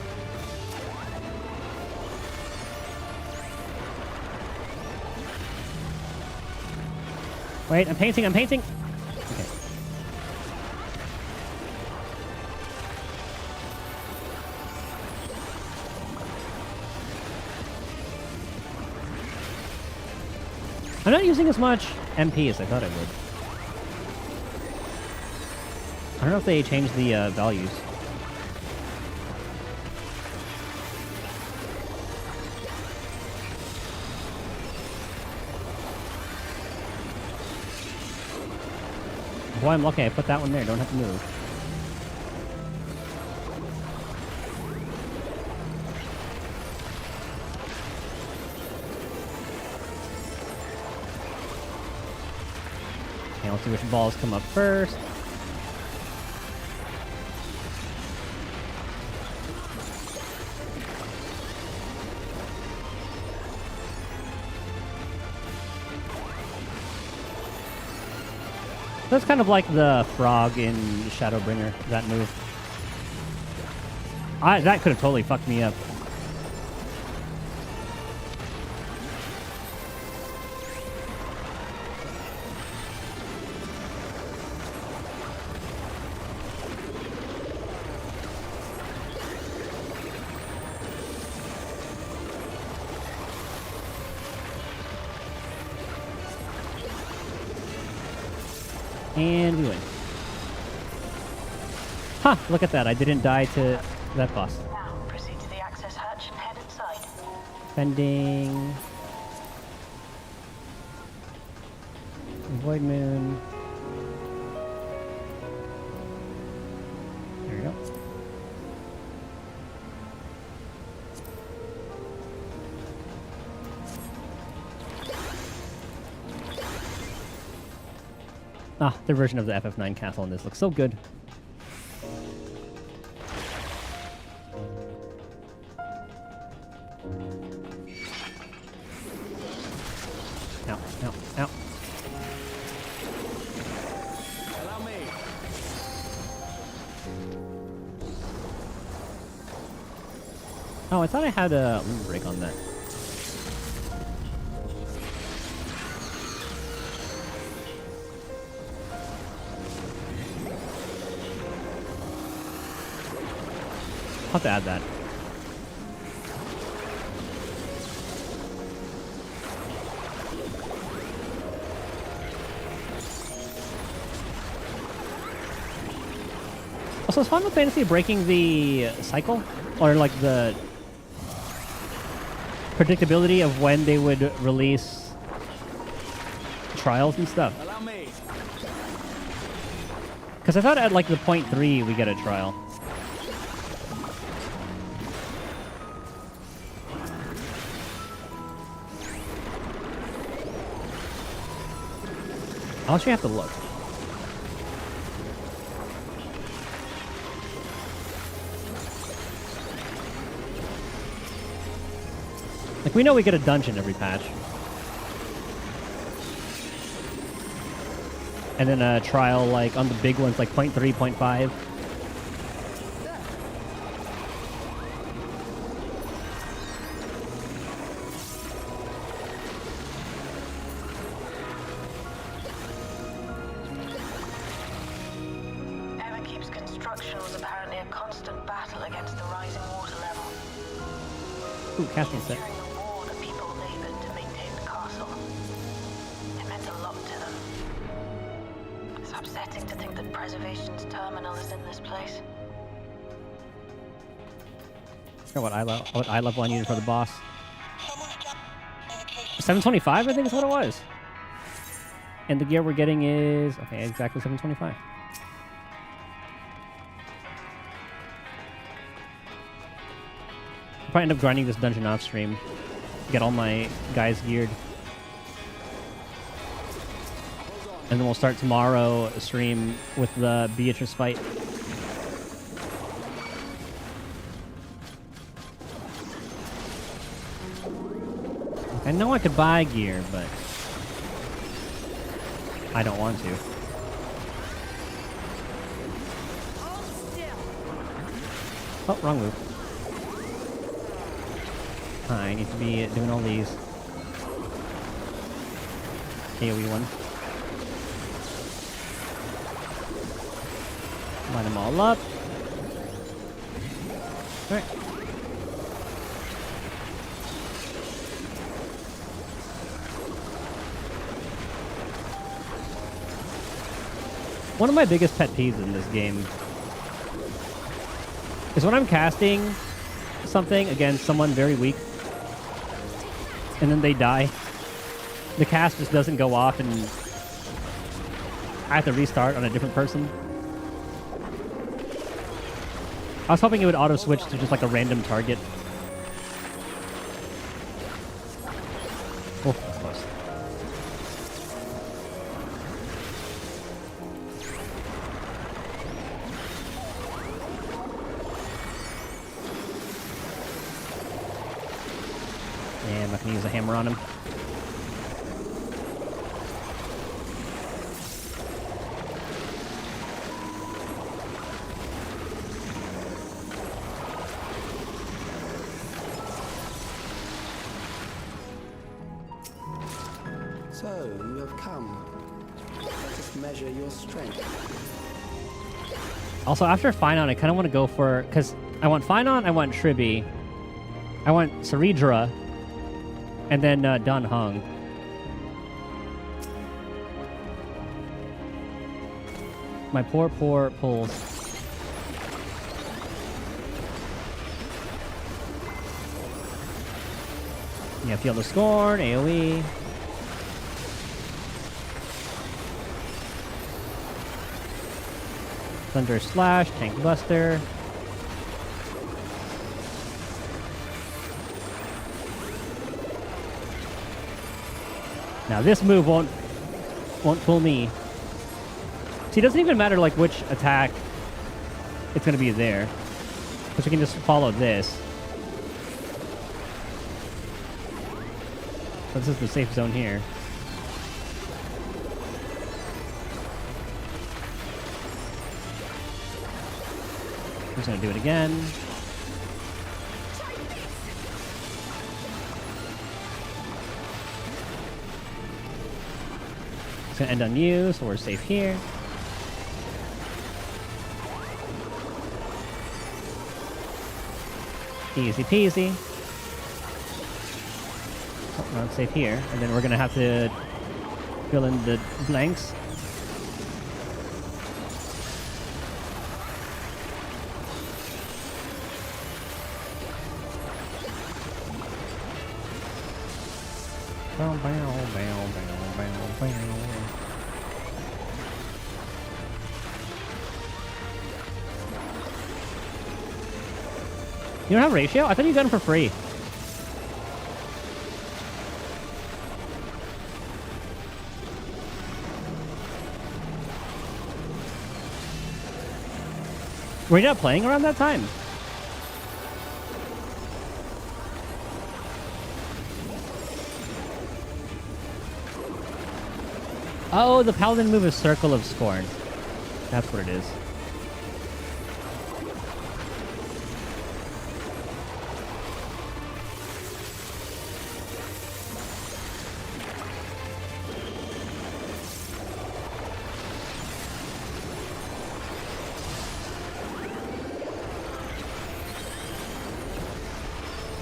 Wait, I'm painting. Okay. I'm not using as much MP as I thought I would. I don't know if they changed the values. Boy, I'm lucky I put that one there. Don't have to move. Okay, let's see which balls come up first. That's kind of like the frog in Shadowbringer, that move. That could have totally fucked me up. And we win. Huh, look at that. I didn't die to that boss. Now, proceed to the access hatch and head inside. Pending. Void Moon. There we go. Ah, their version of the FF9 castle in this looks so good. Ow, ow, ow. Allow me. Oh, I thought I had a limit break on that. I'll have to add that. Also, is Final Fantasy breaking the cycle? Or like the predictability of when they would release trials and stuff? Allow me. Because I thought at like the point 3 we get a trial. I'll actually have to look. Like, we know we get a dungeon every patch. And then a trial, like, on the big ones, like 0.3, 0.5. Ooh, casting set. During the war, the people labored to maintain the castle. It meant a lot to them. It's upsetting to think that Preservation's terminal is in this place. What eye level I needed for the boss. 725, I think is what it was. And the gear we're getting is okay, exactly 725. I'll probably end up grinding this dungeon off stream. Get all my guys geared. And then we'll start tomorrow stream with the Beatrice fight. I know I could buy gear, but I don't want to. Oh, wrong move. I need to be doing all these. AoE one. Line them all up. Alright. One of my biggest pet peeves in this game is when I'm casting something against someone very weak and then they die. The cast just doesn't go off and I have to restart on a different person. I was hoping it would auto switch to just like a random target. Oh, that's close. Yeah, I'm not gonna use a hammer on him. So, you have come. Let us measure your strength. Also, after Finon, I kind of want to go for... Because I want Finon, I want Tribby, I want Saridra, and then Dun Hung. My poor pulls. Yeah, Field of Scorn, AoE. Thunder Slash, Tank Buster. Now this move won't fool me. See, it doesn't even matter like which attack it's gonna be there, because we can just follow this. So this is the safe zone here. I'm just gonna do it again. It's gonna end on you, so we're safe here. Easy peasy. Oh, no, it's safe here. And then we're gonna have to fill in the blanks. Bow, bow, bow, bow, bow, bow. You don't have ratio? I thought you got him for free. Were you not playing around that time? Oh, the paladin move is Circle of Scorn. That's what it is.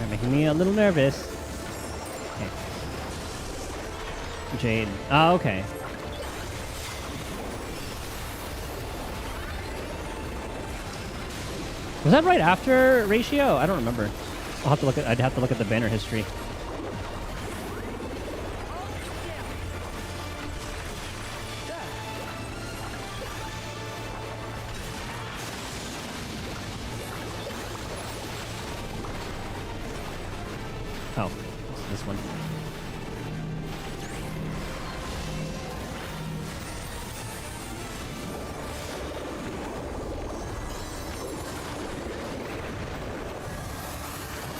They're making me a little nervous. Okay. Jade. Oh, okay. Was that right after Ratio? I don't remember. I'd have to look at the banner history. Oh, it's this one.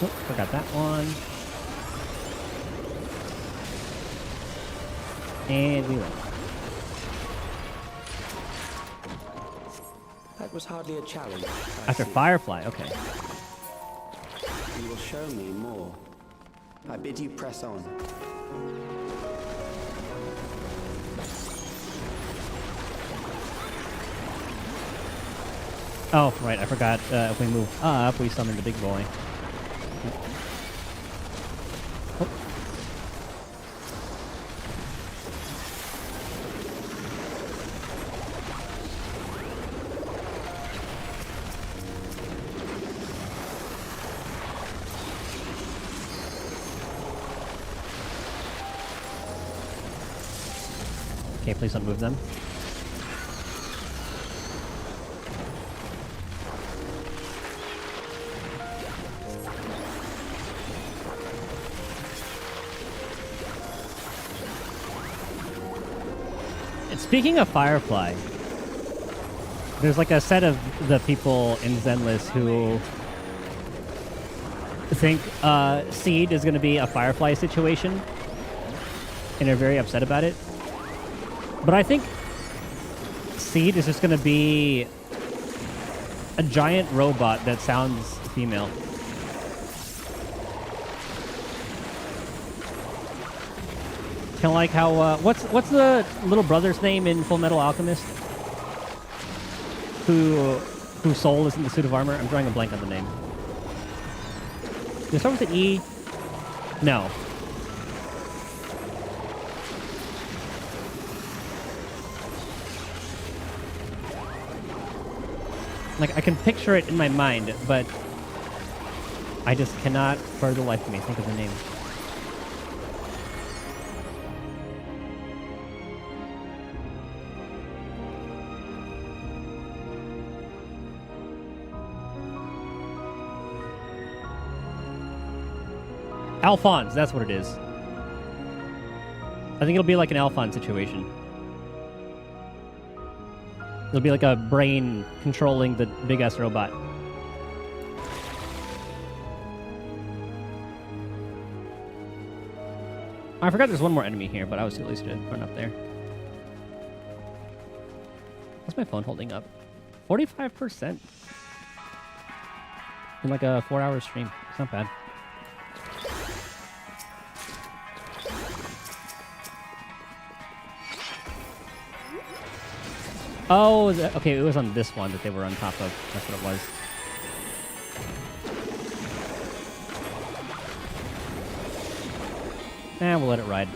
Oh, forgot that one. And we win. That was hardly a challenge. After Firefly, okay. You will show me more. I bid you press on. Oh, right, I forgot. If we move up, we summon the big boy. Oh. Okay, please don't move them. Speaking of Firefly, there's like a set of the people in Zenless who think Seed is going to be a Firefly situation and are very upset about it. But I think Seed is just going to be a giant robot that sounds female. Kind of like how what's the little brother's name in Full Metal Alchemist? Whose soul is in the suit of armor? I'm drawing a blank on the name. Did it start with an E? No. Like, I can picture it in my mind, but I just cannot, for the life of me, think of the name. Alphonse, that's what it is. I think it'll be like an Alphonse situation. It'll be like a brain controlling the big-ass robot. I forgot there's one more enemy here, but I was too lazy to run up there. What's my phone holding up? 45%. In like a 4-hour stream. It's not bad. Oh, okay, it was on this one that they were on top of. That's what it was. We'll let it ride.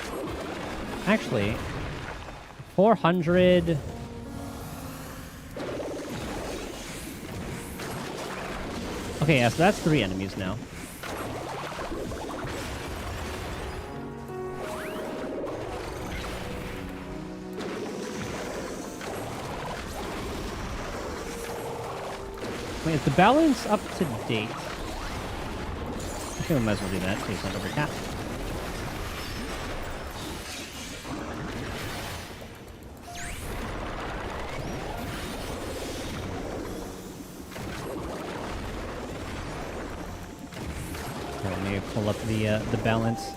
Actually, 400... Okay, yeah, so that's 3 enemies now. Wait, is the balance up to date? I think we might as well do that, so it's not overtapped. Let me pull up the balance.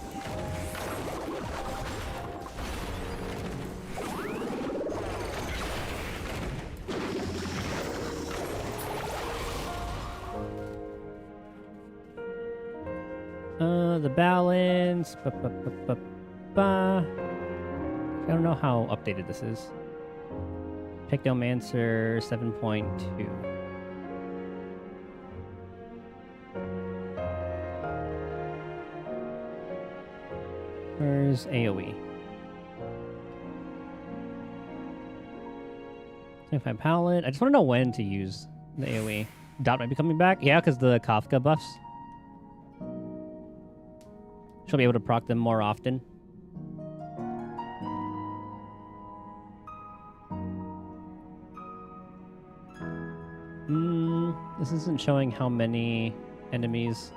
The balance. I don't know how updated this is. Pictomancer 7.2. Use AoE. 25 palette. I just want to know when to use the AoE. Dot might be coming back. Yeah, because the Kafka buffs. She'll be able to proc them more often. This isn't showing how many enemies.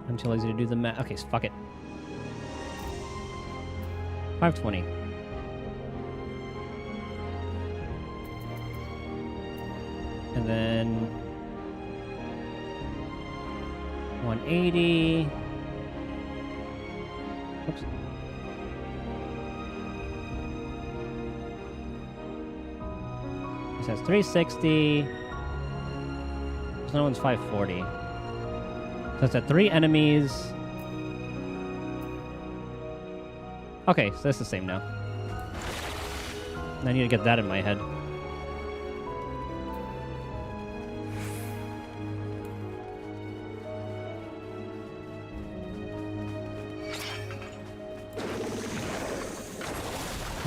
I'm too lazy to do the math. Okay, so fuck it. 520. And then 180. Oops. This has 360. This other one's 540. So it's at 3 enemies. Okay, so that's the same now. I need to get that in my head.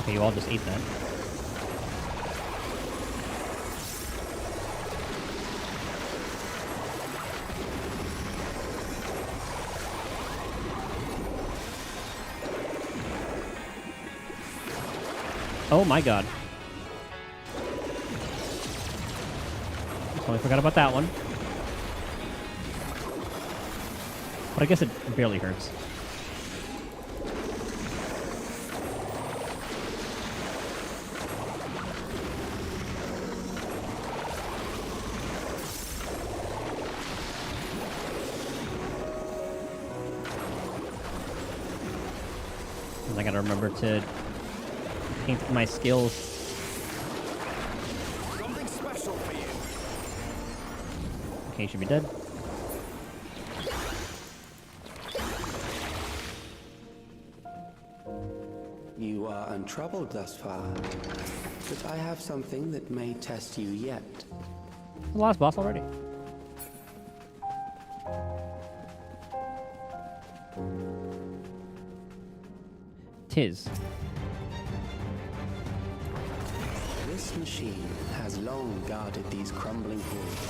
Okay, you all just ate that. Oh my god. Totally forgot about that one. But I guess it barely hurts. And I gotta remember to paint my skills. Something special for you. Okay, you should be dead. You are untroubled thus far, but I have something that may test you yet. The last boss already. Tis. This machine has long guarded these crumbling halls.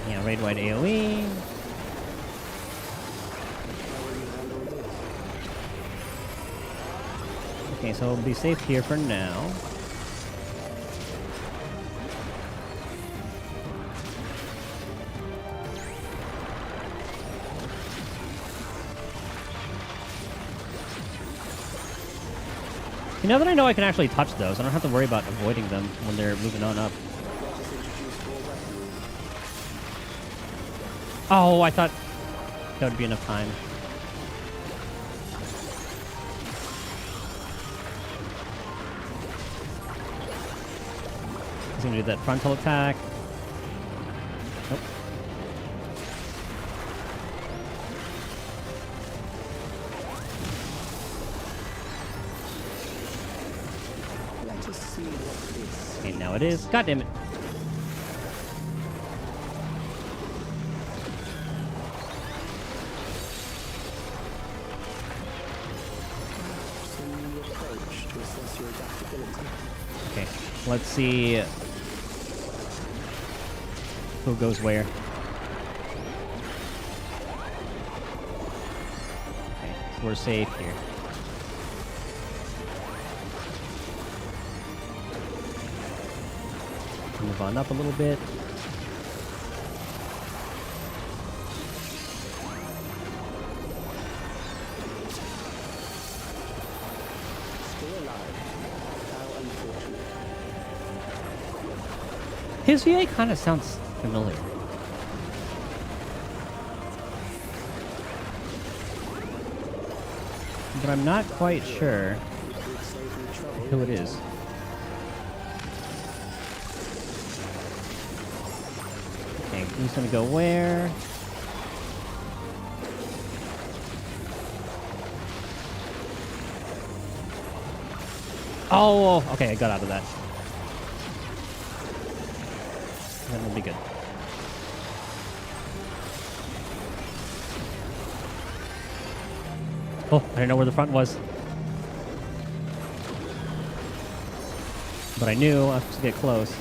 Yeah, raid wide AoE. Okay, so we'll be safe here for now. Now that I know I can actually touch those, I don't have to worry about avoiding them when they're moving on up. Oh, I thought that would be enough time. He's gonna do that frontal attack. Nope. Okay, now it is. God damn it. Okay, let's see who goes where. Okay, so we're safe here. Move on up a little bit. His VA kind of sounds familiar. But I'm not quite sure who it is. Okay, he's gonna go where? Oh, okay, I got out of that. really good. Oh, I didn't know where the front was. But I knew I was supposed to get close.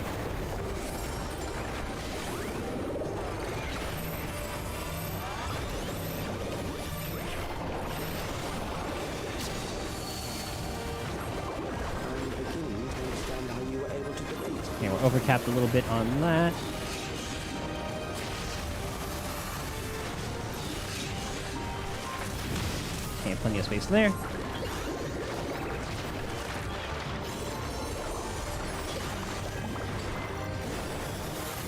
Okay, we're overcapped a little bit on that. Okay, plenty of space there.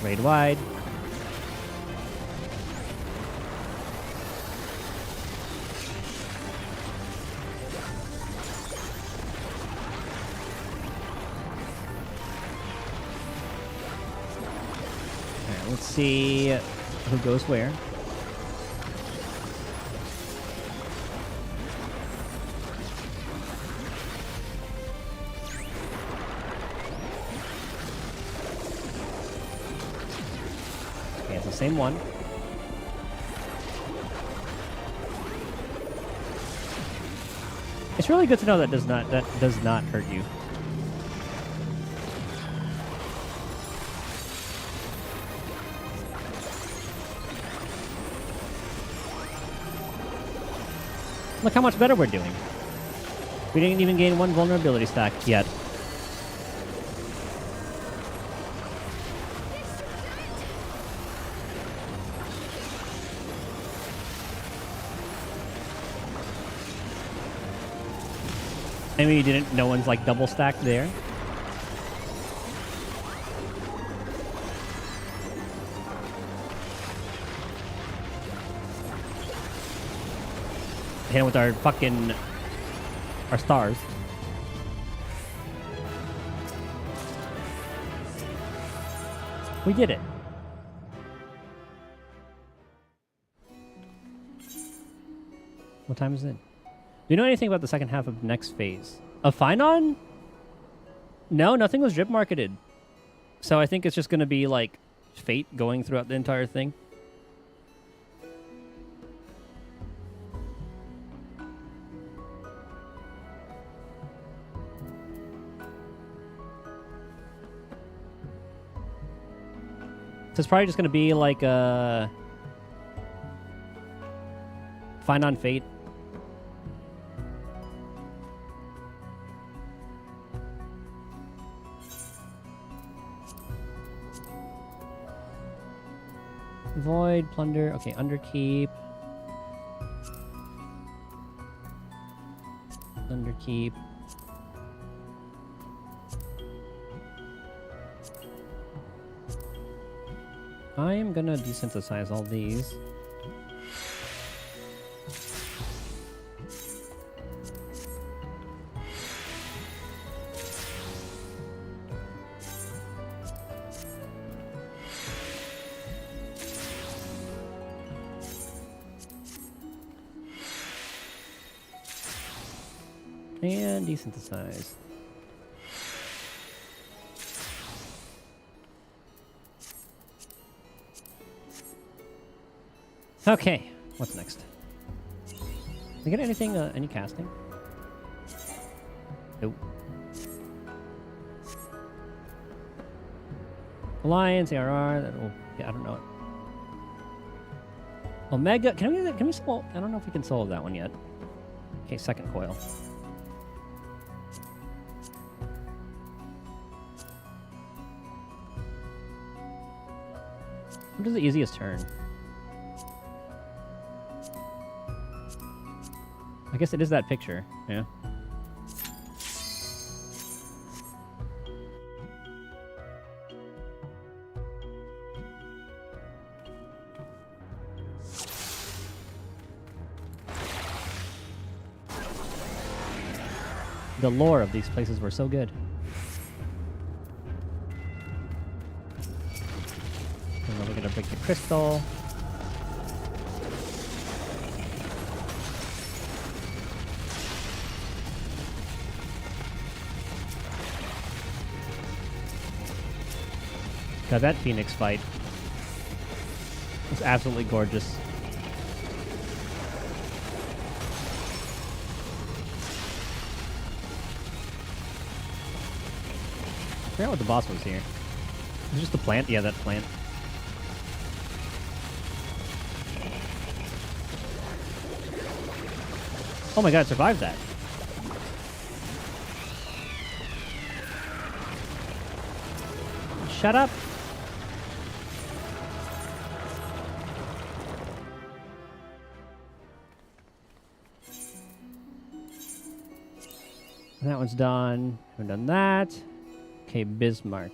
Raid wide. Alright, let's see who goes where. Same one. It's really good to know that does not hurt you. Look how much better we're doing. We didn't even gain one vulnerability stack yet. I mean, you didn't. No one's like double stacked there. Hit him with our fucking stars. We did it. What time is it? Do you know anything about the second half of the next phase? Of Finon? No, nothing was drip marketed. So I think it's just going to be like fate going throughout the entire thing. So it's probably just going to be like a Finon fate. Void, plunder, okay, underkeep. Underkeep. I am gonna desynthesize all these. And desynthesize. Okay, what's next? Did we get anything, any casting? Nope. Alliance, ARR, that'll, yeah, I don't know it. Omega, can we solve, I don't know if we can solve that one yet. Okay, second coil. What is the easiest turn? I guess it is that picture, yeah. The lore of these places were so good. And then we're gonna break the crystal. God, that Phoenix fight It's absolutely gorgeous. I forgot what the boss was here. Is it just the plant? Yeah, that plant. Oh my god, it survived that. Shut up. That one's done. Haven't done that. Okay, Bismarck.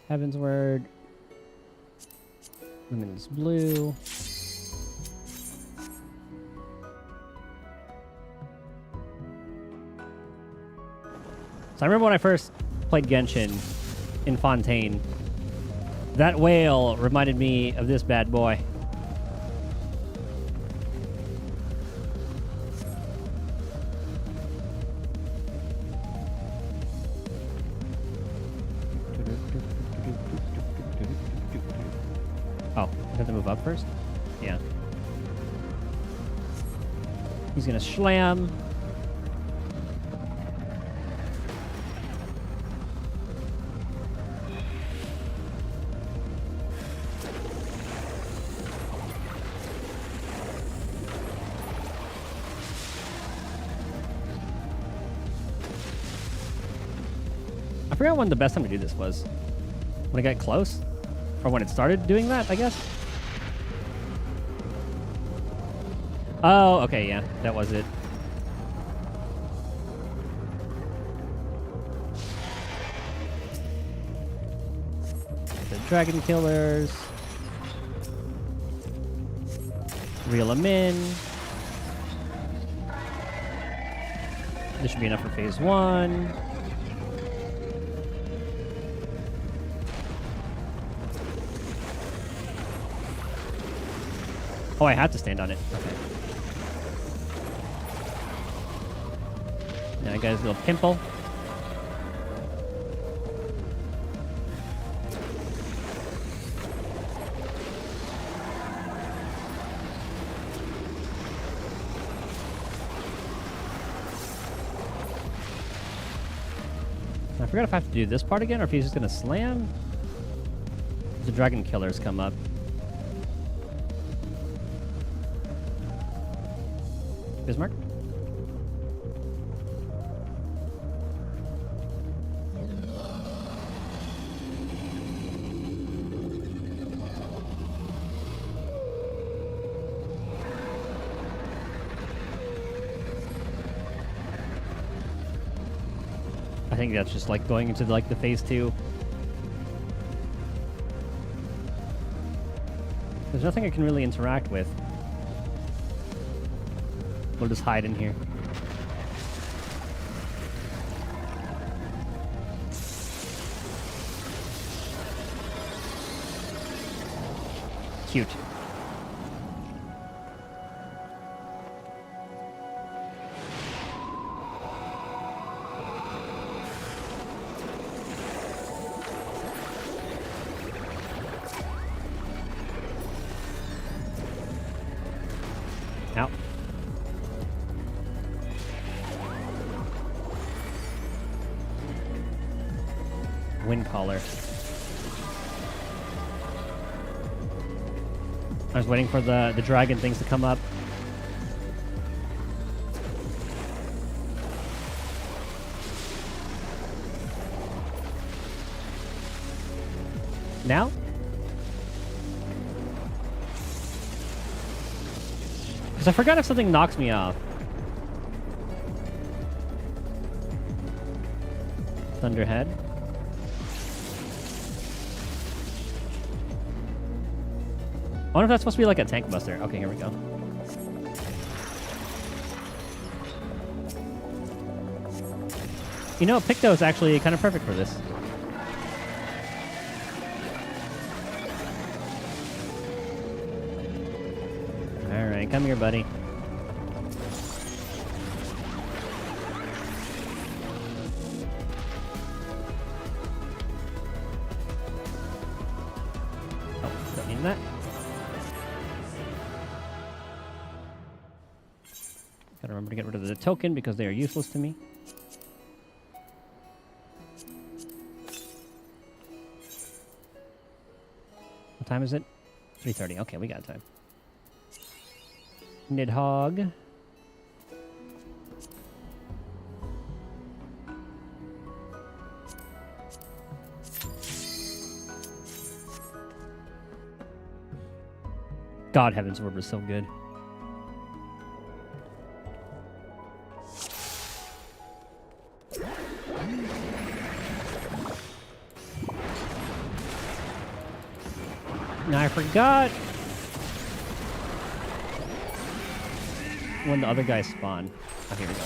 Heaven's Word. Luminous Blue. So I remember when I first played Genshin in Fontaine, that whale reminded me of this bad boy. Oh, I have to move up first? Yeah. He's gonna slam. I forgot when the best time to do this was. When I got close? Or when it started doing that, I guess? Oh, okay, yeah. That was it. The dragon killers. Reel them in. This should be enough for phase 1. Oh, I had to stand on it. Okay. Now, guys, a little pimple. I forgot if I have to do this part again or if he's just gonna slam. The dragon killers come up. Bismarck? I think that's just like going into like the phase 2. There's nothing I can really interact with. We'll just hide in here. Cute. Out. Wind collar. I was waiting for the dragon things to come up. Now? Because I forgot if something knocks me off. Thunderhead. I wonder if that's supposed to be like a tank buster. Okay, here we go. You know, Picto is actually kind of perfect for this. Alright, come here, buddy. Getting that. Gotta remember to get rid of the token because they are useless to me. What time is it? 3:30. Okay, we got time. Nidhogg. God, Heaven's Word was so good. Now I forgot when the other guys spawn. Oh, here we go.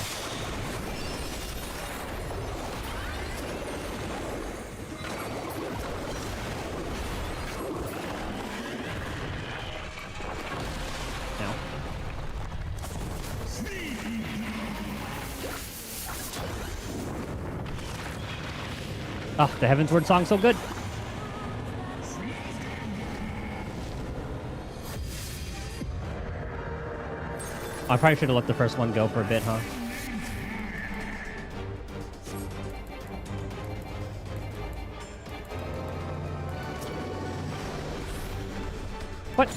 Now. Oh, the Heaven's Word song's so good. I probably should have let the first one go for a bit, huh? What?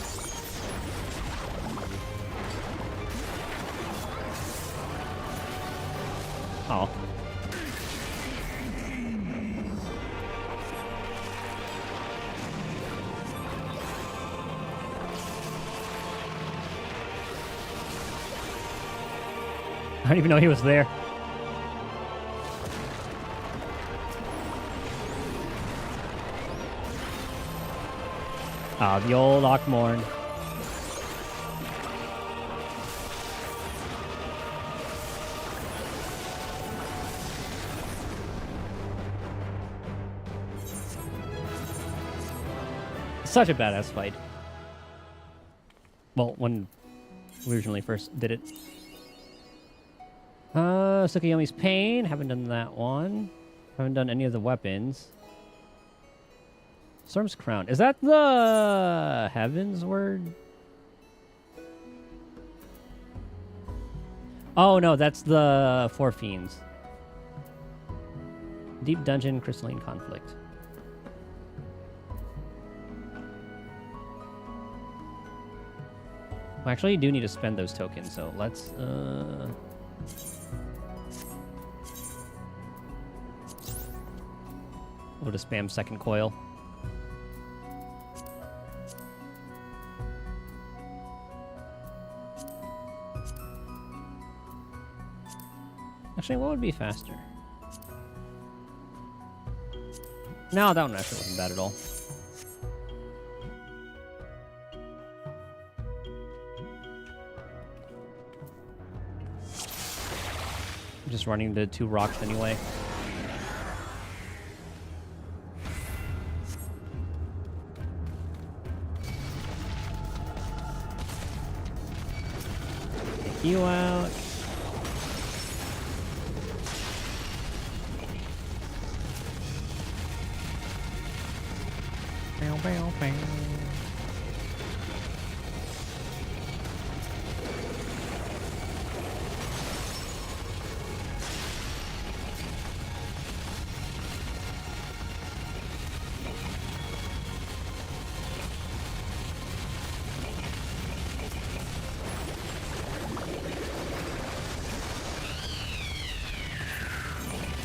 Oh. I don't even know he was there. Ah, the old Ockmorn. Such a badass fight. Well, when we originally first did it. Tsukuyomi's Pain. Haven't done that one. Haven't done any of the weapons. Storm's Crown. Is that the Heaven's Word? Oh, no. That's the Four Fiends. Deep Dungeon, Crystalline Conflict. Well, actually, you do need to spend those tokens, so let's... We'll just spam second coil. Actually, what would be faster? No, that one actually wasn't bad at all. I'm just running the 2 rocks anyway. Take you out. Bow, bow, bow.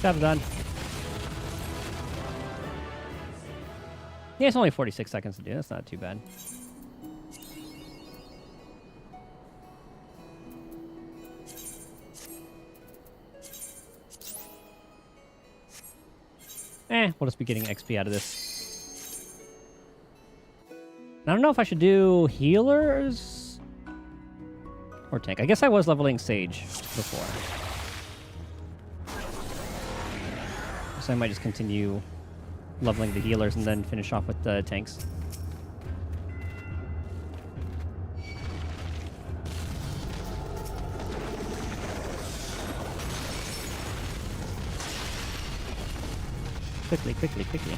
Job done. Yeah, it's only 46 seconds to do. That's not too bad. We'll just be getting XP out of this. I don't know if I should do healers or tank. I guess I was leveling Sage before. So I might just continue leveling the healers and then finish off with the tanks. Quickly, quickly, quickly.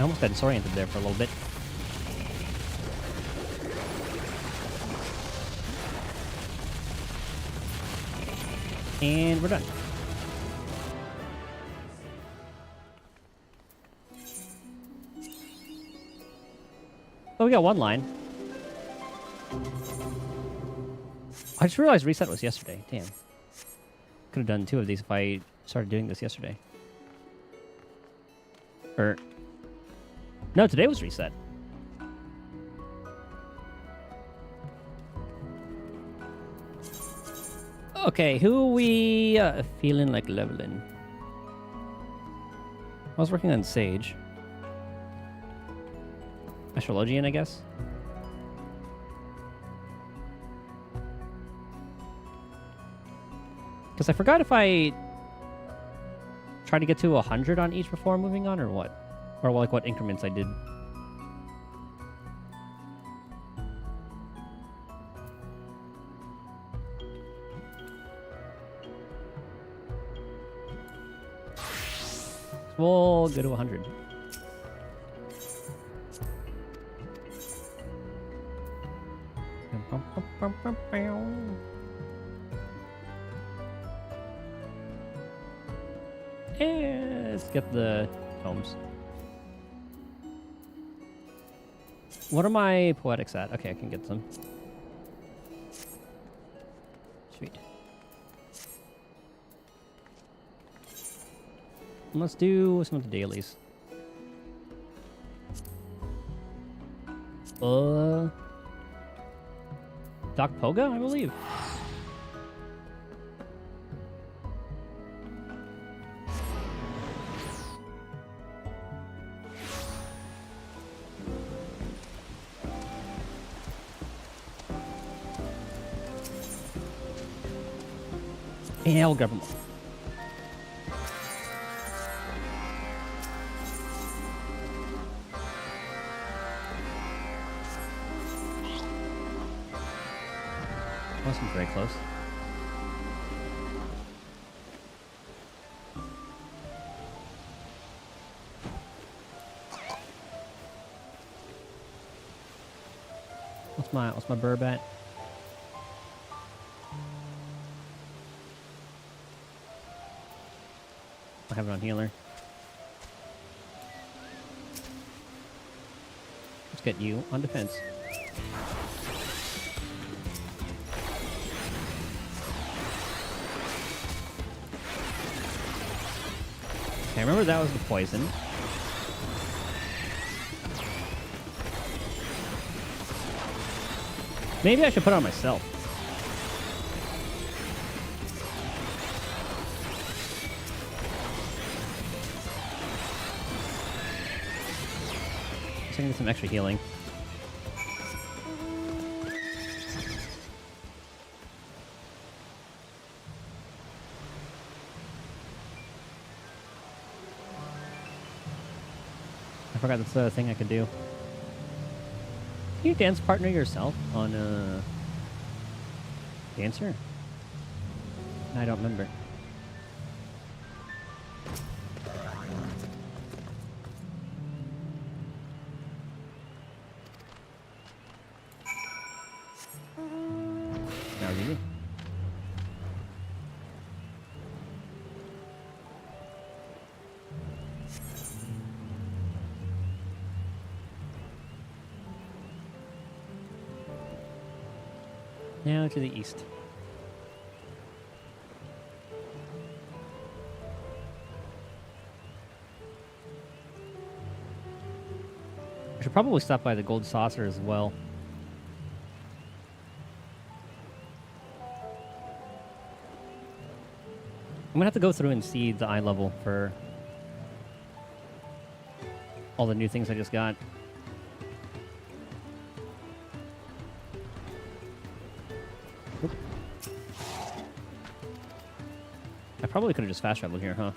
almost got disoriented there for a little bit. And we're done. Oh, we got one line. I just realized reset was yesterday. Damn. Could have done 2 of these if I started doing this yesterday. Or... No, today was reset. Okay, who are we feeling like leveling? I was working on Sage. Astrologian, I guess? Because I forgot if I try to get to 100 on each before moving on, or what? Or like what increments I did. We'll go to 100. Let's get the tomes. What are my poetics at? Okay, I can get some. Sweet. Let's do some of the dailies. Doc Poga, I believe. Yeah, I'll grab them all. Wasn't very close. What's my burb at? I have it on healer. Let's get you on defense. Okay, remember that was the poison. Maybe I should put it on myself. So I can get some extra healing. I forgot that's the thing I could do. Can you dance partner yourself on Dancer? I don't remember. That was easy. Now to the east. I should probably stop by the gold saucer as well. I'm gonna have to go through and see the eye level for all the new things I just got. Oop. I probably could have just fast traveled here, huh?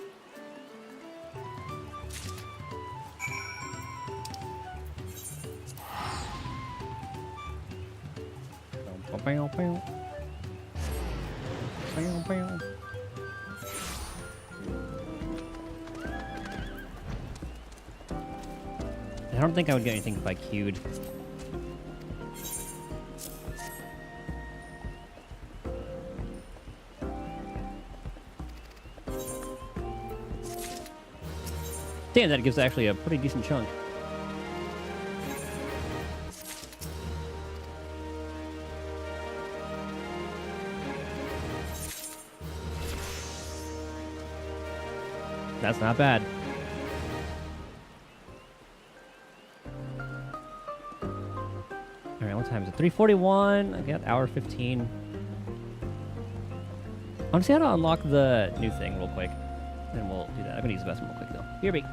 I don't think I would get anything if I queued. Damn, that gives actually a pretty decent chunk. That's not bad. Alright, what time is it? 3:41. I got hour 15. I want to see how to unlock the new thing real quick. Then we'll do that. I'm gonna use the best one real quick though. BRB.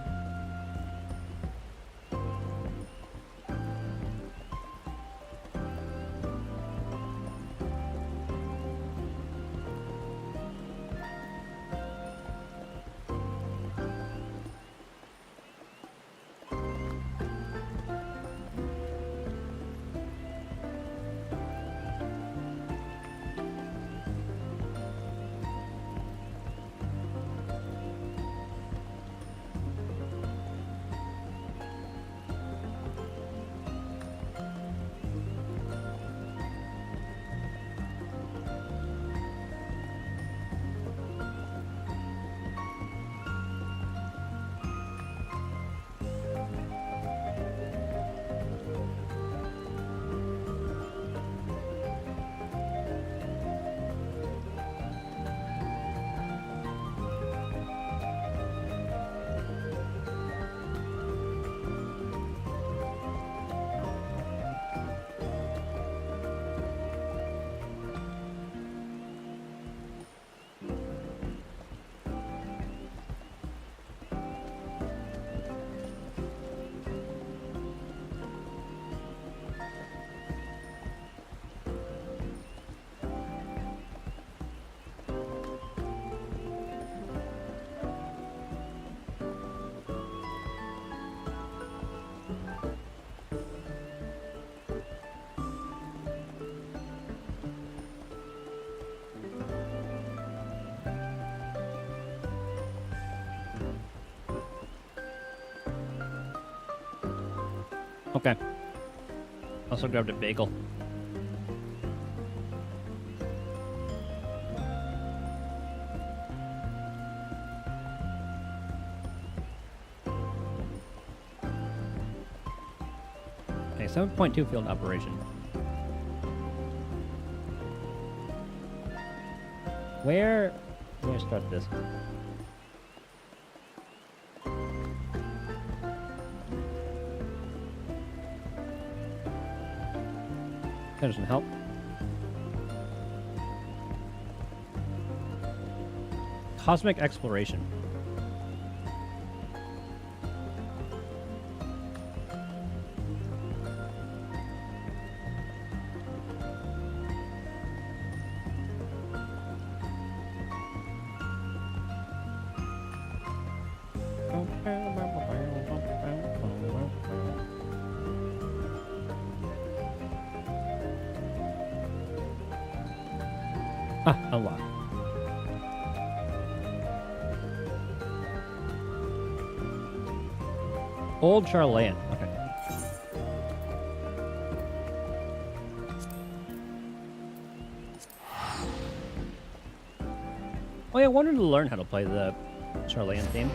Okay. Also grabbed a bagel. Okay, 7.2 field operation. Where do I start this? That doesn't help. Cosmic exploration. Ah, unlock. Old Charlayan. Okay. Oh yeah, I wanted to learn how to play the Charlayan theme.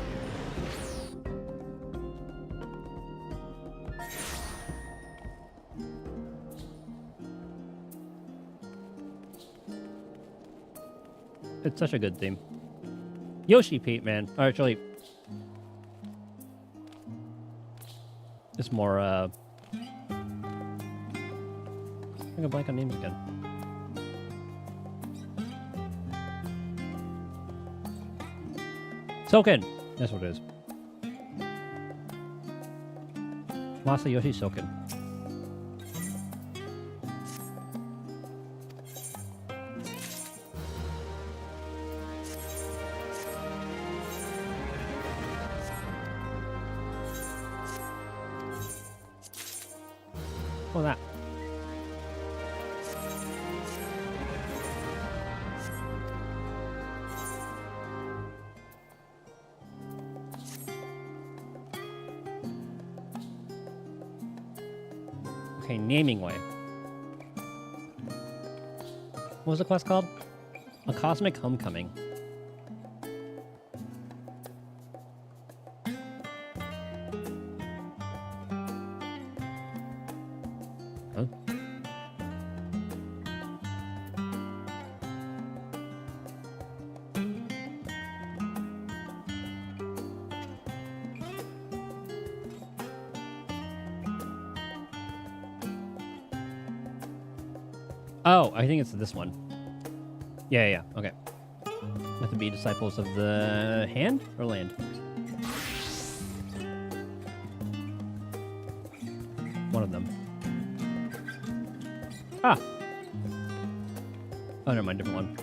It's such a good theme. Yoshi Pete, man. Or actually, it's more, I'm gonna blank on names again. Soken! That's what it is. Masayoshi Soken. What's that? Okay, Naming Way. What was the quest called? A Cosmic Homecoming. Huh? Oh, I think it's this one. Yeah, okay. Have to be disciples of the hand or land? One of them. Ah! Oh, never mind, different one.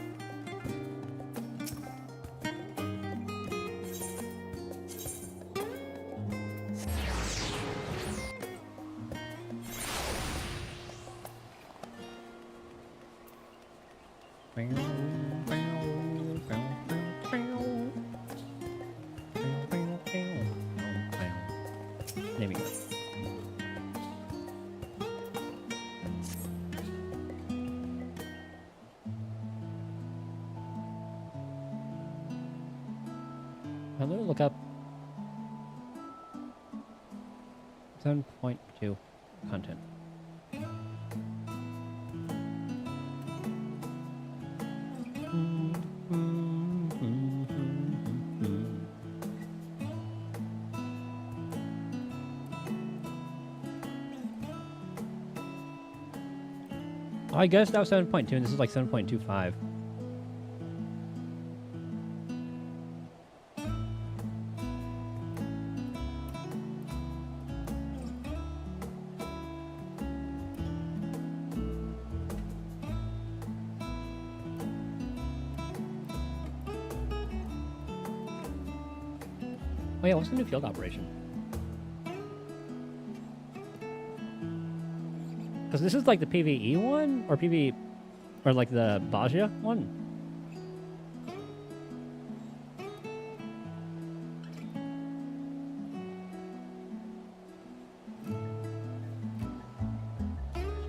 Naming Way. I'm gonna look up 7.2 content. I guess that was 7.2 and this is like 7.25. Oh yeah, what's the new field operation? Because this is like the PvE one? Or PvE... Or like the Baja one?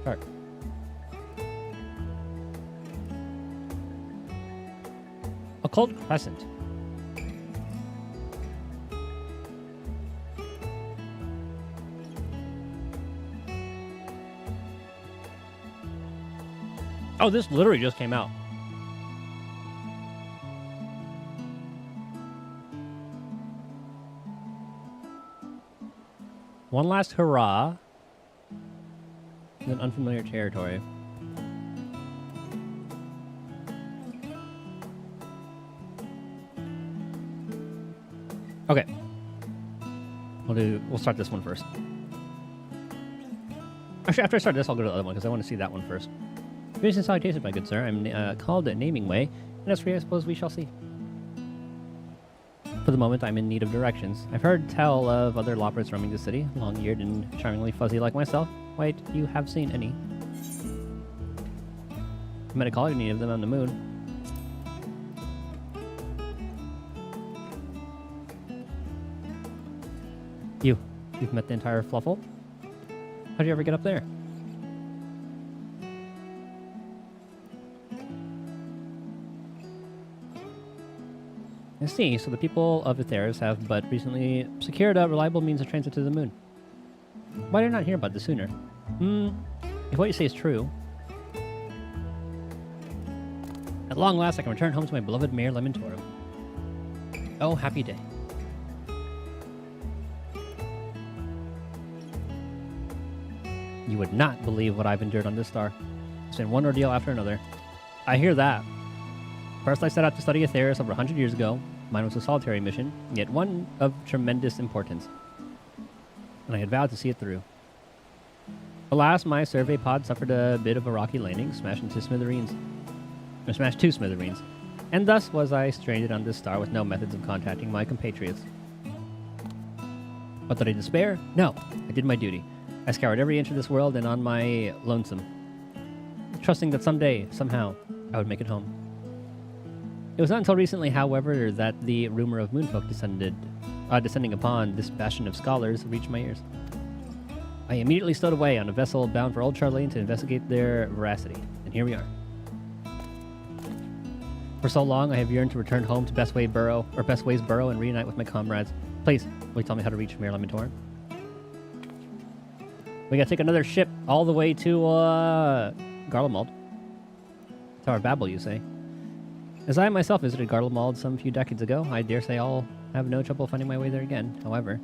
Start. Occult Crescent. Oh, this literally just came out. One last hurrah. Then unfamiliar territory. Okay. We'll start this one first. Actually, after I start this, I'll go to the other one because I want to see that one first. Greetings and salutations, my good sir. I'm called Naming Way, and as for you, I suppose we shall see. For the moment, I'm in need of directions. I've heard tell of other loppers roaming the city, long-eared and charmingly fuzzy like myself. Wait, you have seen any? I met a colony of them on the moon. You've met the entire fluffle? How'd you ever get up there? I see, so the people of Aetheris have but recently secured a reliable means of transit to the moon. Why did I not hear about this sooner? If what you say is true... At long last, I can return home to my beloved Mayor Lemontorum. Oh, happy day. You would not believe what I've endured on this star. It's been one ordeal after another. I hear that. First, I set out to study Aetheris over 100 years ago. Mine was a solitary mission, yet one of tremendous importance. And I had vowed to see it through. Alas, my survey pod suffered a bit of a rocky landing, smashed to smithereens. And thus was I stranded on this star with no methods of contacting my compatriots. But did I despair? No, I did my duty. I scoured every inch of this world and on my lonesome, trusting that someday, somehow, I would make it home. It was not until recently, however, that the rumor of moonfolk descending upon this bastion of scholars reached my ears. I immediately stowed away on a vessel bound for Old Charlene to investigate their veracity. And here we are. For so long, I have yearned to return home to Best Ways Burrow, and reunite with my comrades. Please, will you tell me how to reach Mir Lamentor? We gotta take another ship all the way to, Garlemald. Tower Babel, you say? As I myself visited Garlemald some few decades ago, I dare say I'll have no trouble finding my way there again. However,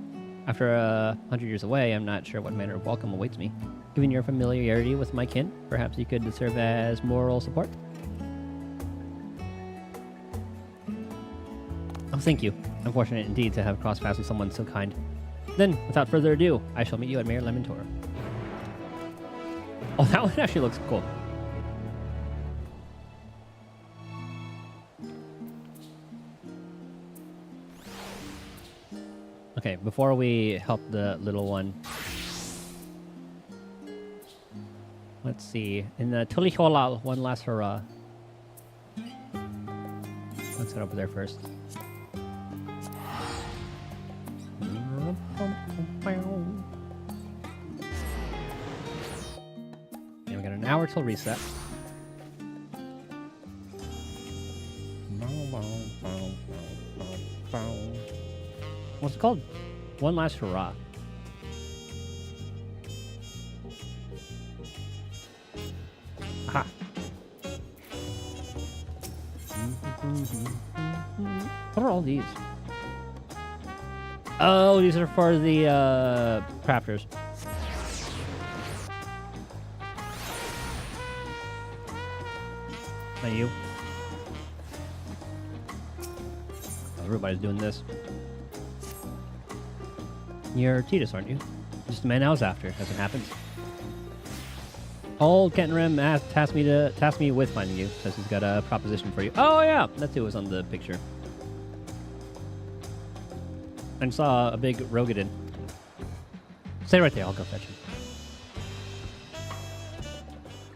after 100 years away, I'm not sure what manner of welcome awaits me. Given your familiarity with my kin, perhaps you could serve as moral support? Oh, thank you. I'm fortunate indeed to have crossed paths with someone so kind. Then, without further ado, I shall meet you at Mir Lamentor. Oh, that one actually looks cool. Okay, before we help the little one, let's see. In the Tuliholal, one last hurrah. Let's head over there first. Yeah, we got an hour till reset. What's it called? One last hurrah. Aha. What are all these? Oh, these are for the crafters. Not you. Everybody's doing this. You're Titus, aren't you? Just the man I was after, as it happens. Old Kentenrim tasked me with finding you. Says he's got a proposition for you. Oh yeah, that's who was on the picture. I saw a big Rogadin. Stay right there, I'll go fetch him.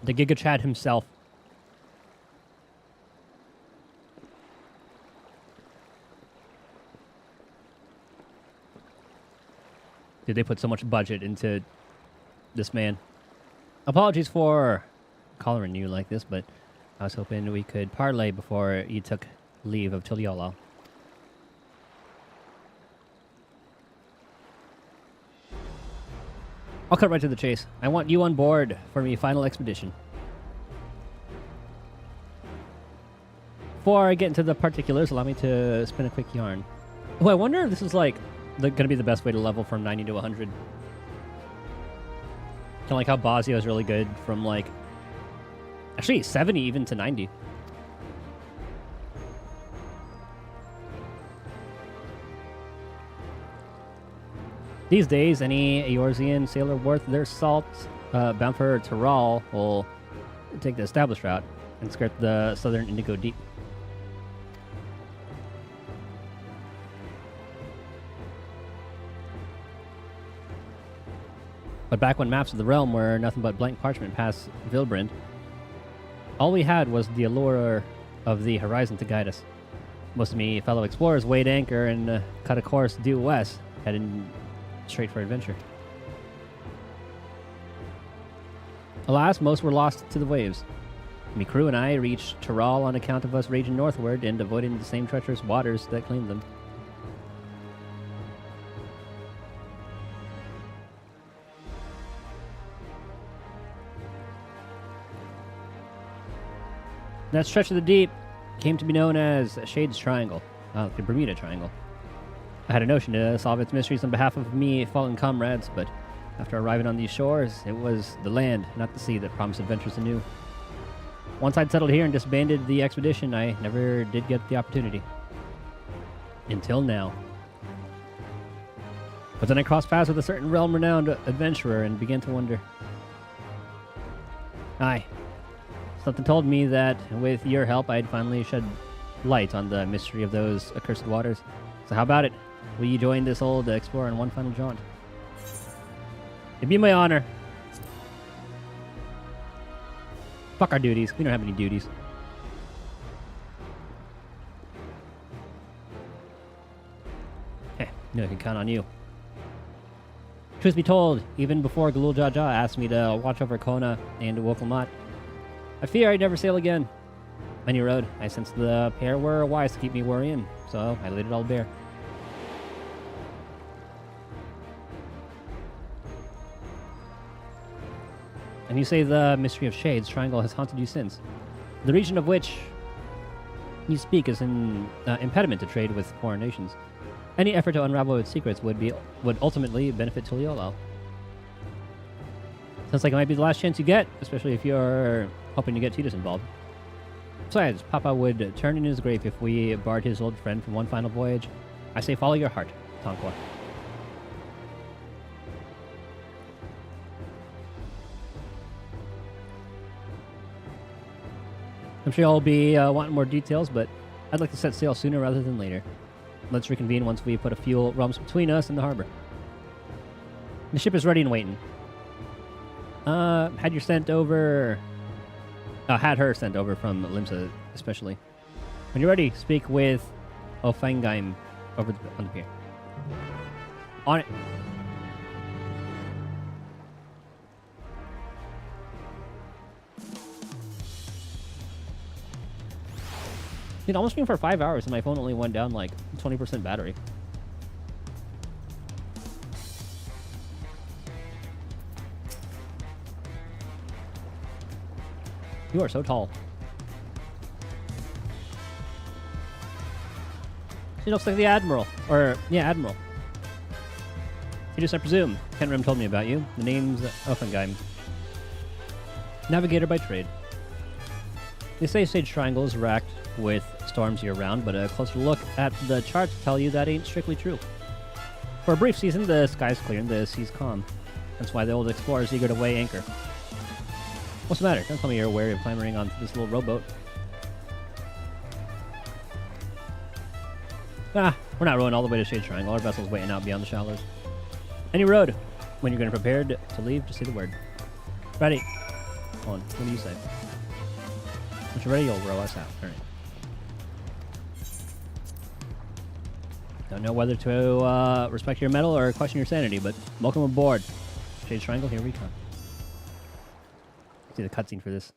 The Giga Chad himself. Dude, they put so much budget into this man. Apologies for collaring you like this, but I was hoping we could parlay before you took leave of Tuliolal. I'll cut right to the chase. I want you on board for my final expedition. Before I get into the particulars, allow me to spin a quick yarn. Oh, I wonder if this is like going to be the best way to level from 90 to 100. Kind of like how Bosio is really good from like... Actually, 70 even to 90. These days, any Eorzean sailor worth their salt bound for Tyrol will take the established route and skirt the southern Indigo Deep. But back when maps of the realm were nothing but blank parchment past Vilbrand, all we had was the allure of the horizon to guide us. Most of me fellow explorers weighed anchor and cut a course due west, heading straight for adventure. Alas, most were lost to the waves. Me crew and I reached Tyrol on account of us raging northward and avoiding the same treacherous waters that claimed them. That stretch of the deep came to be known as Shade's Triangle, the Bermuda Triangle. I had a notion to solve its mysteries on behalf of me fallen comrades, but after arriving on these shores, it was the land, not the sea, that promised adventures anew. Once I'd settled here and disbanded the expedition, I never did get the opportunity. Until now. But then I crossed paths with a certain realm-renowned adventurer and began to wonder. Aye. Something told me that, with your help, I'd finally shed light on the mystery of those accursed waters. So how about it? Will you join this old explorer on one final jaunt? It'd be my honor. Fuck our duties. We don't have any duties. Hey, you know I can count on you. Truth be told, even before Galul Jaja asked me to watch over Kona and Wokelmat, I fear I'd never sail again. Many rode. I sensed the pair were wise to keep me worrying, so I laid it all bare. And you say the mystery of Shades Triangle has haunted you since. The region of which you speak is an impediment to trade with foreign nations. Any effort to unravel its secrets would ultimately benefit Tuliolal. Sounds like it might be the last chance you get, especially if you're hoping to get Tidus involved. Besides, Papa would turn in his grave if we barred his old friend from one final voyage. I say follow your heart, Tonqua. I'm sure I'll be wanting more details, but I'd like to set sail sooner rather than later. Let's reconvene once we put a few rumps between us and the harbor. The ship is ready and waiting. Had her sent over from Limsa, especially. When you're ready, speak with Ofangheim on the pier. On it. It almost been for 5 hours and my phone only went down like 20% battery. You are so tall. She looks like the Admiral. Or, yeah, Admiral. Tidus, I presume. Kenrim told me about you. The name's Offengeim. Navigator by trade. They say Sage Triangle is racked with storms year-round, but a closer look at the charts tell you that ain't strictly true. For a brief season, the sky's clear and the sea's calm. That's why the old explorer's eager to weigh anchor. What's the matter? Don't tell me you're wary of clambering onto this little rowboat. Ah, we're not rowing all the way to Shade Triangle. Our vessel's waiting out beyond the shallows. Any road. When you're getting prepared to leave, just say the word. Ready. Hold on. What do you say? Once you're ready, you'll row us out. All right. Don't know whether to respect your mettle or question your sanity, but welcome aboard. Shade Triangle, here we come. See the cutscene for this.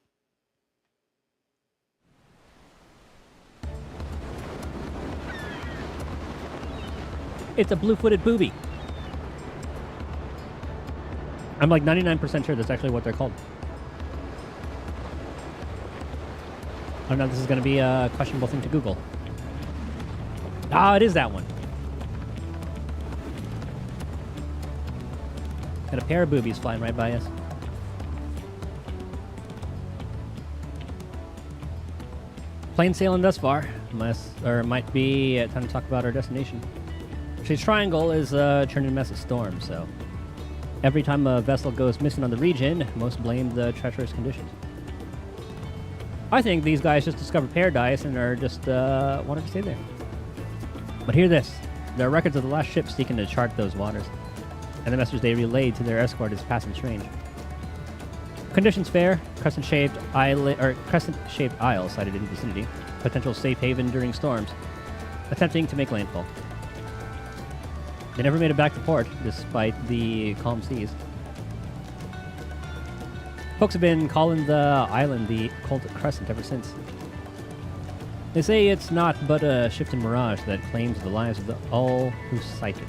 It's a blue-footed booby. I'm like 99% sure that's actually what they're called. Oh no, this is going to be a questionable thing to Google. Ah, it is that one. Got a pair of boobies flying right by us. Plain sailing thus far, might be time to talk about our destination. Shade Triangle is a churning mess of storms, so every time a vessel goes missing on the region, most blame the treacherous conditions. I think these guys just discovered paradise and are just wanted to stay there. But hear this: there are records of the last ship seeking to chart those waters, and the message they relayed to their escort is passing strange. Conditions fair, crescent-shaped isle sighted in the vicinity, potential safe haven during storms, attempting to make landfall. They never made it back to port, despite the calm seas. Folks have been calling the island the Cold Crescent ever since. They say it's not but a shifting mirage that claims the lives of all who sight it.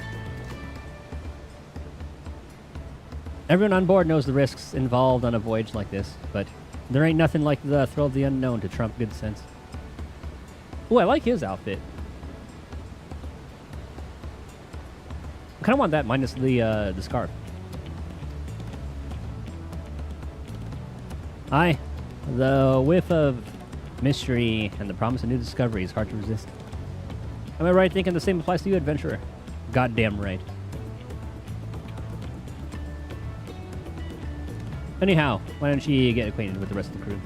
Everyone on board knows the risks involved on a voyage like this, but there ain't nothing like the thrill of the unknown to trump good sense. Ooh, I like his outfit. I kind of want that minus the scarf. Aye, the whiff of mystery and the promise of new discovery is hard to resist. Am I right thinking the same applies to you, adventurer? Goddamn right. Anyhow, why don't you get acquainted with the rest of the crew?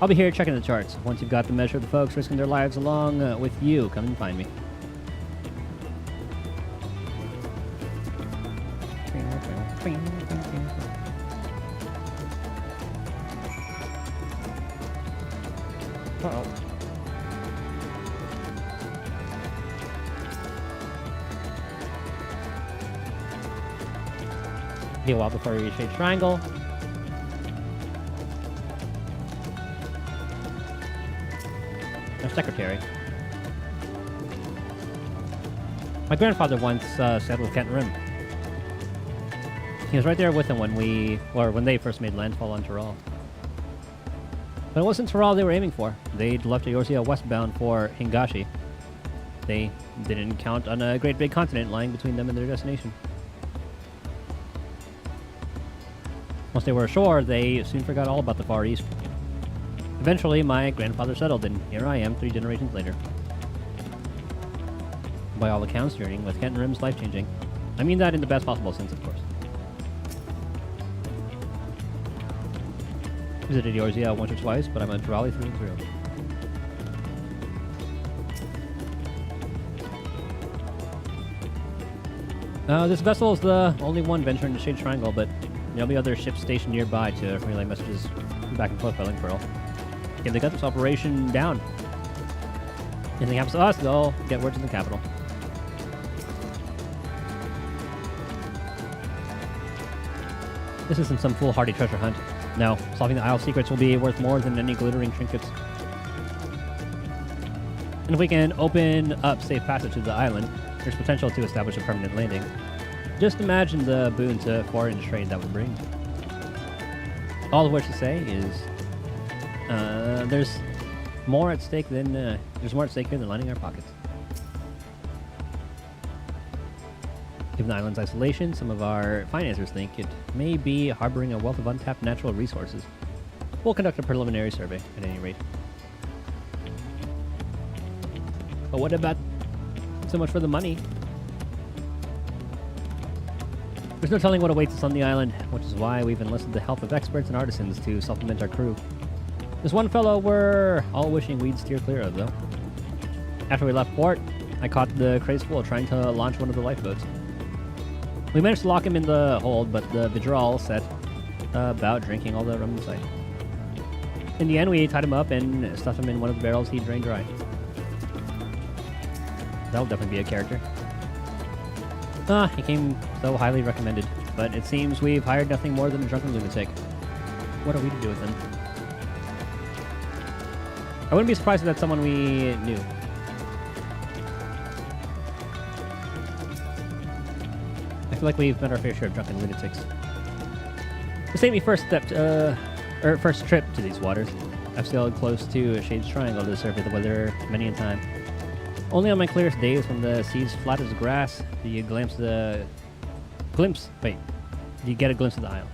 I'll be here checking the charts. Once you've got the measure of the folks risking their lives along with you, come and find me. Uh-oh. Be a while before we reach Shade Triangle. Our secretary. My grandfather once sailed with Kent Rim. He was right there with him when when they first made landfall on Tyrrell. But it wasn't Tyrrell they were aiming for. They'd left Eorzea westbound for Hingashi. They didn't count on a great big continent lying between them and their destination. Once they were ashore, they soon forgot all about the Far East. Eventually, my grandfather settled, and here I am 3 generations later. By all accounts, journeying with Kent Rim's life-changing. I mean that in the best possible sense, of course. Visited Eorzea once or twice, but I'm a Tyrelli through and through. This vessel is the only one venturing to Shade Triangle, but there'll be other ships stationed nearby to relay messages back and forth by link pearl. If they got this operation down. Anything happens to us, they'll get word to the capital. This isn't some foolhardy treasure hunt. No, solving the Isle secrets will be worth more than any glittering trinkets. And if we can open up safe passage to the island, there's potential to establish a permanent landing. Just imagine the boon to foreign trade that would bring. All of which to say is, there's more at stake here than lining our pockets. Given the island's isolation, some of our financiers think it may be harboring a wealth of untapped natural resources. We'll conduct a preliminary survey, at any rate. But what about so much for the money? There's no telling what awaits us on the island, which is why we've enlisted the help of experts and artisans to supplement our crew. There's one fellow we're all wishing we'd steer clear of, though. After we left port, I caught the craze fool trying to launch one of the lifeboats. We managed to lock him in the hold, but the Vidral set about drinking all the rum in sight. In the end, we tied him up and stuffed him in one of the barrels he drained dry. That'll definitely be a character. He came so highly recommended, but it seems we've hired nothing more than a drunken lunatic. What are we to do with him? I wouldn't be surprised if that's someone we knew. I feel like we've met our fair share of drunken lunatics. This ain't my first trip to these waters. I've sailed close to Shade's Triangle to survey the weather many a time. Only on my clearest days, when the sea's flat as grass, do you get a glimpse of the isle.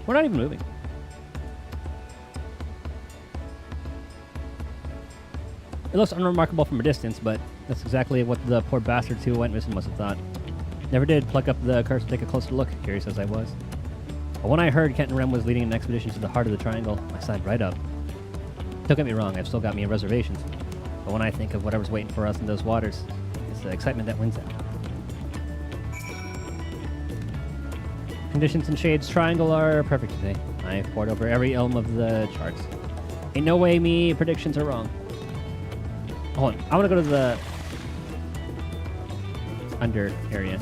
We're not even moving. It looks unremarkable from a distance, but that's exactly what the poor bastards who went missing must have thought. Never did pluck up the courage to take a closer look, curious as I was. But when I heard Kent Rem was leading an expedition to the heart of the Triangle, I signed right up. Don't get me wrong, I've still got me reservations. But when I think of whatever's waiting for us in those waters, it's the excitement that wins out. Conditions in Shade's Triangle are perfect today. I've pored over every elm of the charts. Ain't no way me predictions are wrong. Hold on, I want to go to the under area.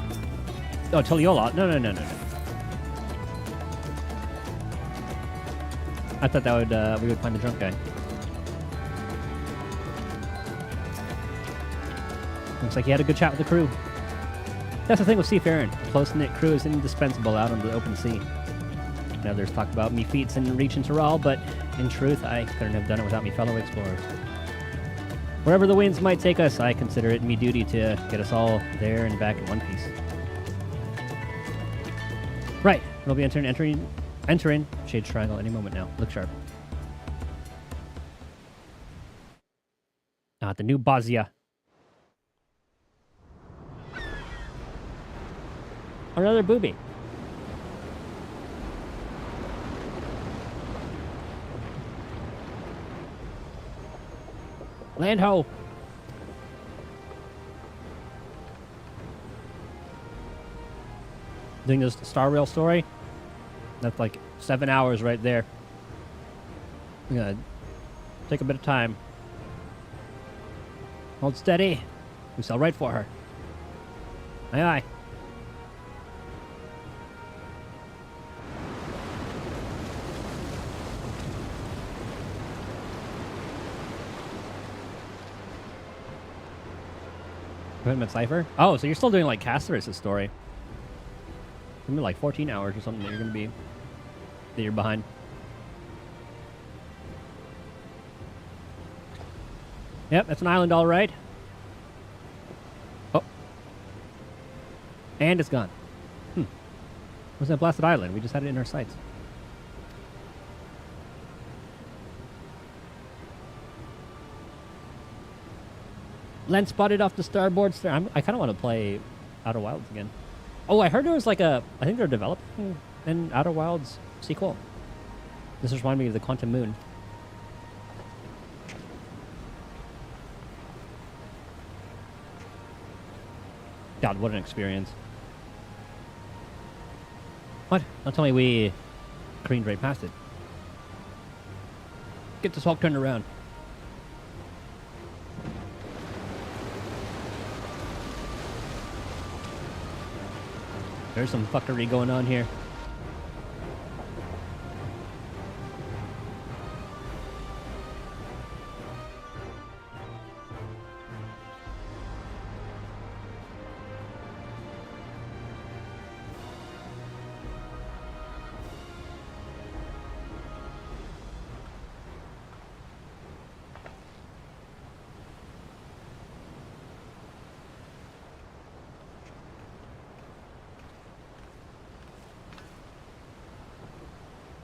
Oh, Tuliola. No. I thought that would we would find the drunk guy. Looks like he had a good chat with the crew. That's the thing with seafaring. A close-knit crew is indispensable out on the open sea. Now there's talk about me feats in reaching Tyrrell, but in truth, I couldn't have done it without me fellow explorers. Wherever the winds might take us, I consider it me duty to get us all there and back in one piece. Right, we'll be entering Shade's Triangle any moment now. Look sharp. The new Bazia. Another booby. Land ho! Doing this Star Rail story? That's like 7 hours right there. I'm gonna take a bit of time. Hold steady. We sail right for her. Aye aye. Equipment Cipher? Oh, so you're still doing like Casterus' story. It's gonna be like 14 hours or something that you're behind. Yep, that's an island all right. Oh. And it's gone. Where's that blasted island? We just had it in our sights. Land spotted off the starboard stern. I kind of want to play Outer Wilds again. Oh, I heard there was like I think they're developing an Outer Wilds sequel. This just reminded me of the Quantum Moon. God, what an experience. What? Don't tell me we careened right past it. Get this hawk turned around. There's some fuckery going on here.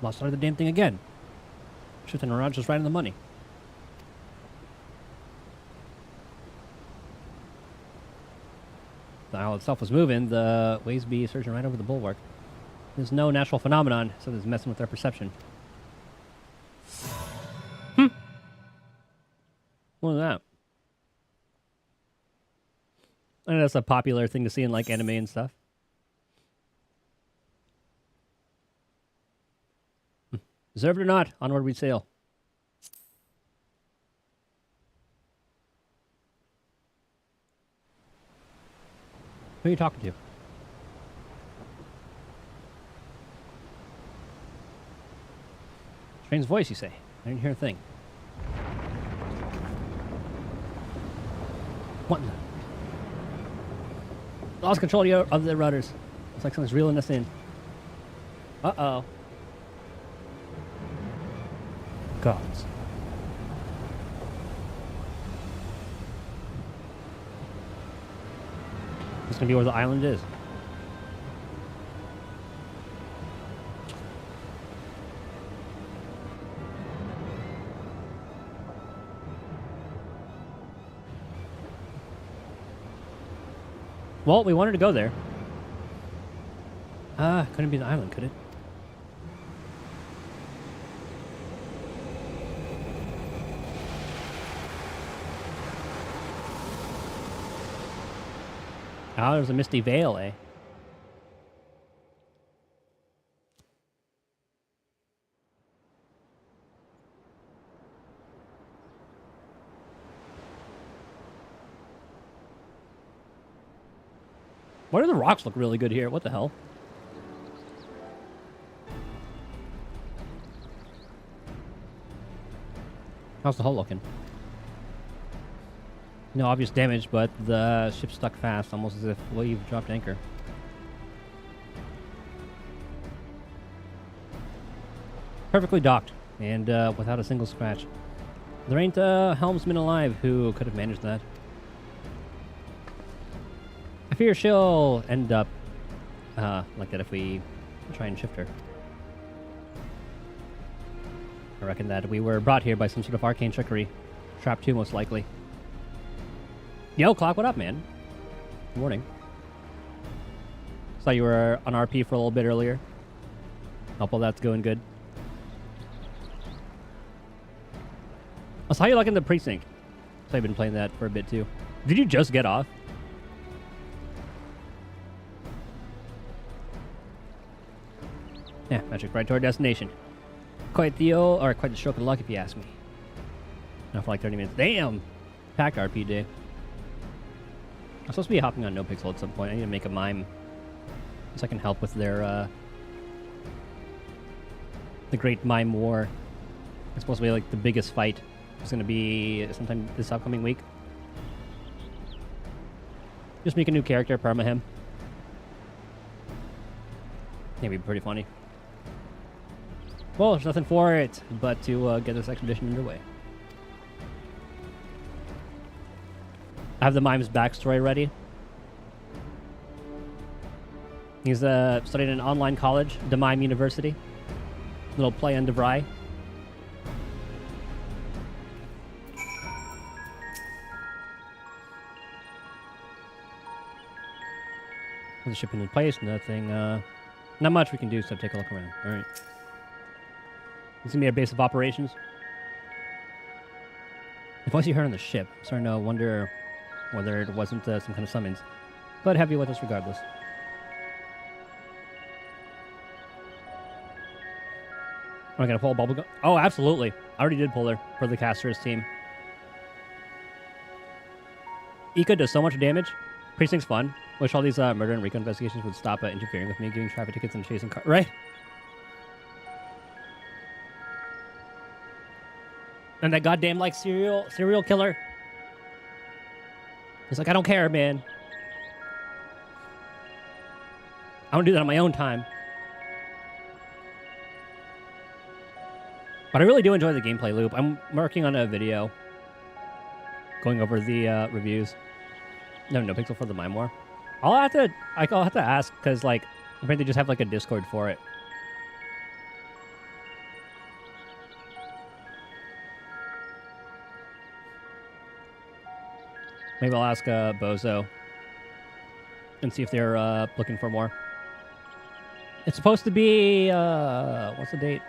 Lost sight of the damn thing again. Shifting around just right in the money. The isle itself was moving, the waves be surging right over the bulwark. There's no natural phenomenon, so there's messing with their perception. What was that? I know that's a popular thing to see in like anime and stuff. Deserved or not, onward we sail. Who are you talking to? Strange voice, you say? I didn't hear a thing. What in the... Lost control of the rudders. Looks like someone's reeling us in. Uh-oh. Gods. This gonna be where the island is. Well, we wanted to go there. Couldn't be the island, could it? Oh, there's a misty veil, eh? Why do the rocks look really good here? What the hell? How's the hull looking? No obvious damage, but the ship stuck fast, almost as if we've dropped anchor. Perfectly docked, and without a single scratch. There ain't a helmsman alive who could have managed that. I fear she'll end up like that if we try and shift her. I reckon that we were brought here by some sort of arcane trickery. Trap 2, most likely. Yo, Clock, what up, man? Good morning. Saw you were on RP for a little bit earlier. Hope all that's going good. I saw you like in the precinct. So I've been playing that for a bit too. Did you just get off? Yeah, magic right to our destination. Quite the stroke of luck if you ask me. Now for like 30 minutes. Damn! Packed RP day. I'm supposed to be hopping on NoPixel at some point. I need to make a mime so I can help with their the Great Mime War. It's supposed to be like the biggest fight. It's going to be sometime this upcoming week. Just make a new character, perma him. That'd be pretty funny. Well, there's nothing for it but to get this expedition underway. I have the mime's backstory ready. He's studying in an online college, the Mime University. Little play on DeVry. With the shipping in place, nothing, not much we can do, so take a look around. All right. This is gonna be our base of operations. If I see her on the ship, I'm starting to wonder whether it wasn't some kind of summons. But have you with us regardless. Am I gonna pull a bubblegum? Oh, absolutely. I already did pull her for the caster's team. Ika does so much damage. Precinct's fun. Wish all these murder and RICO investigations would stop interfering with me, giving traffic tickets and chasing cars. Right? And that goddamn like serial killer. He's like, I don't care, man. I want to do that on my own time. But I really do enjoy the gameplay loop. I'm working on a video going over the reviews. No pixel for the Mime War. I'll have to ask because like I think they just have like a Discord for it. Maybe I'll ask Bozo and see if they're looking for more. It's supposed to be what's the date?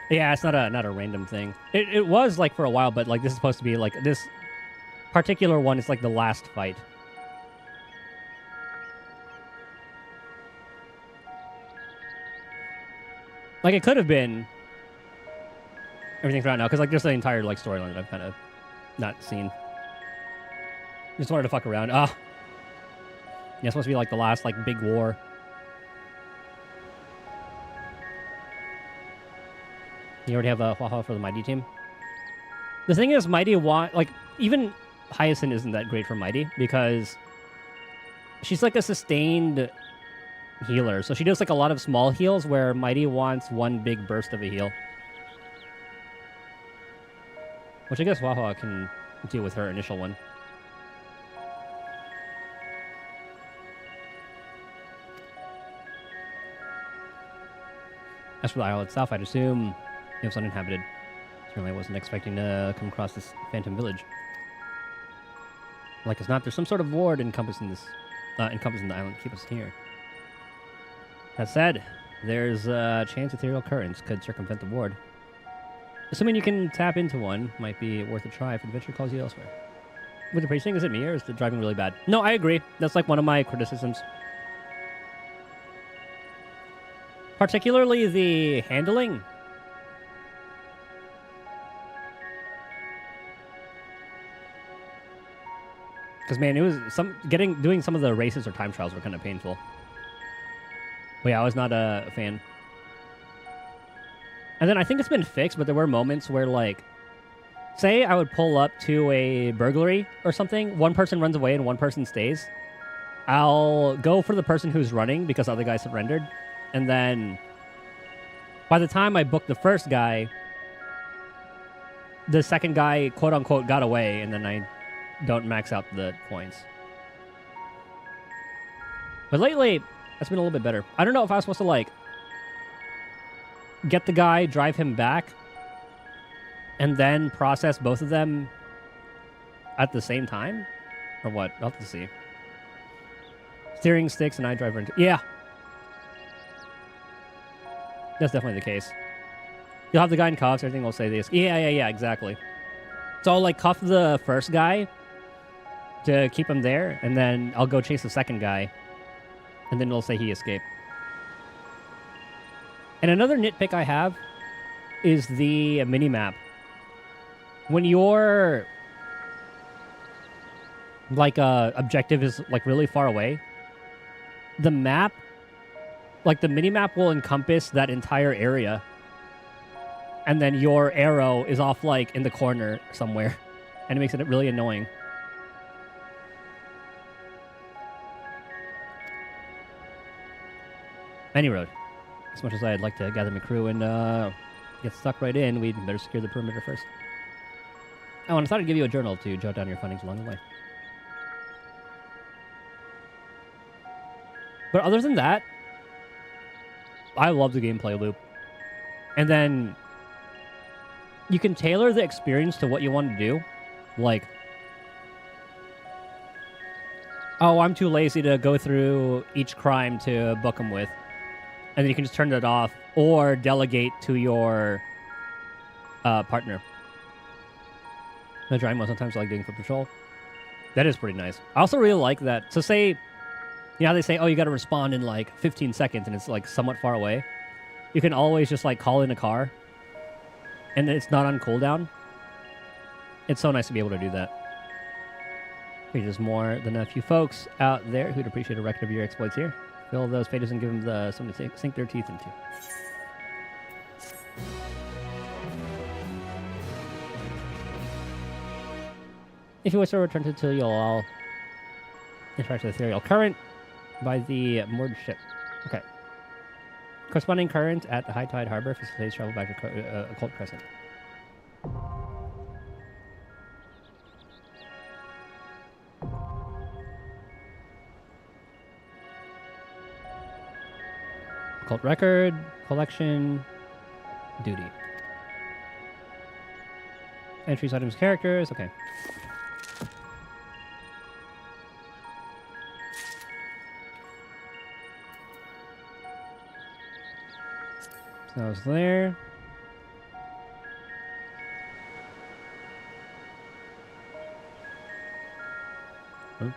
Yeah, it's not a random thing. It was like for a while, but like this is supposed to be like this particular one is like the last fight. Like it could have been everything's right now because like there's the entire like storyline that I've kind of not seen. Just wanted to fuck around. Yeah, it's supposed to be like the last like big war. You already have a Hua for the Mighty team. The thing is, Mighty like even Hyacinth isn't that great for Mighty because she's like a sustained healer. So she does like a lot of small heals where Mighty wants one big burst of a heal. Which I guess Hua can deal with her initial one. As for the isle itself, I'd assume it was uninhabited. Certainly I wasn't expecting to come across this phantom village. Like as not, there's some sort of ward encompassing the island to keep us here. That said, there's a chance ethereal currents could circumvent the ward. Assuming you can tap into one, might be worth a try if adventure calls you elsewhere. With the precinct, is it me or is the driving really bad? No, I agree. That's like one of my criticisms. Particularly the handling. Because man, it was doing some of the races or time trials were kind of painful. But yeah, I was not a fan. And then I think it's been fixed, but there were moments where like, say I would pull up to a burglary or something, one person runs away and one person stays. I'll go for the person who's running because the other guy surrendered. And then by the time I booked the first guy, the second guy, quote unquote, got away, and then I don't max out the points. But lately, that's been a little bit better. I don't know if I was supposed to, like, get the guy, drive him back, and then process both of them at the same time? Or what? I'll have to see. Steering sticks and iDriver. Yeah. That's definitely the case. You'll have the guy in cuffs, everything will say this. Yeah, exactly. So I'll, like, cuff the first guy to keep him there, and then I'll go chase the second guy, and then it'll say he escaped. And another nitpick I have is the mini-map. When your like objective is like really far away, the map Like, the minimap will encompass that entire area. And then your arrow is off, like, in the corner somewhere. And it makes it really annoying. Any road. As much as I'd like to gather my crew and get stuck right in, we'd better secure the perimeter first. Oh, and I thought I'd give you a journal to jot down your findings along the way. But other than that, I love the gameplay loop. And then you can tailor the experience to what you want to do. Like, oh, I'm too lazy to go through each crime to book them with. And then you can just turn that off or delegate to your partner. The drawing one sometimes I like doing foot patrol. That is pretty nice. I also really like that. So say, you know how they say, oh, you got to respond in like 15 seconds and it's like somewhat far away. You can always just like call in a car and it's not on cooldown. It's so nice to be able to do that. There's more than a few folks out there who'd appreciate a record of your exploits here. Fill those pages and give them something to sink their teeth into. If you wish to return to Till, you'll all interact with the ethereal current by the moored ship. Okay. Corresponding current at the High Tide Harbor facilitates travel back to Occult Crescent. Occult record, collection, duty. Entries, items, characters. Okay. So that was there. Oh.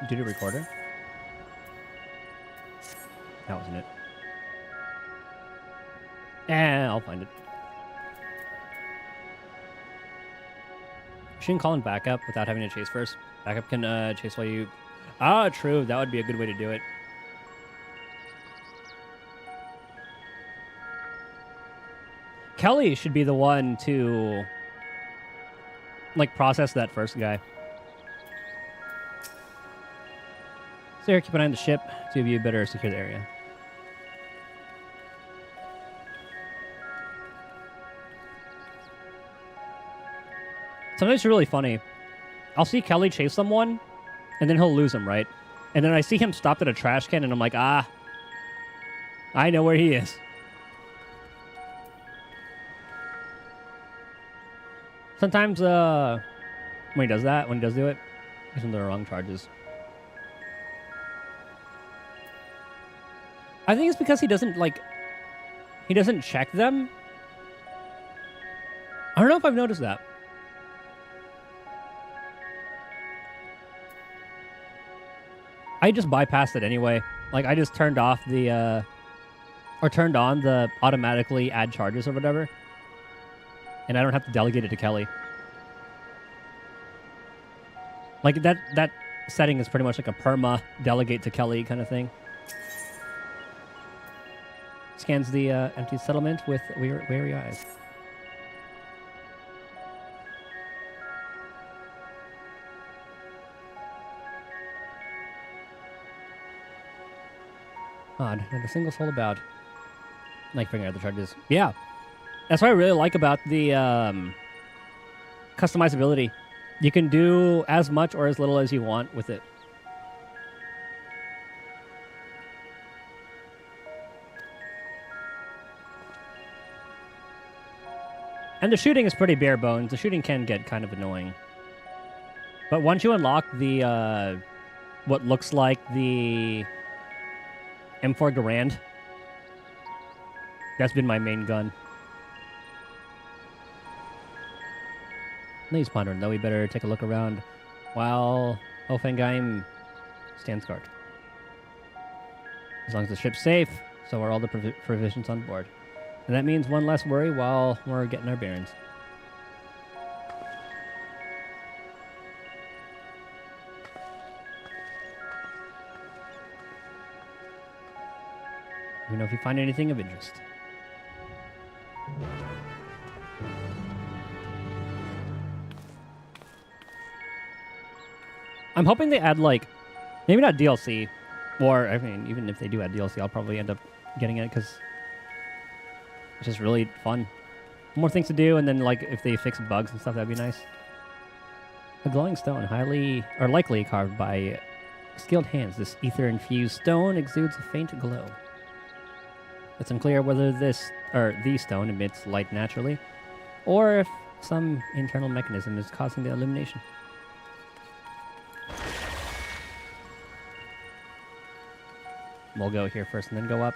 Duty recorder. That wasn't it. I'll find it. Machine calling backup without having to chase first. Backup can chase while you... Ah, true. That would be a good way to do it. Kelly should be the one to, like, process that first guy. Sarah, keep an eye on the ship. Two of you better secure the area. Sometimes it's really funny. I'll see Kelly chase someone, and then he'll lose him, right? And then I see him stopped at a trash can, and I'm like, ah, I know where he is. Sometimes, when he does that, when he does do it, he's on the wrong charges. I think it's because he doesn't, like, he doesn't check them. I don't know if I've noticed that. I just bypassed it anyway. Like, I just turned off the, or turned on the automatically add charges or whatever. And I don't have to delegate it to Kelly. Like, that setting is pretty much like a perma delegate to Kelly kind of thing. Scans the empty settlement with wary eyes. Odd. Not a single soul about. Like figuring out the charges. Yeah. That's what I really like about the customizability. You can do as much or as little as you want with it. And the shooting is pretty bare bones. The shooting can get kind of annoying. But once you unlock the, what looks like the M4 Garand, that's been my main gun. He's pondering, though. We better take a look around while Ofengeim stands guard. As long as the ship's safe, so are all the provisions on board. And that means one less worry while we're getting our bearings. know if you find anything of interest. I'm hoping they add, like, maybe not DLC, or, I mean, even if they do add DLC, I'll probably end up getting it, because it's just really fun. More things to do, and then, like, if they fix bugs and stuff, that'd be nice. A glowing stone, highly, or likely carved by skilled hands. This ether-infused stone exudes a faint glow. It's unclear whether this, or the stone emits light naturally, or if some internal mechanism is causing the illumination. We'll go here first and then go up.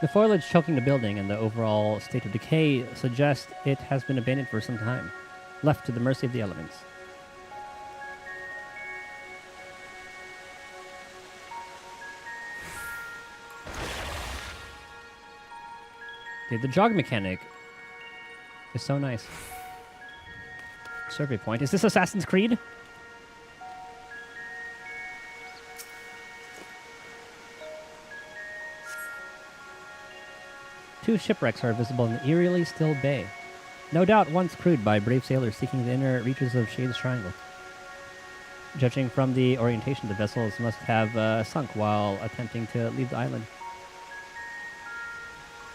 The foliage choking the building and the overall state of decay suggest it has been abandoned for some time, left to the mercy of the elements. Dude, the jog mechanic is so nice. Survey point. Is this Assassin's Creed? Two shipwrecks are visible in the eerily still bay. No doubt once crewed by brave sailors seeking the inner reaches of Shade's Triangle. Judging from the orientation, the vessels must have sunk while attempting to leave the island.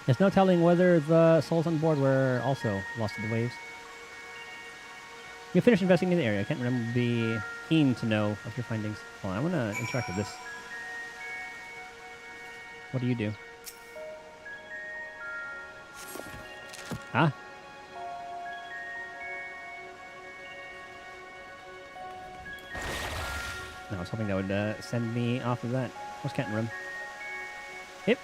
There's no telling whether the souls on board were also lost to the waves. You finished investigating the area. I can't remember. Be keen to know of your findings. Well, I want to interact with this. What do you do? Huh? No, I was hoping that would send me off of that. Where's Canton Room? Yep.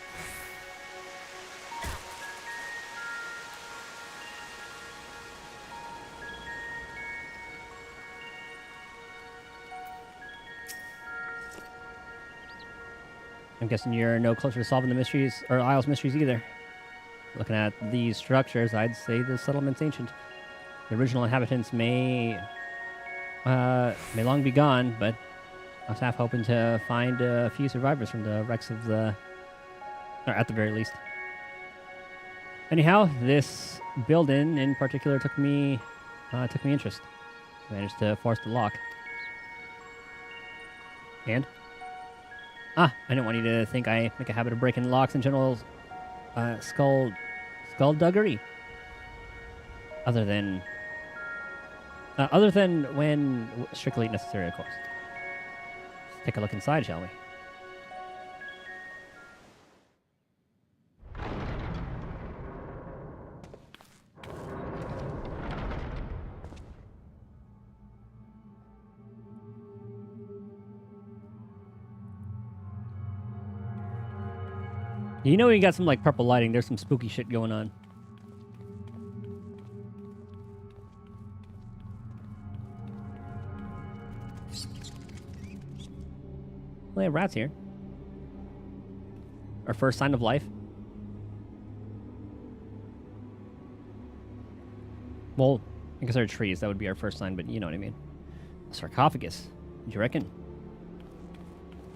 I'm guessing you're no closer to solving the mysteries, or Isle's mysteries either. Looking at these structures, I'd say the settlement's ancient. The original inhabitants may long be gone, but I was half hoping to find a few survivors from the wrecks of the, or at the very least. Anyhow, this building in particular took me interest. Managed to force the lock. And? I didn't want you to think I make a habit of breaking locks in general. Skullduggery. Other than when strictly necessary, of course. Let's take a look inside, shall we? You know, you got some like purple lighting. There's some spooky shit going on. Well, they have rats here. Our first sign of life. Well, I guess there are trees. That would be our first sign, but you know what I mean. A sarcophagus. Do you reckon?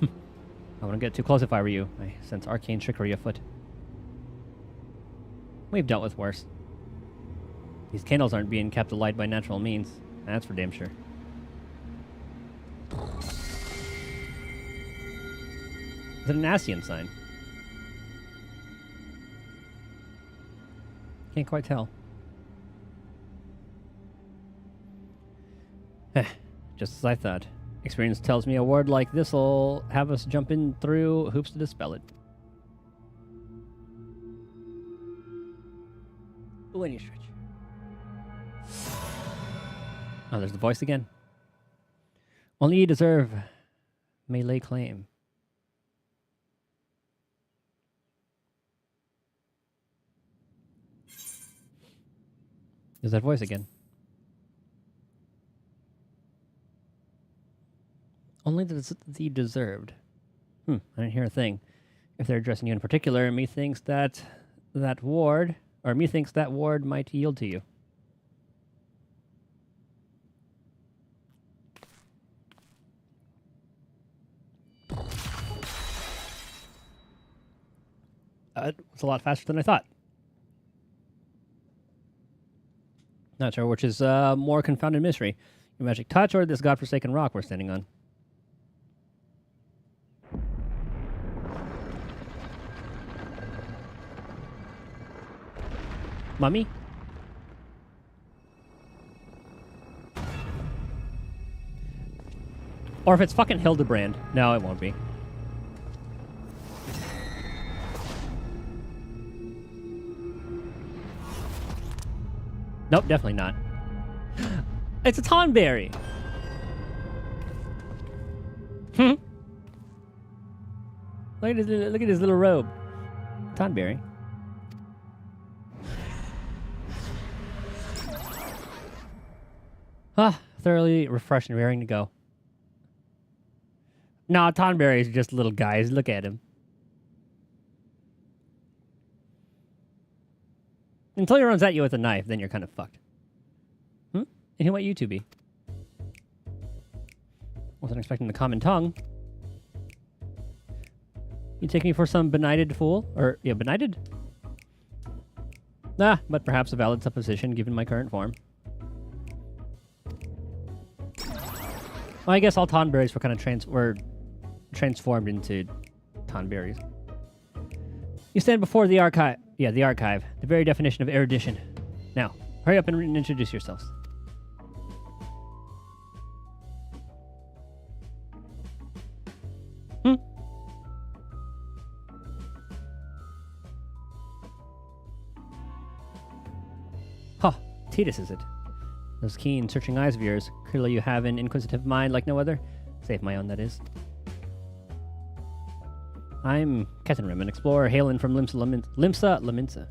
I wouldn't get too close if I were you. I sense arcane trickery afoot. We've dealt with worse. These candles aren't being kept alight by natural means. That's for damn sure. Is it an Ascian sign? Can't quite tell. Just as I thought. Experience tells me a word like this'll have us jumping through hoops to dispel it. When you stretch. Oh, there's the voice again. Only you deserve may lay claim. There's that voice again. Only the deserved. I didn't hear a thing. If they're addressing you in particular, methinks that ward might yield to you. It's a lot faster than I thought. Not sure which is more confounded mystery. Your magic touch or this godforsaken rock we're standing on. Mummy? Or if it's fucking Hildebrand. No, it won't be. Nope, definitely not. It's a Tonberry! Look at his little robe. Tonberry. Thoroughly refreshed and raring to go. No, Tonberry's just little guys. Look at him. Until he runs at you with a knife, then you're kind of fucked. And he want you to be. Wasn't expecting the common tongue. You take me for some benighted fool? Or, yeah, benighted? Nah, but perhaps a valid supposition given my current form. Well, I guess all Tonberries were kind of transformed into Tonberries. You stand before the archive. Yeah, the archive. The very definition of erudition. Now, hurry up and introduce yourselves. Huh, Titus is it? Those keen, searching eyes of yours. Clearly you have an inquisitive mind like no other. Save my own, that is. I'm Ketenrim, an explorer hailing from Limsa Laminsa.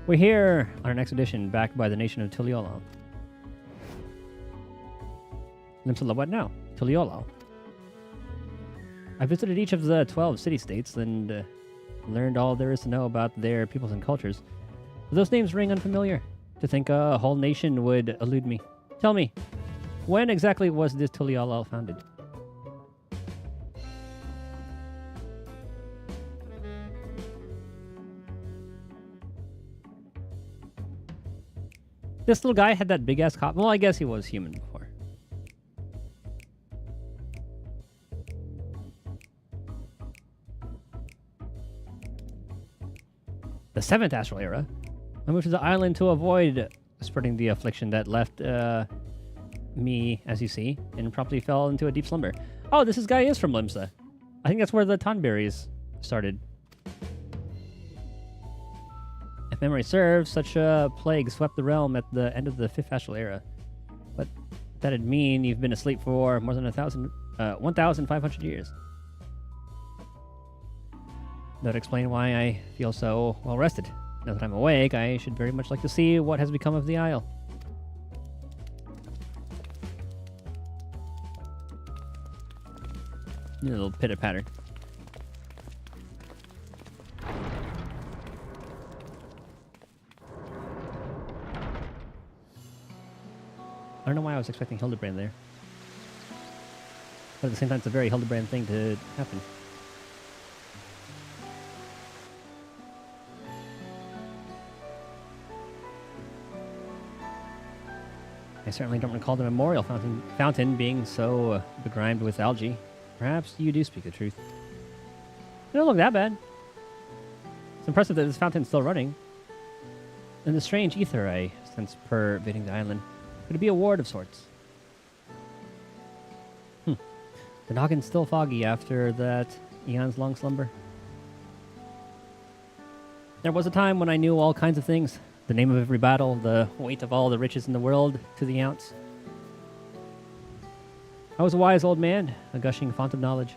We're here on an expedition backed by the nation of Tuliolal. Limsa what now? Tuliolal. I visited each of the 12 city-states and learned all there is to know about their peoples and cultures. Do those names ring unfamiliar? To think a whole nation would elude me. Tell me, when exactly was this Tuliolal founded? This little guy had that big-ass cop. Well, I guess he was human before. The 7th astral era. I moved to the island to avoid spreading the affliction that left me, as you see, and promptly fell into a deep slumber. Oh, this guy is from Limsa. I think that's where the Tonberries started. If memory serves, such a plague swept the realm at the end of the 5th astral era. But that'd mean you've been asleep for more than 1,500 years. That'd explain why I feel so well rested. Now that I'm awake, I should very much like to see what has become of the Isle. A little pitter-patter. I don't know why I was expecting Hildebrand there. But at the same time, it's a very Hildebrand thing to happen. I certainly don't recall the memorial fountain being so begrimed with algae. Perhaps you do speak the truth. It don't look that bad. It's impressive that this fountain's still running. And the strange ether I sense pervading the island. Could it be a ward of sorts? The noggin's still foggy after that eon's long slumber. There was a time when I knew all kinds of things. The name of every battle, the weight of all the riches in the world to the ounce. I was a wise old man, a gushing font of knowledge.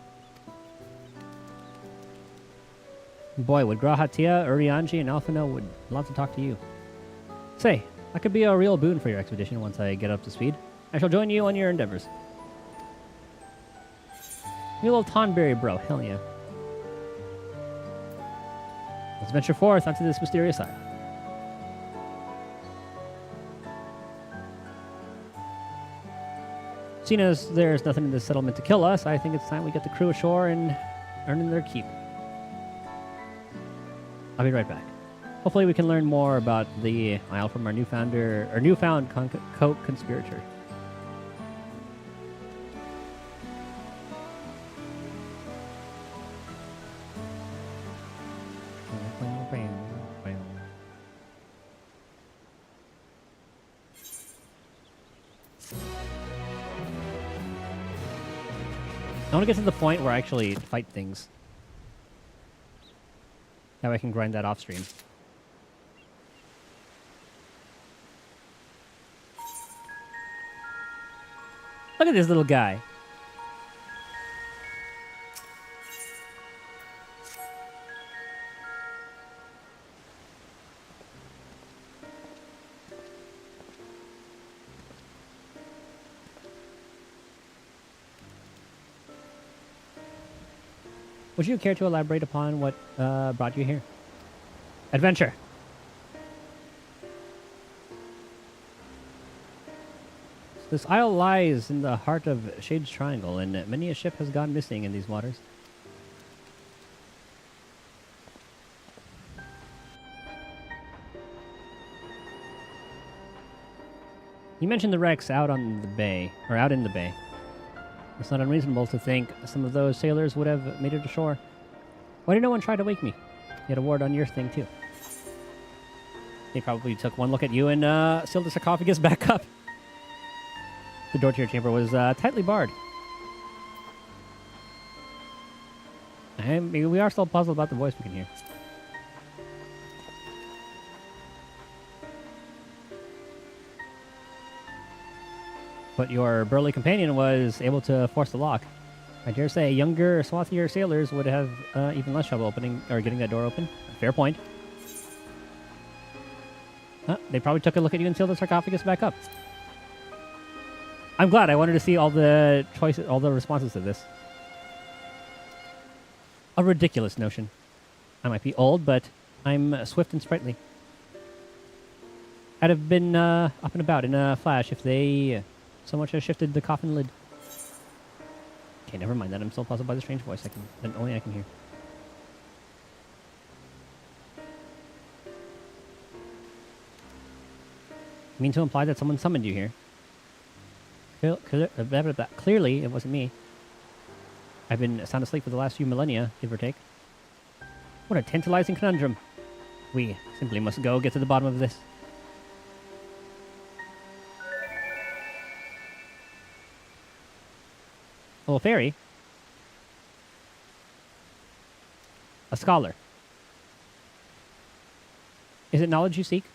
Boy, would Grahatia, Urianji, and Alphina would love to talk to you. Say, I could be a real boon for your expedition once I get up to speed. I shall join you on your endeavors. You little Tonberry bro, hell yeah. Let's venture forth onto this mysterious isle. Seeing as there's nothing in this settlement to kill us, I think it's time we get the crew ashore and earn their keep. I'll be right back. Hopefully we can learn more about the Isle from our newfound co-conspirator. I want to get to the point where I actually fight things. That way I can grind that off stream. Look at this little guy. Would you care to elaborate upon what brought you here? Adventure. This isle lies in the heart of Shade's Triangle, and many a ship has gone missing in these waters. You mentioned the wrecks out on the bay, or out in the bay. It's not unreasonable to think some of those sailors would have made it ashore. Why did no one try to wake me? You had a ward on your thing, too. They probably took one look at you and sealed the sarcophagus back up. The door to your chamber was tightly barred. And we are still puzzled about the voice we can hear. But your burly companion was able to force the lock. I dare say younger, swathier sailors would have even less trouble opening or getting that door open. Fair point. They probably took a look at you and sealed the sarcophagus back up. I'm glad. I wanted to see all the choices, all the responses to this. A ridiculous notion. I might be old, but I'm swift and sprightly. I'd have been up and about in a flash if they so much as shifted the coffin lid. Okay, never mind that. I'm still puzzled by the strange voice that only I can hear. You mean to imply that someone summoned you here? Clearly, it wasn't me. I've been sound asleep for the last few millennia, give or take. What a tantalizing conundrum. We simply must go get to the bottom of this. A little fairy? A scholar. Is it knowledge you seek?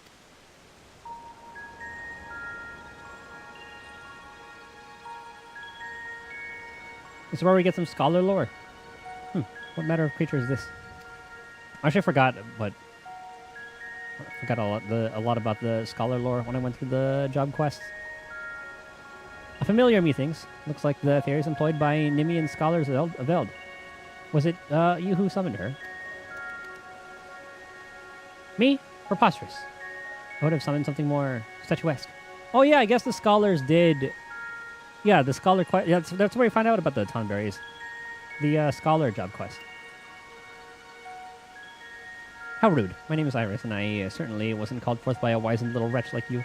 This is where we get some scholar lore. What matter of creature is this? I actually forgot what... I forgot a lot about the scholar lore when I went through the job quests. A familiar methinks. Looks like the fairies employed by Nimian scholars of Eld. Was it you who summoned her? Me? Preposterous. I would have summoned something more statuesque. Oh yeah, I guess the scholars did... Yeah, the scholar quest. Yeah, that's where you find out about the Tonberries. The scholar job quest. How rude. My name is Iris, and I certainly wasn't called forth by a wizened little wretch like you.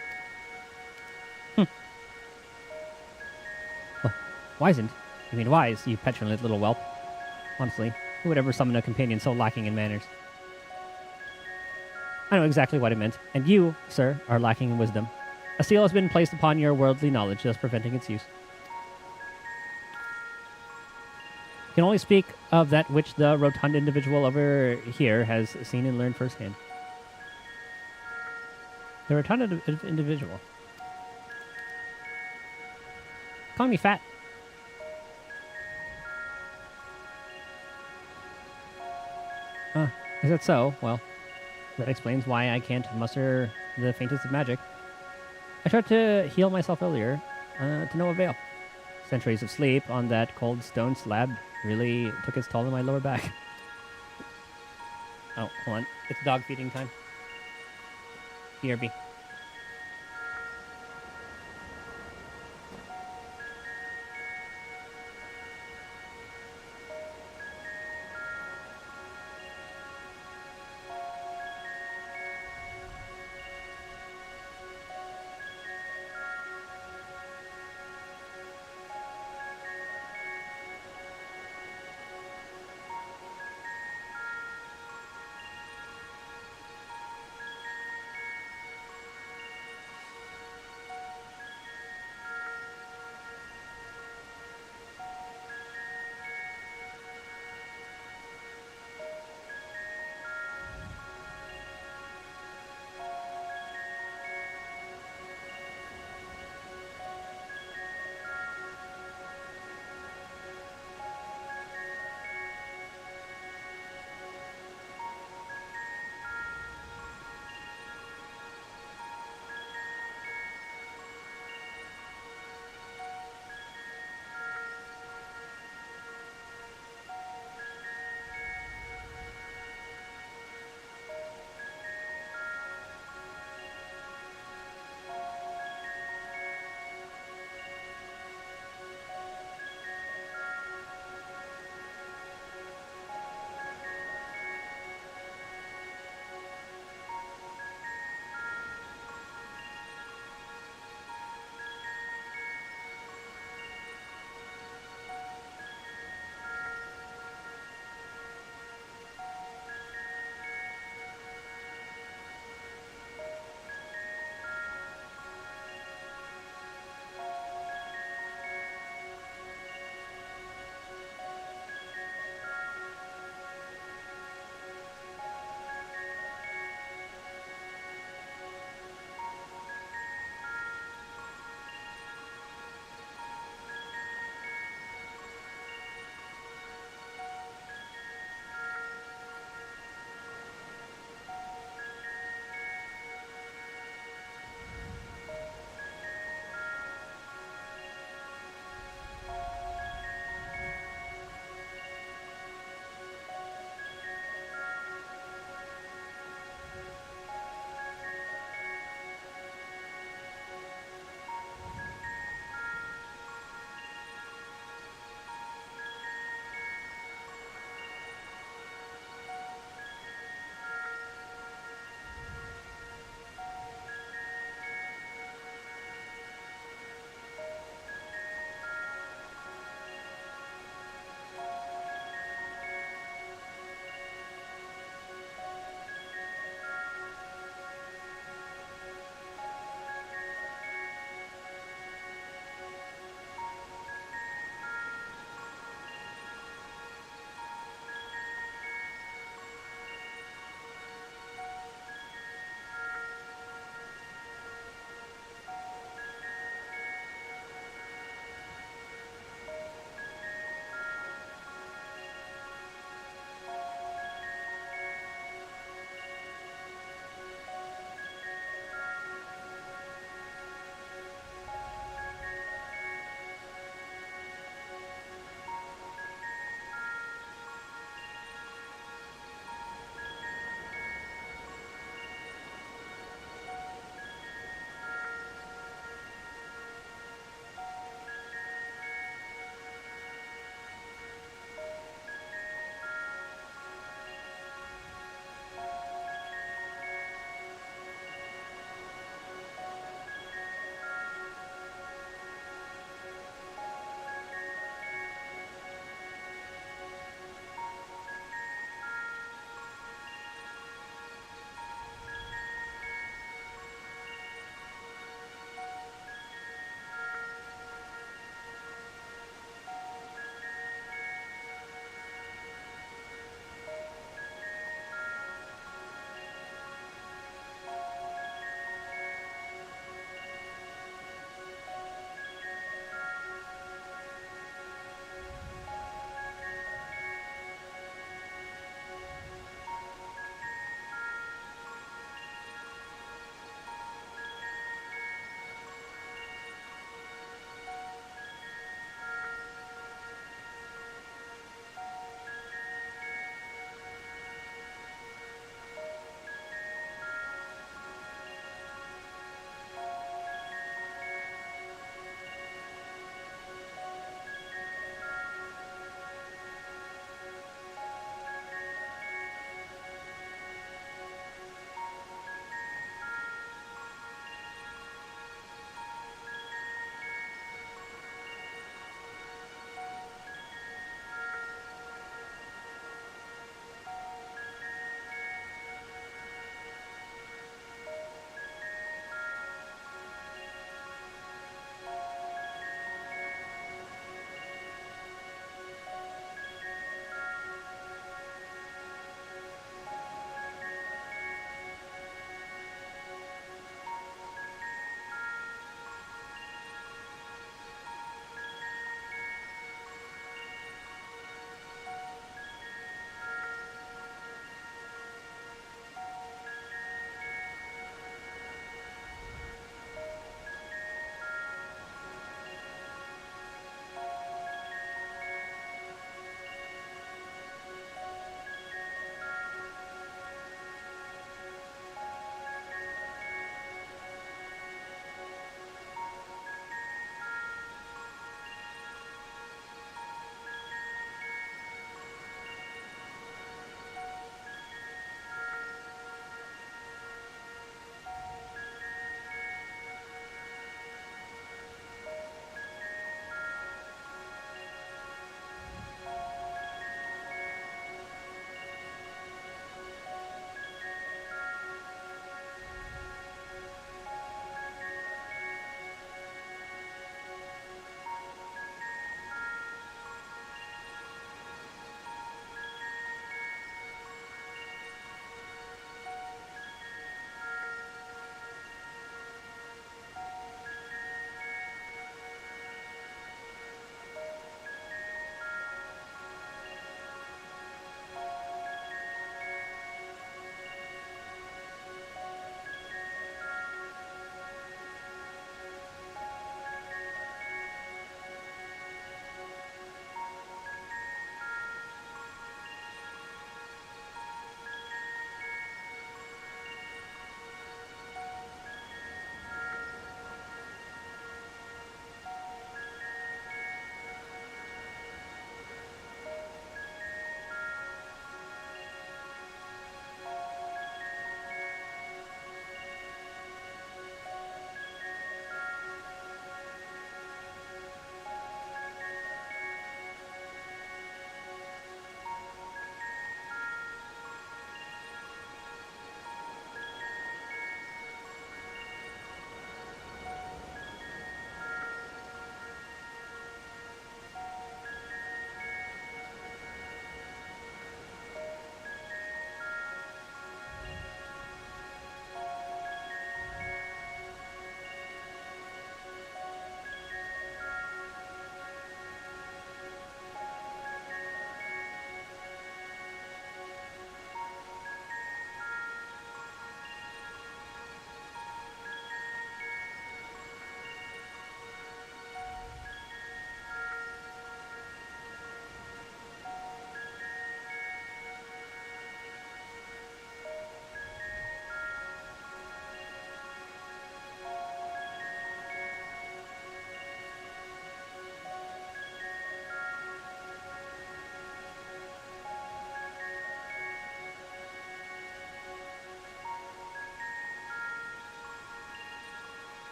Wizened? You mean wise, you petulant little whelp. Honestly, who would ever summon a companion so lacking in manners? I know exactly what it meant, and you, sir, are lacking in wisdom. A seal has been placed upon your worldly knowledge, thus preventing its use. You can only speak of that which the rotund individual over here has seen and learned firsthand. The rotund individual. Calling me fat. Is that so? Well, that explains why I can't muster the faintest of magic. I tried to heal myself earlier, to no avail. Centuries of sleep on that cold stone slab really took its toll on my lower back. Oh, hold on. It's dog feeding time. BRB.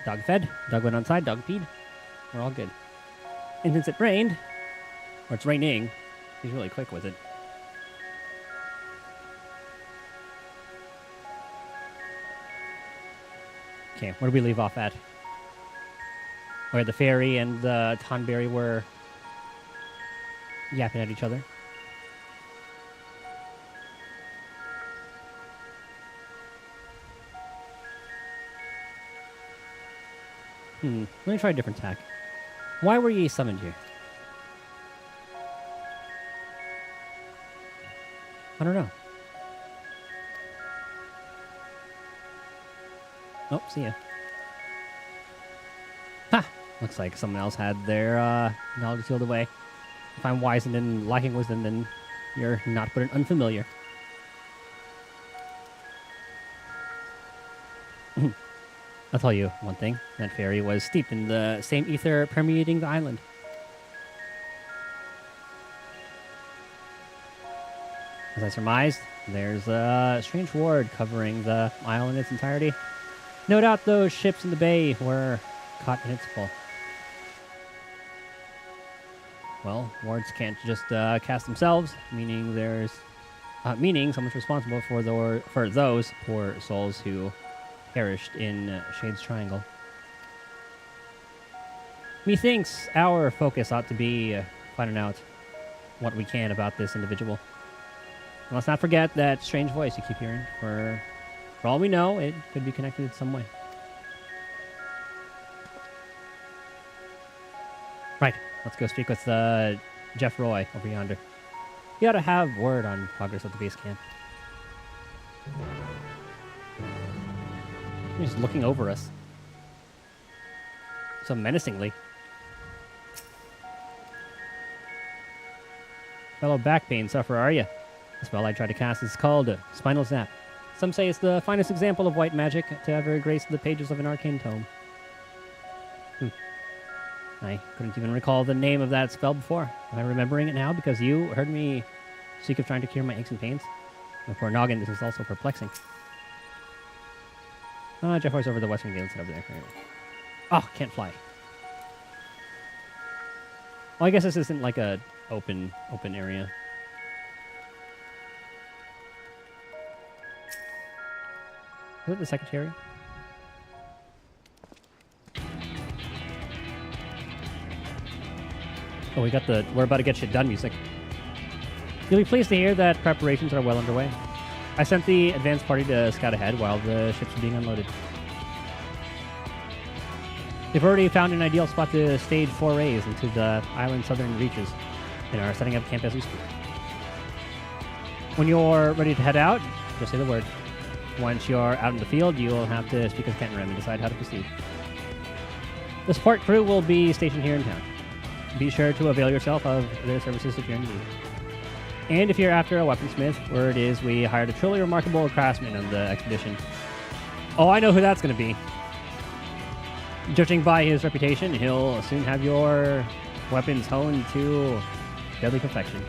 Dog fed. Dog went outside. Dog peed. We're all good. And since it rained, or it's raining, he's really quick with it. Okay, where do we leave off at? Where the fairy and the Tonberry were yapping at each other. Let me try a different tack. Why were ye summoned here? I don't know. Oh, see ya. Ha! Looks like someone else had their knowledge sealed away. If I'm wise and then lacking wisdom, then you're not but an unfamiliar. I'll tell you one thing. That fairy was steeped in the same ether permeating the island. As I surmised, there's a strange ward covering the isle in its entirety. No doubt those ships in the bay were caught in its pull. Well, wards can't just cast themselves, meaning someone's responsible for those poor souls who perished in Shade's Triangle. Methinks our focus ought to be finding out what we can about this individual. And let's not forget that strange voice you keep hearing. For all we know, it could be connected in some way. Right, let's go speak with Jeff Roy over yonder. He ought to have word on progress at the base camp. He's looking over us. So menacingly. Fellow back pain sufferer, are you? The spell I tried to cast is called Spinal Zap. Some say it's the finest example of white magic to ever grace the pages of an arcane tome. I couldn't even recall the name of that spell before. Am I remembering it now because you heard me speak of trying to cure my aches and pains? My poor noggin, this is also perplexing. Jeff Roy's over the western gate. Let's head over there. Oh, can't fly. Well, I guess this isn't like a open area. Is it the secretary? Oh, we're about to get shit done music. You'll be pleased to hear that preparations are well underway. I sent the advance party to scout ahead while the ships were being unloaded. They've already found an ideal spot to stage forays into the island's southern reaches and are setting up camp as we speak. When you're ready to head out, just say the word. Once you're out in the field, you'll have to speak with Kenram and decide how to proceed. The support crew will be stationed here in town. Be sure to avail yourself of their services if you're in need. And if you're after a weaponsmith, word is we hired a truly remarkable craftsman on the expedition. Oh, I know who that's going to be. Judging by his reputation, he'll soon have your weapons honed to deadly perfection.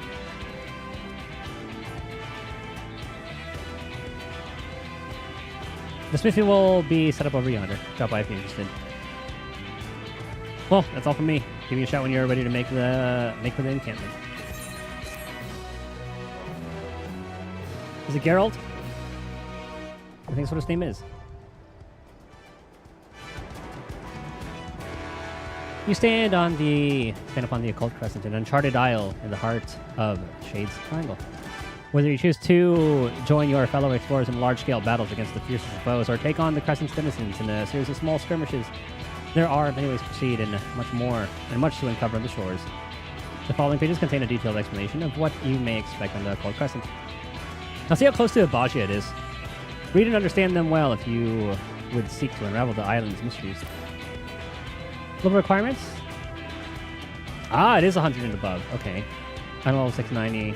The smithy will be set up over yonder. Drop by if you're interested. Well, that's all from me. Give me a shout when you're ready to make for the encampment. Is it Geralt? I think that's what his name is. You stand upon the occult crescent, an uncharted isle in the heart of Shade's Triangle. Whether you choose to join your fellow explorers in large-scale battles against the fiercest of foes, or take on the crescent's denizens in a series of small skirmishes, there are many ways to proceed and much to uncover on the shores. The following pages contain a detailed explanation of what you may expect on the occult crescent. Now see how close to Abagia it is. Read and understand them well if you would seek to unravel the island's mysteries. Level requirements? It is 100 and above. Okay. I'm level 690.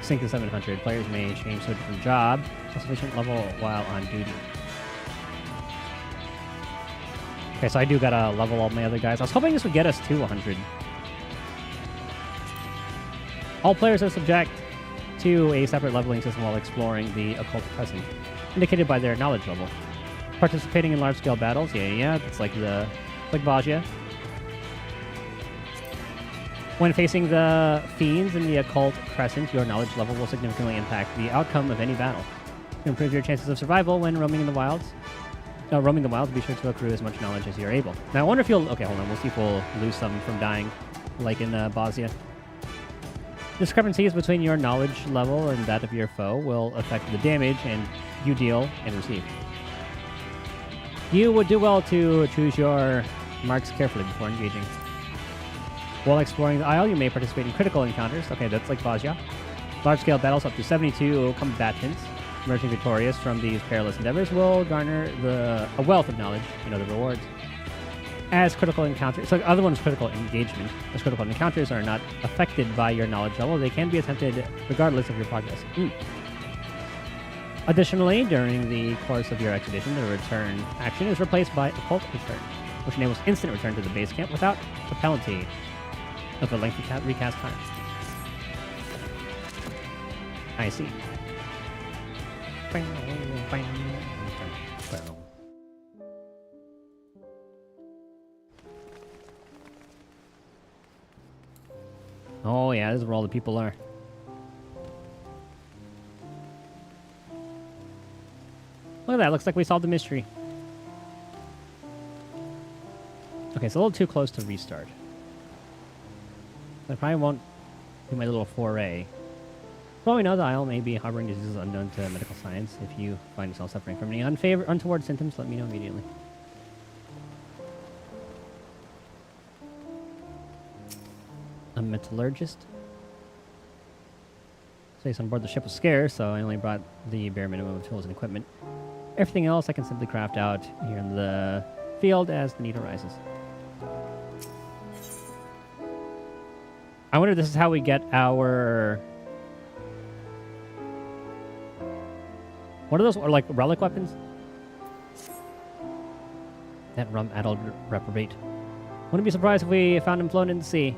Sync to 700. Players may change to a different job. A sufficient level while on duty. Okay, so I do gotta level all my other guys. I was hoping this would get us to 100. All players are subject to a separate leveling system while exploring the occult crescent, indicated by their knowledge level. Participating in large-scale battles. Yeah. It's like Basia. When facing the fiends in the occult crescent, your knowledge level will significantly impact the outcome of any battle. To improve your chances of survival when roaming the wilds, be sure to accrue as much knowledge as you're able. Now, I wonder if you'll... Okay, hold on. We'll see if we'll lose some from dying, like in Basia. Discrepancies between your knowledge level and that of your foe will affect the damage and you deal and receive. You would do well to choose your marks carefully before engaging. While exploring the Isle, you may participate in critical encounters. Okay, that's like Basia. Large-scale battles up to 72 combatants emerging victorious from these perilous endeavors will garner a wealth of knowledge, the rewards. As critical encounters... So the other one's critical engagement. As critical encounters are not affected by your knowledge level, they can be attempted regardless of your progress. Additionally, during the course of your expedition, the return action is replaced by Occult Return, which enables instant return to the base camp without the penalty of a lengthy recast time. I see. Oh yeah, this is where all the people are. Look at that, looks like we solved the mystery. Okay, it's a little too close to restart. I probably won't do my little foray. Well, we know the Isle may be harboring diseases unknown to medical science. If you find yourself suffering from any untoward symptoms, let me know immediately. A metallurgist. Space on board the ship was scarce, so I only brought the bare minimum of tools and equipment. Everything else I can simply craft out here in the field as the need arises. I wonder if this is how we get our... What are those? Or like relic weapons? That rum-addled reprobate. Wouldn't be surprised if we found him flown in the sea.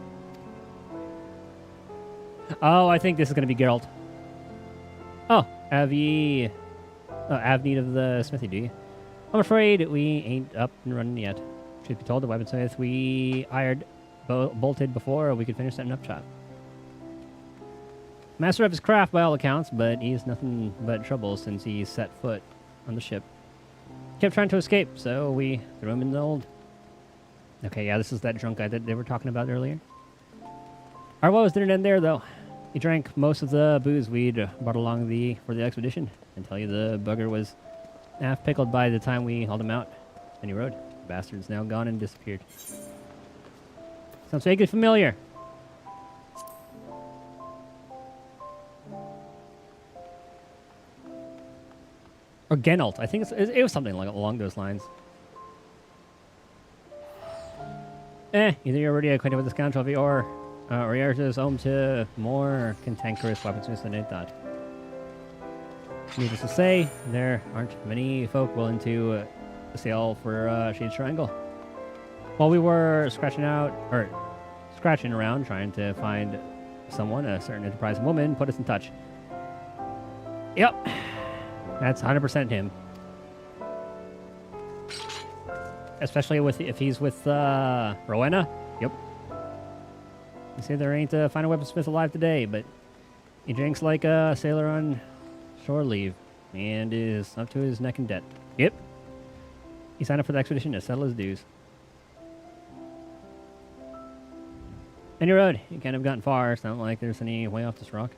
Oh, I think this is going to be Geralt. Oh, have need of the smithy, do you? I'm afraid we ain't up and running yet. Truth be told, the weaponsmith we hired bolted before we could finish setting up shop. Master of his craft by all accounts, but he's nothing but trouble since he set foot on the ship. Kept trying to escape, so we threw him in the old. Okay, yeah, this is that drunk guy that they were talking about earlier. Our woes didn't end there, though. He drank most of the booze we'd brought along for the expedition. And tell you the bugger was half pickled by the time we hauled him out. Then he rode. The bastard's now gone and disappeared. Sounds vaguely familiar. Or Genalt. I think it was something along those lines. Either you're already acquainted with the scoundrel or yours is home to more cantankerous weaponsmiths than I thought. Needless to say, there aren't many folk willing to sail for Shade's Triangle. While we were scratching around trying to find someone, a certain enterprising woman put us in touch. Yep, that's 100% him. Especially if he's with Rowena. Yep. They say there ain't a finer weaponsmith alive today, but he drinks like a sailor on shore leave and is up to his neck in debt. Yep. He signed up for the expedition to settle his dues. Any road, you can't have gotten far. It's not like there's any way off this rock.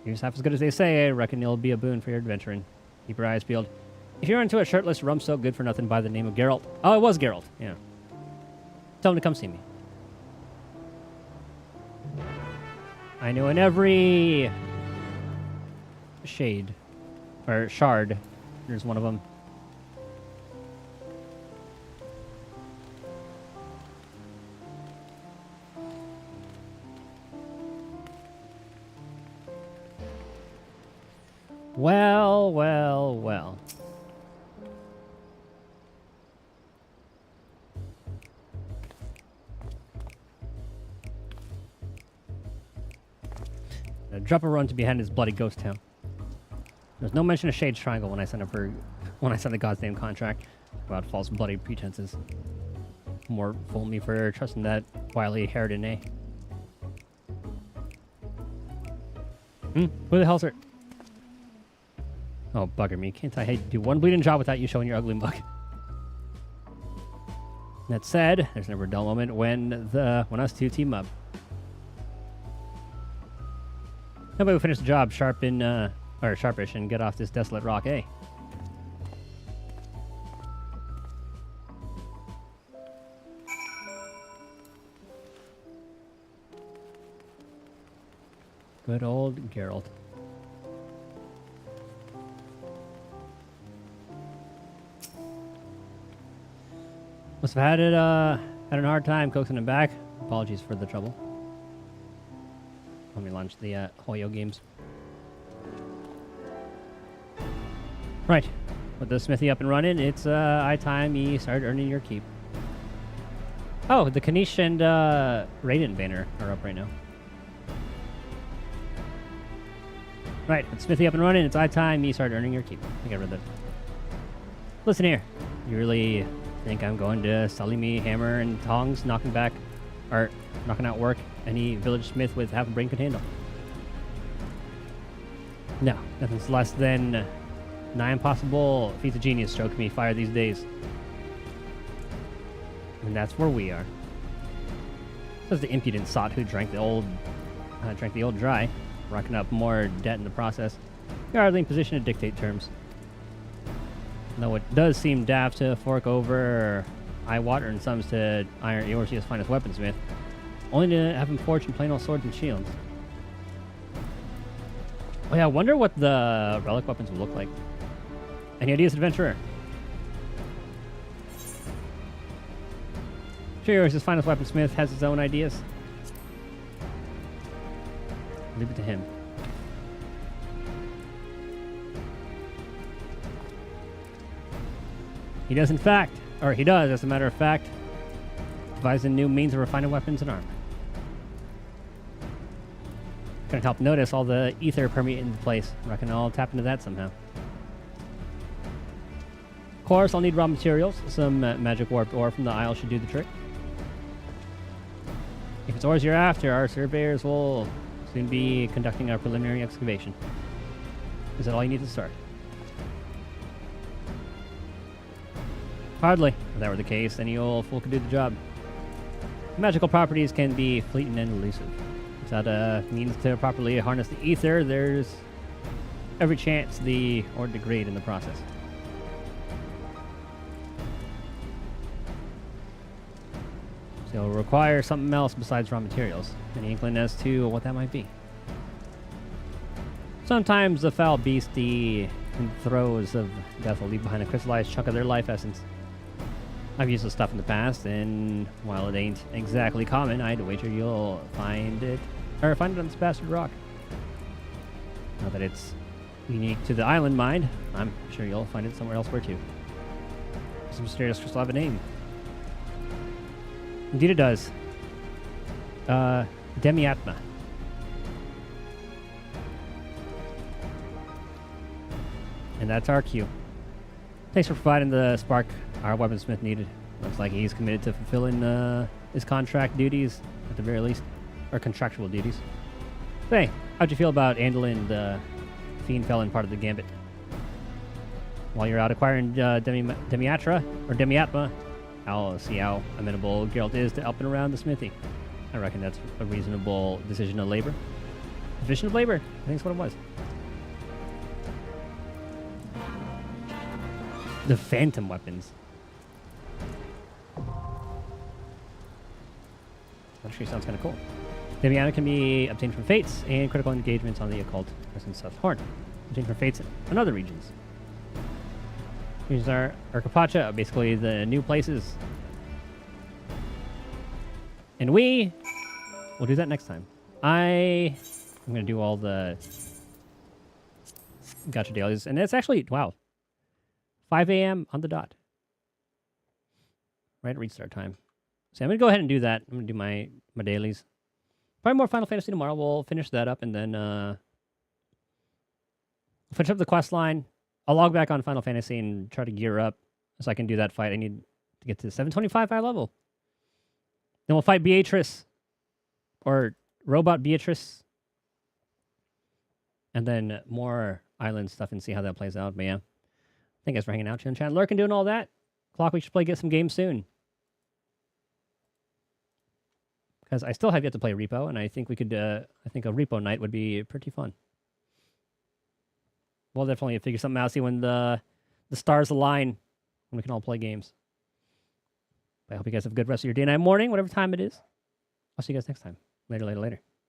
You're just half as good as they say. I reckon it'll be a boon for your adventuring. Keep your eyes peeled. If you run into a shirtless, rum-soaked good-for-nothing by the name of Geralt... Oh, it was Geralt. Yeah. Tell him to come see me. I know in every... shade. Or shard. There's one of them. Well, well, well. Drop a run to behind his bloody ghost town. There's no mention of Shade's Triangle when I signed up for when I signed the goddamn contract about false bloody pretenses. More fool me for trusting that wily haired A. Who the hell's her? Oh, bugger me. Can't I do one bleeding job without you showing your ugly mug? That said, there's never a dull moment when us two team up. How about we finish the job sharpish and get off this desolate rock, eh? Good old Geralt. Must have had a hard time coaxing him back. Apologies for the trouble. Let me launch the Hoyo games. Right. With the smithy up and running, it's high time you start earning your keep. Oh, the Kanish and Raiden banner are up right now. Right, with Smithy up and running, it's high time you start earning your keep. I got rid of that. Listen here. You really think I'm going to sully me hammer and tongs knocking out work any village smith with half a brain could handle? No, nothing's less than nigh impossible feats of genius stroke me fire these days. And that's where we are. Says the impudent sot who drank the old dry, racking up more debt in the process. You're hardly in position to dictate terms. Though it does seem daft to fork over eye water and sums to iron Eorzea's finest weaponsmith, only to have him forged in plain old swords and shields. Oh yeah, I wonder what the relic weapons will look like. Any ideas, adventurer? Sure, his finest weaponsmith has his own ideas. Leave it to him. He does, as a matter of fact, devise a new means of refining weapons and armor. Couldn't help notice all the ether permeating the place. Reckon I'll tap into that somehow. Of course, I'll need raw materials. Some magic warped ore from the Isle should do the trick. If it's ores you're after, our surveyors will soon be conducting our preliminary excavation. Is that all you need to start? Hardly. If that were the case, any old fool could do the job. Magical properties can be fleeting and elusive. Without a means to properly harness the ether, there's every chance the ore degrade in the process. So it'll require something else besides raw materials. Any inkling as to what that might be? Sometimes the foul beastie in the throes of death will leave behind a crystallized chunk of their life essence. I've used this stuff in the past, and while it ain't exactly common, I'd wager you'll find it on this bastard rock. Not that it's unique to the island, mind. I'm sure you'll find it somewhere elsewhere too. This mysterious crystal have a name. Indeed it does. Demiatma. And that's our cue. Thanks for providing the spark our weaponsmith needed. Looks like he's committed to fulfilling his contract duties, at the very least. Or contractual duties. Hey, how'd you feel about handling the fiend felon part of the gambit? While you're out acquiring Demiatra, or Demiatma, I'll see how amenable Geralt is to helping around the smithy. I reckon that's a reasonable decision of labor. Division of labor, I think that's what it was. The phantom weapons. Actually sounds kind of cool. Demiana can be obtained from fates and critical engagements on the occult in South Horn. Obtained from fates in other regions. These are Urkapacha, basically the new places. And we will do that next time. I'm going to do all the gotcha dailies. And it's actually, wow, 5 a.m. on the dot. Right at restart time. So I'm going to go ahead and do that. I'm going to do my dailies. Probably more Final Fantasy tomorrow. We'll finish that up and then finish up the quest line. I'll log back on Final Fantasy and try to gear up so I can do that fight. I need to get to 725 high level. Then we'll fight Beatrice. Or Robot Beatrice. And then more island stuff and see how that plays out. But yeah. Thank you guys for hanging out, chilling, chatting, lurking, doing all that. Clock, we should get some games soon. Because I still have yet to play Repo, and I think we could, I think a Repo night would be pretty fun. We'll definitely figure something out, see when the stars align, when we can all play games. But I hope you guys have a good rest of your day, night, morning, whatever time it is. I'll see you guys next time. Later, later, later.